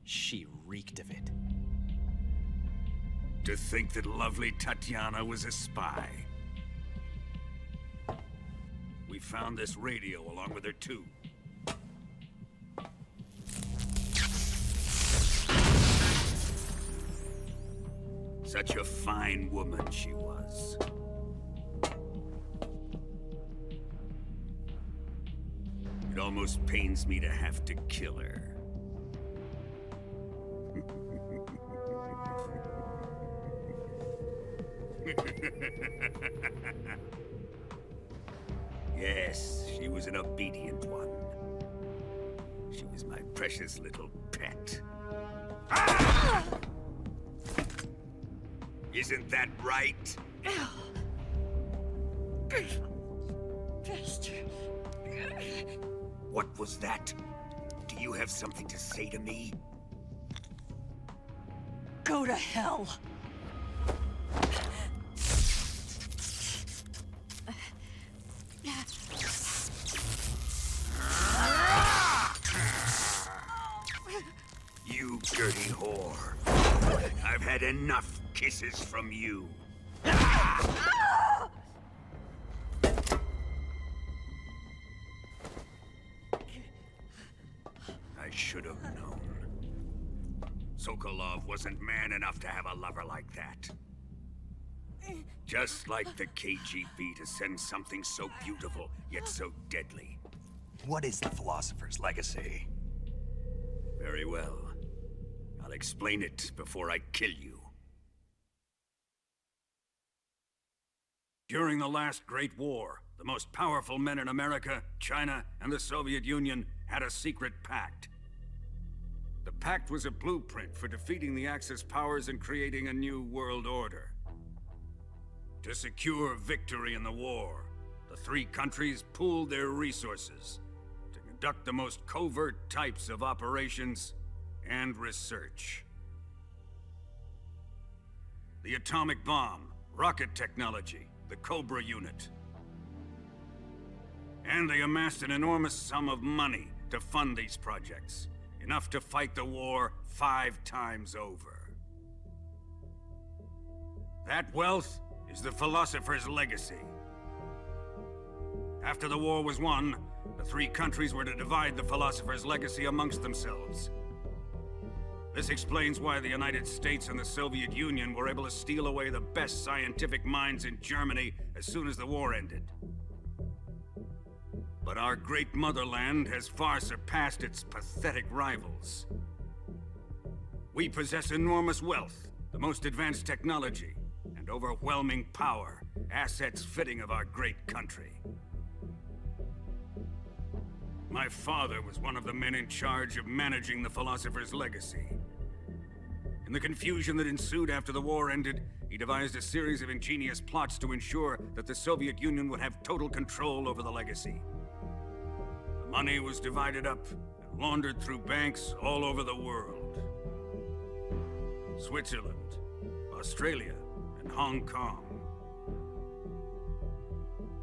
She reeked of it. To think that lovely Tatiana was a spy. We found this radio along with her too. Such a fine woman she was. It almost pains me to have to kill her. Yes, she was an obedient one. She was my precious little pet. Ah! Isn't that right? Bastard. What was that? Do you have something to say to me? Go to hell. You dirty whore. I've had enough kisses from you. I should have known. Sokolov wasn't man enough to have a lover like that. Just like the KGB to send something so beautiful, yet so deadly. What is the Philosopher's Legacy? Very well. I'll explain it before I kill you. During the last Great War, the most powerful men in America, China, and the Soviet Union had a secret pact. The pact was a blueprint for defeating the Axis powers and creating a new world order. To secure victory in the war, the three countries pooled their resources to conduct the most covert types of operations and research. The atomic bomb, rocket technology, the Cobra unit. And they amassed an enormous sum of money to fund these projects, enough to fight the war 5 times over. That wealth is the Philosopher's legacy. After the war was won, the three countries were to divide the Philosopher's legacy amongst themselves. This explains why the United States and the Soviet Union were able to steal away the best scientific minds in Germany as soon as the war ended. But our great motherland has far surpassed its pathetic rivals. We possess enormous wealth, the most advanced technology, and overwhelming power, assets fitting of our great country. My father was one of the men in charge of managing the Philosopher's legacy. In the confusion that ensued after the war ended, he devised a series of ingenious plots to ensure that the Soviet Union would have total control over the legacy. The money was divided up and laundered through banks all over the world. Switzerland, Australia, and Hong Kong.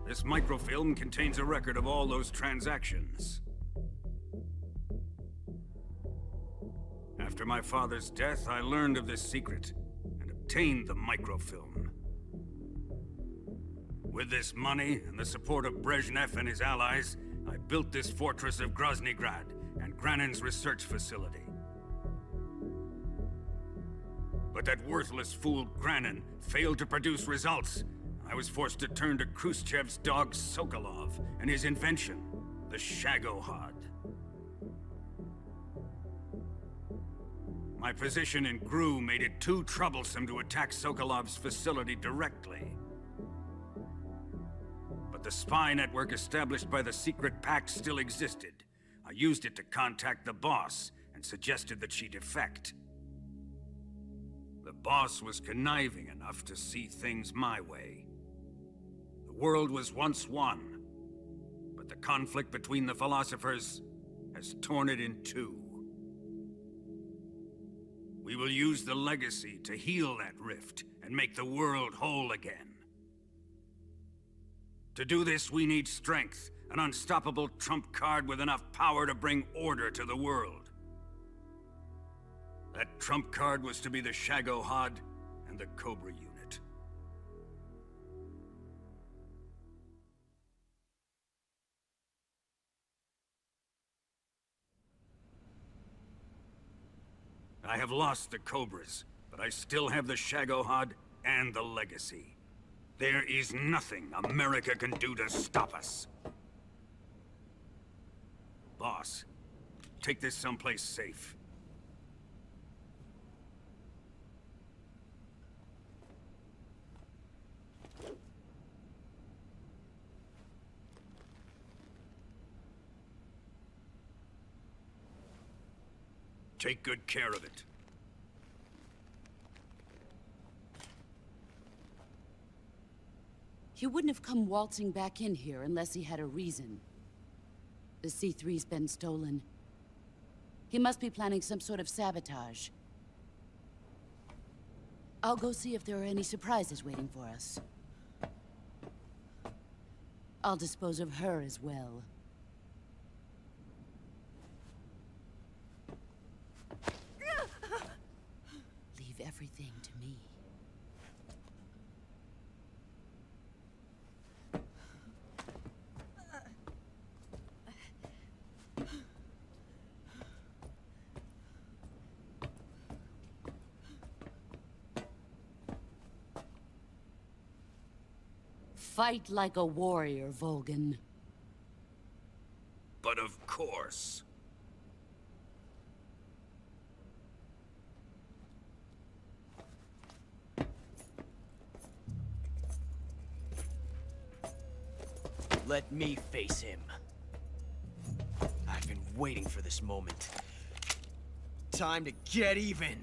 This microfilm contains a record of all those transactions. After my father's death, I learned of this secret and obtained the microfilm. With this money and the support of Brezhnev and his allies, I built this fortress of Groznygrad and Granin's research facility. But that worthless fool Granin failed to produce results. I was forced to turn to Khrushchev's dog Sokolov and his invention, the Shagohod. My position in GRU made it too troublesome to attack Sokolov's facility directly. But the spy network established by the secret pact still existed. I used it to contact the boss and suggested that she defect. The boss was conniving enough to see things my way. The world was once one, but the conflict between the philosophers has torn it in two. We will use the legacy to heal that rift and make the world whole again. To do this, we need strength, an unstoppable trump card with enough power to bring order to the world. That trump card was to be the Shagohod and the Cobra unit. I have lost the Cobras, but I still have the Shagohod and the legacy. There is nothing America can do to stop us. Boss, take this someplace safe. Take good care of it. He wouldn't have come waltzing back in here unless he had a reason. The C3's been stolen. He must be planning some sort of sabotage. I'll go see if there are any surprises waiting for us. I'll dispose of her as well. Leave everything to me. Fight like a warrior, Volgan. But of course. Let me face him. I've been waiting for this moment. Time to get even.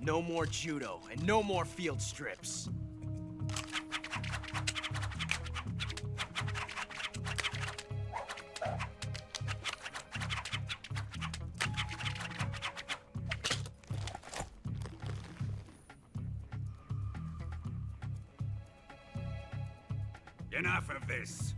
No more judo, and no more field strips. Enough of this.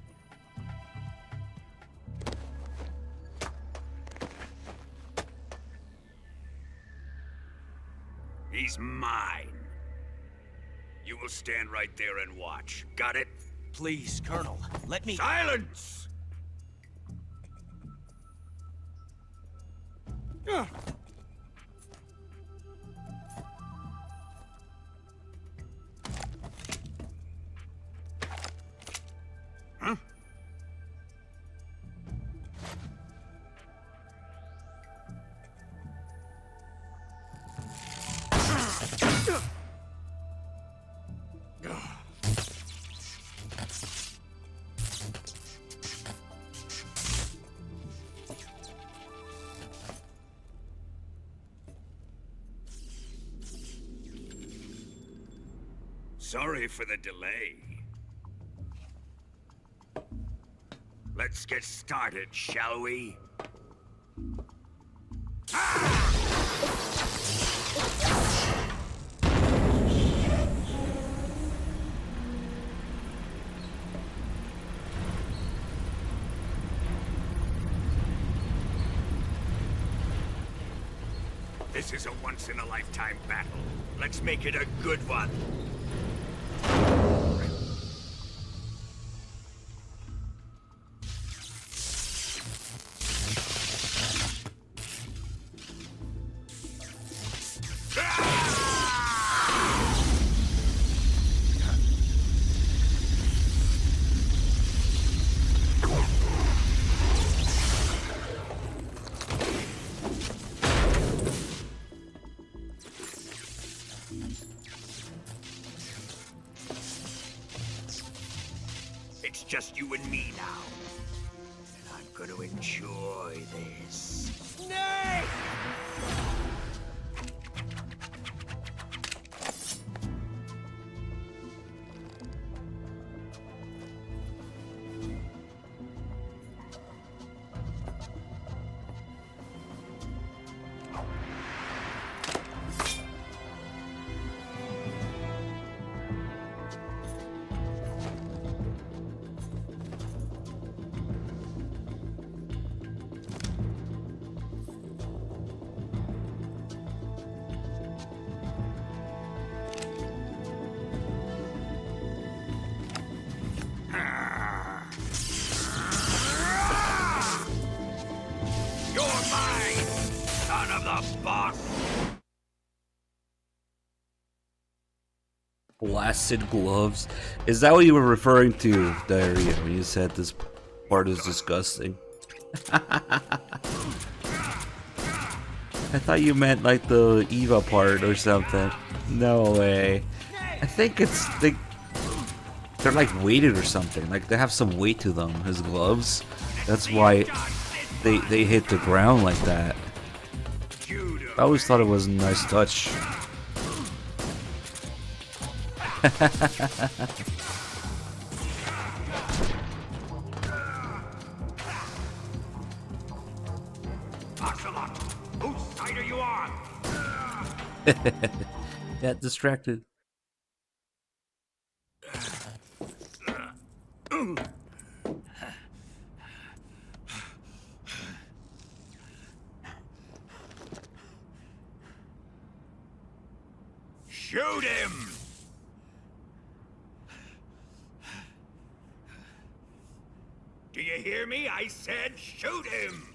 He's mine. You will stand right there and watch. Got it? Please, Colonel, let me— Silence! Huh? Sorry for the delay. Let's get started, shall we? This is a once-in-a-lifetime battle. Let's make it a good one. It's just you and me now. And I'm gonna enjoy this. Nay! You're mine, son of the boss! Blasted gloves. Is that what you were referring to, Diarrhea, when you said this part is disgusting? I thought you meant like the Eva part or something. No way. I think it's they're like weighted or something. Like they have some weight to them, his gloves. That's why they hit the ground like that. I always thought it was a nice touch. Ocelot, whose side are you on? Got distracted. Shoot him! Do you hear me? I said shoot him!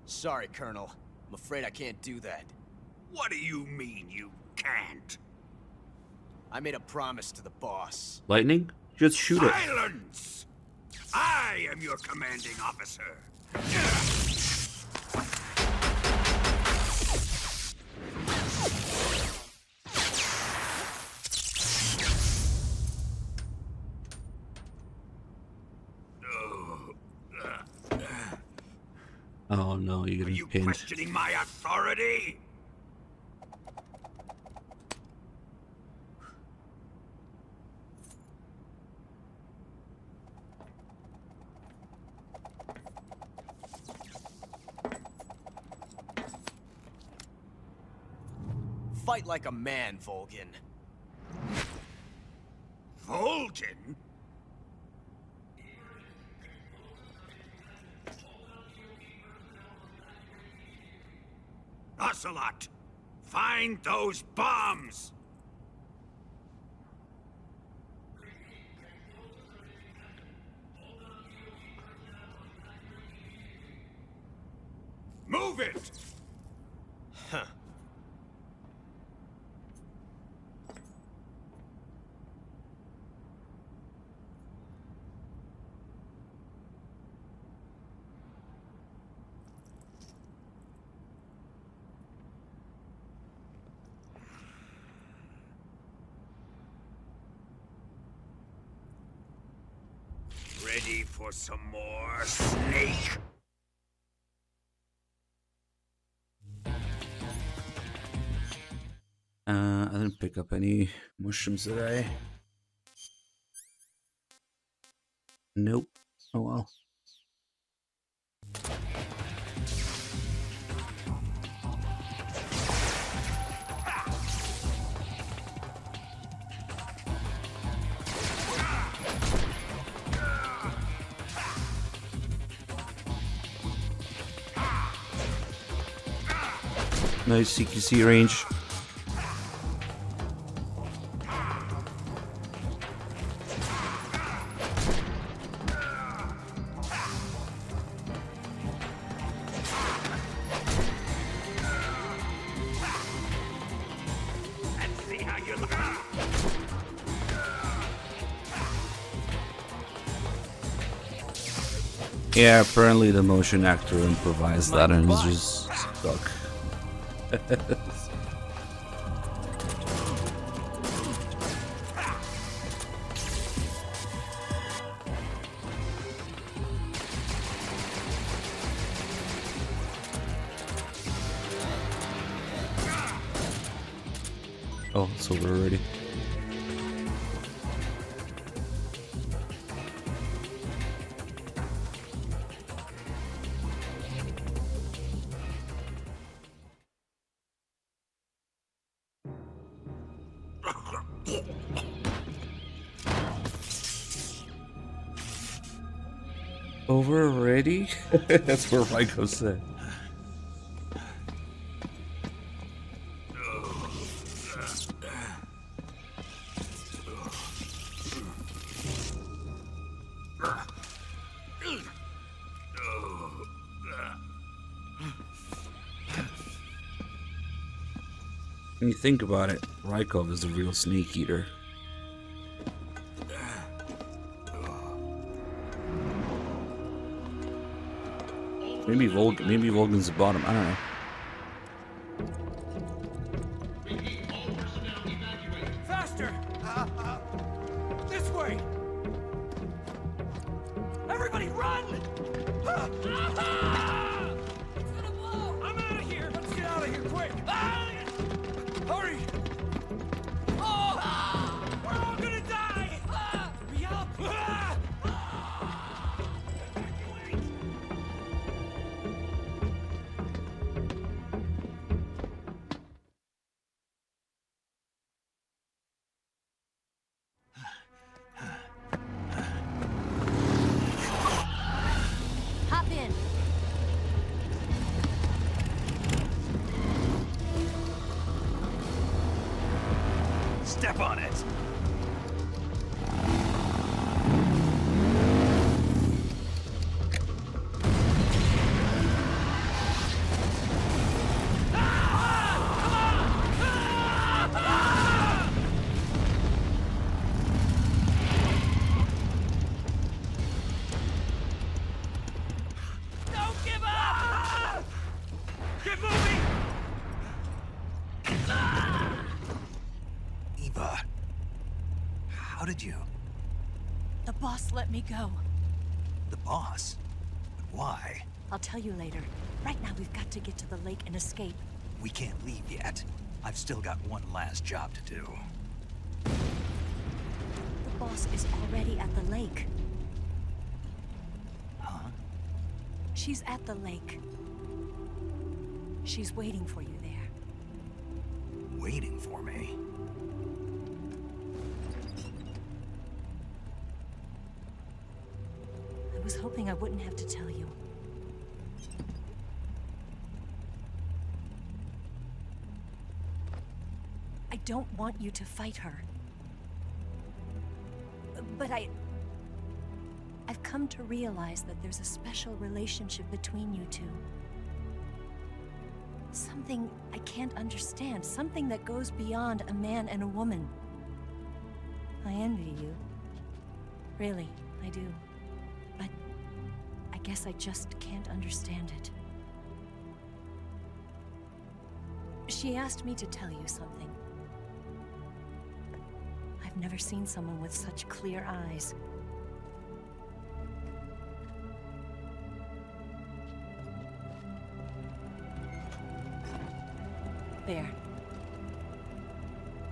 Sorry, Colonel. I'm afraid I can't do that. What do you mean you can't? I made a promise to the boss. Lightning? Just shoot it. Silence! I am your commanding officer. Oh no, you're Are gonna you pinned. questioning my authority? Fight like a man, Volgin. Volgin? Ocelot, find those bombs! Move it! Huh. Ready for some more, snake? I didn't pick up any mushrooms, did I? Nope. Oh well. Nice CQC range. Yeah, apparently the motion actor improvised that and it's just stuck. Oh, it's over already. Over already? That's what Ryko said. When you think about it, Rykov is a real snake eater. Maybe Volgin's the bottom, I don't know. Faster! This way! Everybody run! It's gonna blow! I'm out of here! Let's get out of here quick! Hurry! Oh! We're all gonna die! Hurry up! Hop in. Step on it. Don't give up! Get moving! Eva, how did you? The boss let me go. The boss? But why? I'll tell you later. Right now, we've got to get to the lake and escape. We can't leave yet. I've still got one last job to do. The boss is already at the lake. Huh? She's at the lake. She's waiting for you there. Waiting for me? I was hoping I wouldn't have to tell you. I don't want you to fight her. But I've come to realize that there's a special relationship between you two. Something I can't understand. Something that goes beyond a man and a woman. I envy you. Really, I do. But I guess I just can't understand it. She asked me to tell you something. I've never seen someone with such clear eyes. There.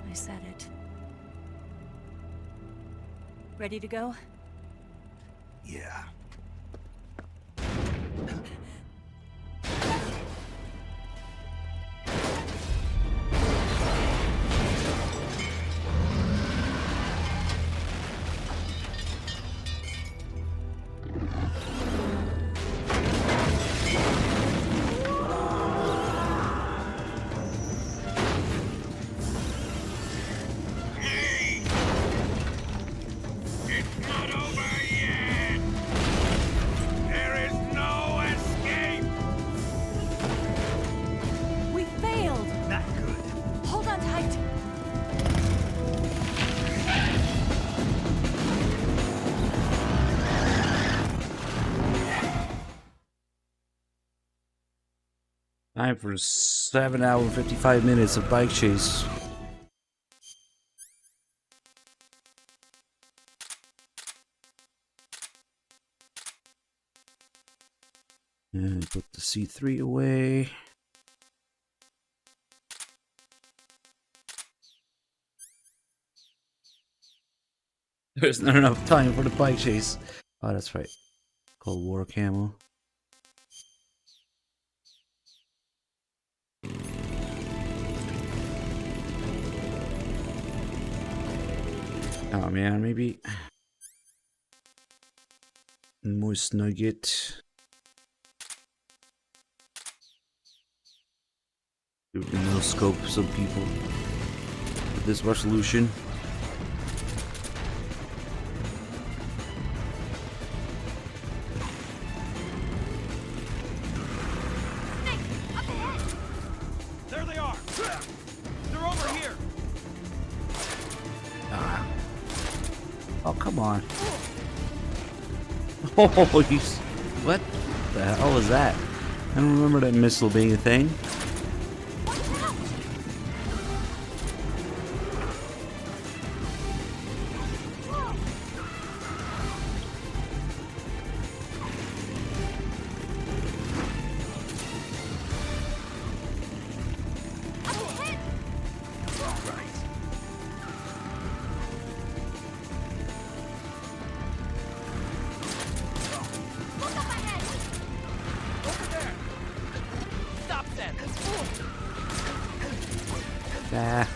I said it. Ready to go? Yeah. Time for 7 hours and 55 minutes of bike chase. And put the C3 away. There's not enough time for the bike chase. Oh, that's right. Cold War camo. Oh man, maybe moist nugget. You can no scope some people with this resolution. There they are! They're over here! Ah. Oh, come on. Oh, you... What the hell was that? I don't remember that missile being a thing. Ah.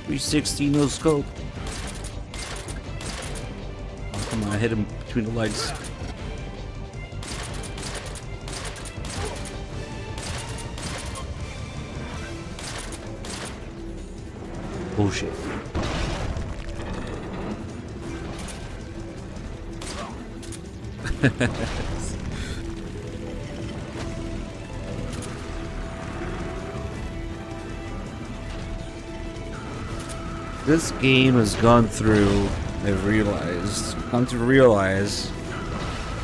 360 no scope. Oh, come on, I hit him between the legs. Bullshit. This game has gone through, come to realize,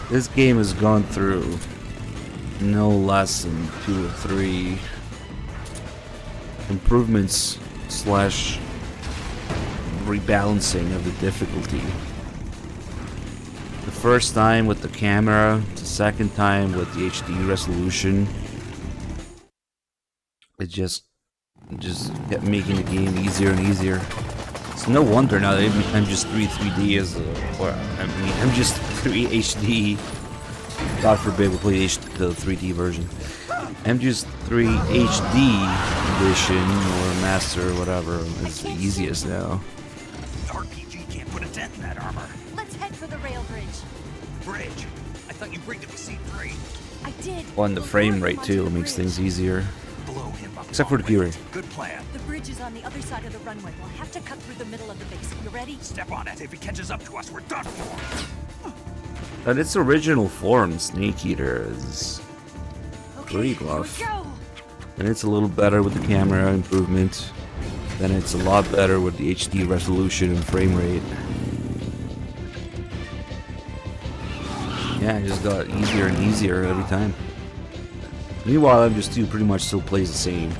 this game has gone through no less than 2 or 3 improvements / rebalancing of the difficulty. first time with the camera, the second time with the HD resolution. It just kept making the game easier and easier. It's no wonder now that MGS3 3D is, MGS3 HD. God forbid we play the 3D version. MGS3 HD edition or master or whatever is the easiest now. The RPG can't put a dent in that armor. Let's head for the rail bridge. Bridge? I thought you rigged it with C3. I did. On the frame rate too, it makes things easier. Blow him up. Except for the gearing. Good plan. The bridge is on the other side of the runway. We'll have to cut through the middle of the base. You ready? Step on it. If he catches up to us, we're done for. But its original form, Snake Eater, is pretty rough. And it's a little better with the camera improvement. Then it's a lot better with the HD resolution and frame rate. Yeah, it just got easier and easier every time. Meanwhile, MGS2 pretty much still plays the same.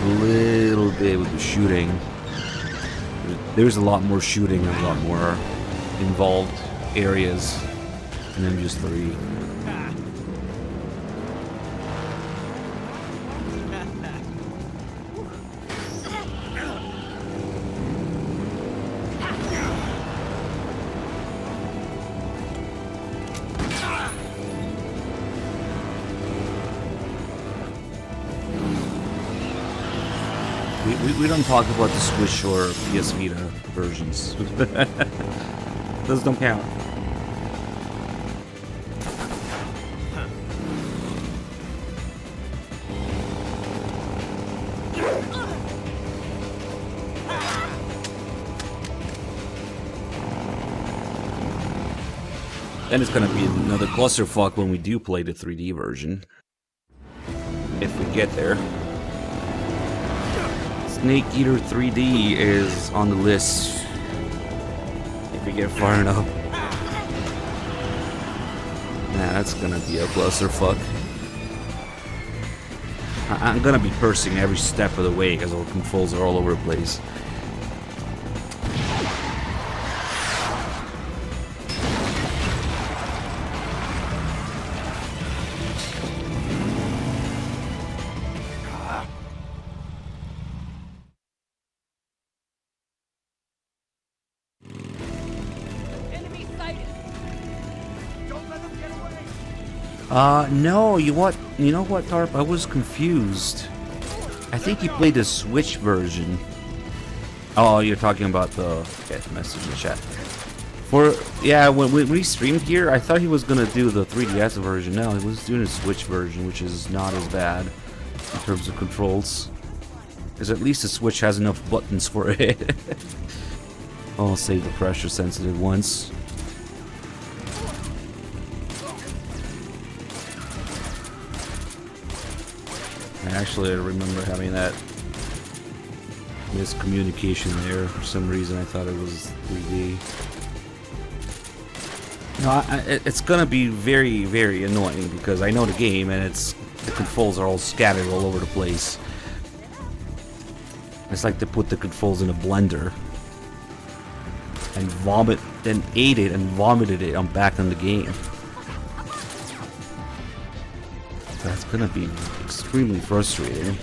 A little bit with the shooting. There's a lot more shooting and a lot more involved areas in MGS3. We don't talk about the Switch or PS Vita versions. Those don't count. Then it's gonna be another clusterfuck when we do play the 3D version. If we get there. Snake Eater 3D is on the list if we get far enough. Nah, that's gonna be a clusterfuck. I'm gonna be cursing every step of the way because our controls are all over the place. No, you know what, Tarp? I was confused. I think you played the Switch version. Oh, you're talking about the message in the chat. When we streamed here, I thought he was gonna do the 3DS version. No, he was doing a Switch version, which is not as bad in terms of controls. Because at least the Switch has enough buttons for it. I'll save the pressure sensitive ones. Actually, I remember having that miscommunication there. For some reason, I thought it was 3D. No, it's gonna be very, very annoying because I know the game and the controls are all scattered all over the place. It's like they put the controls in a blender and then ate it and vomited it back on the game. That's gonna be extremely frustrating.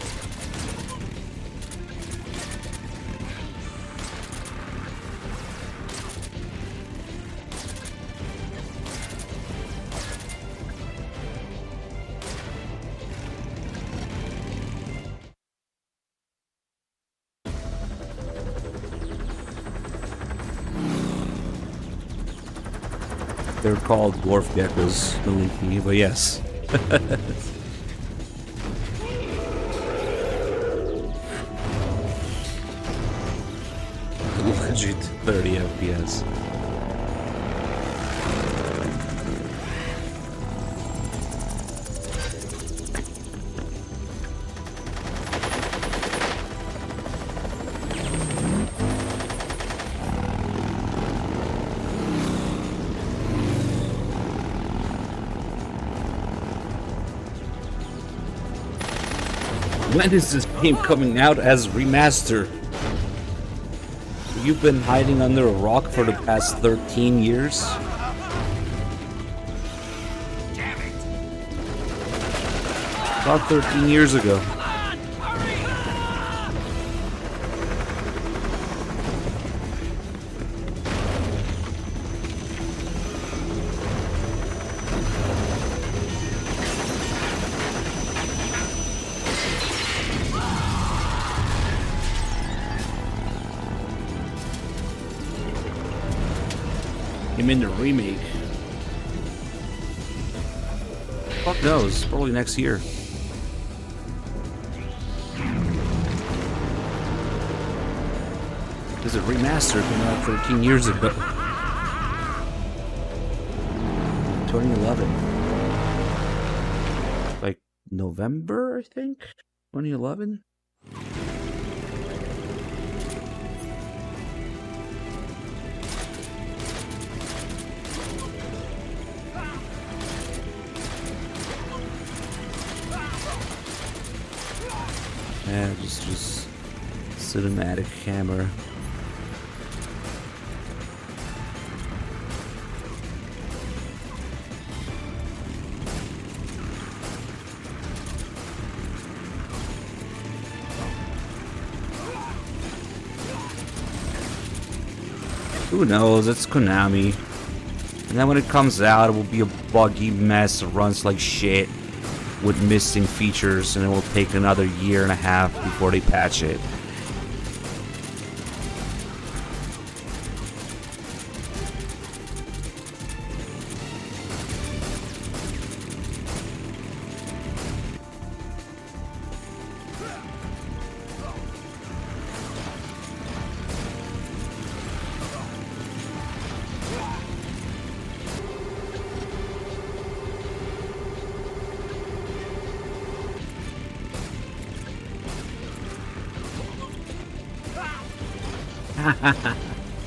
They're called dwarf geckos, believe me, but yes. 30 FPS. When is this game coming out as remaster? you've been hiding under a rock for the past 13 years? About 13 years ago. Him in the remake. Fuck knows, probably next year. Because it remastered came out 13 years ago. 2011. Like November, I think? 2011? Yeah, just cinematic camera. Who knows? It's Konami. And then when it comes out, it will be a buggy mess that runs like shit with missing features, and it will take another year and a half before they patch it.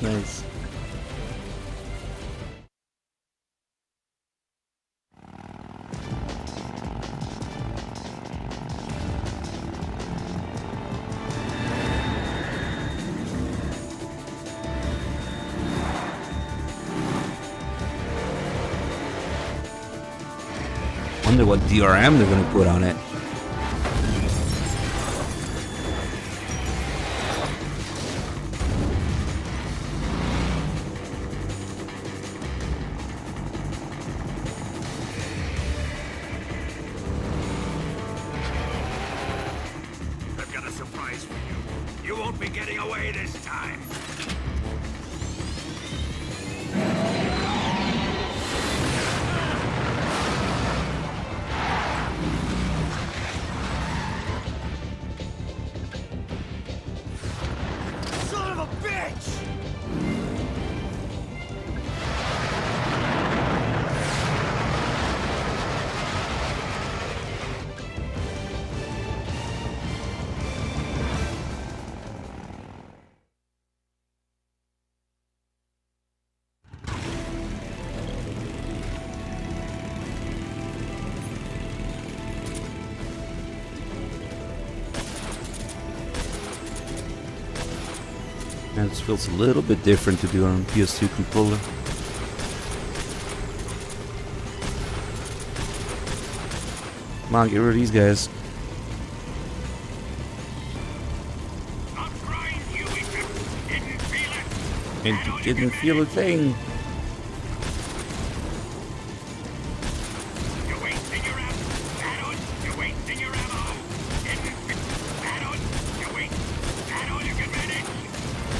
Nice. Wonder what DRM they're gonna put on it. And this feels a little bit different to do on a PS2 controller. Come on, get rid of these guys. And you didn't feel a thing.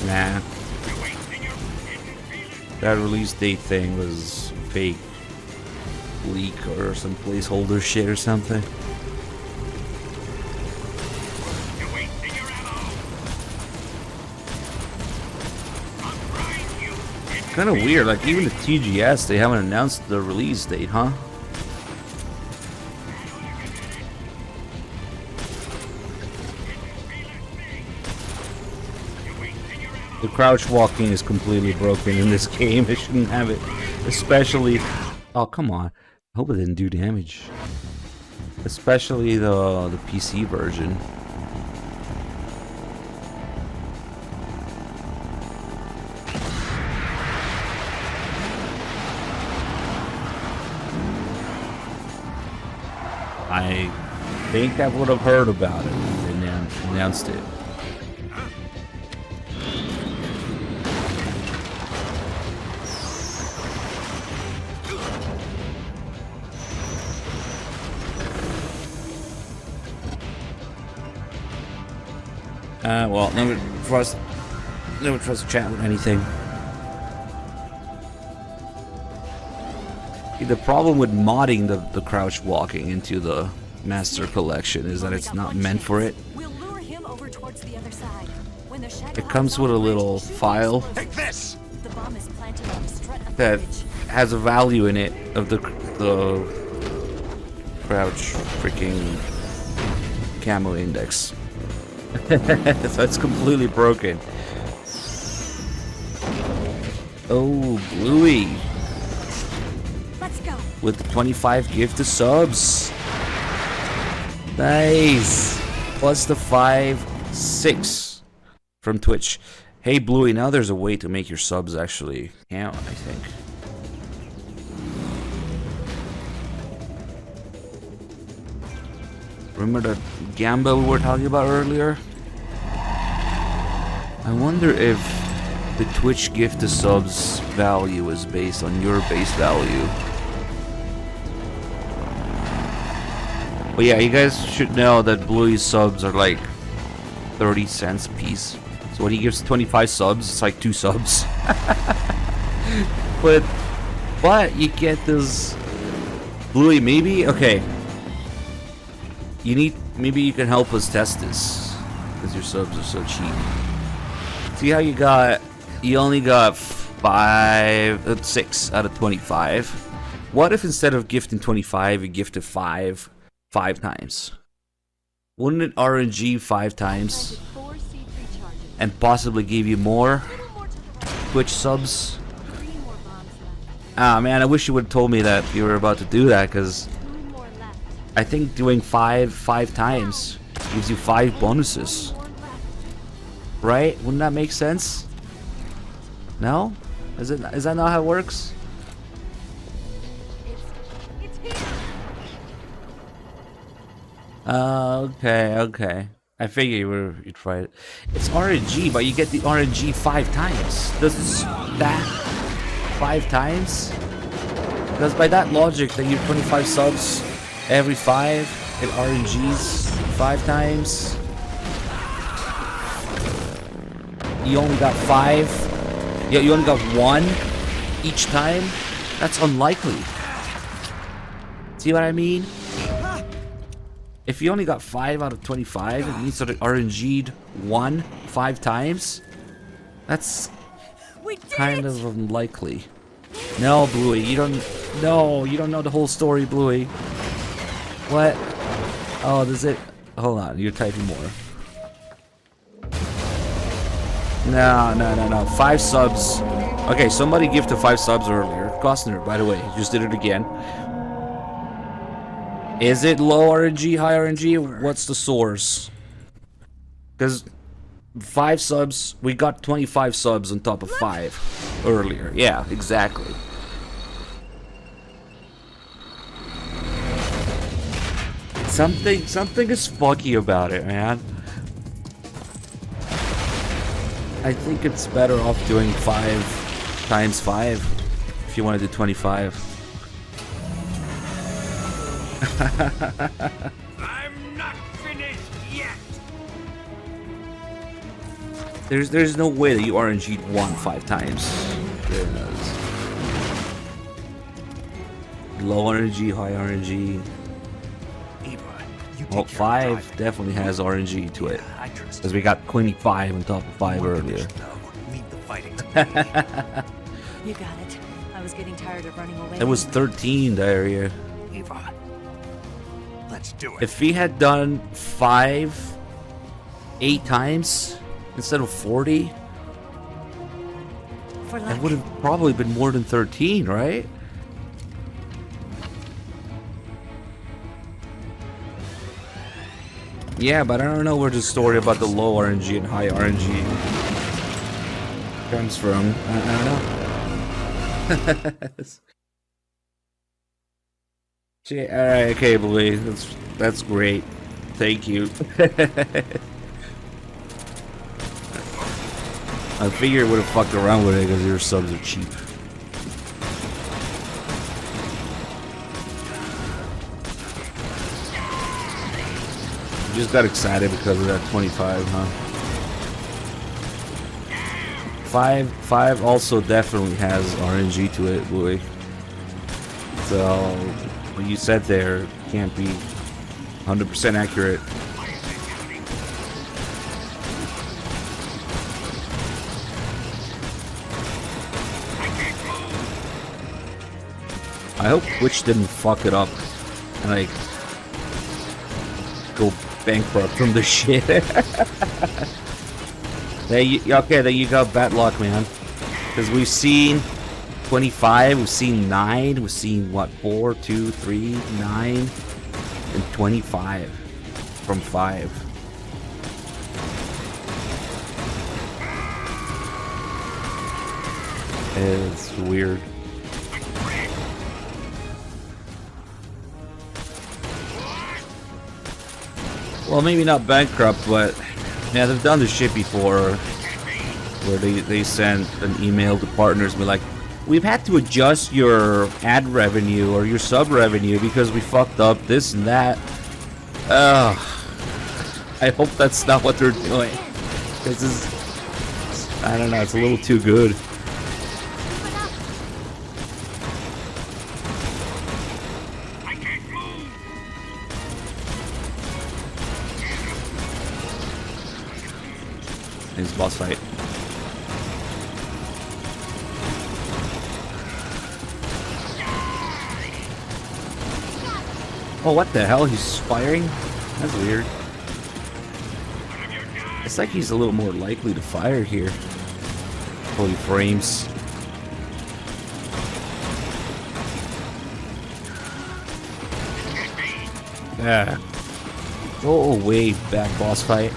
Nah. That release date thing was fake. Leak or some placeholder shit or something. Kind of weird, like even the TGS, they haven't announced the release date, huh? The crouch walking is completely broken in this game. It shouldn't have it. Especially... Oh, come on. I hope it didn't do damage. Especially the PC version. I think I would have heard about it when they announced it. Well, never trust to chat with anything. The problem with modding the crouch walking into the master collection is that it's not meant for it. We'll lure him over towards the other side. When the shadow It comes with a little file The bomb is planted on the strut of the that bridge. has a value in it of the crouch freaking camo index. So it's completely broken. Oh, Bluey. Let's go. With 25 gifted subs. Nice. Plus the 5-6 from Twitch. Hey Bluey, now there's a way to make your subs actually count, I think. Remember the gamble we were talking about earlier? I wonder if the Twitch gift to subs value is based on your base value. But yeah, you guys should know that Bluey's subs are like 30 cents a piece. So when he gives 25 subs, it's like 2 subs. but you get this Bluey, maybe? Okay. Maybe you can help us test this, because your subs are so cheap. See how you only got 6 out of 25. What if instead of gifting 25, you gifted 5 times? Wouldn't it RNG 5 times and possibly give you more Twitch subs? Ah man, I wish you would have told me that you were about to do that, because I think doing 5 times gives you 5 bonuses. Right? Wouldn't that make sense? No? Is that not how it works? Okay. I figure you'd try it. It's RNG, but you get the RNG 5 times. Does that 5 times? Because by that logic, then you 25 subs every 5, it RNGs 5 times. You only got 5. Yeah, you only got 1 each time. That's unlikely. See what I mean? If you only got 5 out of 25, it means that it RNG'd 1 5 times. That's kind of unlikely. No, Bluey, you don't know the whole story, Bluey. What? Oh, does it? Hold on, you're typing more. No. 5 subs. Okay, somebody gifted 5 subs earlier. Costner, by the way, just did it again. Is it low RNG, high RNG? What's the source? Because 5 subs, we got 25 subs on top of 5 earlier. Yeah, exactly. Something is funky about it, man. I think it's better off doing 5 times 5 if you want to do 25. I'm not finished yet. There's no way that you RNG'd 1 5 times. There it is. Low RNG, high RNG. Well, 5 definitely has RNG to it. Because we got 25 on top of 5 earlier. You got it. I was getting tired of running away. It was 13 diarrhea. Eva, let's do it. If he had done 5 8 times instead of 40, that would have probably been more than 13, right? Yeah, but I don't know where the story about the low RNG and high RNG comes from. I don't know. Alright, okay, Bluey. That's great. Thank you. I figured it would have fucked around with it because your subs are cheap. You just got excited because of that 25, huh? 5 also definitely has RNG to it, Bluey. So what you said there can't be 100% accurate. I hope Twitch didn't fuck it up and like go bankrupt from the shit. Okay, there you go, bad luck, man. Because we've seen 25, we've seen 9, we've seen what, 4, 2, 3, 9, and 25 from 5. It's weird. Well, maybe not bankrupt, but yeah, they've done this shit before, where they send an email to partners and be like, we've had to adjust your ad revenue or your sub revenue because we fucked up this and that. I hope that's not what they're doing. This is, I don't know, it's a little too good. It's boss fight. Oh, what the hell? He's firing? That's weird. It's like he's a little more likely to fire here. Holy frames. Yeah. Go away, back boss fight.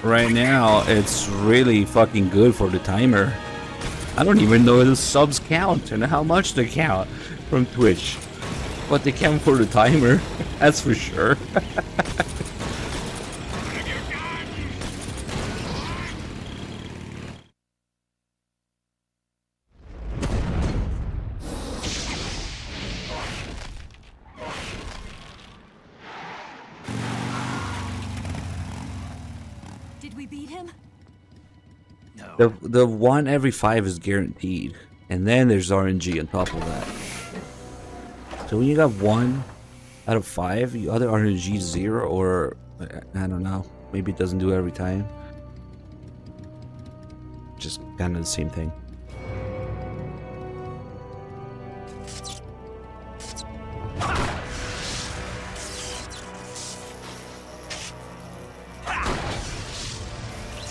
Right now, it's really fucking good for the timer. I don't even know if the subs count and how much they count from Twitch. But they count for the timer, that's for sure. Did we beat him? The 1 every 5 is guaranteed, and then there's RNG on top of that. So when you got 1 out of 5, the other RNG is 0, or I don't know, maybe it doesn't do it every time. Just kind of the same thing.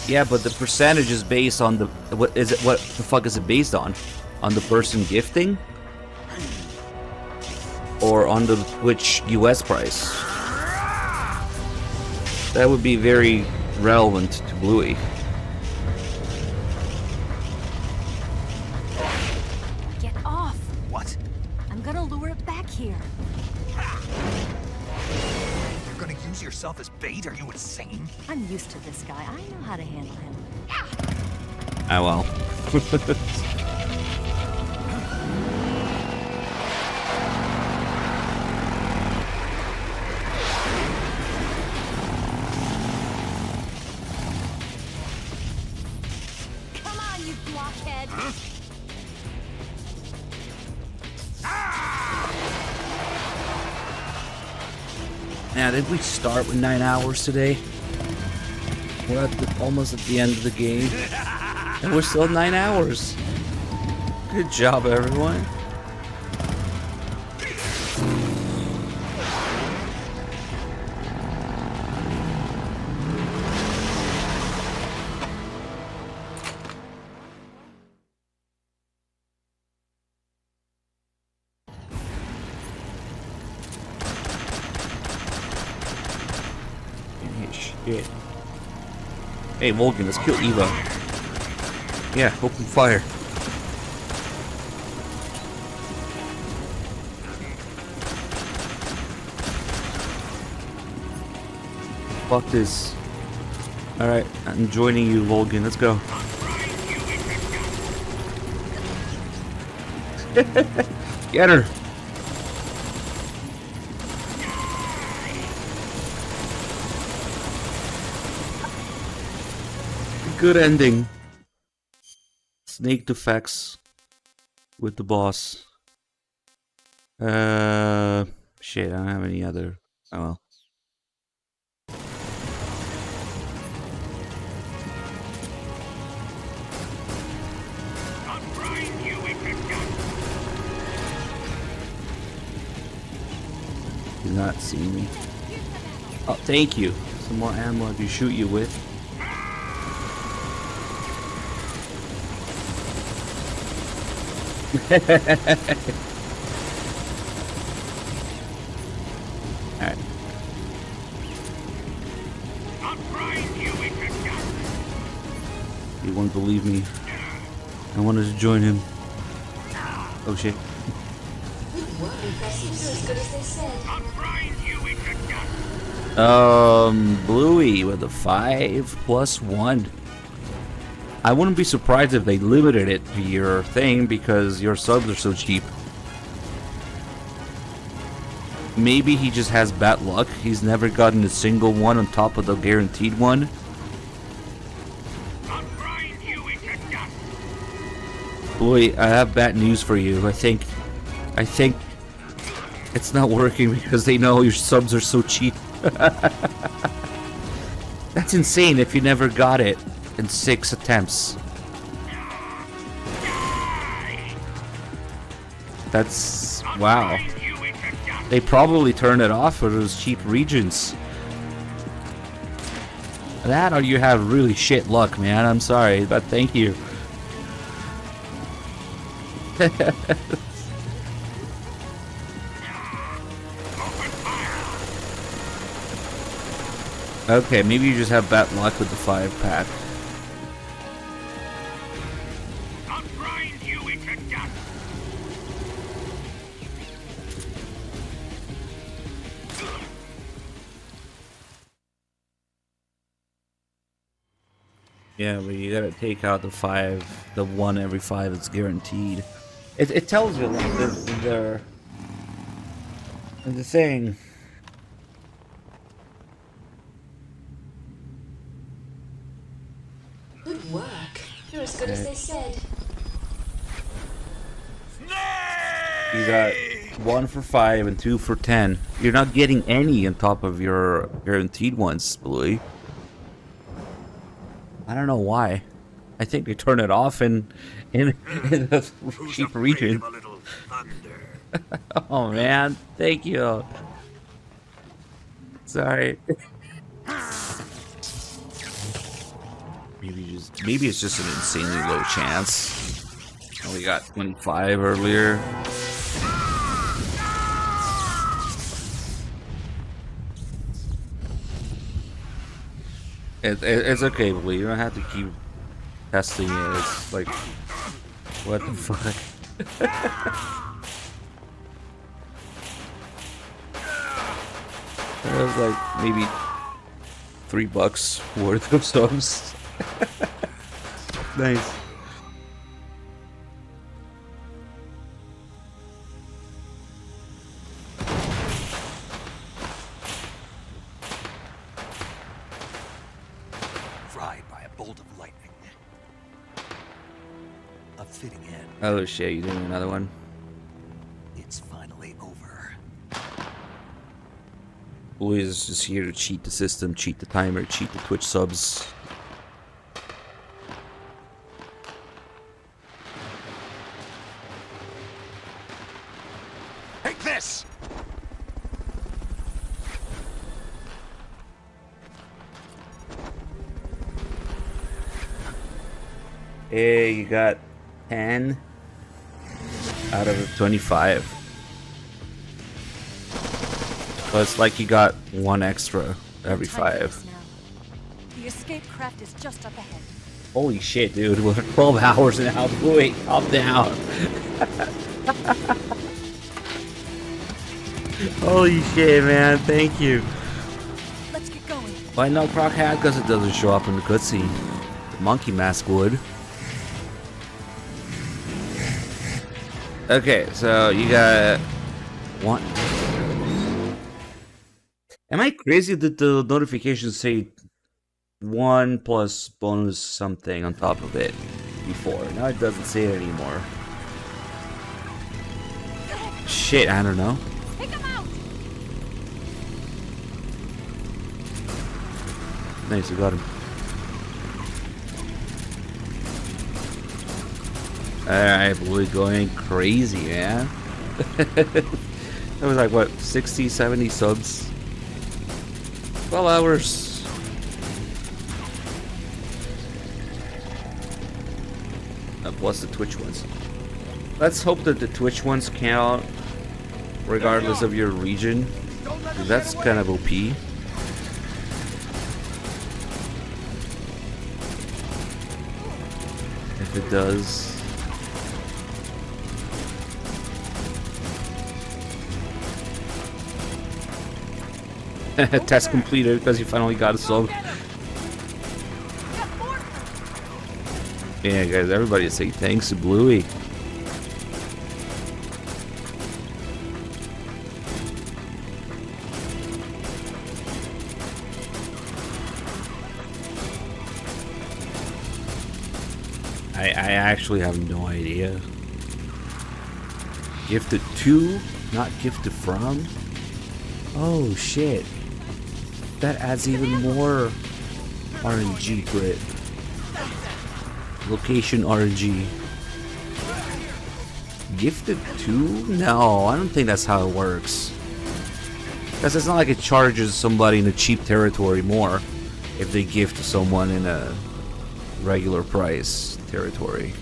Yeah, but the percentage is based on the what the fuck is it based on? On the person gifting? Or on the Twitch US price? That would be very relevant to Bluey. Get off! What? I'm gonna lure it back here. You're gonna use yourself as bait? Are you insane? I'm used to this guy. I know how to handle him. Ah, well. Come on, you blockhead! Now, did we start with 9 hours today? We're almost at the end of the game. And we're still 9 hours. Good job, everyone. Shit. Hey, Morgan, let's kill Eva. Yeah, open fire. Fuck this. Alright, I'm joining you, Volgan. Let's go. Get her! Good ending. Snake defects with the boss. Shit, I don't have any other. Oh well. He's not seeing me. Oh, thank you. Some more ammo to shoot you with. Alright. You won't believe me. I wanted to join him. Oh shit. Bluey with a 5+1. I wouldn't be surprised if they limited it to your thing because your subs are so cheap. Maybe he just has bad luck. He's never gotten a single one on top of the guaranteed one. Bluey, I have bad news for you. I think it's not working because they know your subs are so cheap. That's insane if you never got it in 6 attempts. That's... wow. They probably turned it off for those cheap regions. That or you have really shit luck, man. I'm sorry, but thank you. Okay, maybe you just have bad luck with the 5-pack. Yeah, but you gotta take out the 1 every 5 is guaranteed. It tells you like the thing. Good work. You're as good as they said. You got 1 for 5 and 2 for 10. You're not getting any on top of your guaranteed ones, Bluey. I don't know why. I think they turn it off in the cheap region. Oh man, thank you. Sorry. Maybe it's just an insanely low chance. Oh, we got 25 earlier. It's okay, Blee. You don't have to keep testing it. It's like, what the fuck? That was like maybe $3 worth of subs. Nice. Fried by a bolt of lightning. A fitting end. Oh shit, you doing another one? It's finally over. Louis is just here to cheat the system, cheat the timer, cheat the Twitch subs. Take this! Hey, you got 10 out of 25. So it's like you got 1 extra every 5. The escape craft is just up ahead. Holy shit, dude. We're 12 hours now. Wait, calm down. Holy shit, man. Thank you. Let's get going. Find out Croc hat because it doesn't show up in the cutscene. The monkey mask would. Okay, so you got one. Am I crazy that the notifications say 1 plus bonus something on top of it before? Now it doesn't say it anymore. Shit, I don't know. Nice, you got him. Alright, we're going crazy, man. That was like, what, 60, 70 subs? 12 hours. Plus the Twitch ones. Let's hope that the Twitch ones count regardless of your region. That's kind of OP. If it does. Test completed because you finally got a sub. Yeah, guys, everybody say thanks to Bluey. I actually have no idea. Gifted to, not gifted from? Oh shit. That adds even more RNG to it. Location RNG. Gifted to? No, I don't think that's how it works. Because it's not like it charges somebody in a cheap territory more if they gift to someone in a regular price territory.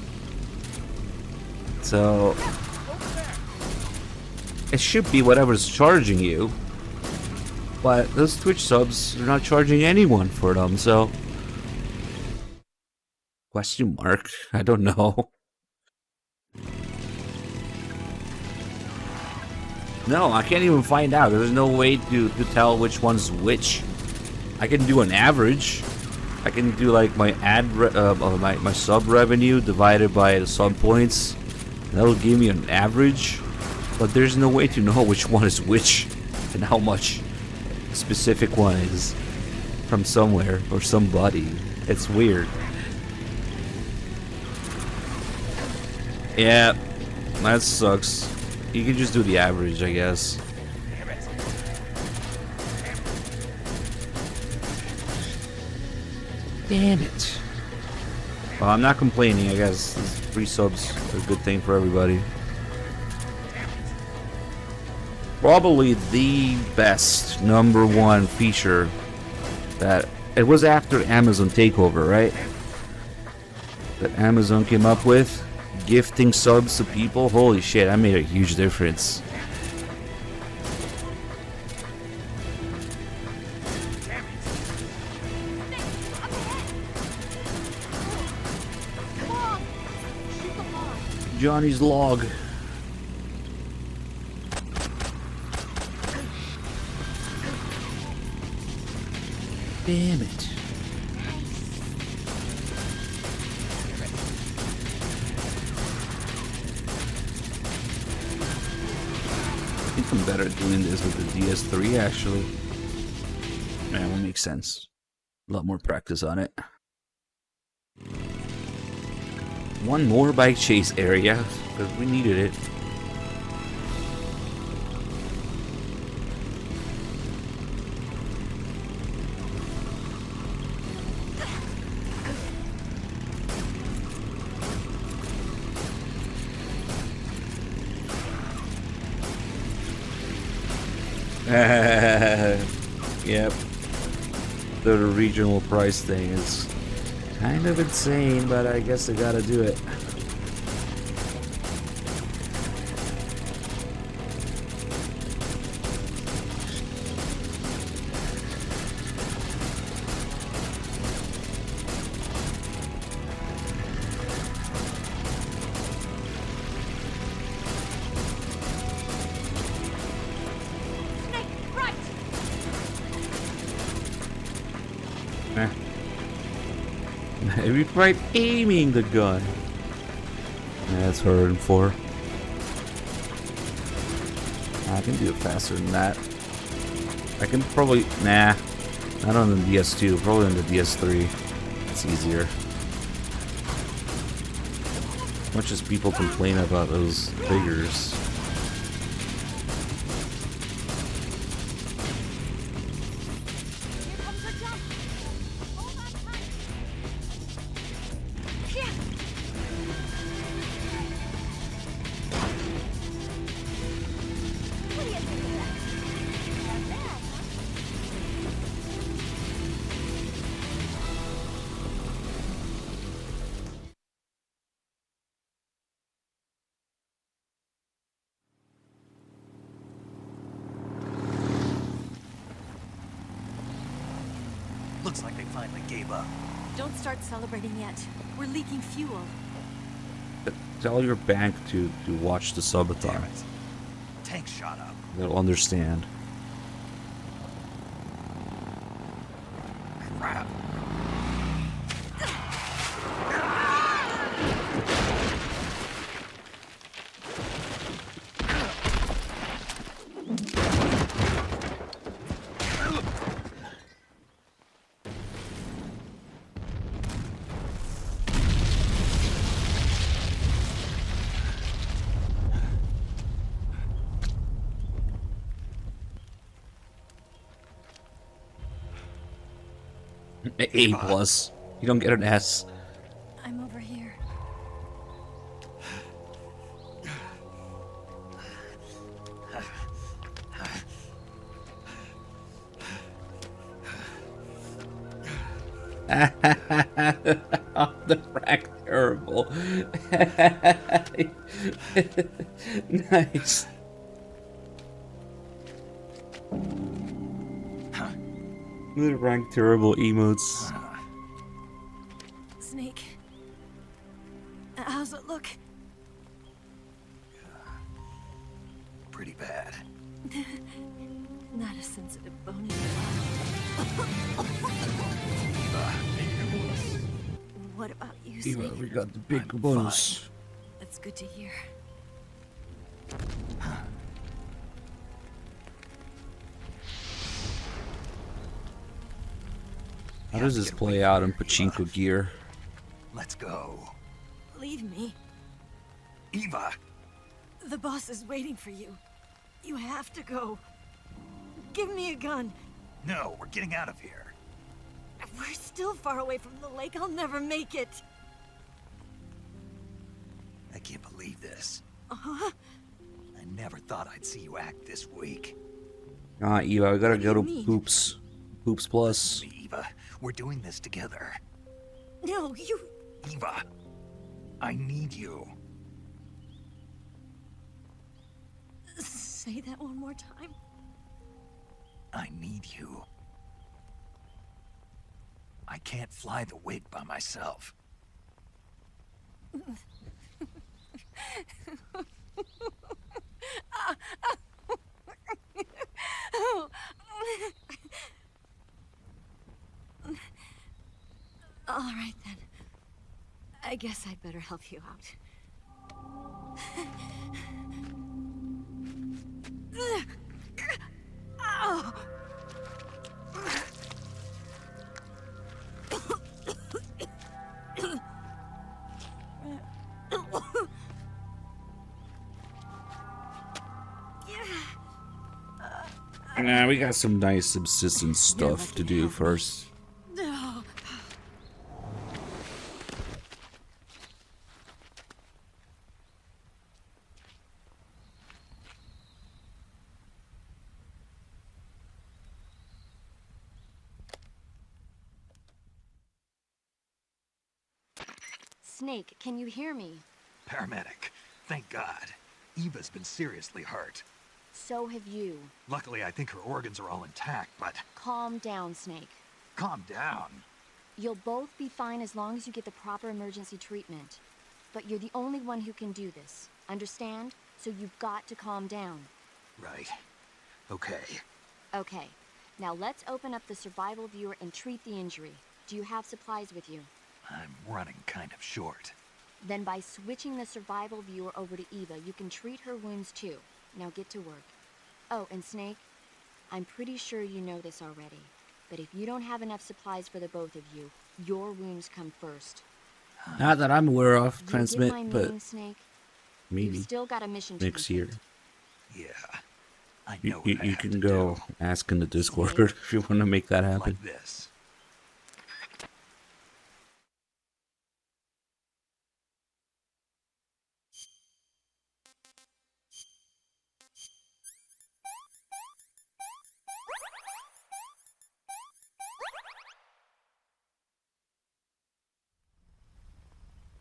So it should be whatever's charging you. But those Twitch subs are not charging anyone for them, so question mark? I don't know. No, I can't even find out. There's no way to tell which one's which. I can do an average. I can do like my my sub revenue divided by the sub points. That'll give me an average. But there's no way to know which one is which and how much a specific one is from somewhere or somebody. It's weird. Yeah, that sucks. You can just do the average, I guess. Damn it. Well, I'm not complaining, I guess. Free subs are a good thing for everybody. Probably the best #1 feature that it was after Amazon takeover, right? That Amazon came up with. Gifting subs to people. Holy shit, that made a huge difference. Johnny's log. Damn it. I think I'm better at doing this with the DS3 actually. Yeah, that makes sense. A lot more practice on it. One more bike chase area, because we needed it. Yep. The regional price thing is kind of insane, but I guess I gotta do it. We tried aiming the gun. That's hard for. I can do it faster than that. I can probably... Nah. Not on the DS2. Probably on the DS3. It's easier. As much as people complain about those figures. Looks like they finally gave up. Don't start celebrating yet. We're leaking fuel. Tell your bank to watch the subathon. Tank shot up. They'll understand. Crap. A plus. You don't get an S. I'm over here. The rack terrible. Nice. The rank terrible emotes. Snake. How's it look? Pretty bad. Not a sensitive bony. What about you, Snake? Eva, we got the big bonus. That's good to hear. How does this play out in pachinko gear? Let's go. Leave me. Eva! The boss is waiting for you. You have to go. Give me a gun. No, we're getting out of here. We're still far away from the lake. I'll never make it. I can't believe this. Uh-huh. I never thought I'd see you act this weak. Ah, Eva, we gotta go to Poops. Poops Plus. Eva, we're doing this together. No, you... Eva, I need you. Say that one more time. I need you. I can't fly the wig by myself. All right, then. I guess I'd better help you out. Ow! Nah, we got some nice subsistence stuff to do first. No. Snake, can you hear me? Paramedic, thank God. Eva's been seriously hurt. So have you. Luckily, I think her organs are all intact, but... Calm down, Snake. Calm down. You'll both be fine as long as you get the proper emergency treatment. But you're the only one who can do this. Understand? So you've got to calm down. Right. Okay. Okay. Now let's open up the survival viewer and treat the injury. Do you have supplies with you? I'm running kind of short. Then by switching the survival viewer over to Eva, you can treat her wounds too. Now get to work. Oh, and Snake, I'm pretty sure you know this already, but if you don't have enough supplies for the both of you, your wounds come first. Not that I'm aware of. You Transmit, get my but meaning, Snake? maybe. You've still got a mission to Nick's here. Yeah, I You, know you, what I you have can to go do. ask in the Discord if you want to make that happen. Like this.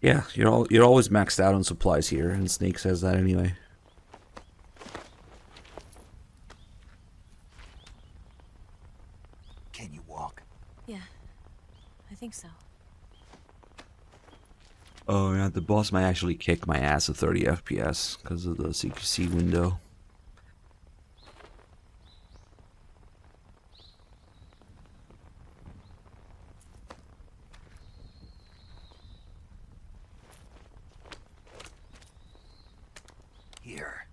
Yeah, you're always maxed out on supplies here, and Snake says that anyway. Can you walk? Yeah, I think so. Oh yeah, the boss might actually kick my ass at 30 FPS because of the CQC window. Here.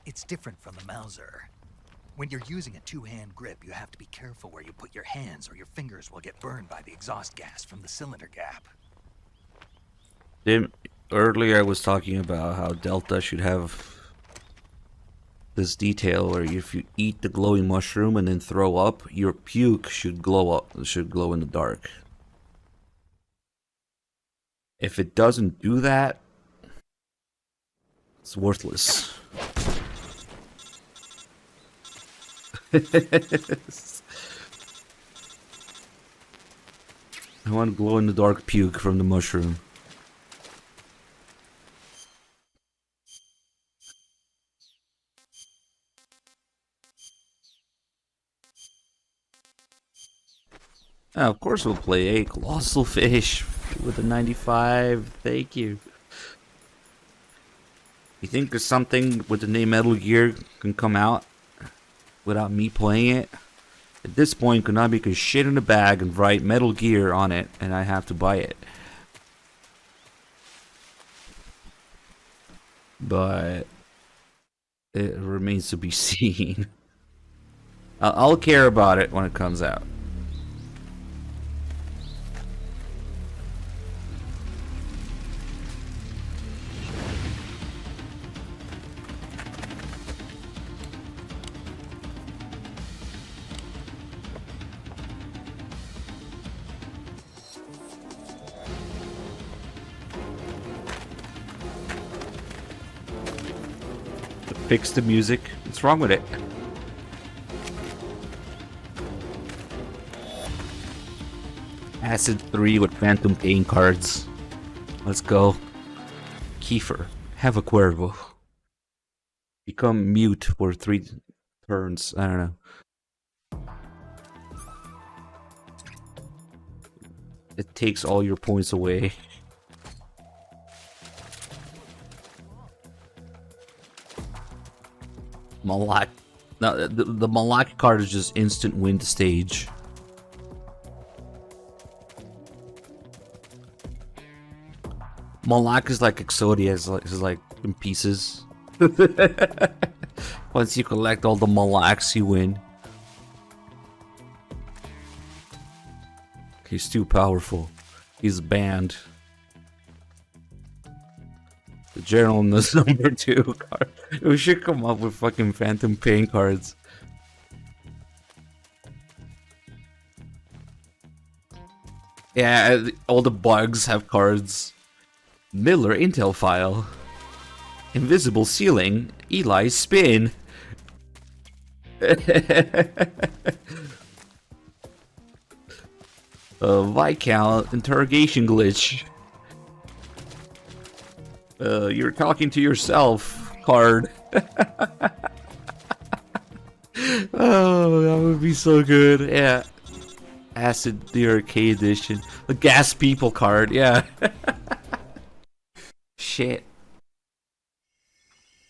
It's different from the Mauser. When you're using a two-hand grip, you have to be careful where you put your hands or your fingers will get burned by the exhaust gas from the cylinder gap. Earlier I was talking about how Delta should have this detail where if you eat the glowing mushroom and then throw up, your puke should glow in the dark. If it doesn't do that, it's worthless. I want glow in the dark puke from the mushroom. Of course we'll play a colossal fish with a 95. Thank you. You think there's something with the name Metal Gear can come out without me playing it? At this point, Konami could shit in a bag and write Metal Gear on it, and I have to buy it. But it remains to be seen. I'll care about it when it comes out. Fix the music. What's wrong with it? Acid 3 with Phantom Pain cards. Let's go. Kiefer, have a Cuervo. Become mute for 3 turns. I don't know. It takes all your points away. Malak. No, the Malak card is just instant win to stage. Malak is like Exodia, is like in pieces. Once you collect all the Malaks, you win. He's too powerful. He's banned. The General in this number 2 card. We should come up with fucking Phantom Pain cards. Yeah, all the bugs have cards. Miller Intel File. Invisible Ceiling. Eli's Spin. Viscount Interrogation Glitch. You're talking to yourself card. Oh, that would be so good. Yeah. Acid the Arcade Edition. The Gas People card, yeah. Shit.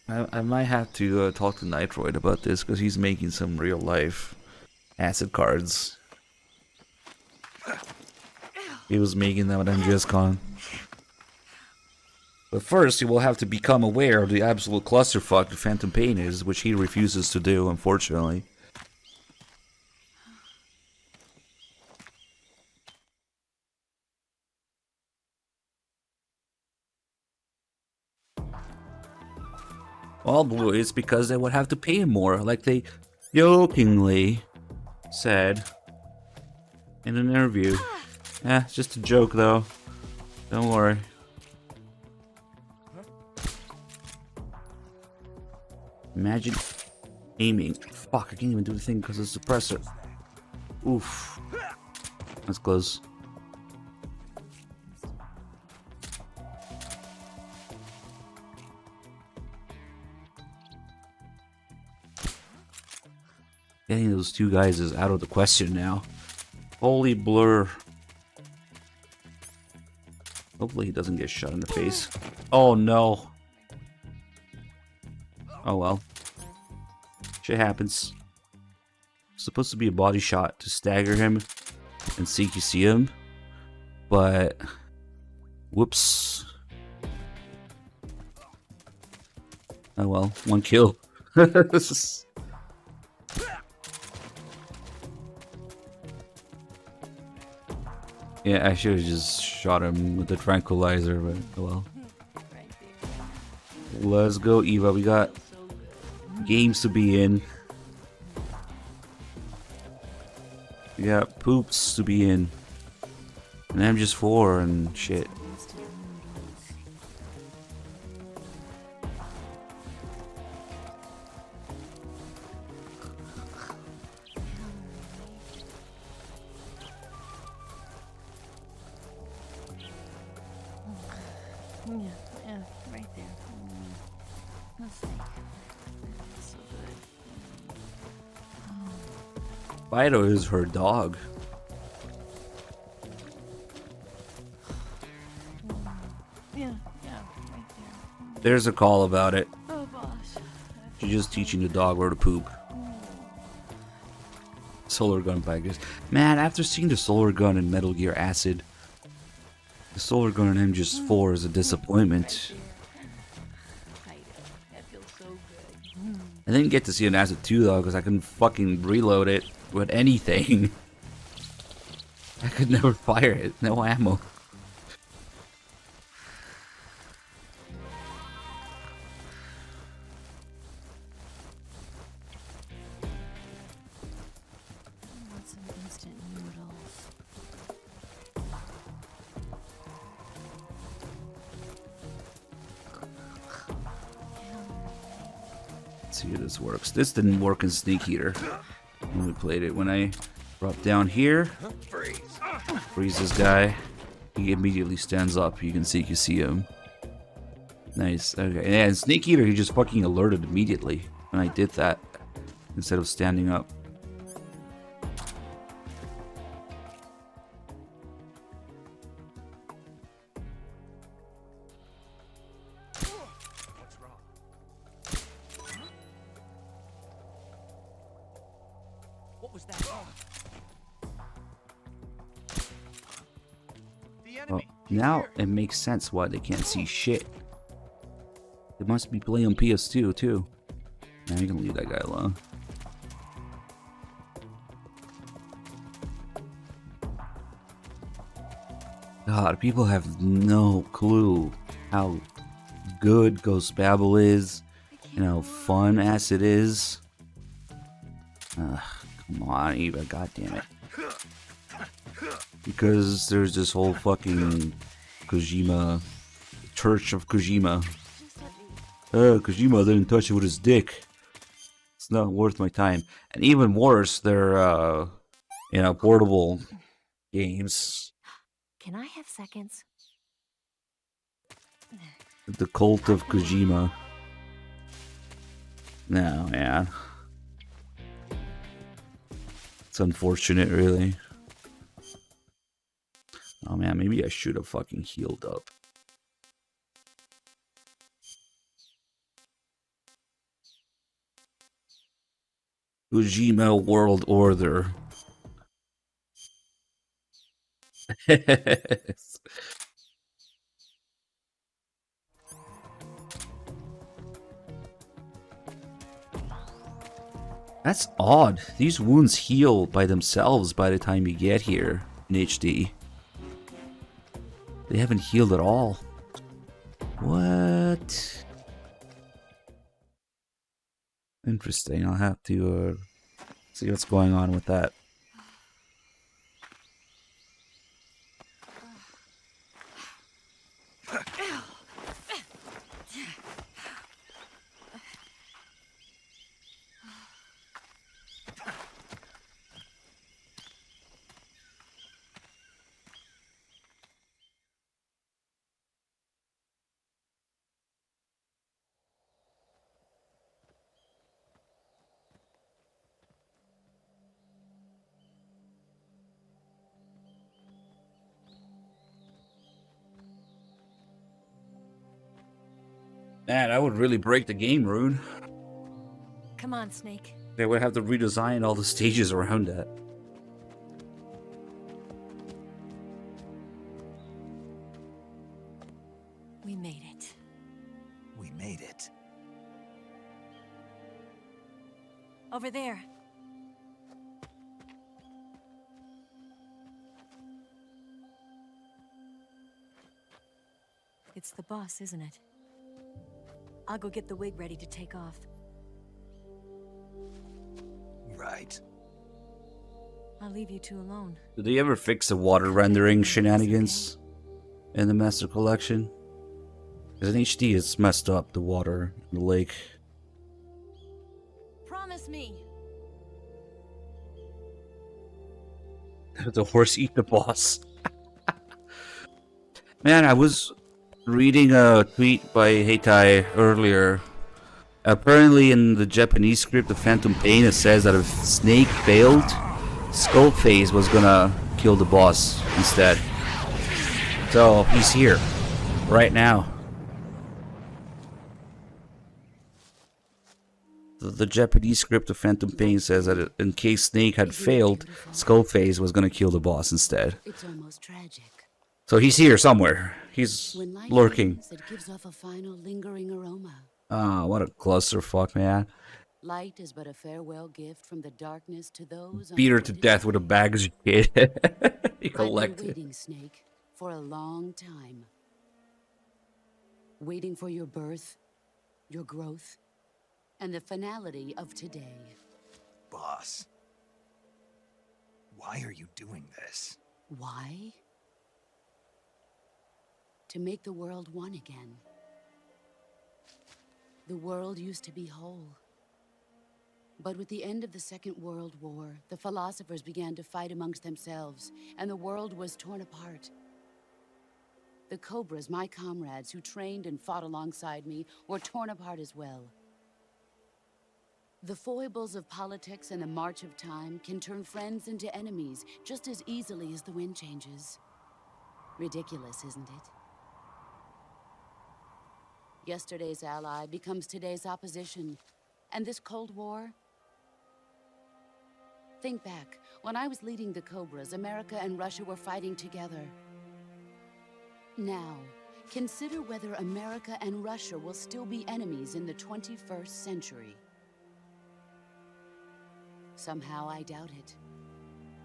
I might have to talk to Nitroid about this because he's making some real life acid cards. he was making them at MGSCon. But first, he will have to become aware of the absolute clusterfuck the Phantom Pain is, which he refuses to do, unfortunately. Well, boys, because they would have to pay him more, like they jokingly said in an interview. It's just a joke, though. Don't worry. Imagine aiming. Fuck, I can't even do the thing because of the suppressor. Oof. That's close. Getting those two guys is out of the question now. Holy blur. Hopefully he doesn't get shot in the face. Oh no. Oh well. Shit happens. Supposed to be a body shot to stagger him and see if you see him. But whoops. Oh well, one kill. Yeah, I should have just shot him with the tranquilizer, but oh well. Let's go, Eva. We got games to be in. We got poops to be in. And I'm just 4 and shit. Yeah, right there. Let's see. So good. Fido is her dog. Yeah, right there. There's a call about it. Oh, boss. She's just teaching the dog where to poop. Solar gun package. Man, after seeing the solar gun in Metal Gear Acid, the solar gun in MGS4 is a disappointment. I didn't get to see an Acid 2 though, because I couldn't fucking reload it with anything. I could never fire it. No ammo. Want some instant noodles. Let's see if this works. This didn't work in Sneak Eater when we played it. When I drop down here, freeze this guy, he immediately stands up. You can see him. Nice. Okay. And Sneak Eater, he just fucking alerted immediately when I did that instead of standing up. What was that? Well, now it makes sense why they can't see shit. They must be playing on PS2 too. Now you can leave that guy alone. God, people have no clue how good Ghost Babel is and how fun Acid is. Come on, Eva, goddammit. Because there's this whole fucking Kojima, Church of Kojima. Kojima didn't touch it with his dick. It's not worth my time. And even worse, they're, portable games. Can I have seconds? The Cult of Kojima. No, man. It's unfortunate, really. Oh man, maybe I should have fucking healed up. Kojima World Order. That's odd. These wounds heal by themselves by the time you get here in HD. They haven't healed at all. What? Interesting. I'll have to see what's going on with that. Man, that would really break the game, Rune. Come on, Snake. They would have to redesign all the stages around that. We made it. We made it. Over there. It's the boss, isn't it? I'll go get the wig ready to take off. Right. I'll leave you two alone. Did they ever fix the water rendering shenanigans in the Master Collection? Because in HD it's messed up, the water in the lake. Promise me. The horse eat the boss. Man, I was reading a tweet by Heitai earlier. Apparently in the Japanese script of Phantom Pain it says that if Snake failed, Skullface was gonna kill the boss instead. So he's here right now. The Japanese script of Phantom Pain says that in case Snake had failed, Skullface was gonna kill the boss instead. It's almost tragic. So he's here somewhere. He's When light lurking. ends, it gives off a final lingering aroma. Ah, what a clusterfuck, man. Light is but a farewell gift from the darkness to those. Beat her to death with a bag as a kid. He I've been collected. waiting, Snake, for a long time. Waiting for your birth, your growth, and the finality of today. Boss. Why are you doing this? Why? To make the world one again. The world used to be whole. But with the end of the Second World War, the philosophers began to fight amongst themselves, and the world was torn apart. The Cobras, my comrades who trained and fought alongside me, were torn apart as well. The foibles of politics and the march of time can turn friends into enemies just as easily as the wind changes. Ridiculous, isn't it? Yesterday's ally becomes today's opposition. And this Cold War? Think back. When I was leading the Cobras, America and Russia were fighting together. Now, consider whether America and Russia will still be enemies in the 21st century. Somehow I doubt it.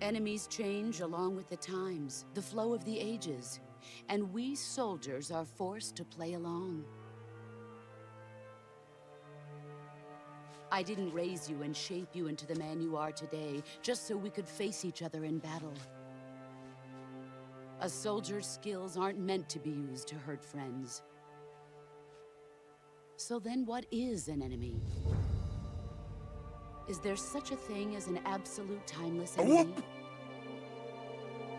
Enemies change along with the times, the flow of the ages, and we soldiers are forced to play along. I didn't raise you and shape you into the man you are today just so we could face each other in battle. A soldier's skills aren't meant to be used to hurt friends. So then what is an enemy? Is there such a thing as an absolute timeless enemy?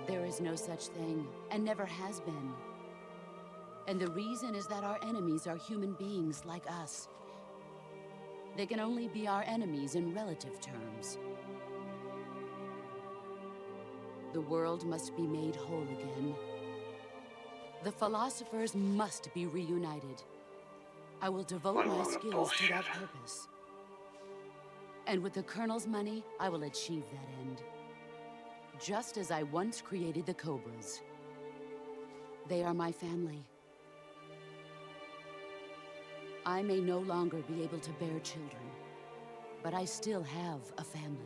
There is no such thing, and never has been. And the reason is that our enemies are human beings like us. They can only be our enemies in relative terms. The world must be made whole again. The philosophers must be reunited. I will devote my skills to that purpose. And with the Colonel's money, I will achieve that end. Just as I once created the Cobras. They are my family. I may no longer be able to bear children, but I still have a family.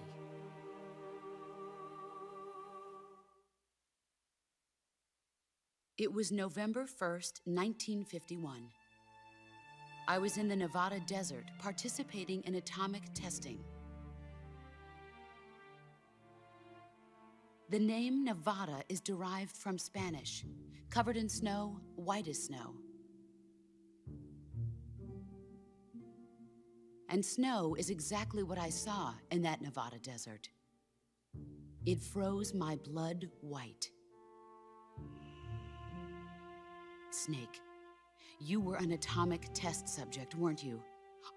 It was November 1st, 1951. I was in the Nevada desert participating in atomic testing. The name Nevada is derived from Spanish, covered in snow, white as snow. And snow is exactly what I saw in that Nevada desert. It froze my blood white. Snake, you were an atomic test subject, weren't you?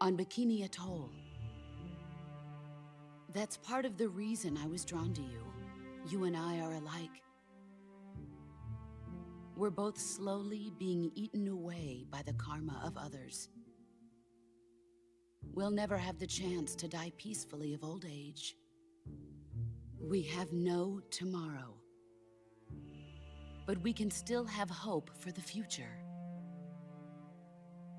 On Bikini Atoll. That's part of the reason I was drawn to you. You and I are alike. We're both slowly being eaten away by the karma of others. We'll never have the chance to die peacefully of old age. We have no tomorrow. But we can still have hope for the future.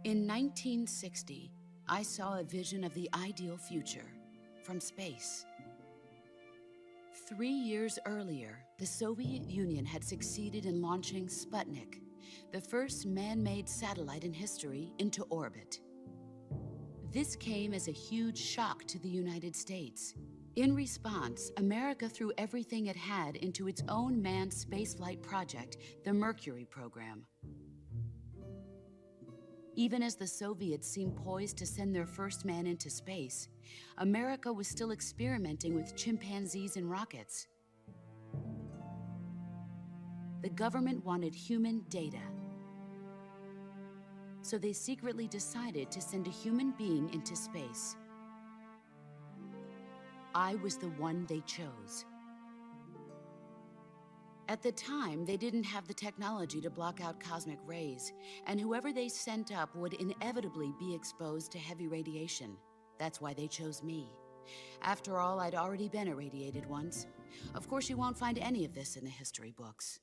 In 1960, I saw a vision of the ideal future from space. 3 years earlier, the Soviet Union had succeeded in launching Sputnik, the first man-made satellite in history, into orbit. This came as a huge shock to the United States. In response, America threw everything it had into its own manned spaceflight project, the Mercury program. Even as the Soviets seemed poised to send their first man into space, America was still experimenting with chimpanzees and rockets. The government wanted human data. So they secretly decided to send a human being into space. I was the one they chose. At the time, they didn't have the technology to block out cosmic rays, and whoever they sent up would inevitably be exposed to heavy radiation. That's why they chose me. After all, I'd already been irradiated once. Of course, you won't find any of this in the history books.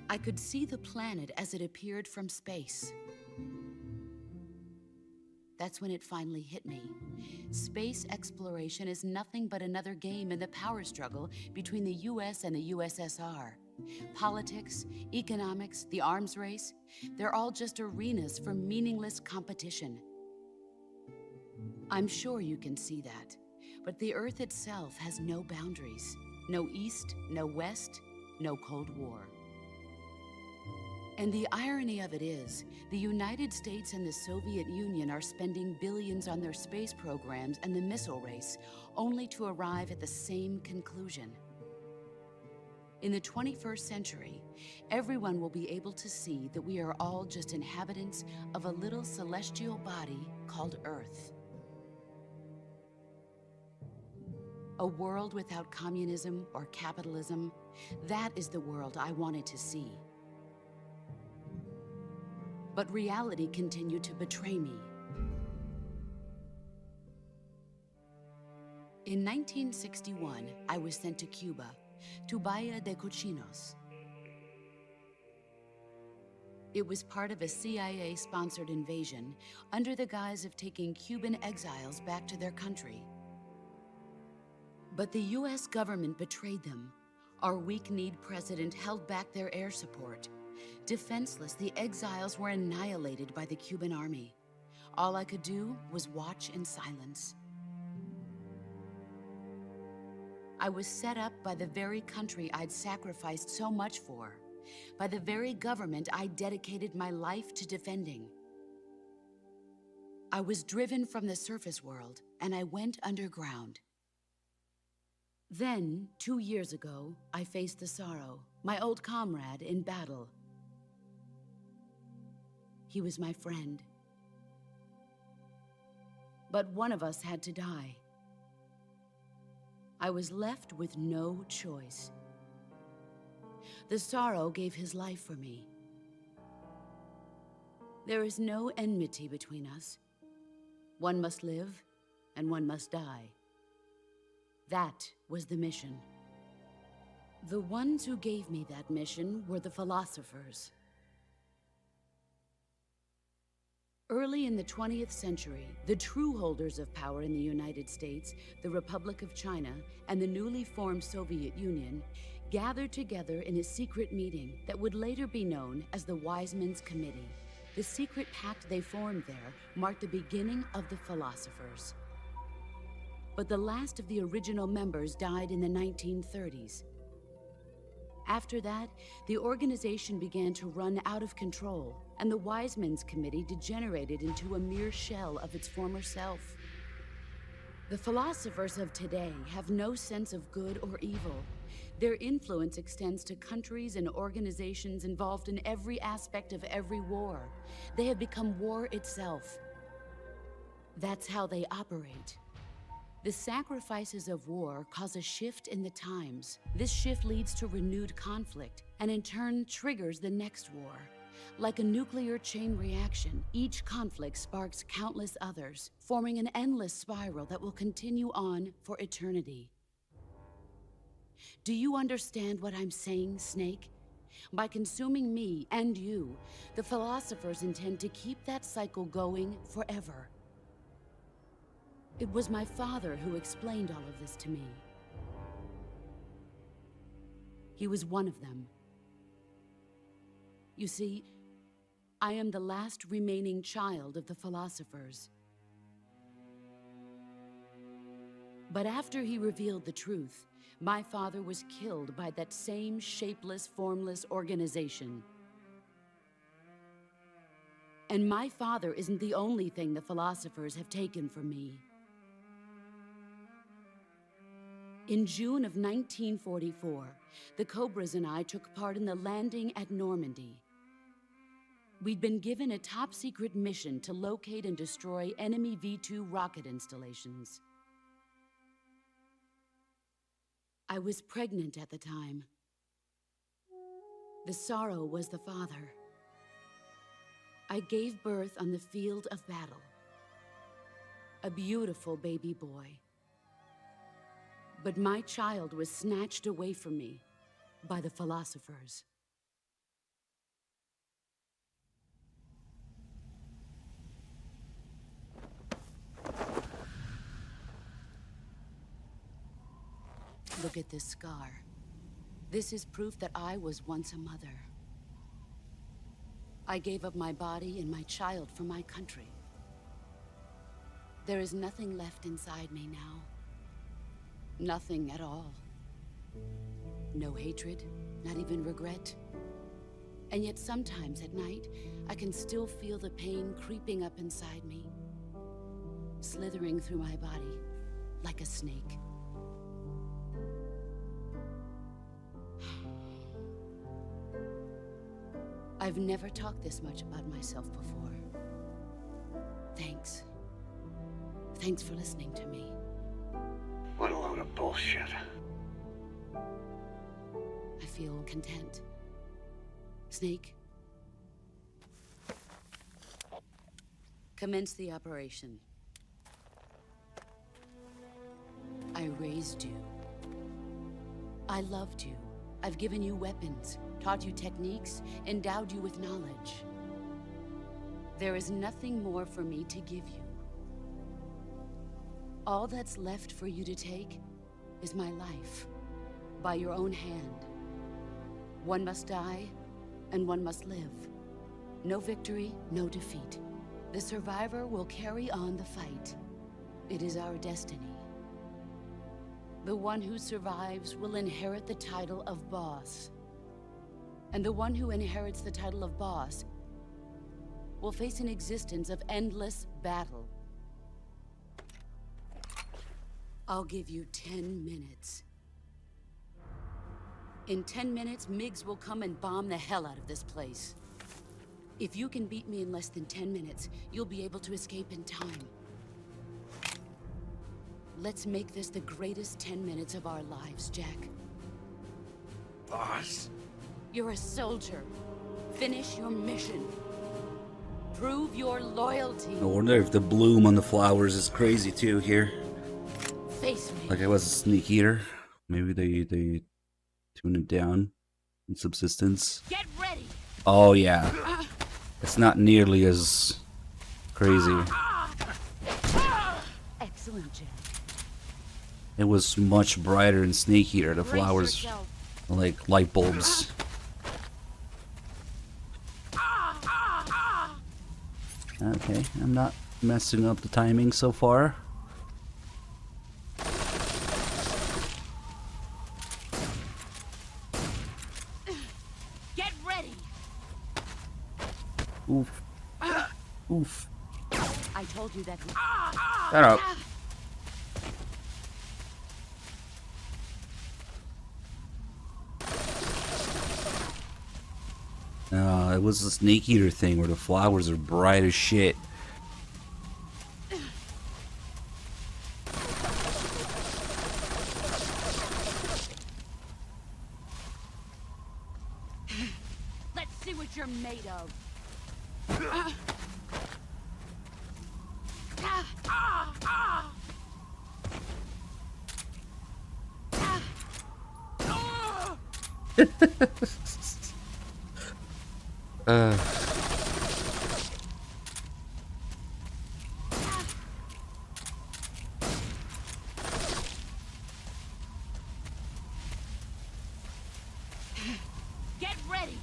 I could see the planet as it appeared from space. That's when it finally hit me. Space exploration is nothing but another game in the power struggle between the US and the USSR. Politics, economics, the arms race, they're all just arenas for meaningless competition. I'm sure you can see that, but the Earth itself has no boundaries. No East, no West, no Cold War. And the irony of it is, the United States and the Soviet Union are spending billions on their space programs and the missile race, only to arrive at the same conclusion. In the 21st century, everyone will be able to see that we are all just inhabitants of a little celestial body called Earth. A world without communism or capitalism, that is the world I wanted to see. But reality continued to betray me. In 1961, I was sent to Cuba, to Bahia de Cochinos. It was part of a CIA-sponsored invasion under the guise of taking Cuban exiles back to their country. But the US government betrayed them. Our weak-kneed president held back their air support. Defenseless, the exiles were annihilated by the Cuban army. All I could do was watch in silence. I was set up by the very country I'd sacrificed so much for, by the very government I dedicated my life to defending. I was driven from the surface world, and I went underground. Then, 2 years ago, I faced the Sorrow, my old comrade in battle. He was my friend. But one of us had to die. I was left with no choice. The Sorrow gave his life for me. There is no enmity between us. One must live, and one must die. That was the mission. The ones who gave me that mission were the philosophers. Early in the 20th century, the true holders of power in the United States, the Republic of China, and the newly formed Soviet Union gathered together in a secret meeting that would later be known as the Wise Men's Committee. The secret pact they formed there marked the beginning of the philosophers. But the last of the original members died in the 1930s. After that, the organization began to run out of control, and the Wise Men's Committee degenerated into a mere shell of its former self. The philosophers of today have no sense of good or evil. Their influence extends to countries and organizations involved in every aspect of every war. They have become war itself. That's how they operate. The sacrifices of war cause a shift in the times. This shift leads to renewed conflict, and in turn triggers the next war. Like a nuclear chain reaction, each conflict sparks countless others, forming an endless spiral that will continue on for eternity. Do you understand what I'm saying, Snake? By consuming me and you, the philosophers intend to keep that cycle going forever. It was my father who explained all of this to me. He was one of them. You see, I am the last remaining child of the philosophers. But after he revealed the truth, my father was killed by that same shapeless, formless organization. And my father isn't the only thing the philosophers have taken from me. In June of 1944, the Cobras and I took part in the landing at Normandy. We'd been given a top-secret mission to locate and destroy enemy V-2 rocket installations. I was pregnant at the time. The sorrow was the father. I gave birth on the field of battle. A beautiful baby boy. But my child was snatched away from me by the philosophers. Look at this scar. This is proof that I was once a mother. I gave up my body and my child for my country. There is nothing left inside me now. Nothing at all. No hatred, not even regret. And yet sometimes at night, I can still feel the pain creeping up inside me, slithering through my body like a snake. I've never talked this much about myself before. Thanks. Thanks for listening to me. What a load of bullshit. I feel content. Snake, commence the operation. I raised you. I loved you. I've given you weapons, taught you techniques, endowed you with knowledge. There is nothing more for me to give you. All that's left for you to take is my life, by your own hand. One must die, and one must live. No victory, no defeat. The survivor will carry on the fight. It is our destiny. The one who survives will inherit the title of boss. And the one who inherits the title of boss will face an existence of endless battle. I'll give you 10 minutes. In 10 minutes, MiGs will come and bomb the hell out of this place. If you can beat me in less than 10 minutes, you'll be able to escape in time. Let's make this the greatest 10 minutes of our lives, Jack. Boss? You're a soldier. Finish your mission. Prove your loyalty. I wonder if the bloom on the flowers is crazy too here. Face me. Like I was a sneak eater. Maybe they tune it down in Subsistence. Get ready. Oh yeah, it's not nearly as crazy. Excellent, Jack. It was much brighter and snakier. The flowers are like light bulbs. Okay, I'm not messing up the timing so far. Get ready. Oof. Oof. I told you that. Shut up. It was the snake eater thing where the flowers are bright as shit. Let's see what you're made of. Get ready.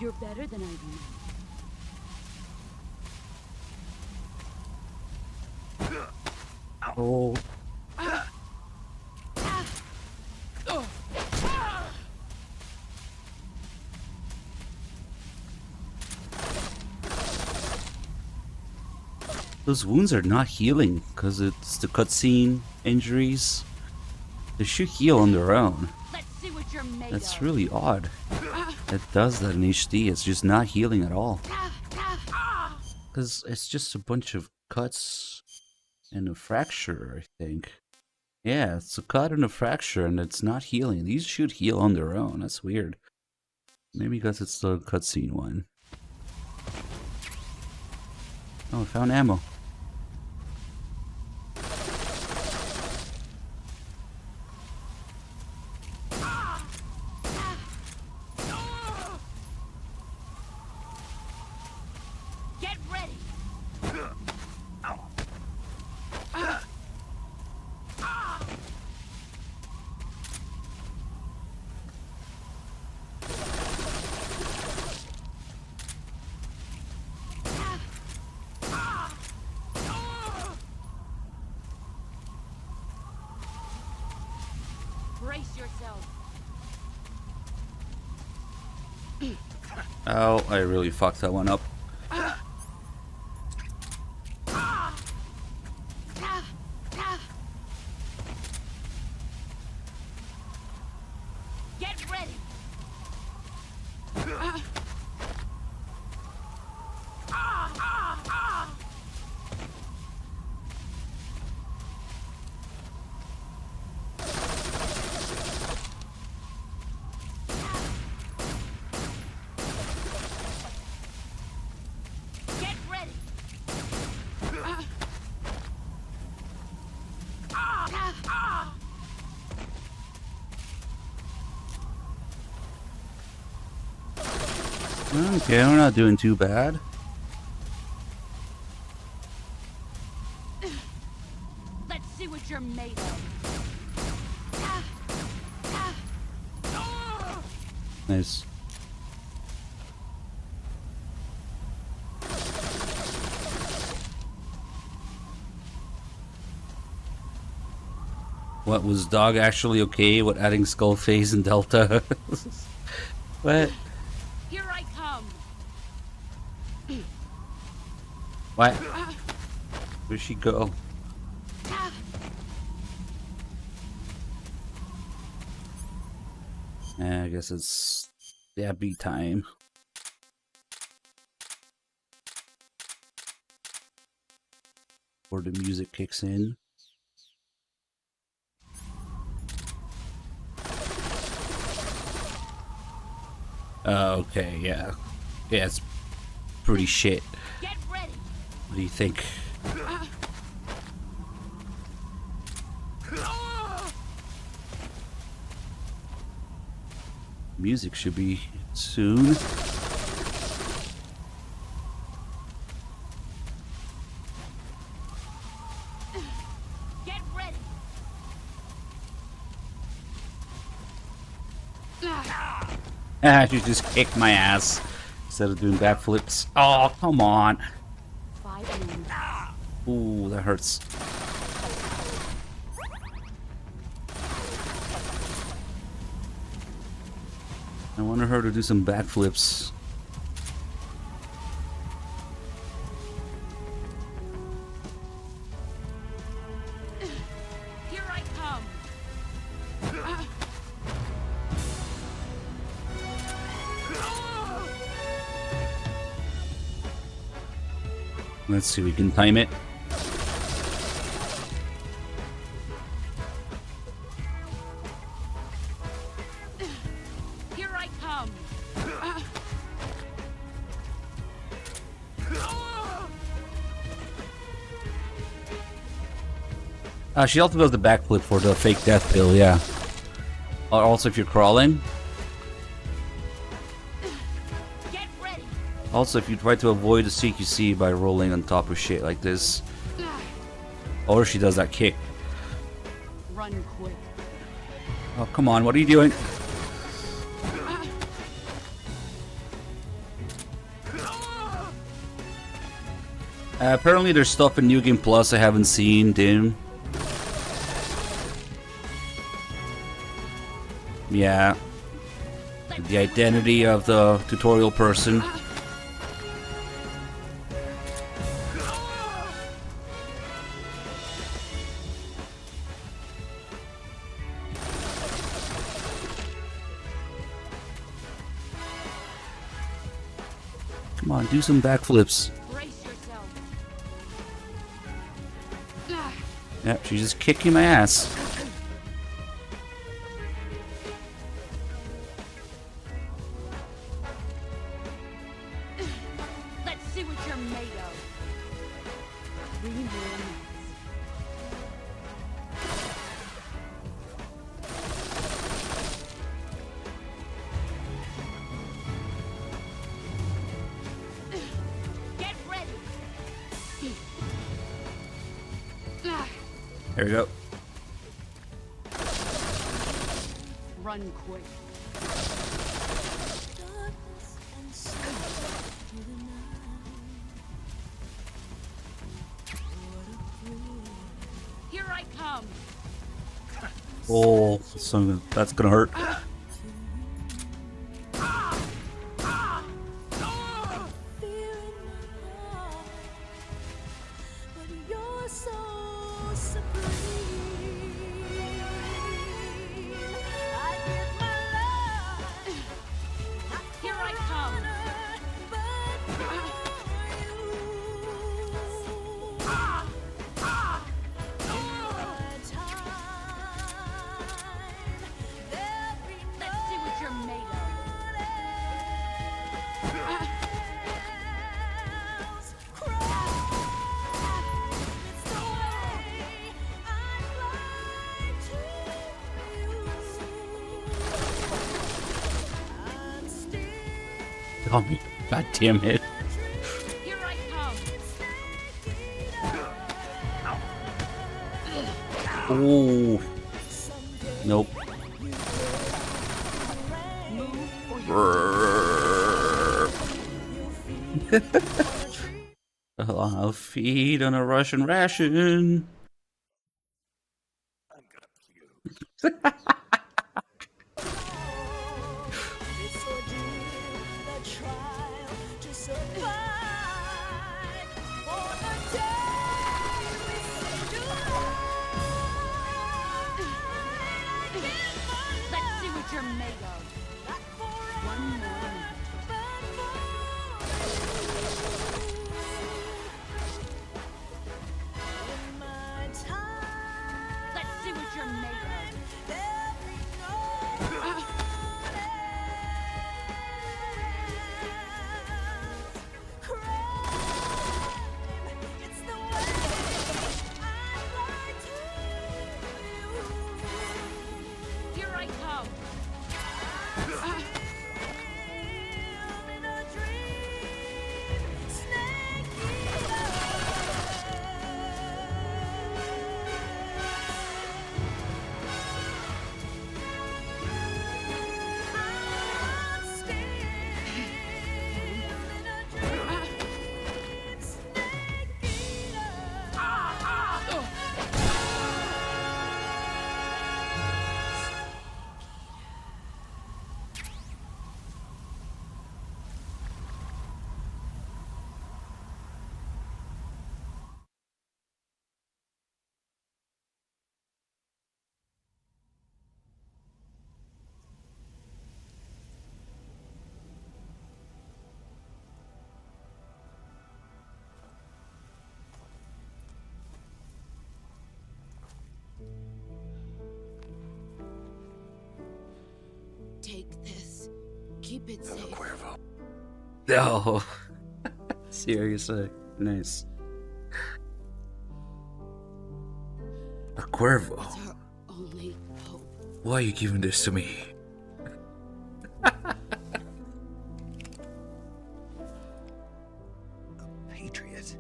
You're better than I do. Oh. Those wounds are not healing because it's the cutscene injuries. They should heal on their own. Let's see what you're made That's of. really odd. It does that in HD. It's just not healing at all. Because it's just a bunch of cuts and a fracture, I think. Yeah, it's a cut and a fracture, and it's not healing. These should heal on their own. That's weird. Maybe because it's the cutscene one. Oh, I found ammo. Get ready. Brace yourself. Oh, I really fucked that one up. Get ready. Get ready. Okay, we're not doing too bad. Let's see what you're made of. Nice. What, was Dog actually okay with adding Skull Face and Delta? What? Here I come. What? Where'd she go? I guess it's Dabby time. Or the music kicks in. Okay, yeah. Yeah, it's pretty shit. Get ready. What do you think? Music should be soon. Get ready. Ah, she just kicked my ass instead of doing backflips. Oh, come on. 5 minutes. Ooh, that hurts. I wanted her to do some backflips. Here I come. Let's see if we can time it. Here I come. She also does the backflip for the fake death pill, yeah. Also, if you're crawling. Get ready. Also, if you try to avoid the CQC by rolling on top of shit like this. Or she does that kick. Run quick. Oh, come on, what are you doing? Apparently there's stuff in New Game Plus I haven't seen, Dim. Yeah. The identity of the tutorial person. Come on, do some backflips. Brace yourself. Yep, she's just kicking my ass. Let's see what you're made of. 3 minutes. Get ready. There we go. Run quick. Here I come. Oh, that's gonna hurt. You're so supreme. I give my love. Here I come. Let's see what you're made Oh, me. God damn it. of. Here I come. Oh. Nope. I'll feed on a Russian ration. Let's see what you're made of. One more. Let's see what you're made of. Here I come. take this. Keep it safe. No. Seriously. Nice. A Cuervo. It's our only hope. Why are you giving this to me? Patriot.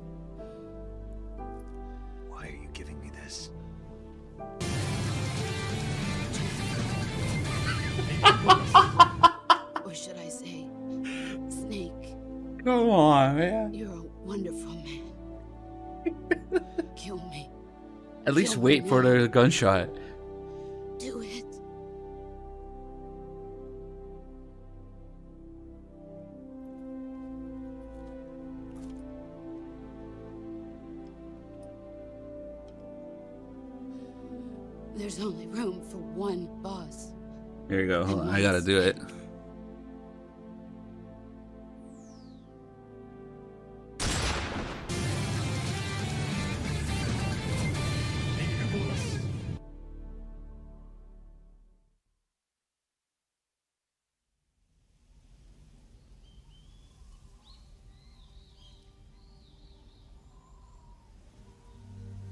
Why are you giving me this? Or should I say, Snake? Come on, man. You're a wonderful man. Kill me. At least Kill wait me for now. the gunshot. Do it. There's only room for one boss. Here you go. Hold on. I gotta do it.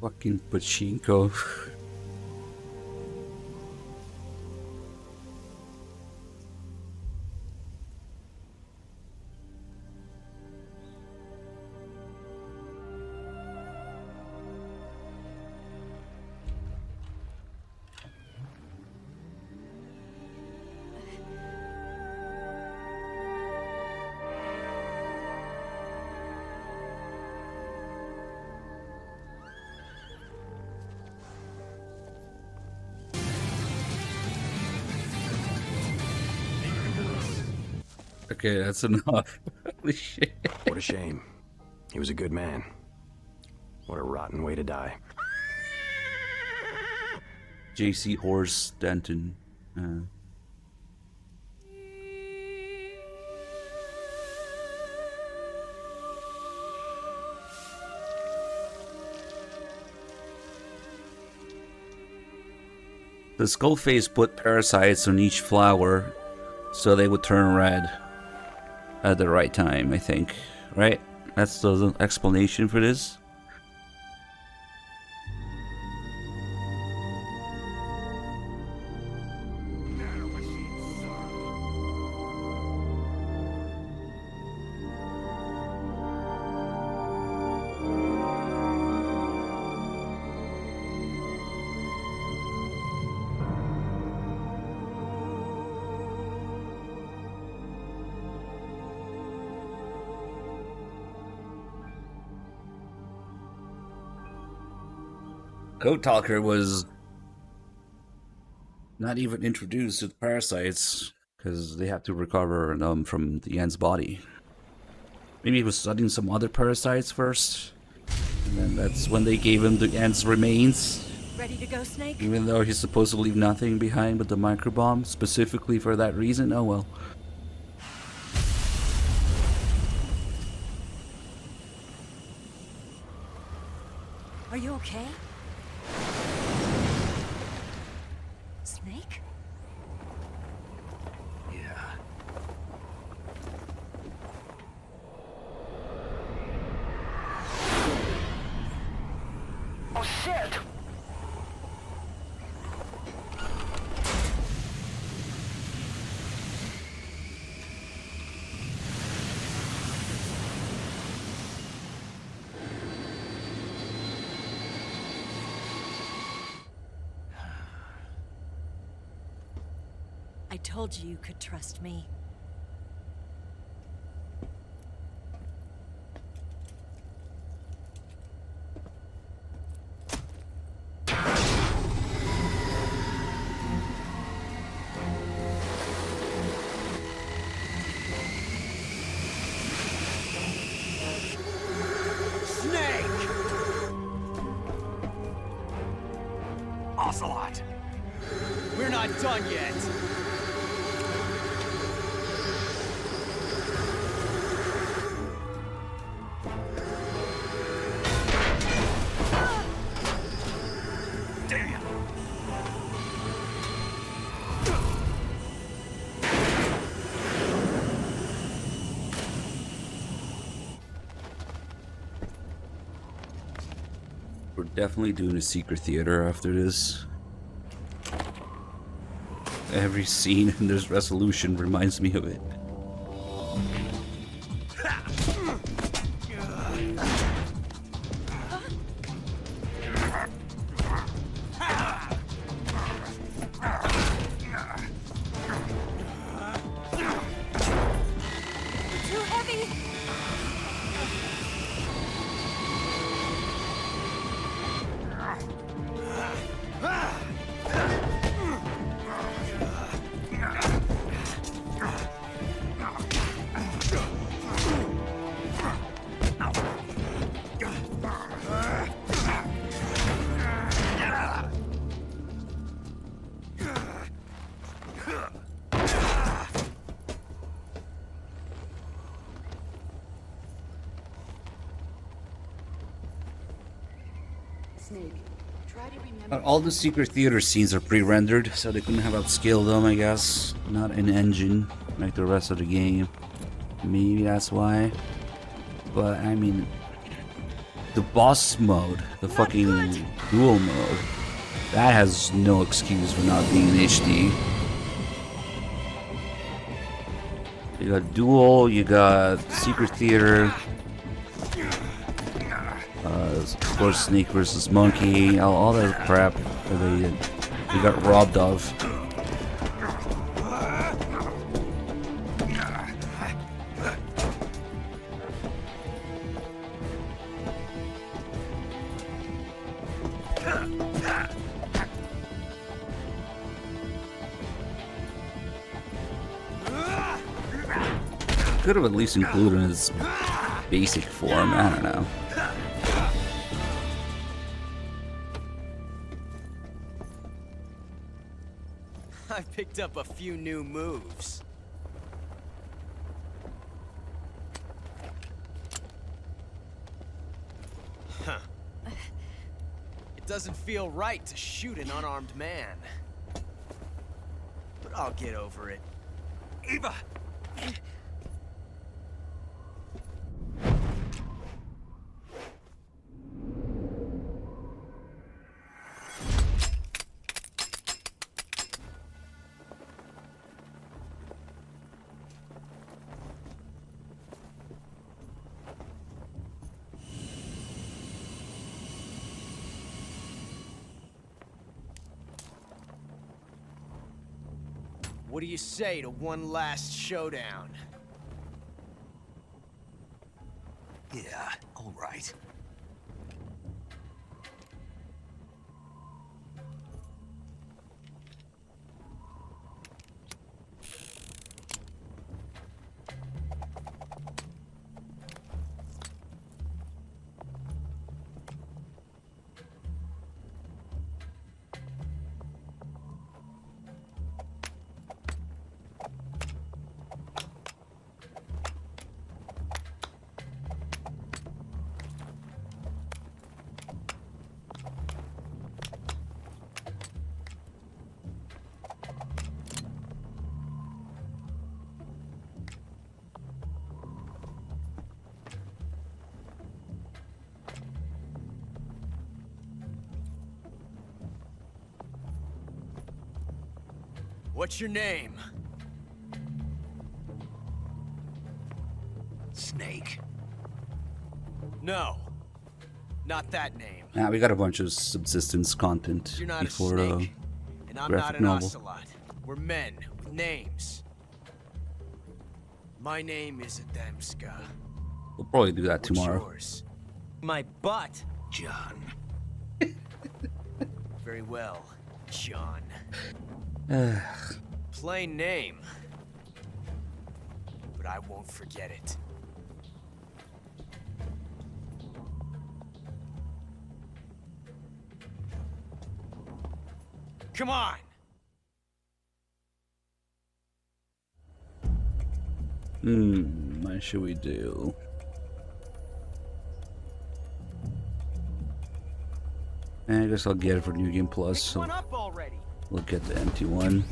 Fucking pachinko. Okay, that's enough. Holy shit. What a shame. He was a good man. What a rotten way to die. JC Horse Denton. The Skullface put parasites on each flower so they would turn red at the right time, I think. Right? That's the explanation for this. Code Talker was not even introduced to the parasites because they have to recover them from the Ant's body. Maybe he was studying some other parasites first, and then that's when they gave him the Ant's remains. Ready to go, Snake? Even though he's supposed to leave nothing behind but the microbomb, specifically for that reason. Oh well. Are you okay? Snake? Yeah. Oh shit! I told you you could trust me. Snake! Ocelot! We're not done yet! Damn! We're definitely doing a secret theater after this. Every scene in this resolution reminds me of it. Too heavy. Snake, try to remember. All the secret theater scenes are pre-rendered, so they couldn't have upscaled them, I guess. Not in engine, like the rest of the game. Maybe that's why. But, I mean... The boss mode, the fucking duel mode, that has no excuse for not being in HD. You got duel, you got secret theater, of course Snake versus Monkey, all that crap that they got robbed of. Could have at least included his basic form, I don't know. I picked up a few new moves. Huh. It doesn't feel right to shoot an unarmed man. But I'll get over it. Eva! What do you say to one last showdown? Yeah, all right. What's your name? Snake. No. Not that name. Nah, we got a bunch of subsistence content You're not before a the snake, and I'm not graphic an novel. ocelot. We're men with names. My name is Adamska. We'll probably do that What's tomorrow. yours? My butt. John. Very well, John. Plain name. But I won't forget it. Come on! What should we do? I guess I'll get it for New Game Plus, so One up already. we'll get the empty one.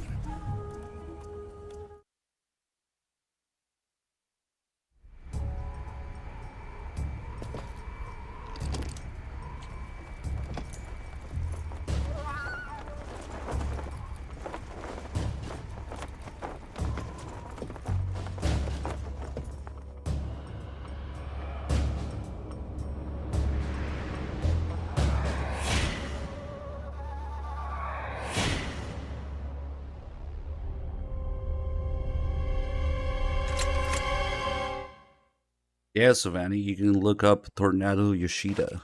Yeah, Savannah, you can look up Tornado Yoshida.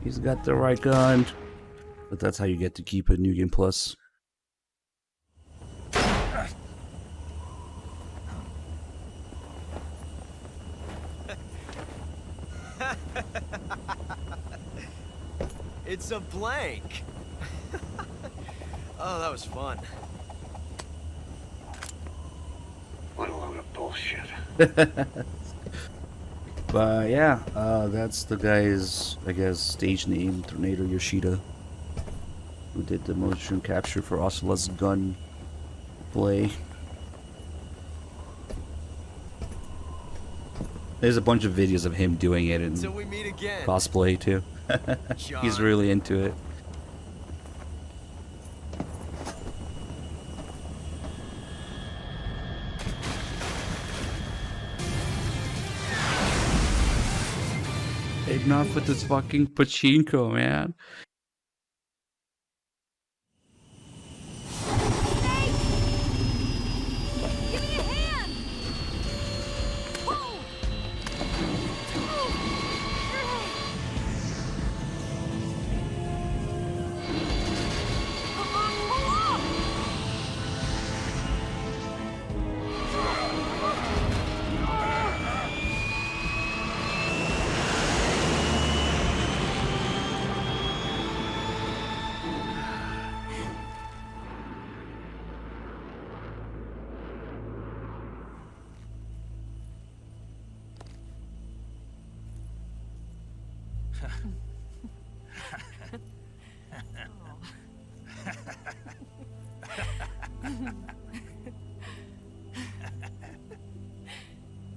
He's got the right gun, but that's how you get to keep it New Game Plus. It's a blank. Oh, that was fun. What a load of bullshit. But yeah, that's the guy's, I guess, stage name, Tornado Yoshida, who did the motion capture for Ocelot's gun play. There's a bunch of videos of him doing it in Until we meet again. cosplay too. He's really into it. Enough with this fucking pachinko, man. Give me a hand!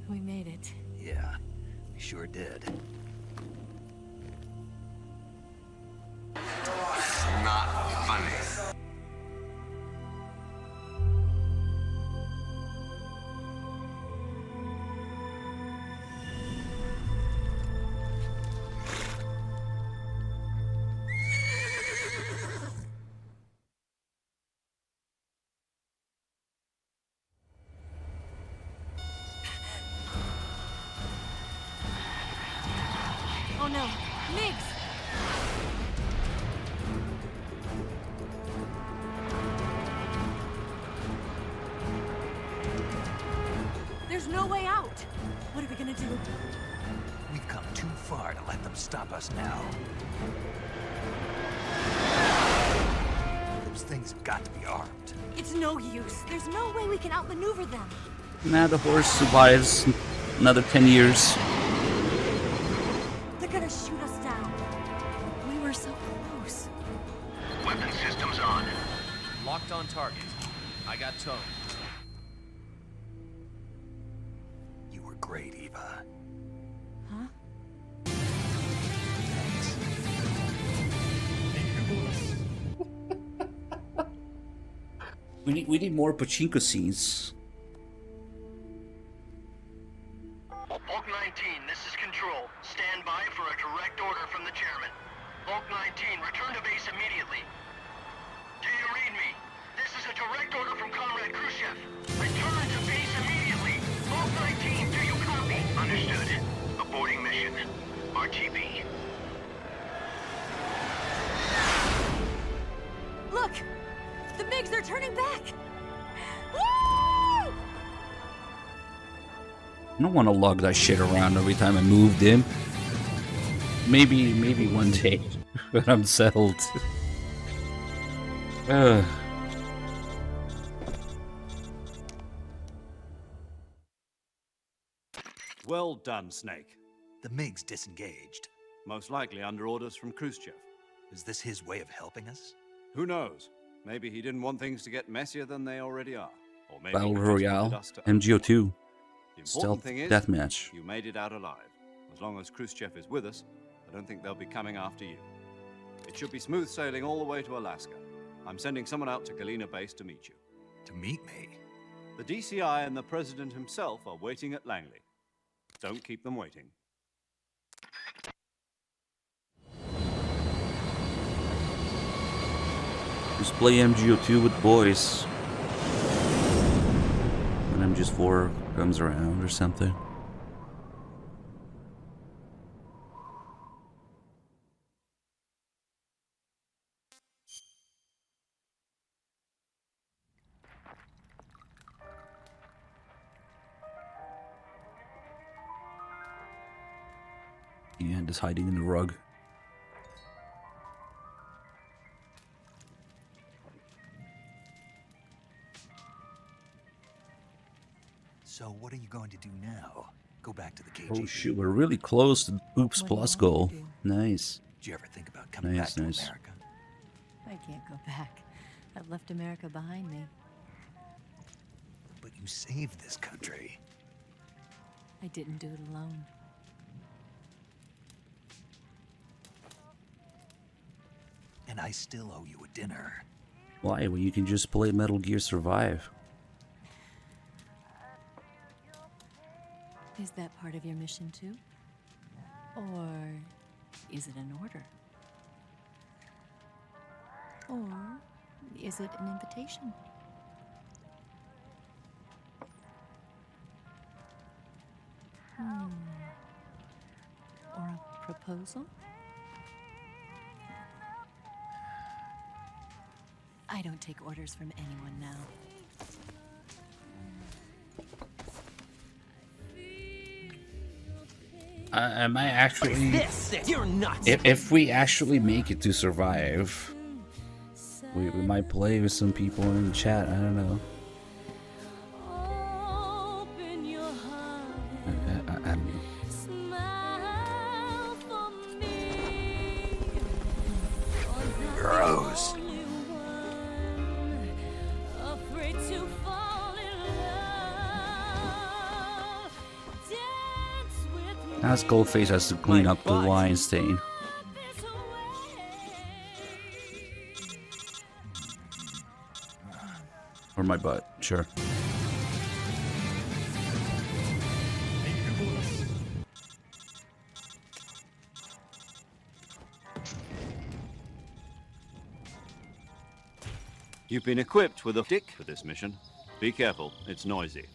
We made it. Yeah, we sure did. Not funny. Oh no, Migs! There's no way out! What are we gonna do? We've come too far to let them stop us now. Those things have got to be armed. It's no use. There's no way we can outmaneuver them. Now the horse survives another 10 years. They're gonna shoot us down. We were so close. Weapon systems on. Locked on target. I got towed. You were great, Eva. Huh? We need more pachinko scenes. Bulk 19, this is Control. Stand by for a direct order from the chairman. Bulk 19, return to base immediately. Do you read me? This is a direct order from Comrade Khrushchev. Return to base immediately. Bulk 19, do you copy? Understood. Aborting mission. RTB. Look! The MiGs are turning back! Woo! I don't want to lug that shit around every time I moved in. Maybe one day when I'm settled. Well done, Snake. The MiGs disengaged. Most likely under orders from Khrushchev. Is this his way of helping us? Who knows? Maybe he didn't want things to get messier than they already are. Or maybe Battle he just wanted Royale, us to MGO2, The Stealth important thing is, Deathmatch. you made it out alive. As long as Khrushchev is with us, I don't think they'll be coming after you. It should be smooth sailing all the way to Alaska. I'm sending someone out to Galena Base to meet you. To meet me? The DCI and the President himself are waiting at Langley. Don't keep them waiting. Just play MGO2 with boys. When MGS4 comes around or something. And is hiding in the rug. So what are you going to do now? Go back to the KGB? Oh shoot, we're really close to the Oops Plus goal. Nice. Did you ever think about coming back to America? I can't go back. I've left America behind me. But you saved this country. I didn't do it alone. And I still owe you a dinner. Why? Well, you can just play Metal Gear Survive. Is that part of your mission too? Or is it an order? Or is it an invitation? Or a proposal? I don't take orders from anyone now. Am I actually... You're nuts! If we actually make it to Survive, we might play with some people in the chat. I don't know. I mean... Gross. Now Skullface has to clean up the wine stain. Or my butt, sure. You've been equipped with a stick for this mission. Be careful, it's noisy.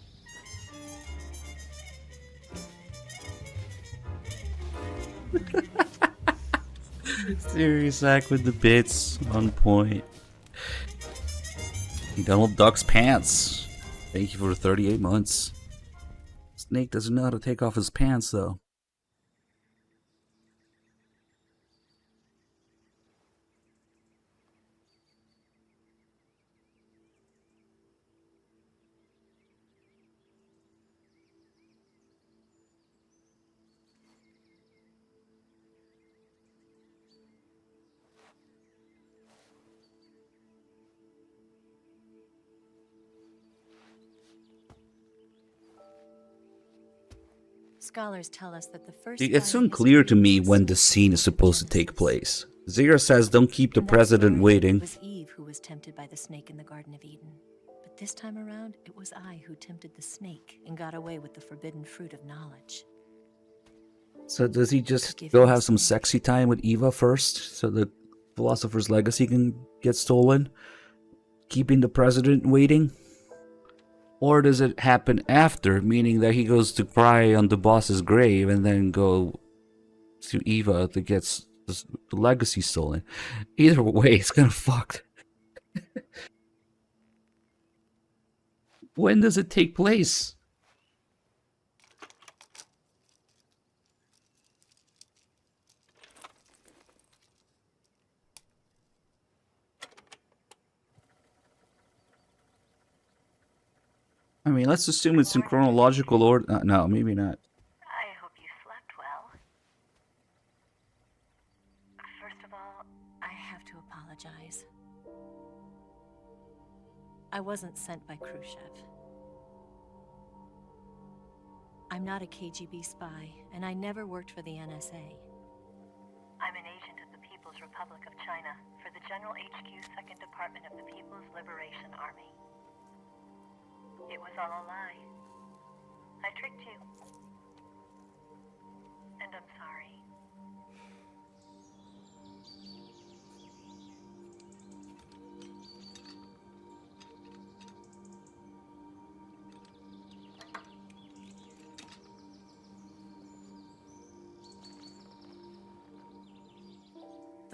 Serious act with the bits on point. Donald Duck's pants. Thank you for 38 months. Snake doesn't know how to take off his pants though. Scholars tell us that the first. See, it's unclear to me when the scene is supposed to take place. Zira says don't keep the president waiting. It was Eve who was tempted by the snake in the Garden of Eden. But this time around, it was I who tempted the snake and got away with the forbidden fruit of knowledge. So does he just go have some sexy time with Eva first, so the philosopher's legacy can get stolen? Keeping the president waiting? Or does it happen after, meaning that he goes to cry on the boss's grave and then go to Eva to get the legacy stolen? Either way, it's kind of fucked. When does it take place? I mean, let's assume it's in chronological order. No, maybe not. I hope you slept well. First of all, I have to apologize. I wasn't sent by Khrushchev. I'm not a KGB spy, and I never worked for the NSA. I'm an agent of the People's Republic of China for the General HQ 2nd Department of the People's Liberation Army. It was all a lie. I tricked you. And I'm sorry.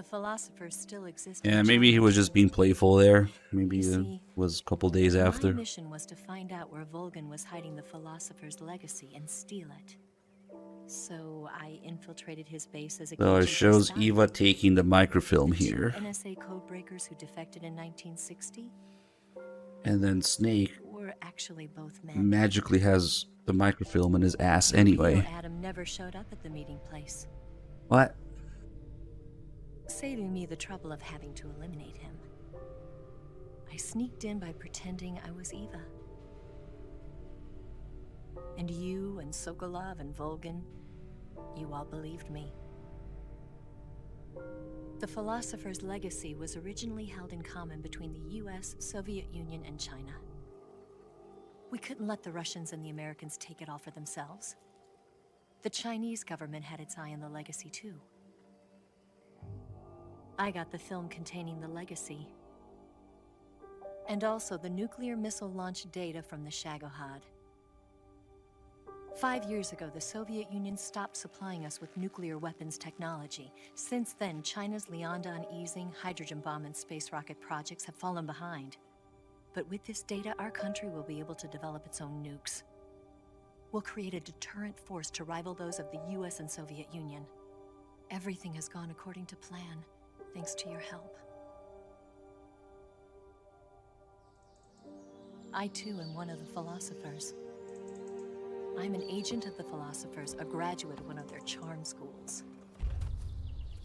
The philosophers still exist. in Yeah, maybe he China. was just being playful there. Maybe You it see, was a couple days My after. mission was to find out where Volgan was hiding the philosopher's legacy and steal it. So I infiltrated his base as a So it KGB shows spy. Eva taking the microfilm The two here. NSA codebreakers who defected in 1960 And then Snake were actually both men. magically has the microfilm in his ass Leo anyway. Adam never showed up at the meeting place, What? saving me the trouble of having to eliminate him. I sneaked in by pretending I was Eva. And you and Sokolov and Volgan, you all believed me. The philosopher's legacy was originally held in common between the US, Soviet Union, and China. We couldn't let the Russians and the Americans take it all for themselves. The Chinese government had its eye on the legacy too. I got the film containing the legacy, and also the nuclear missile launch data from the Shagohod. 5 years ago, the Soviet Union stopped supplying us with nuclear weapons technology. Since then, China's Liaodong easing, hydrogen bomb, and space rocket projects have fallen behind. But with this data, our country will be able to develop its own nukes. We'll create a deterrent force to rival those of the US and Soviet Union. Everything has gone according to plan, thanks to your help. I too am one of the philosophers. I'm an agent of the philosophers, a graduate of one of their charm schools.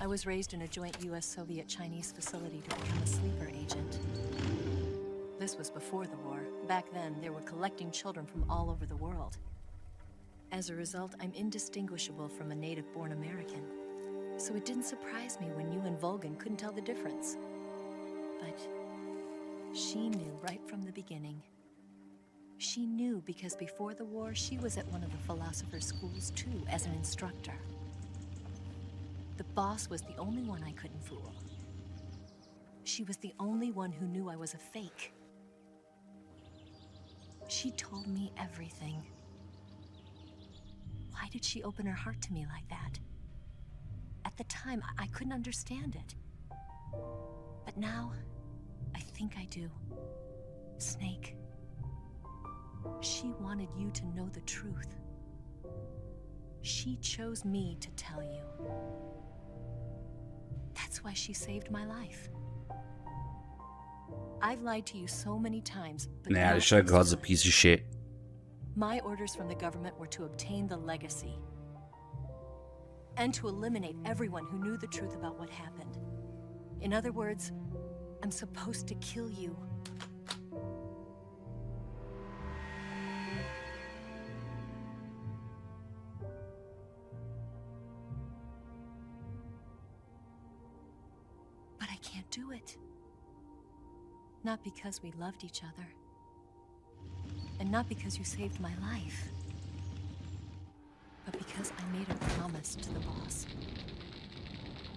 I was raised in a joint US-Soviet-Chinese facility to become a sleeper agent. This was before the war. Back then, they were collecting children from all over the world. As a result, I'm indistinguishable from a native-born American. So it didn't surprise me when you and Volgan couldn't tell the difference. But she knew right from the beginning. She knew because before the war, she was at one of the philosopher's schools too, as an instructor. The boss was the only one I couldn't fool. She was the only one who knew I was a fake. She told me everything. Why did she open her heart to me like that? At the time, I couldn't understand it. But now, I think I do. Snake. She wanted you to know the truth. She chose me to tell you. That's why she saved my life. I've lied to you so many times, but Nah, the not Shagohod's this a time. piece of shit. My orders from the government were to obtain the legacy and to eliminate everyone who knew the truth about what happened. In other words, I'm supposed to kill you. But I can't do it. Not because we loved each other. And not because you saved my life. But because I made a promise to the boss.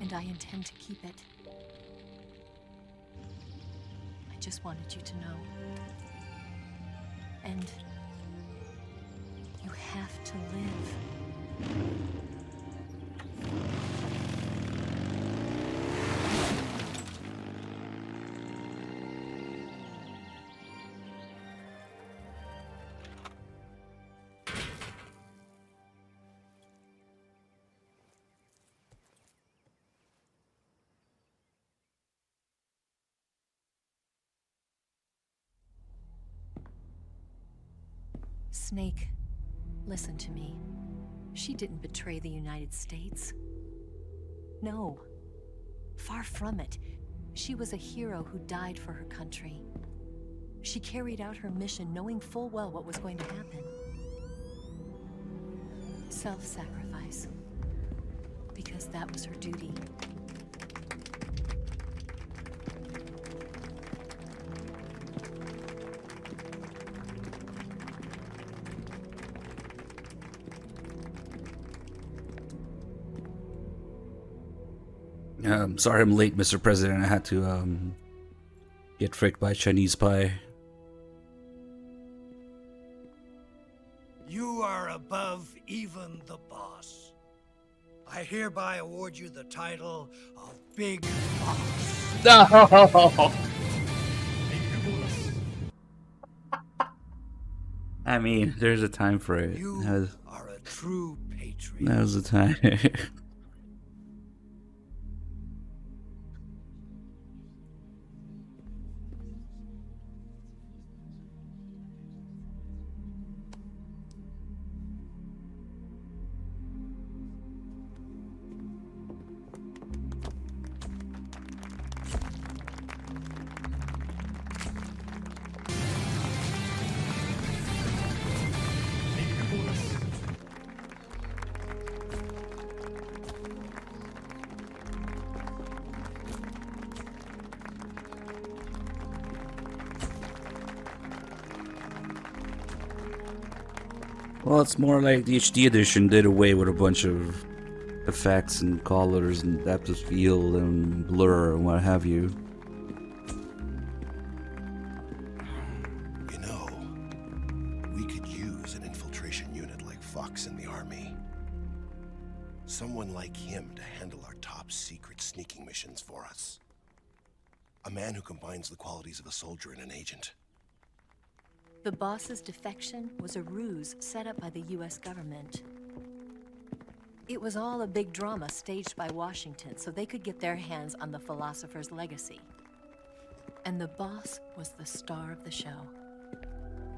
And I intend to keep it. I just wanted you to know. And you have to live. Snake, listen to me. She didn't betray the United States. No. Far from it. She was a hero who died for her country. She carried out her mission knowing full well what was going to happen. Self-sacrifice. Because that was her duty. Sorry I'm late, Mr. President. I had to get fricked by a Chinese spy. You are above even the boss. I hereby award you the title of big boss. No! I mean, there's a time for it. You are a true patriot. Now's the time. Well, it's more like the HD edition did away with a bunch of effects and colors and depth of field and blur and what have you. You know, we could use an infiltration unit like Fox in the army. Someone like him to handle our top secret sneaking missions for us. A man who combines the qualities of a soldier and an agent. The boss's defection was a ruse set up by the US government. It was all a big drama staged by Washington so they could get their hands on the philosopher's legacy. And the boss was the star of the show.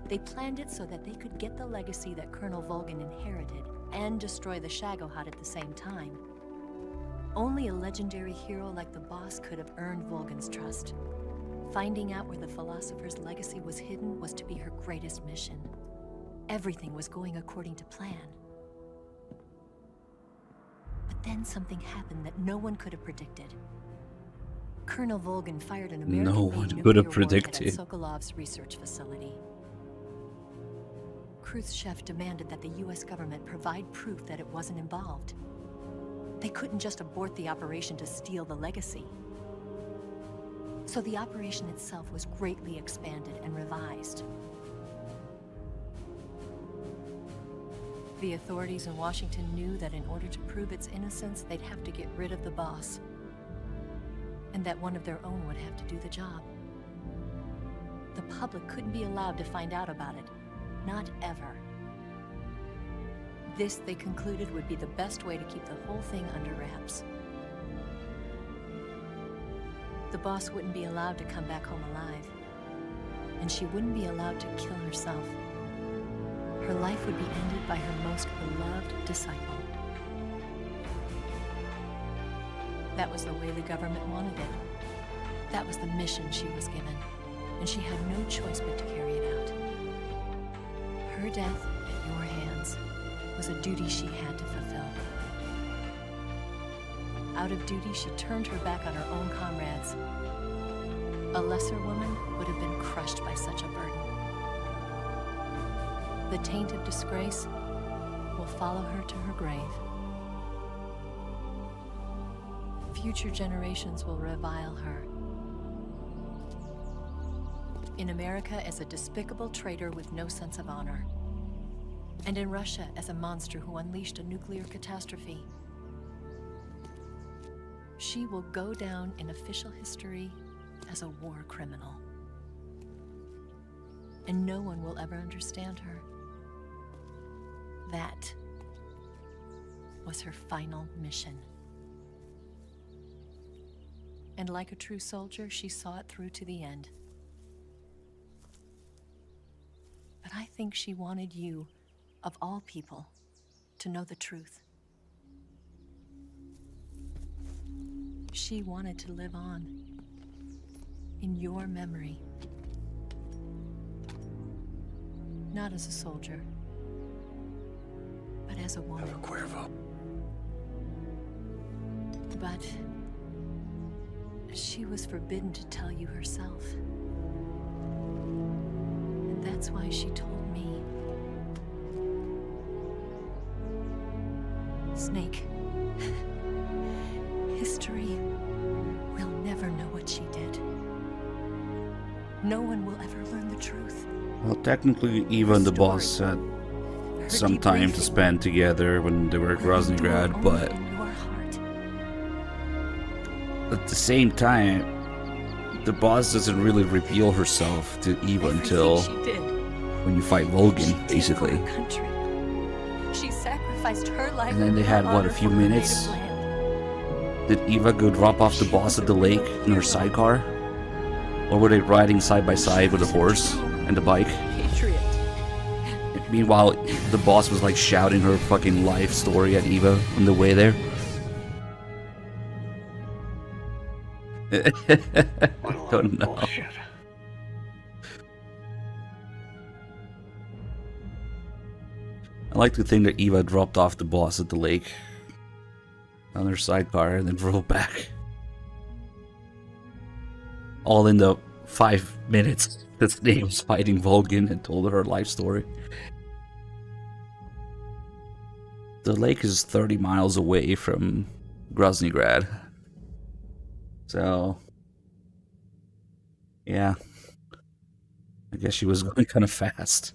They planned it so that they could get the legacy that Colonel Volgin inherited and destroy the Shagohod at the same time. Only a legendary hero like the boss could have earned Volgin's trust. Finding out where the philosopher's legacy was hidden was to be her greatest mission. Everything was going according to plan. But then something happened that no one could have predicted. Colonel Volgin fired an American-made No one nuclear could have warhead predicted. at Sokolov's research facility. Khrushchev demanded that the US government provide proof that it wasn't involved. They couldn't just abort the operation to steal the legacy. So the operation itself was greatly expanded and revised. The authorities in Washington knew that in order to prove its innocence, they'd have to get rid of the boss. And that one of their own would have to do the job. The public couldn't be allowed to find out about it. Not ever. This, they concluded, would be the best way to keep the whole thing under wraps. The boss wouldn't be allowed to come back home alive. And she wouldn't be allowed to kill herself. Her life would be ended by her most beloved disciple. That was the way the government wanted it. That was the mission she was given. And she had no choice but to carry it out. Her death at your hands was a duty she had to fulfill. Out of duty, she turned her back on her own comrades. A lesser woman would have been crushed by such a burden. The taint of disgrace will follow her to her grave. Future generations will revile her. In America as a despicable traitor with no sense of honor. And in Russia as a monster who unleashed a nuclear catastrophe. She will go down in official history as a war criminal. And no one will ever understand her. That was her final mission. And like a true soldier, she saw it through to the end. But I think she wanted you, of all people, to know the truth. She wanted to live on in your memory. Not as a soldier, but as a woman. But she was forbidden to tell you herself. And that's why she told me. Snake, history will never know what she did. No one will ever learn the truth. Well, technically, Eva and the boss had some time to spend together when they were at Rosnigrad, but at the same time, the boss doesn't really reveal herself to Eva until She did. when you fight Volgin, basically. Country. She sacrificed her life. And then they had, what, a few minutes? Did Eva go drop off the boss at the lake in her sidecar? Or were they riding side by side with a horse and a bike? Patriot. Meanwhile, the boss was like shouting her fucking life story at Eva on the way there. Don't know. I like to think that Eva dropped off the boss at the lake on her sidecar and then drove back. All in the 5 minutes that Snake was fighting Volgin and told her life story. The lake is 30 miles away from Groznygrad. So, yeah. I guess she was going kind of fast.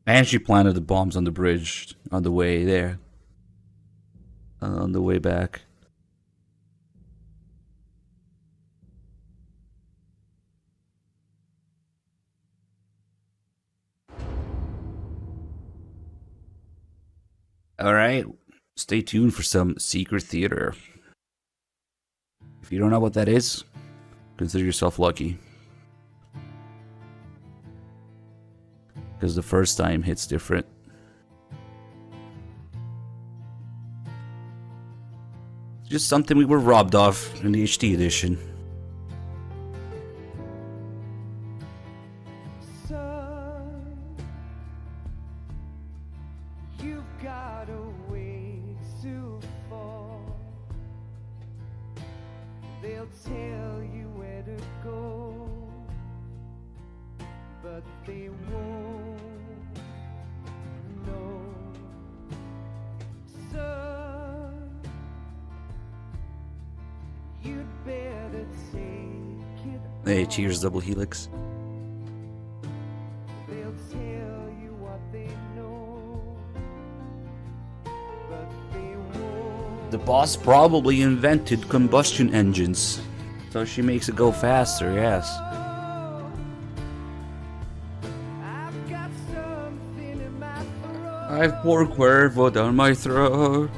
And she planted the bombs on the bridge on the way there. On the way back. Alright, stay tuned for some secret theater. If you don't know what that is, consider yourself lucky. Because the first time hits different. Just something we were robbed of in the HD edition. You've got a way to fall. They'll tell you where to go, but they won't know. Son, you'd better take it. Hey, cheers, Double Helix. They'll tell you what they know, but they won't. The boss probably invented combustion engines, so she makes it go faster, yes. I've poured Cuervo down my throat.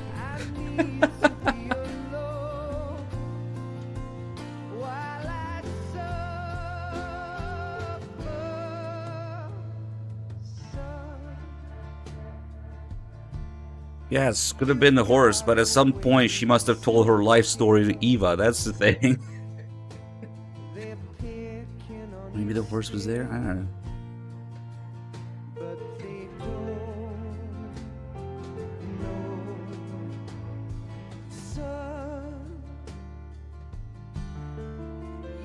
Yes, could have been the horse, but at some point she must have told her life story to Eva, that's the thing. Maybe the horse was there? I don't know.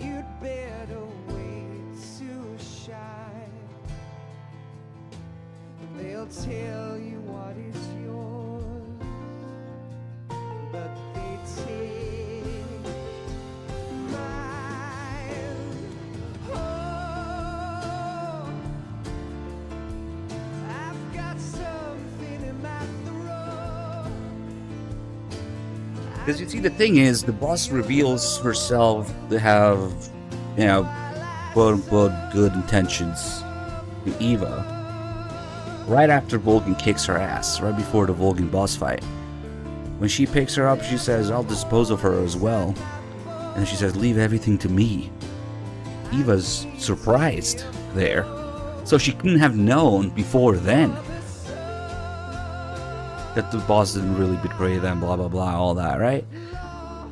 You'd better wait to shine. They'll tell you what is yours, but they take mine. Oh, I've got something in my throat. Because you see, the thing is, the boss reveals herself to have, you know, quote-unquote good intentions to Eva right after Volgin kicks her ass, right before the Volgin boss fight. When she picks her up, she says, I'll dispose of her as well. And she says, leave everything to me. Eva's surprised there. So she couldn't have known before then that the boss didn't really betray them, blah blah blah, all that, right?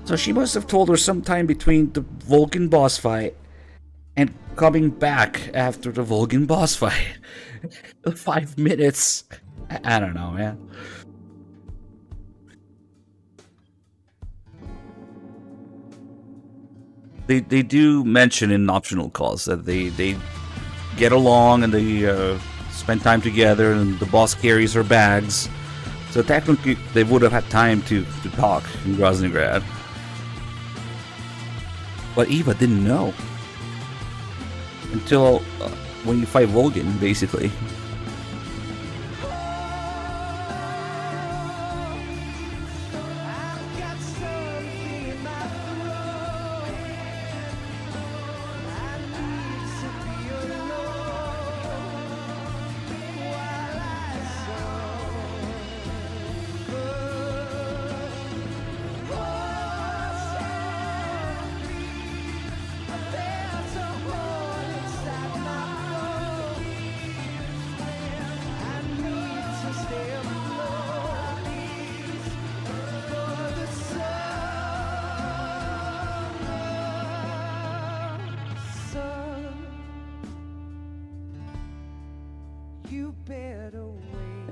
So she must have told her sometime between the Volgin boss fight and coming back after the Volgin boss fight. 5 minutes. I don't know, man. They do mention in optional calls that they get along and they spend time together, and the boss carries her bags. So technically, they would have had time to talk in Groznygrad. But Eva didn't know. Until when you fight Volgin, basically.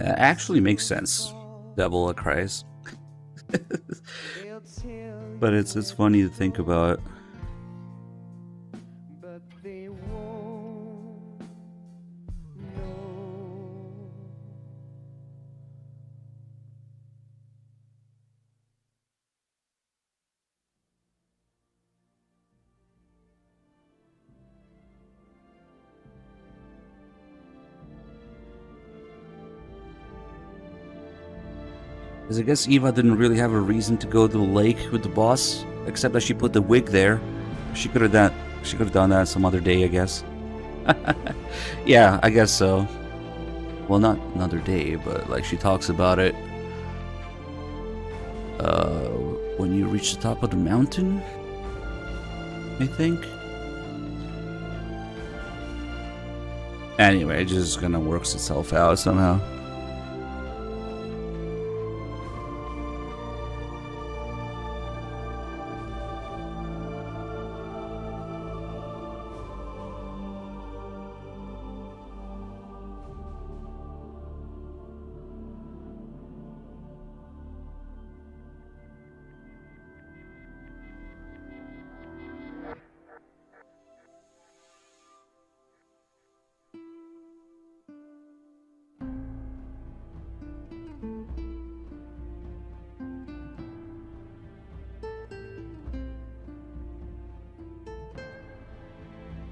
That actually makes sense. Devil a Christ. But it's funny to think about. But they won't know. Because I guess Eva didn't really have a reason to go to the lake with the boss, except that she put the wig there. She could have done that some other day, I guess. Yeah, I guess so. Well, not another day, but like she talks about it. When you reach the top of the mountain, I think. Anyway, it just kind of works itself out somehow.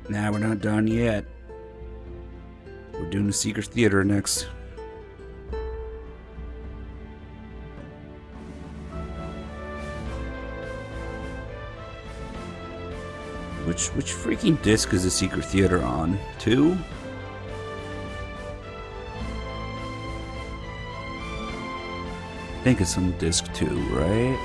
Nah, we're not done yet. We're doing the Secret Theater next. Which freaking disc is the Secret Theater on? 2? I think it's on disc 2, right?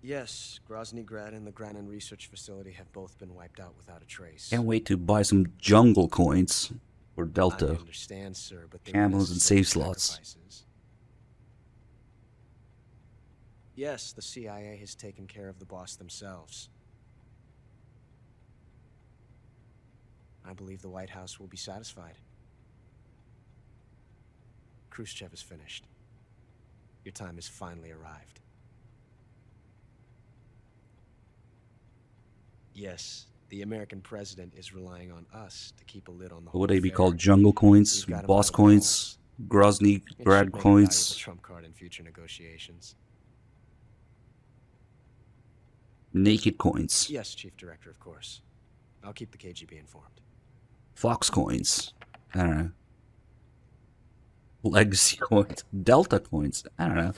Yes, Groznygrad and the Granin Research Facility have both been wiped out without a trace. Can't wait to buy some jungle coins for Delta. I understand, sir, but they were camos and necessary save slots. sacrifices. Yes, the CIA has taken care of the boss themselves. I believe the White House will be satisfied. Khrushchev is finished. Your time has finally arrived. Yes, the American president is relying on us to keep a lid on the What whole would they be affair. called? Jungle coins? We've got 'em Boss by the coins? Grozny It should Grad make a coins? valuable trump card in future negotiations. Naked coins? Yes, Chief Director, of course. I'll keep the KGB informed. Fox coins? I don't know. Legacy coins? Delta coins? I don't know.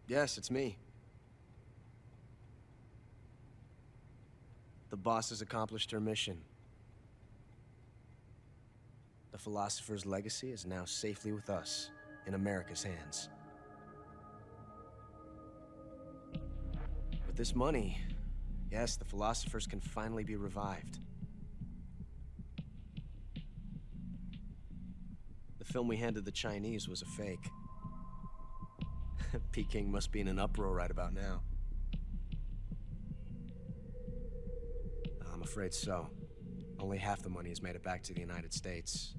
Yes, it's me. The boss has accomplished her mission. The philosopher's legacy is now safely with us, in America's hands. With this money, yes, the philosophers can finally be revived. The film we handed the Chinese was a fake. Peking must be in an uproar right about now. I'm afraid so. Only half the money has made it back to the United States.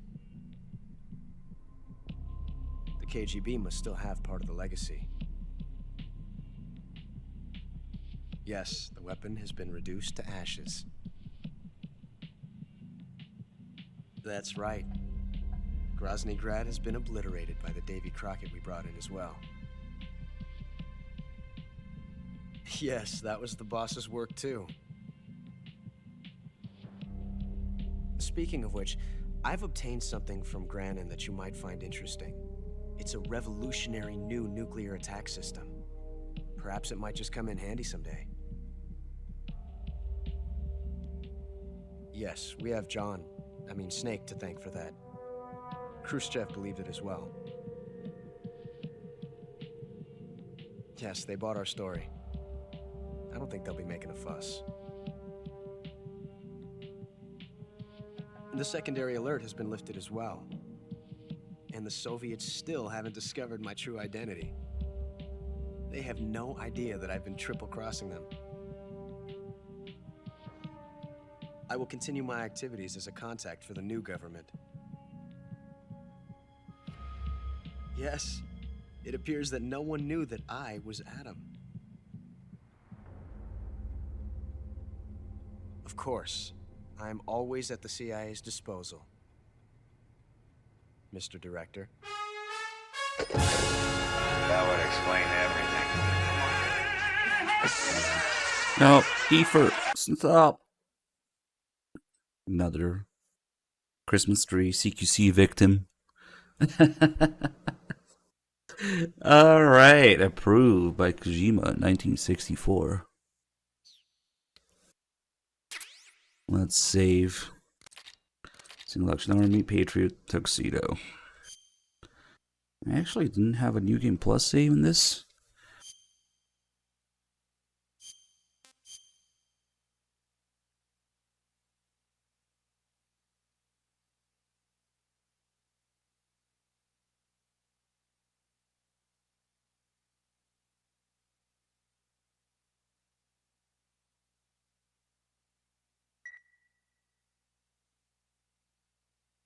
The KGB must still have part of the legacy. Yes, the weapon has been reduced to ashes. That's right. Groznygrad has been obliterated by the Davy Crockett we brought in as well. Yes, that was the boss's work too. Speaking of which, I've obtained something from Granin that you might find interesting. It's a revolutionary new nuclear attack system. Perhaps it might just come in handy someday. Yes, we have Snake to thank for that. Khrushchev believed it as well. Yes, they bought our story. I don't think they'll be making a fuss. The secondary alert has been lifted as well. And the Soviets still haven't discovered my true identity. They have no idea that I've been triple-crossing them. I will continue my activities as a contact for the new government. Yes, it appears that no one knew that I was Adam. Of course, I am always at the CIA's disposal, Mr. Director. That would explain everything. No, Kiefer, stop. Another Christmas tree CQC victim. Alright, approved by Kojima, 1964. Let's save. Single Action Army, Patriot, Tuxedo. I actually didn't have a New Game Plus save in this.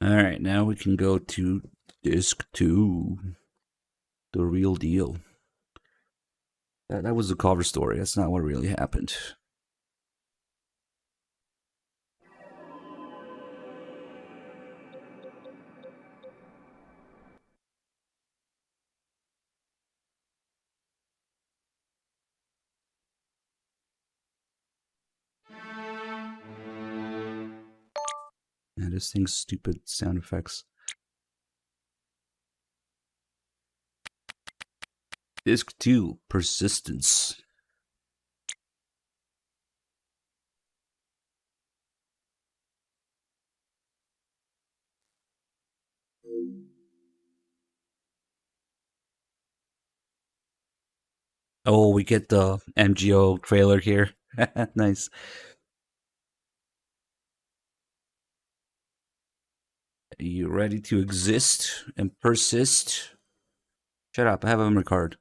Alright, now we can go to Disc 2. The real deal. That was the cover story. That's not what really happened. Yeah, this thing's stupid sound effects. Disc 2, Persistence. Oh, we get the MGO trailer here. Nice. Are you ready to exist and persist? Shut up, I have a memory card.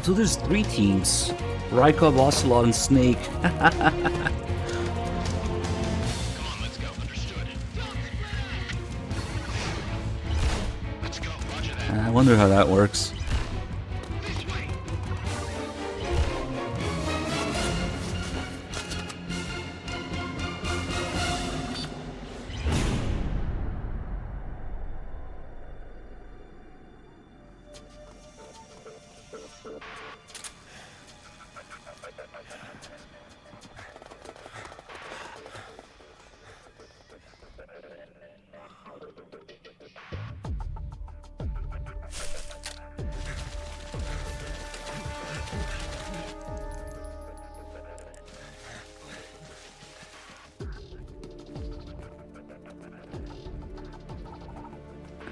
So there's 3 teams. Rykov, Ocelot, and Snake. I wonder how that works.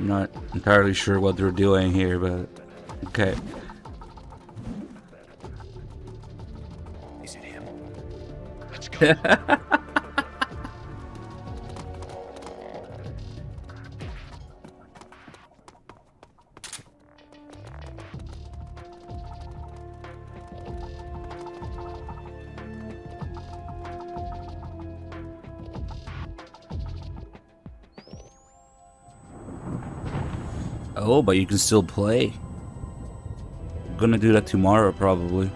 I'm not entirely sure what they're doing here, but okay. Is it him? Let's go. Oh, but you can still play. I'm gonna do that tomorrow, probably.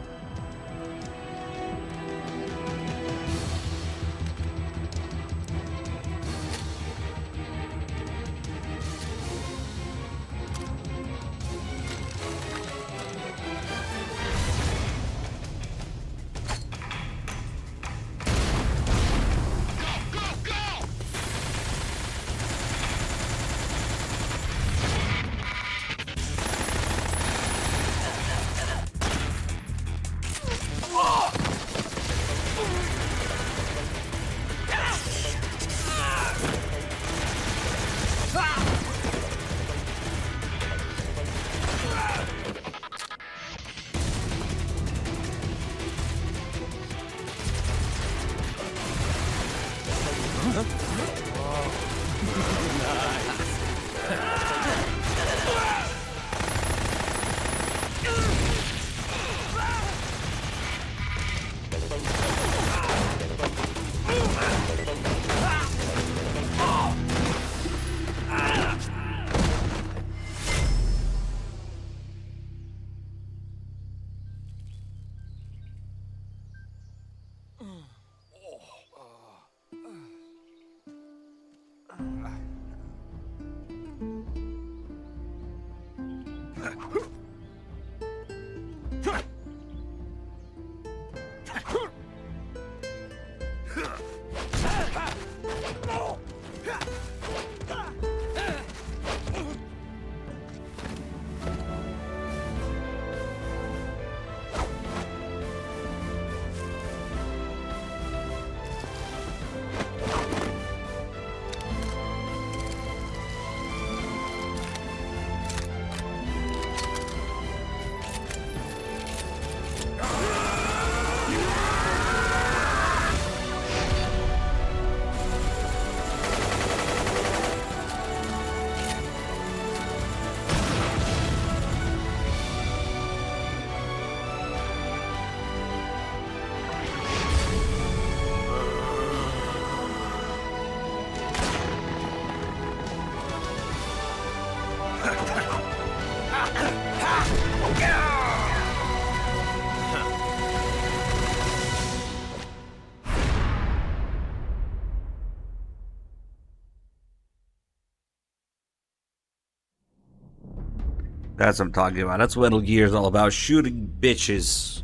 That's what I'm talking about. That's what Metal Gear is all about. Shooting bitches.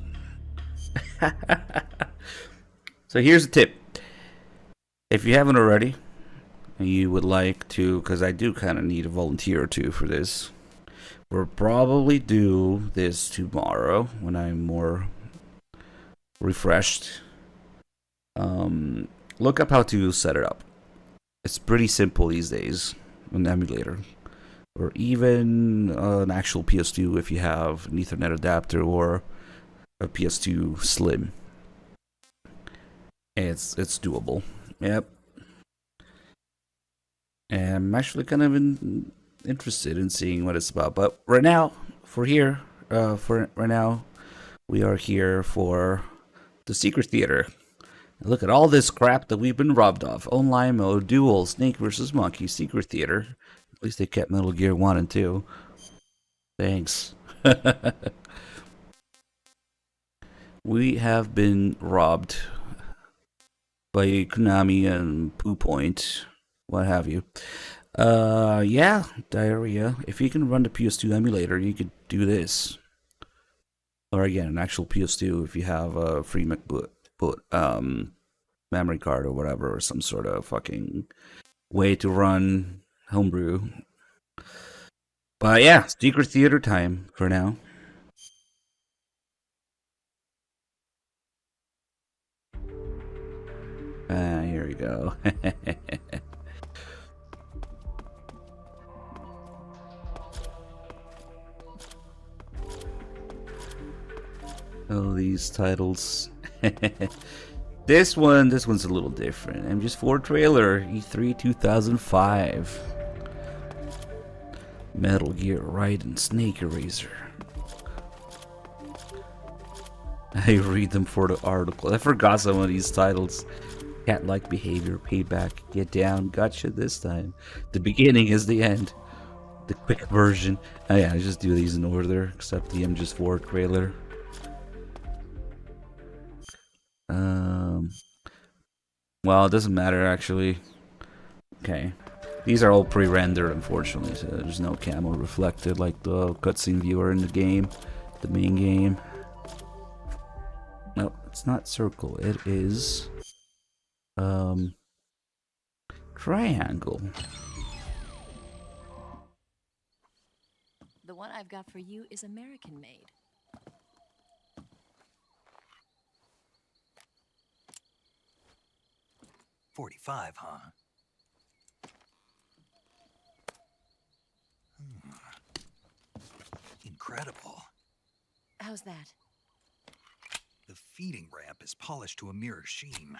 So here's a tip. If you haven't already, and you would like to, because I do kind of need a volunteer or two for this, we'll probably do this tomorrow when I'm more refreshed. Look up how to set it up. It's pretty simple these days, an emulator. Or even an actual PS2 if you have an Ethernet adapter or a PS2 Slim. It's doable. Yep. And I'm actually kind of interested in seeing what it's about. But right now, we are here for the Secret Theater. Look at all this crap that we've been robbed of. Online mode, duel, Snake versus Monkey, Secret Theater. At least they kept Metal Gear 1 and 2. Thanks. We have been robbed by Konami and Poo Point, what have you. Yeah, diarrhea. If you can run the PS2 emulator, you could do this. Or again, an actual PS2 if you have a free memory card or whatever, or some sort of fucking way to run homebrew. But yeah, Secret Theater time for now. Here we go. Oh, these titles. This one's a little different. MGS4 trailer, E3 2005. Metal Gear Raiden Snake Eraser. I read them for the article. I forgot some of these titles. Cat-like behavior, payback, get down, gotcha this time. The beginning is the end. The quick version. Oh yeah, I just do these in order, except the MGS4 trailer. Well, it doesn't matter actually. Okay. These are all pre-rendered, unfortunately, so there's no camo reflected like the cutscene viewer in the game, the main game. No, it's not circle. It is triangle. The one I've got for you is American made. $45, huh? Incredible. How's that? The feeding ramp is polished to a mirror sheen.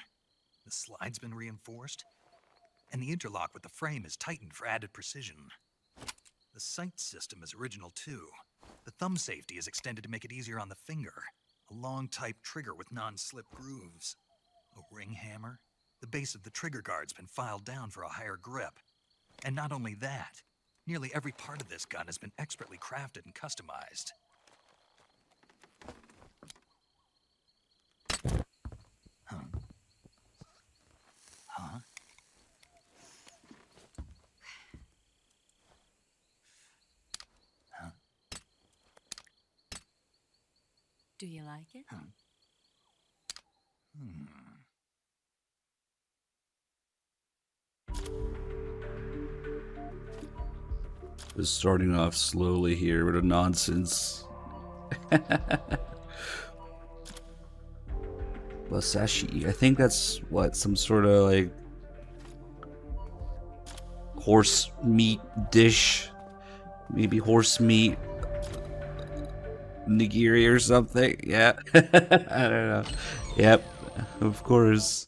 The slide's been reinforced, and the interlock with the frame is tightened for added precision. The sight system is original too. The thumb safety is extended to make it easier on the finger. A long type trigger with non-slip grooves. A ring hammer. The base of the trigger guard's been filed down for a higher grip. And not only that, nearly every part of this gun has been expertly crafted and customized. Huh? Huh? Huh? Do you like it? Huh? Just starting off slowly here with a nonsense. Wasashi. I think that's what, some sort of like horse meat dish. Maybe horse meat nigiri or something. Yeah. I don't know. Yep. Of course.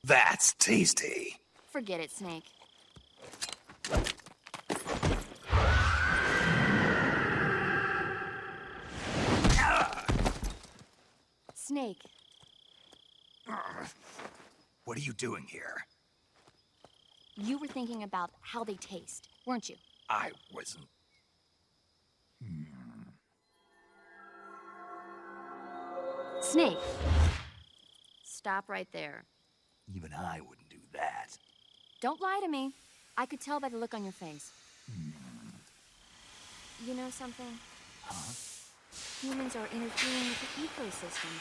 That's tasty. Forget it, Snake. Snake. What are you doing here? You were thinking about how they taste, weren't you? I wasn't. Snake. Stop right there. Even I wouldn't do that. Don't lie to me. I could tell by the look on your face. You know something? Huh? Humans are interfering with the ecosystem.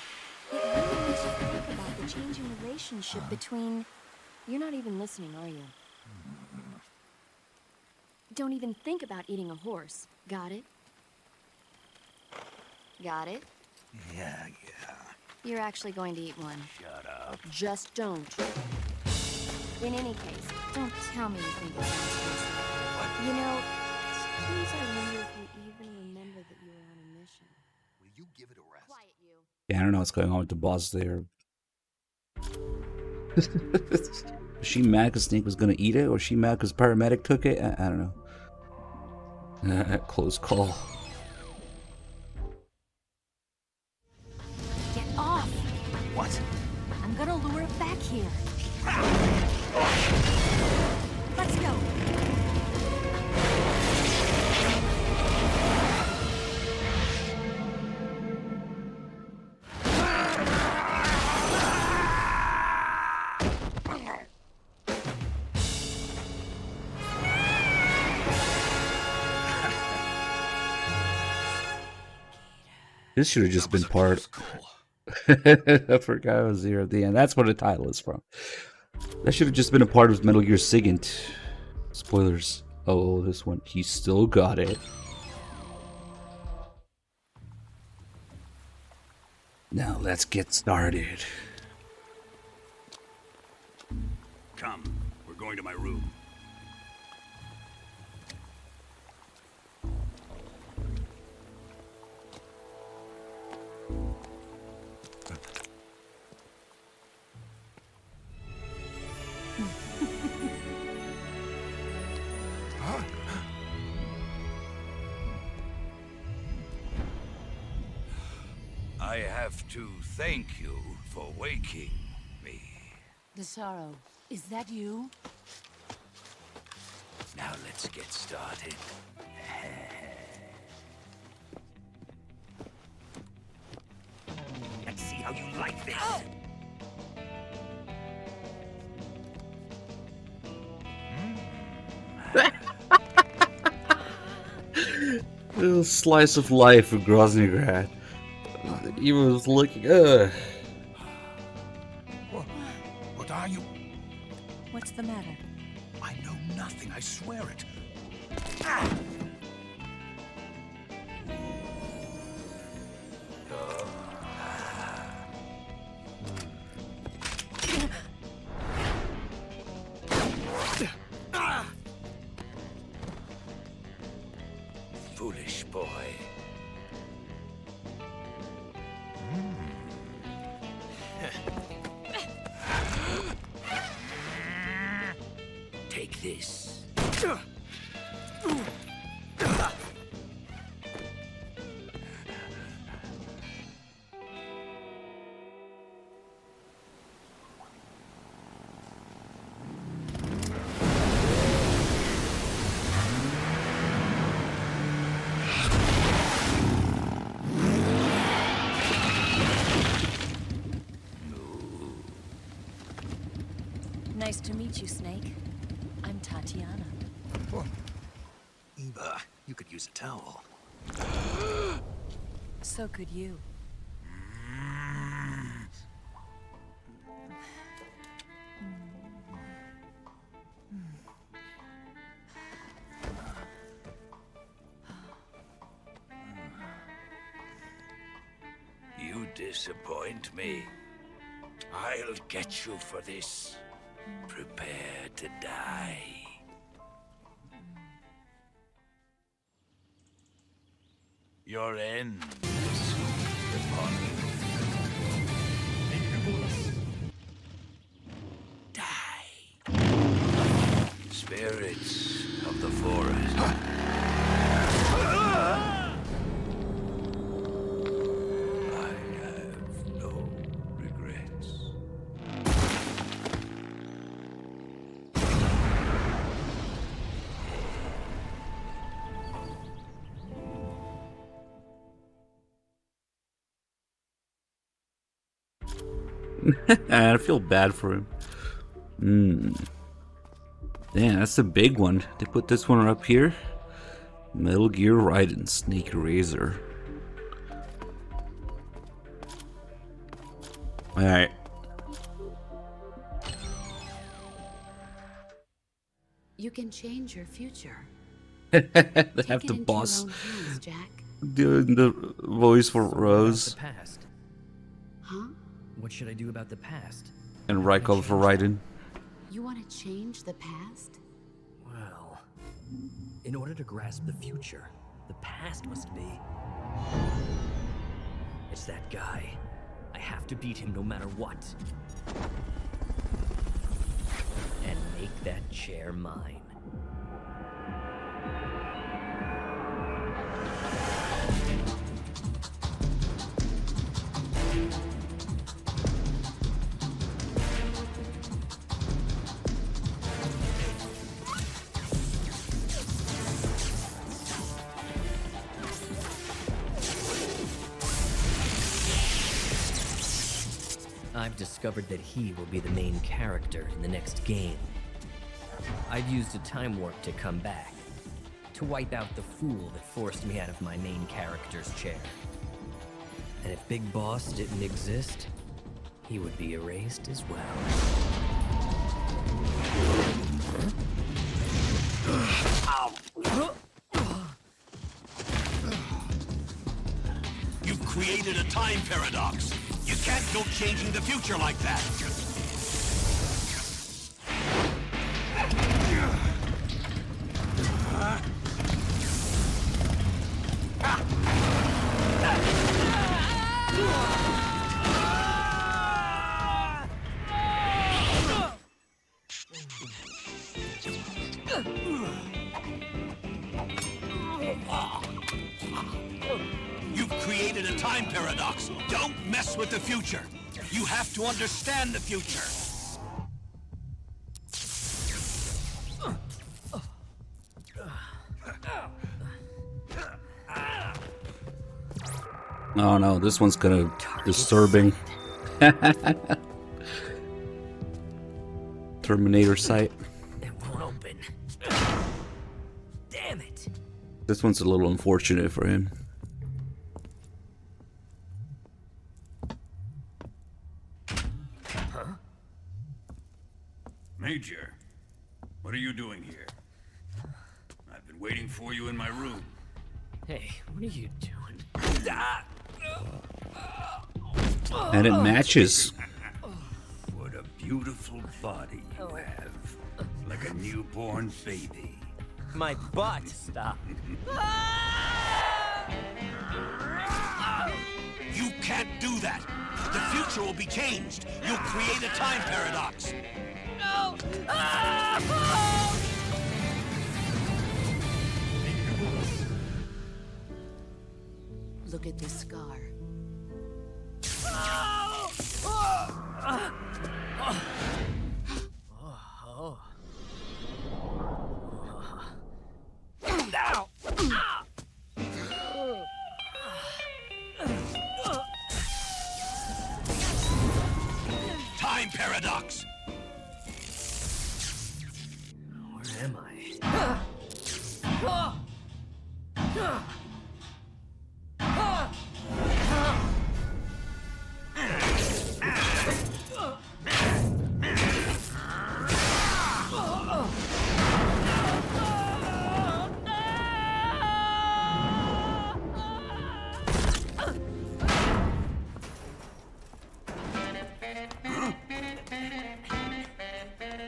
It really makes you think about the changing relationship between... You're not even listening, are you? Don't even think about eating a horse. Got it? Got it? Yeah. You're actually going to eat one. Shut up. Just don't. In any case, don't tell me you think it sounds tasty. You know, sometimes I wonder if you even remember that you were on a mission. Will you give it a rest? Quiet, you. Yeah, I don't know what's going on with the boss there. Was she mad because Snake was gonna eat it, or was she mad because paramedic took it? I don't know. Close call. Get off! What? I'm gonna lure it back here. Let's go. This should have just been part. I forgot I was here at the end. That's where the title is from. That should have just been a part of Metal Gear Sigint. Spoilers. Oh, this one. He still got it. Now let's get started. Come, we're going to my room. I have to thank you for waking me. DeSaro, is that you? Now let's get started. Let's see how you like this. Little slice of life of Groznygrad. He was looking. What are you? What's the matter? I know nothing, I swear it. Foolish boy. Take this. Nice to meet you, Snake. I'm Tatiana. Eva, you could use a towel. So could you. You disappoint me. I'll get you for this. Prepare to die. Your end is soon upon you. Die. Spirits of the forest. I have no regrets. I feel bad for him. Damn, that's a big one. They put this one up here. Metal Gear Raiden Snake Razor. Alright. You can change your future. They Take have it the into boss your own hands, Jack. doing the voice for Rose The past. Huh? What should I do about the past? and Rykov for Raiden. You want to change the past? Well, in order to grasp the future, the past must be... It's that guy. I have to beat him no matter what. And make that chair mine. I've discovered that he will be the main character in the next game. I've used a time warp to come back, to wipe out the fool that forced me out of my main character's chair. And if Big Boss didn't exist, he would be erased as well. You've created a time paradox. You can't go changing the future like that. You've created a time paradox. Don't mess with the future. You have to understand the future. Oh no, this one's kind of disturbing. Terminator sight. It won't open. Damn it. This one's a little unfortunate for him. Huh? Major, what are you doing here? I've been waiting for you in my room. Hey, what are you doing? And it matches. What a beautiful body you have. Like a newborn baby. My butt. Stop. You can't do that. The future will be changed. You'll create a time paradox. No! Look at this scar. Time paradox. Where am I?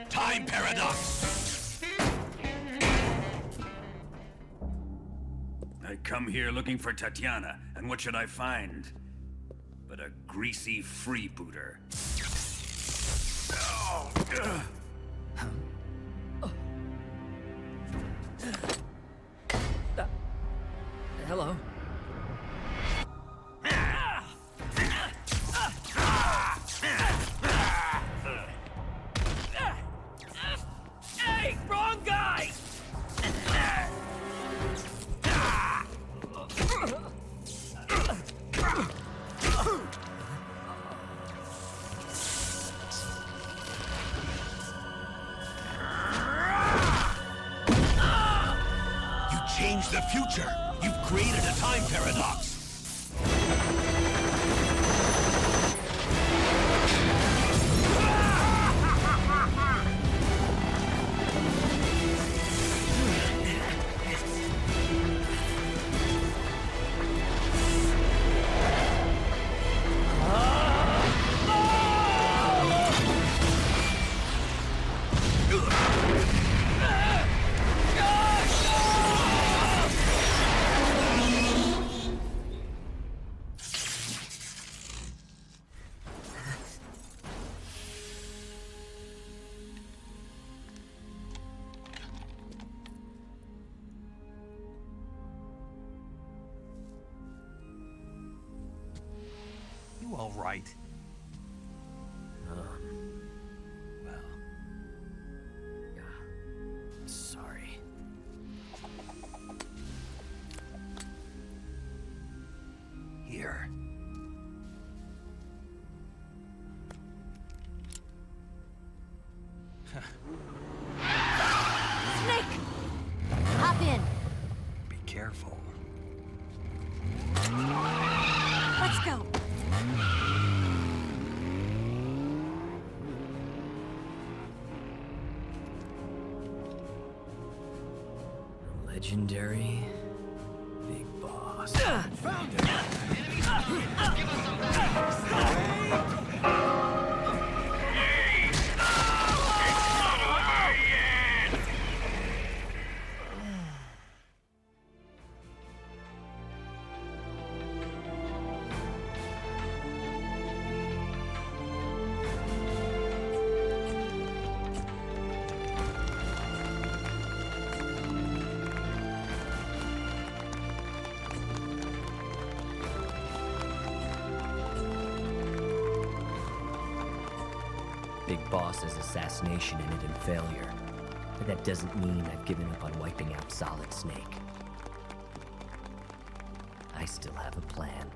Time paradox. I come here looking for Tatiana, and what should I find? But a greasy freebooter. Oh, ugh. Hello? Hey, wrong guy! You changed the future. You've created a time paradox. You all right? Well, yeah. Sorry. Here. Snake! Hop in. Be careful. Let's go. legendary Big Boss. Found him! Give us some back! Big Boss's assassination ended in failure, but that doesn't mean I've given up on wiping out Solid Snake. I still have a plan.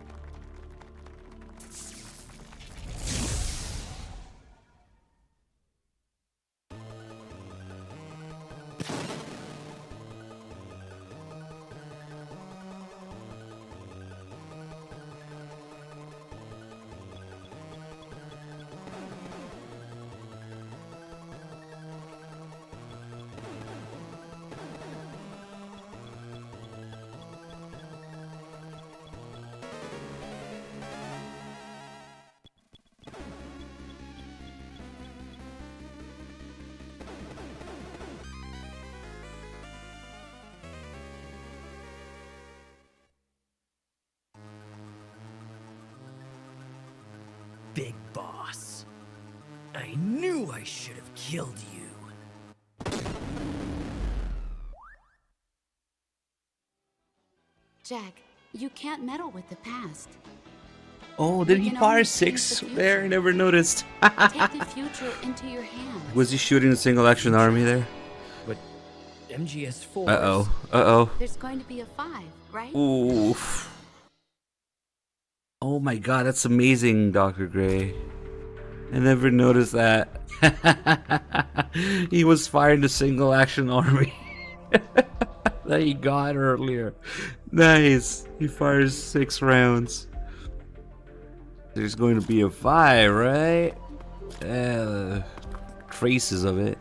Big Boss. I knew I should have killed you. Jack, you can't meddle with the past. Oh, did he can fire only 6 change the there? I never noticed. Take the future into your hands. Was he shooting a single action army there? But MGS4. Uh-oh. Uh-oh. There's going to be a 5, right? Oof. Oh my god, that's amazing, Dr. Gray. I never noticed that. He was firing the single action army that he got earlier. Nice. He fires 6 rounds. There's going to be a 5, right? Traces of it.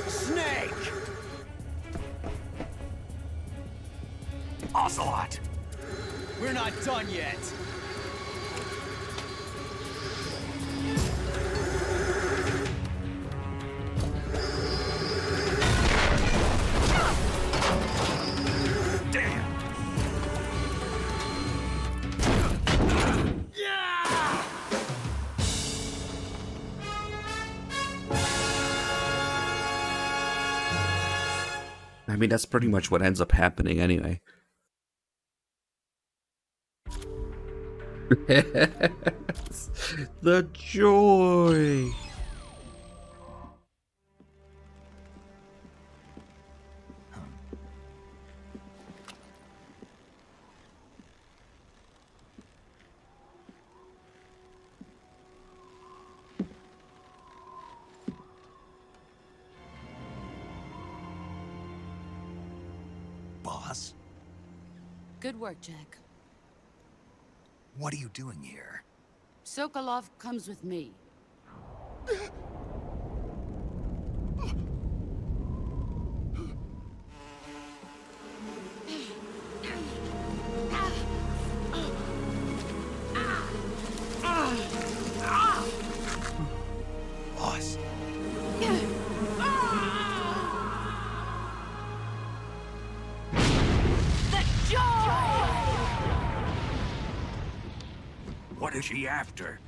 Snake! Ocelot! We're not done yet. Damn! I mean, that's pretty much what ends up happening anyway. The joy. Boss, Good work, Jack. what are you doing here? Sokolov comes with me. Boss, what is she after?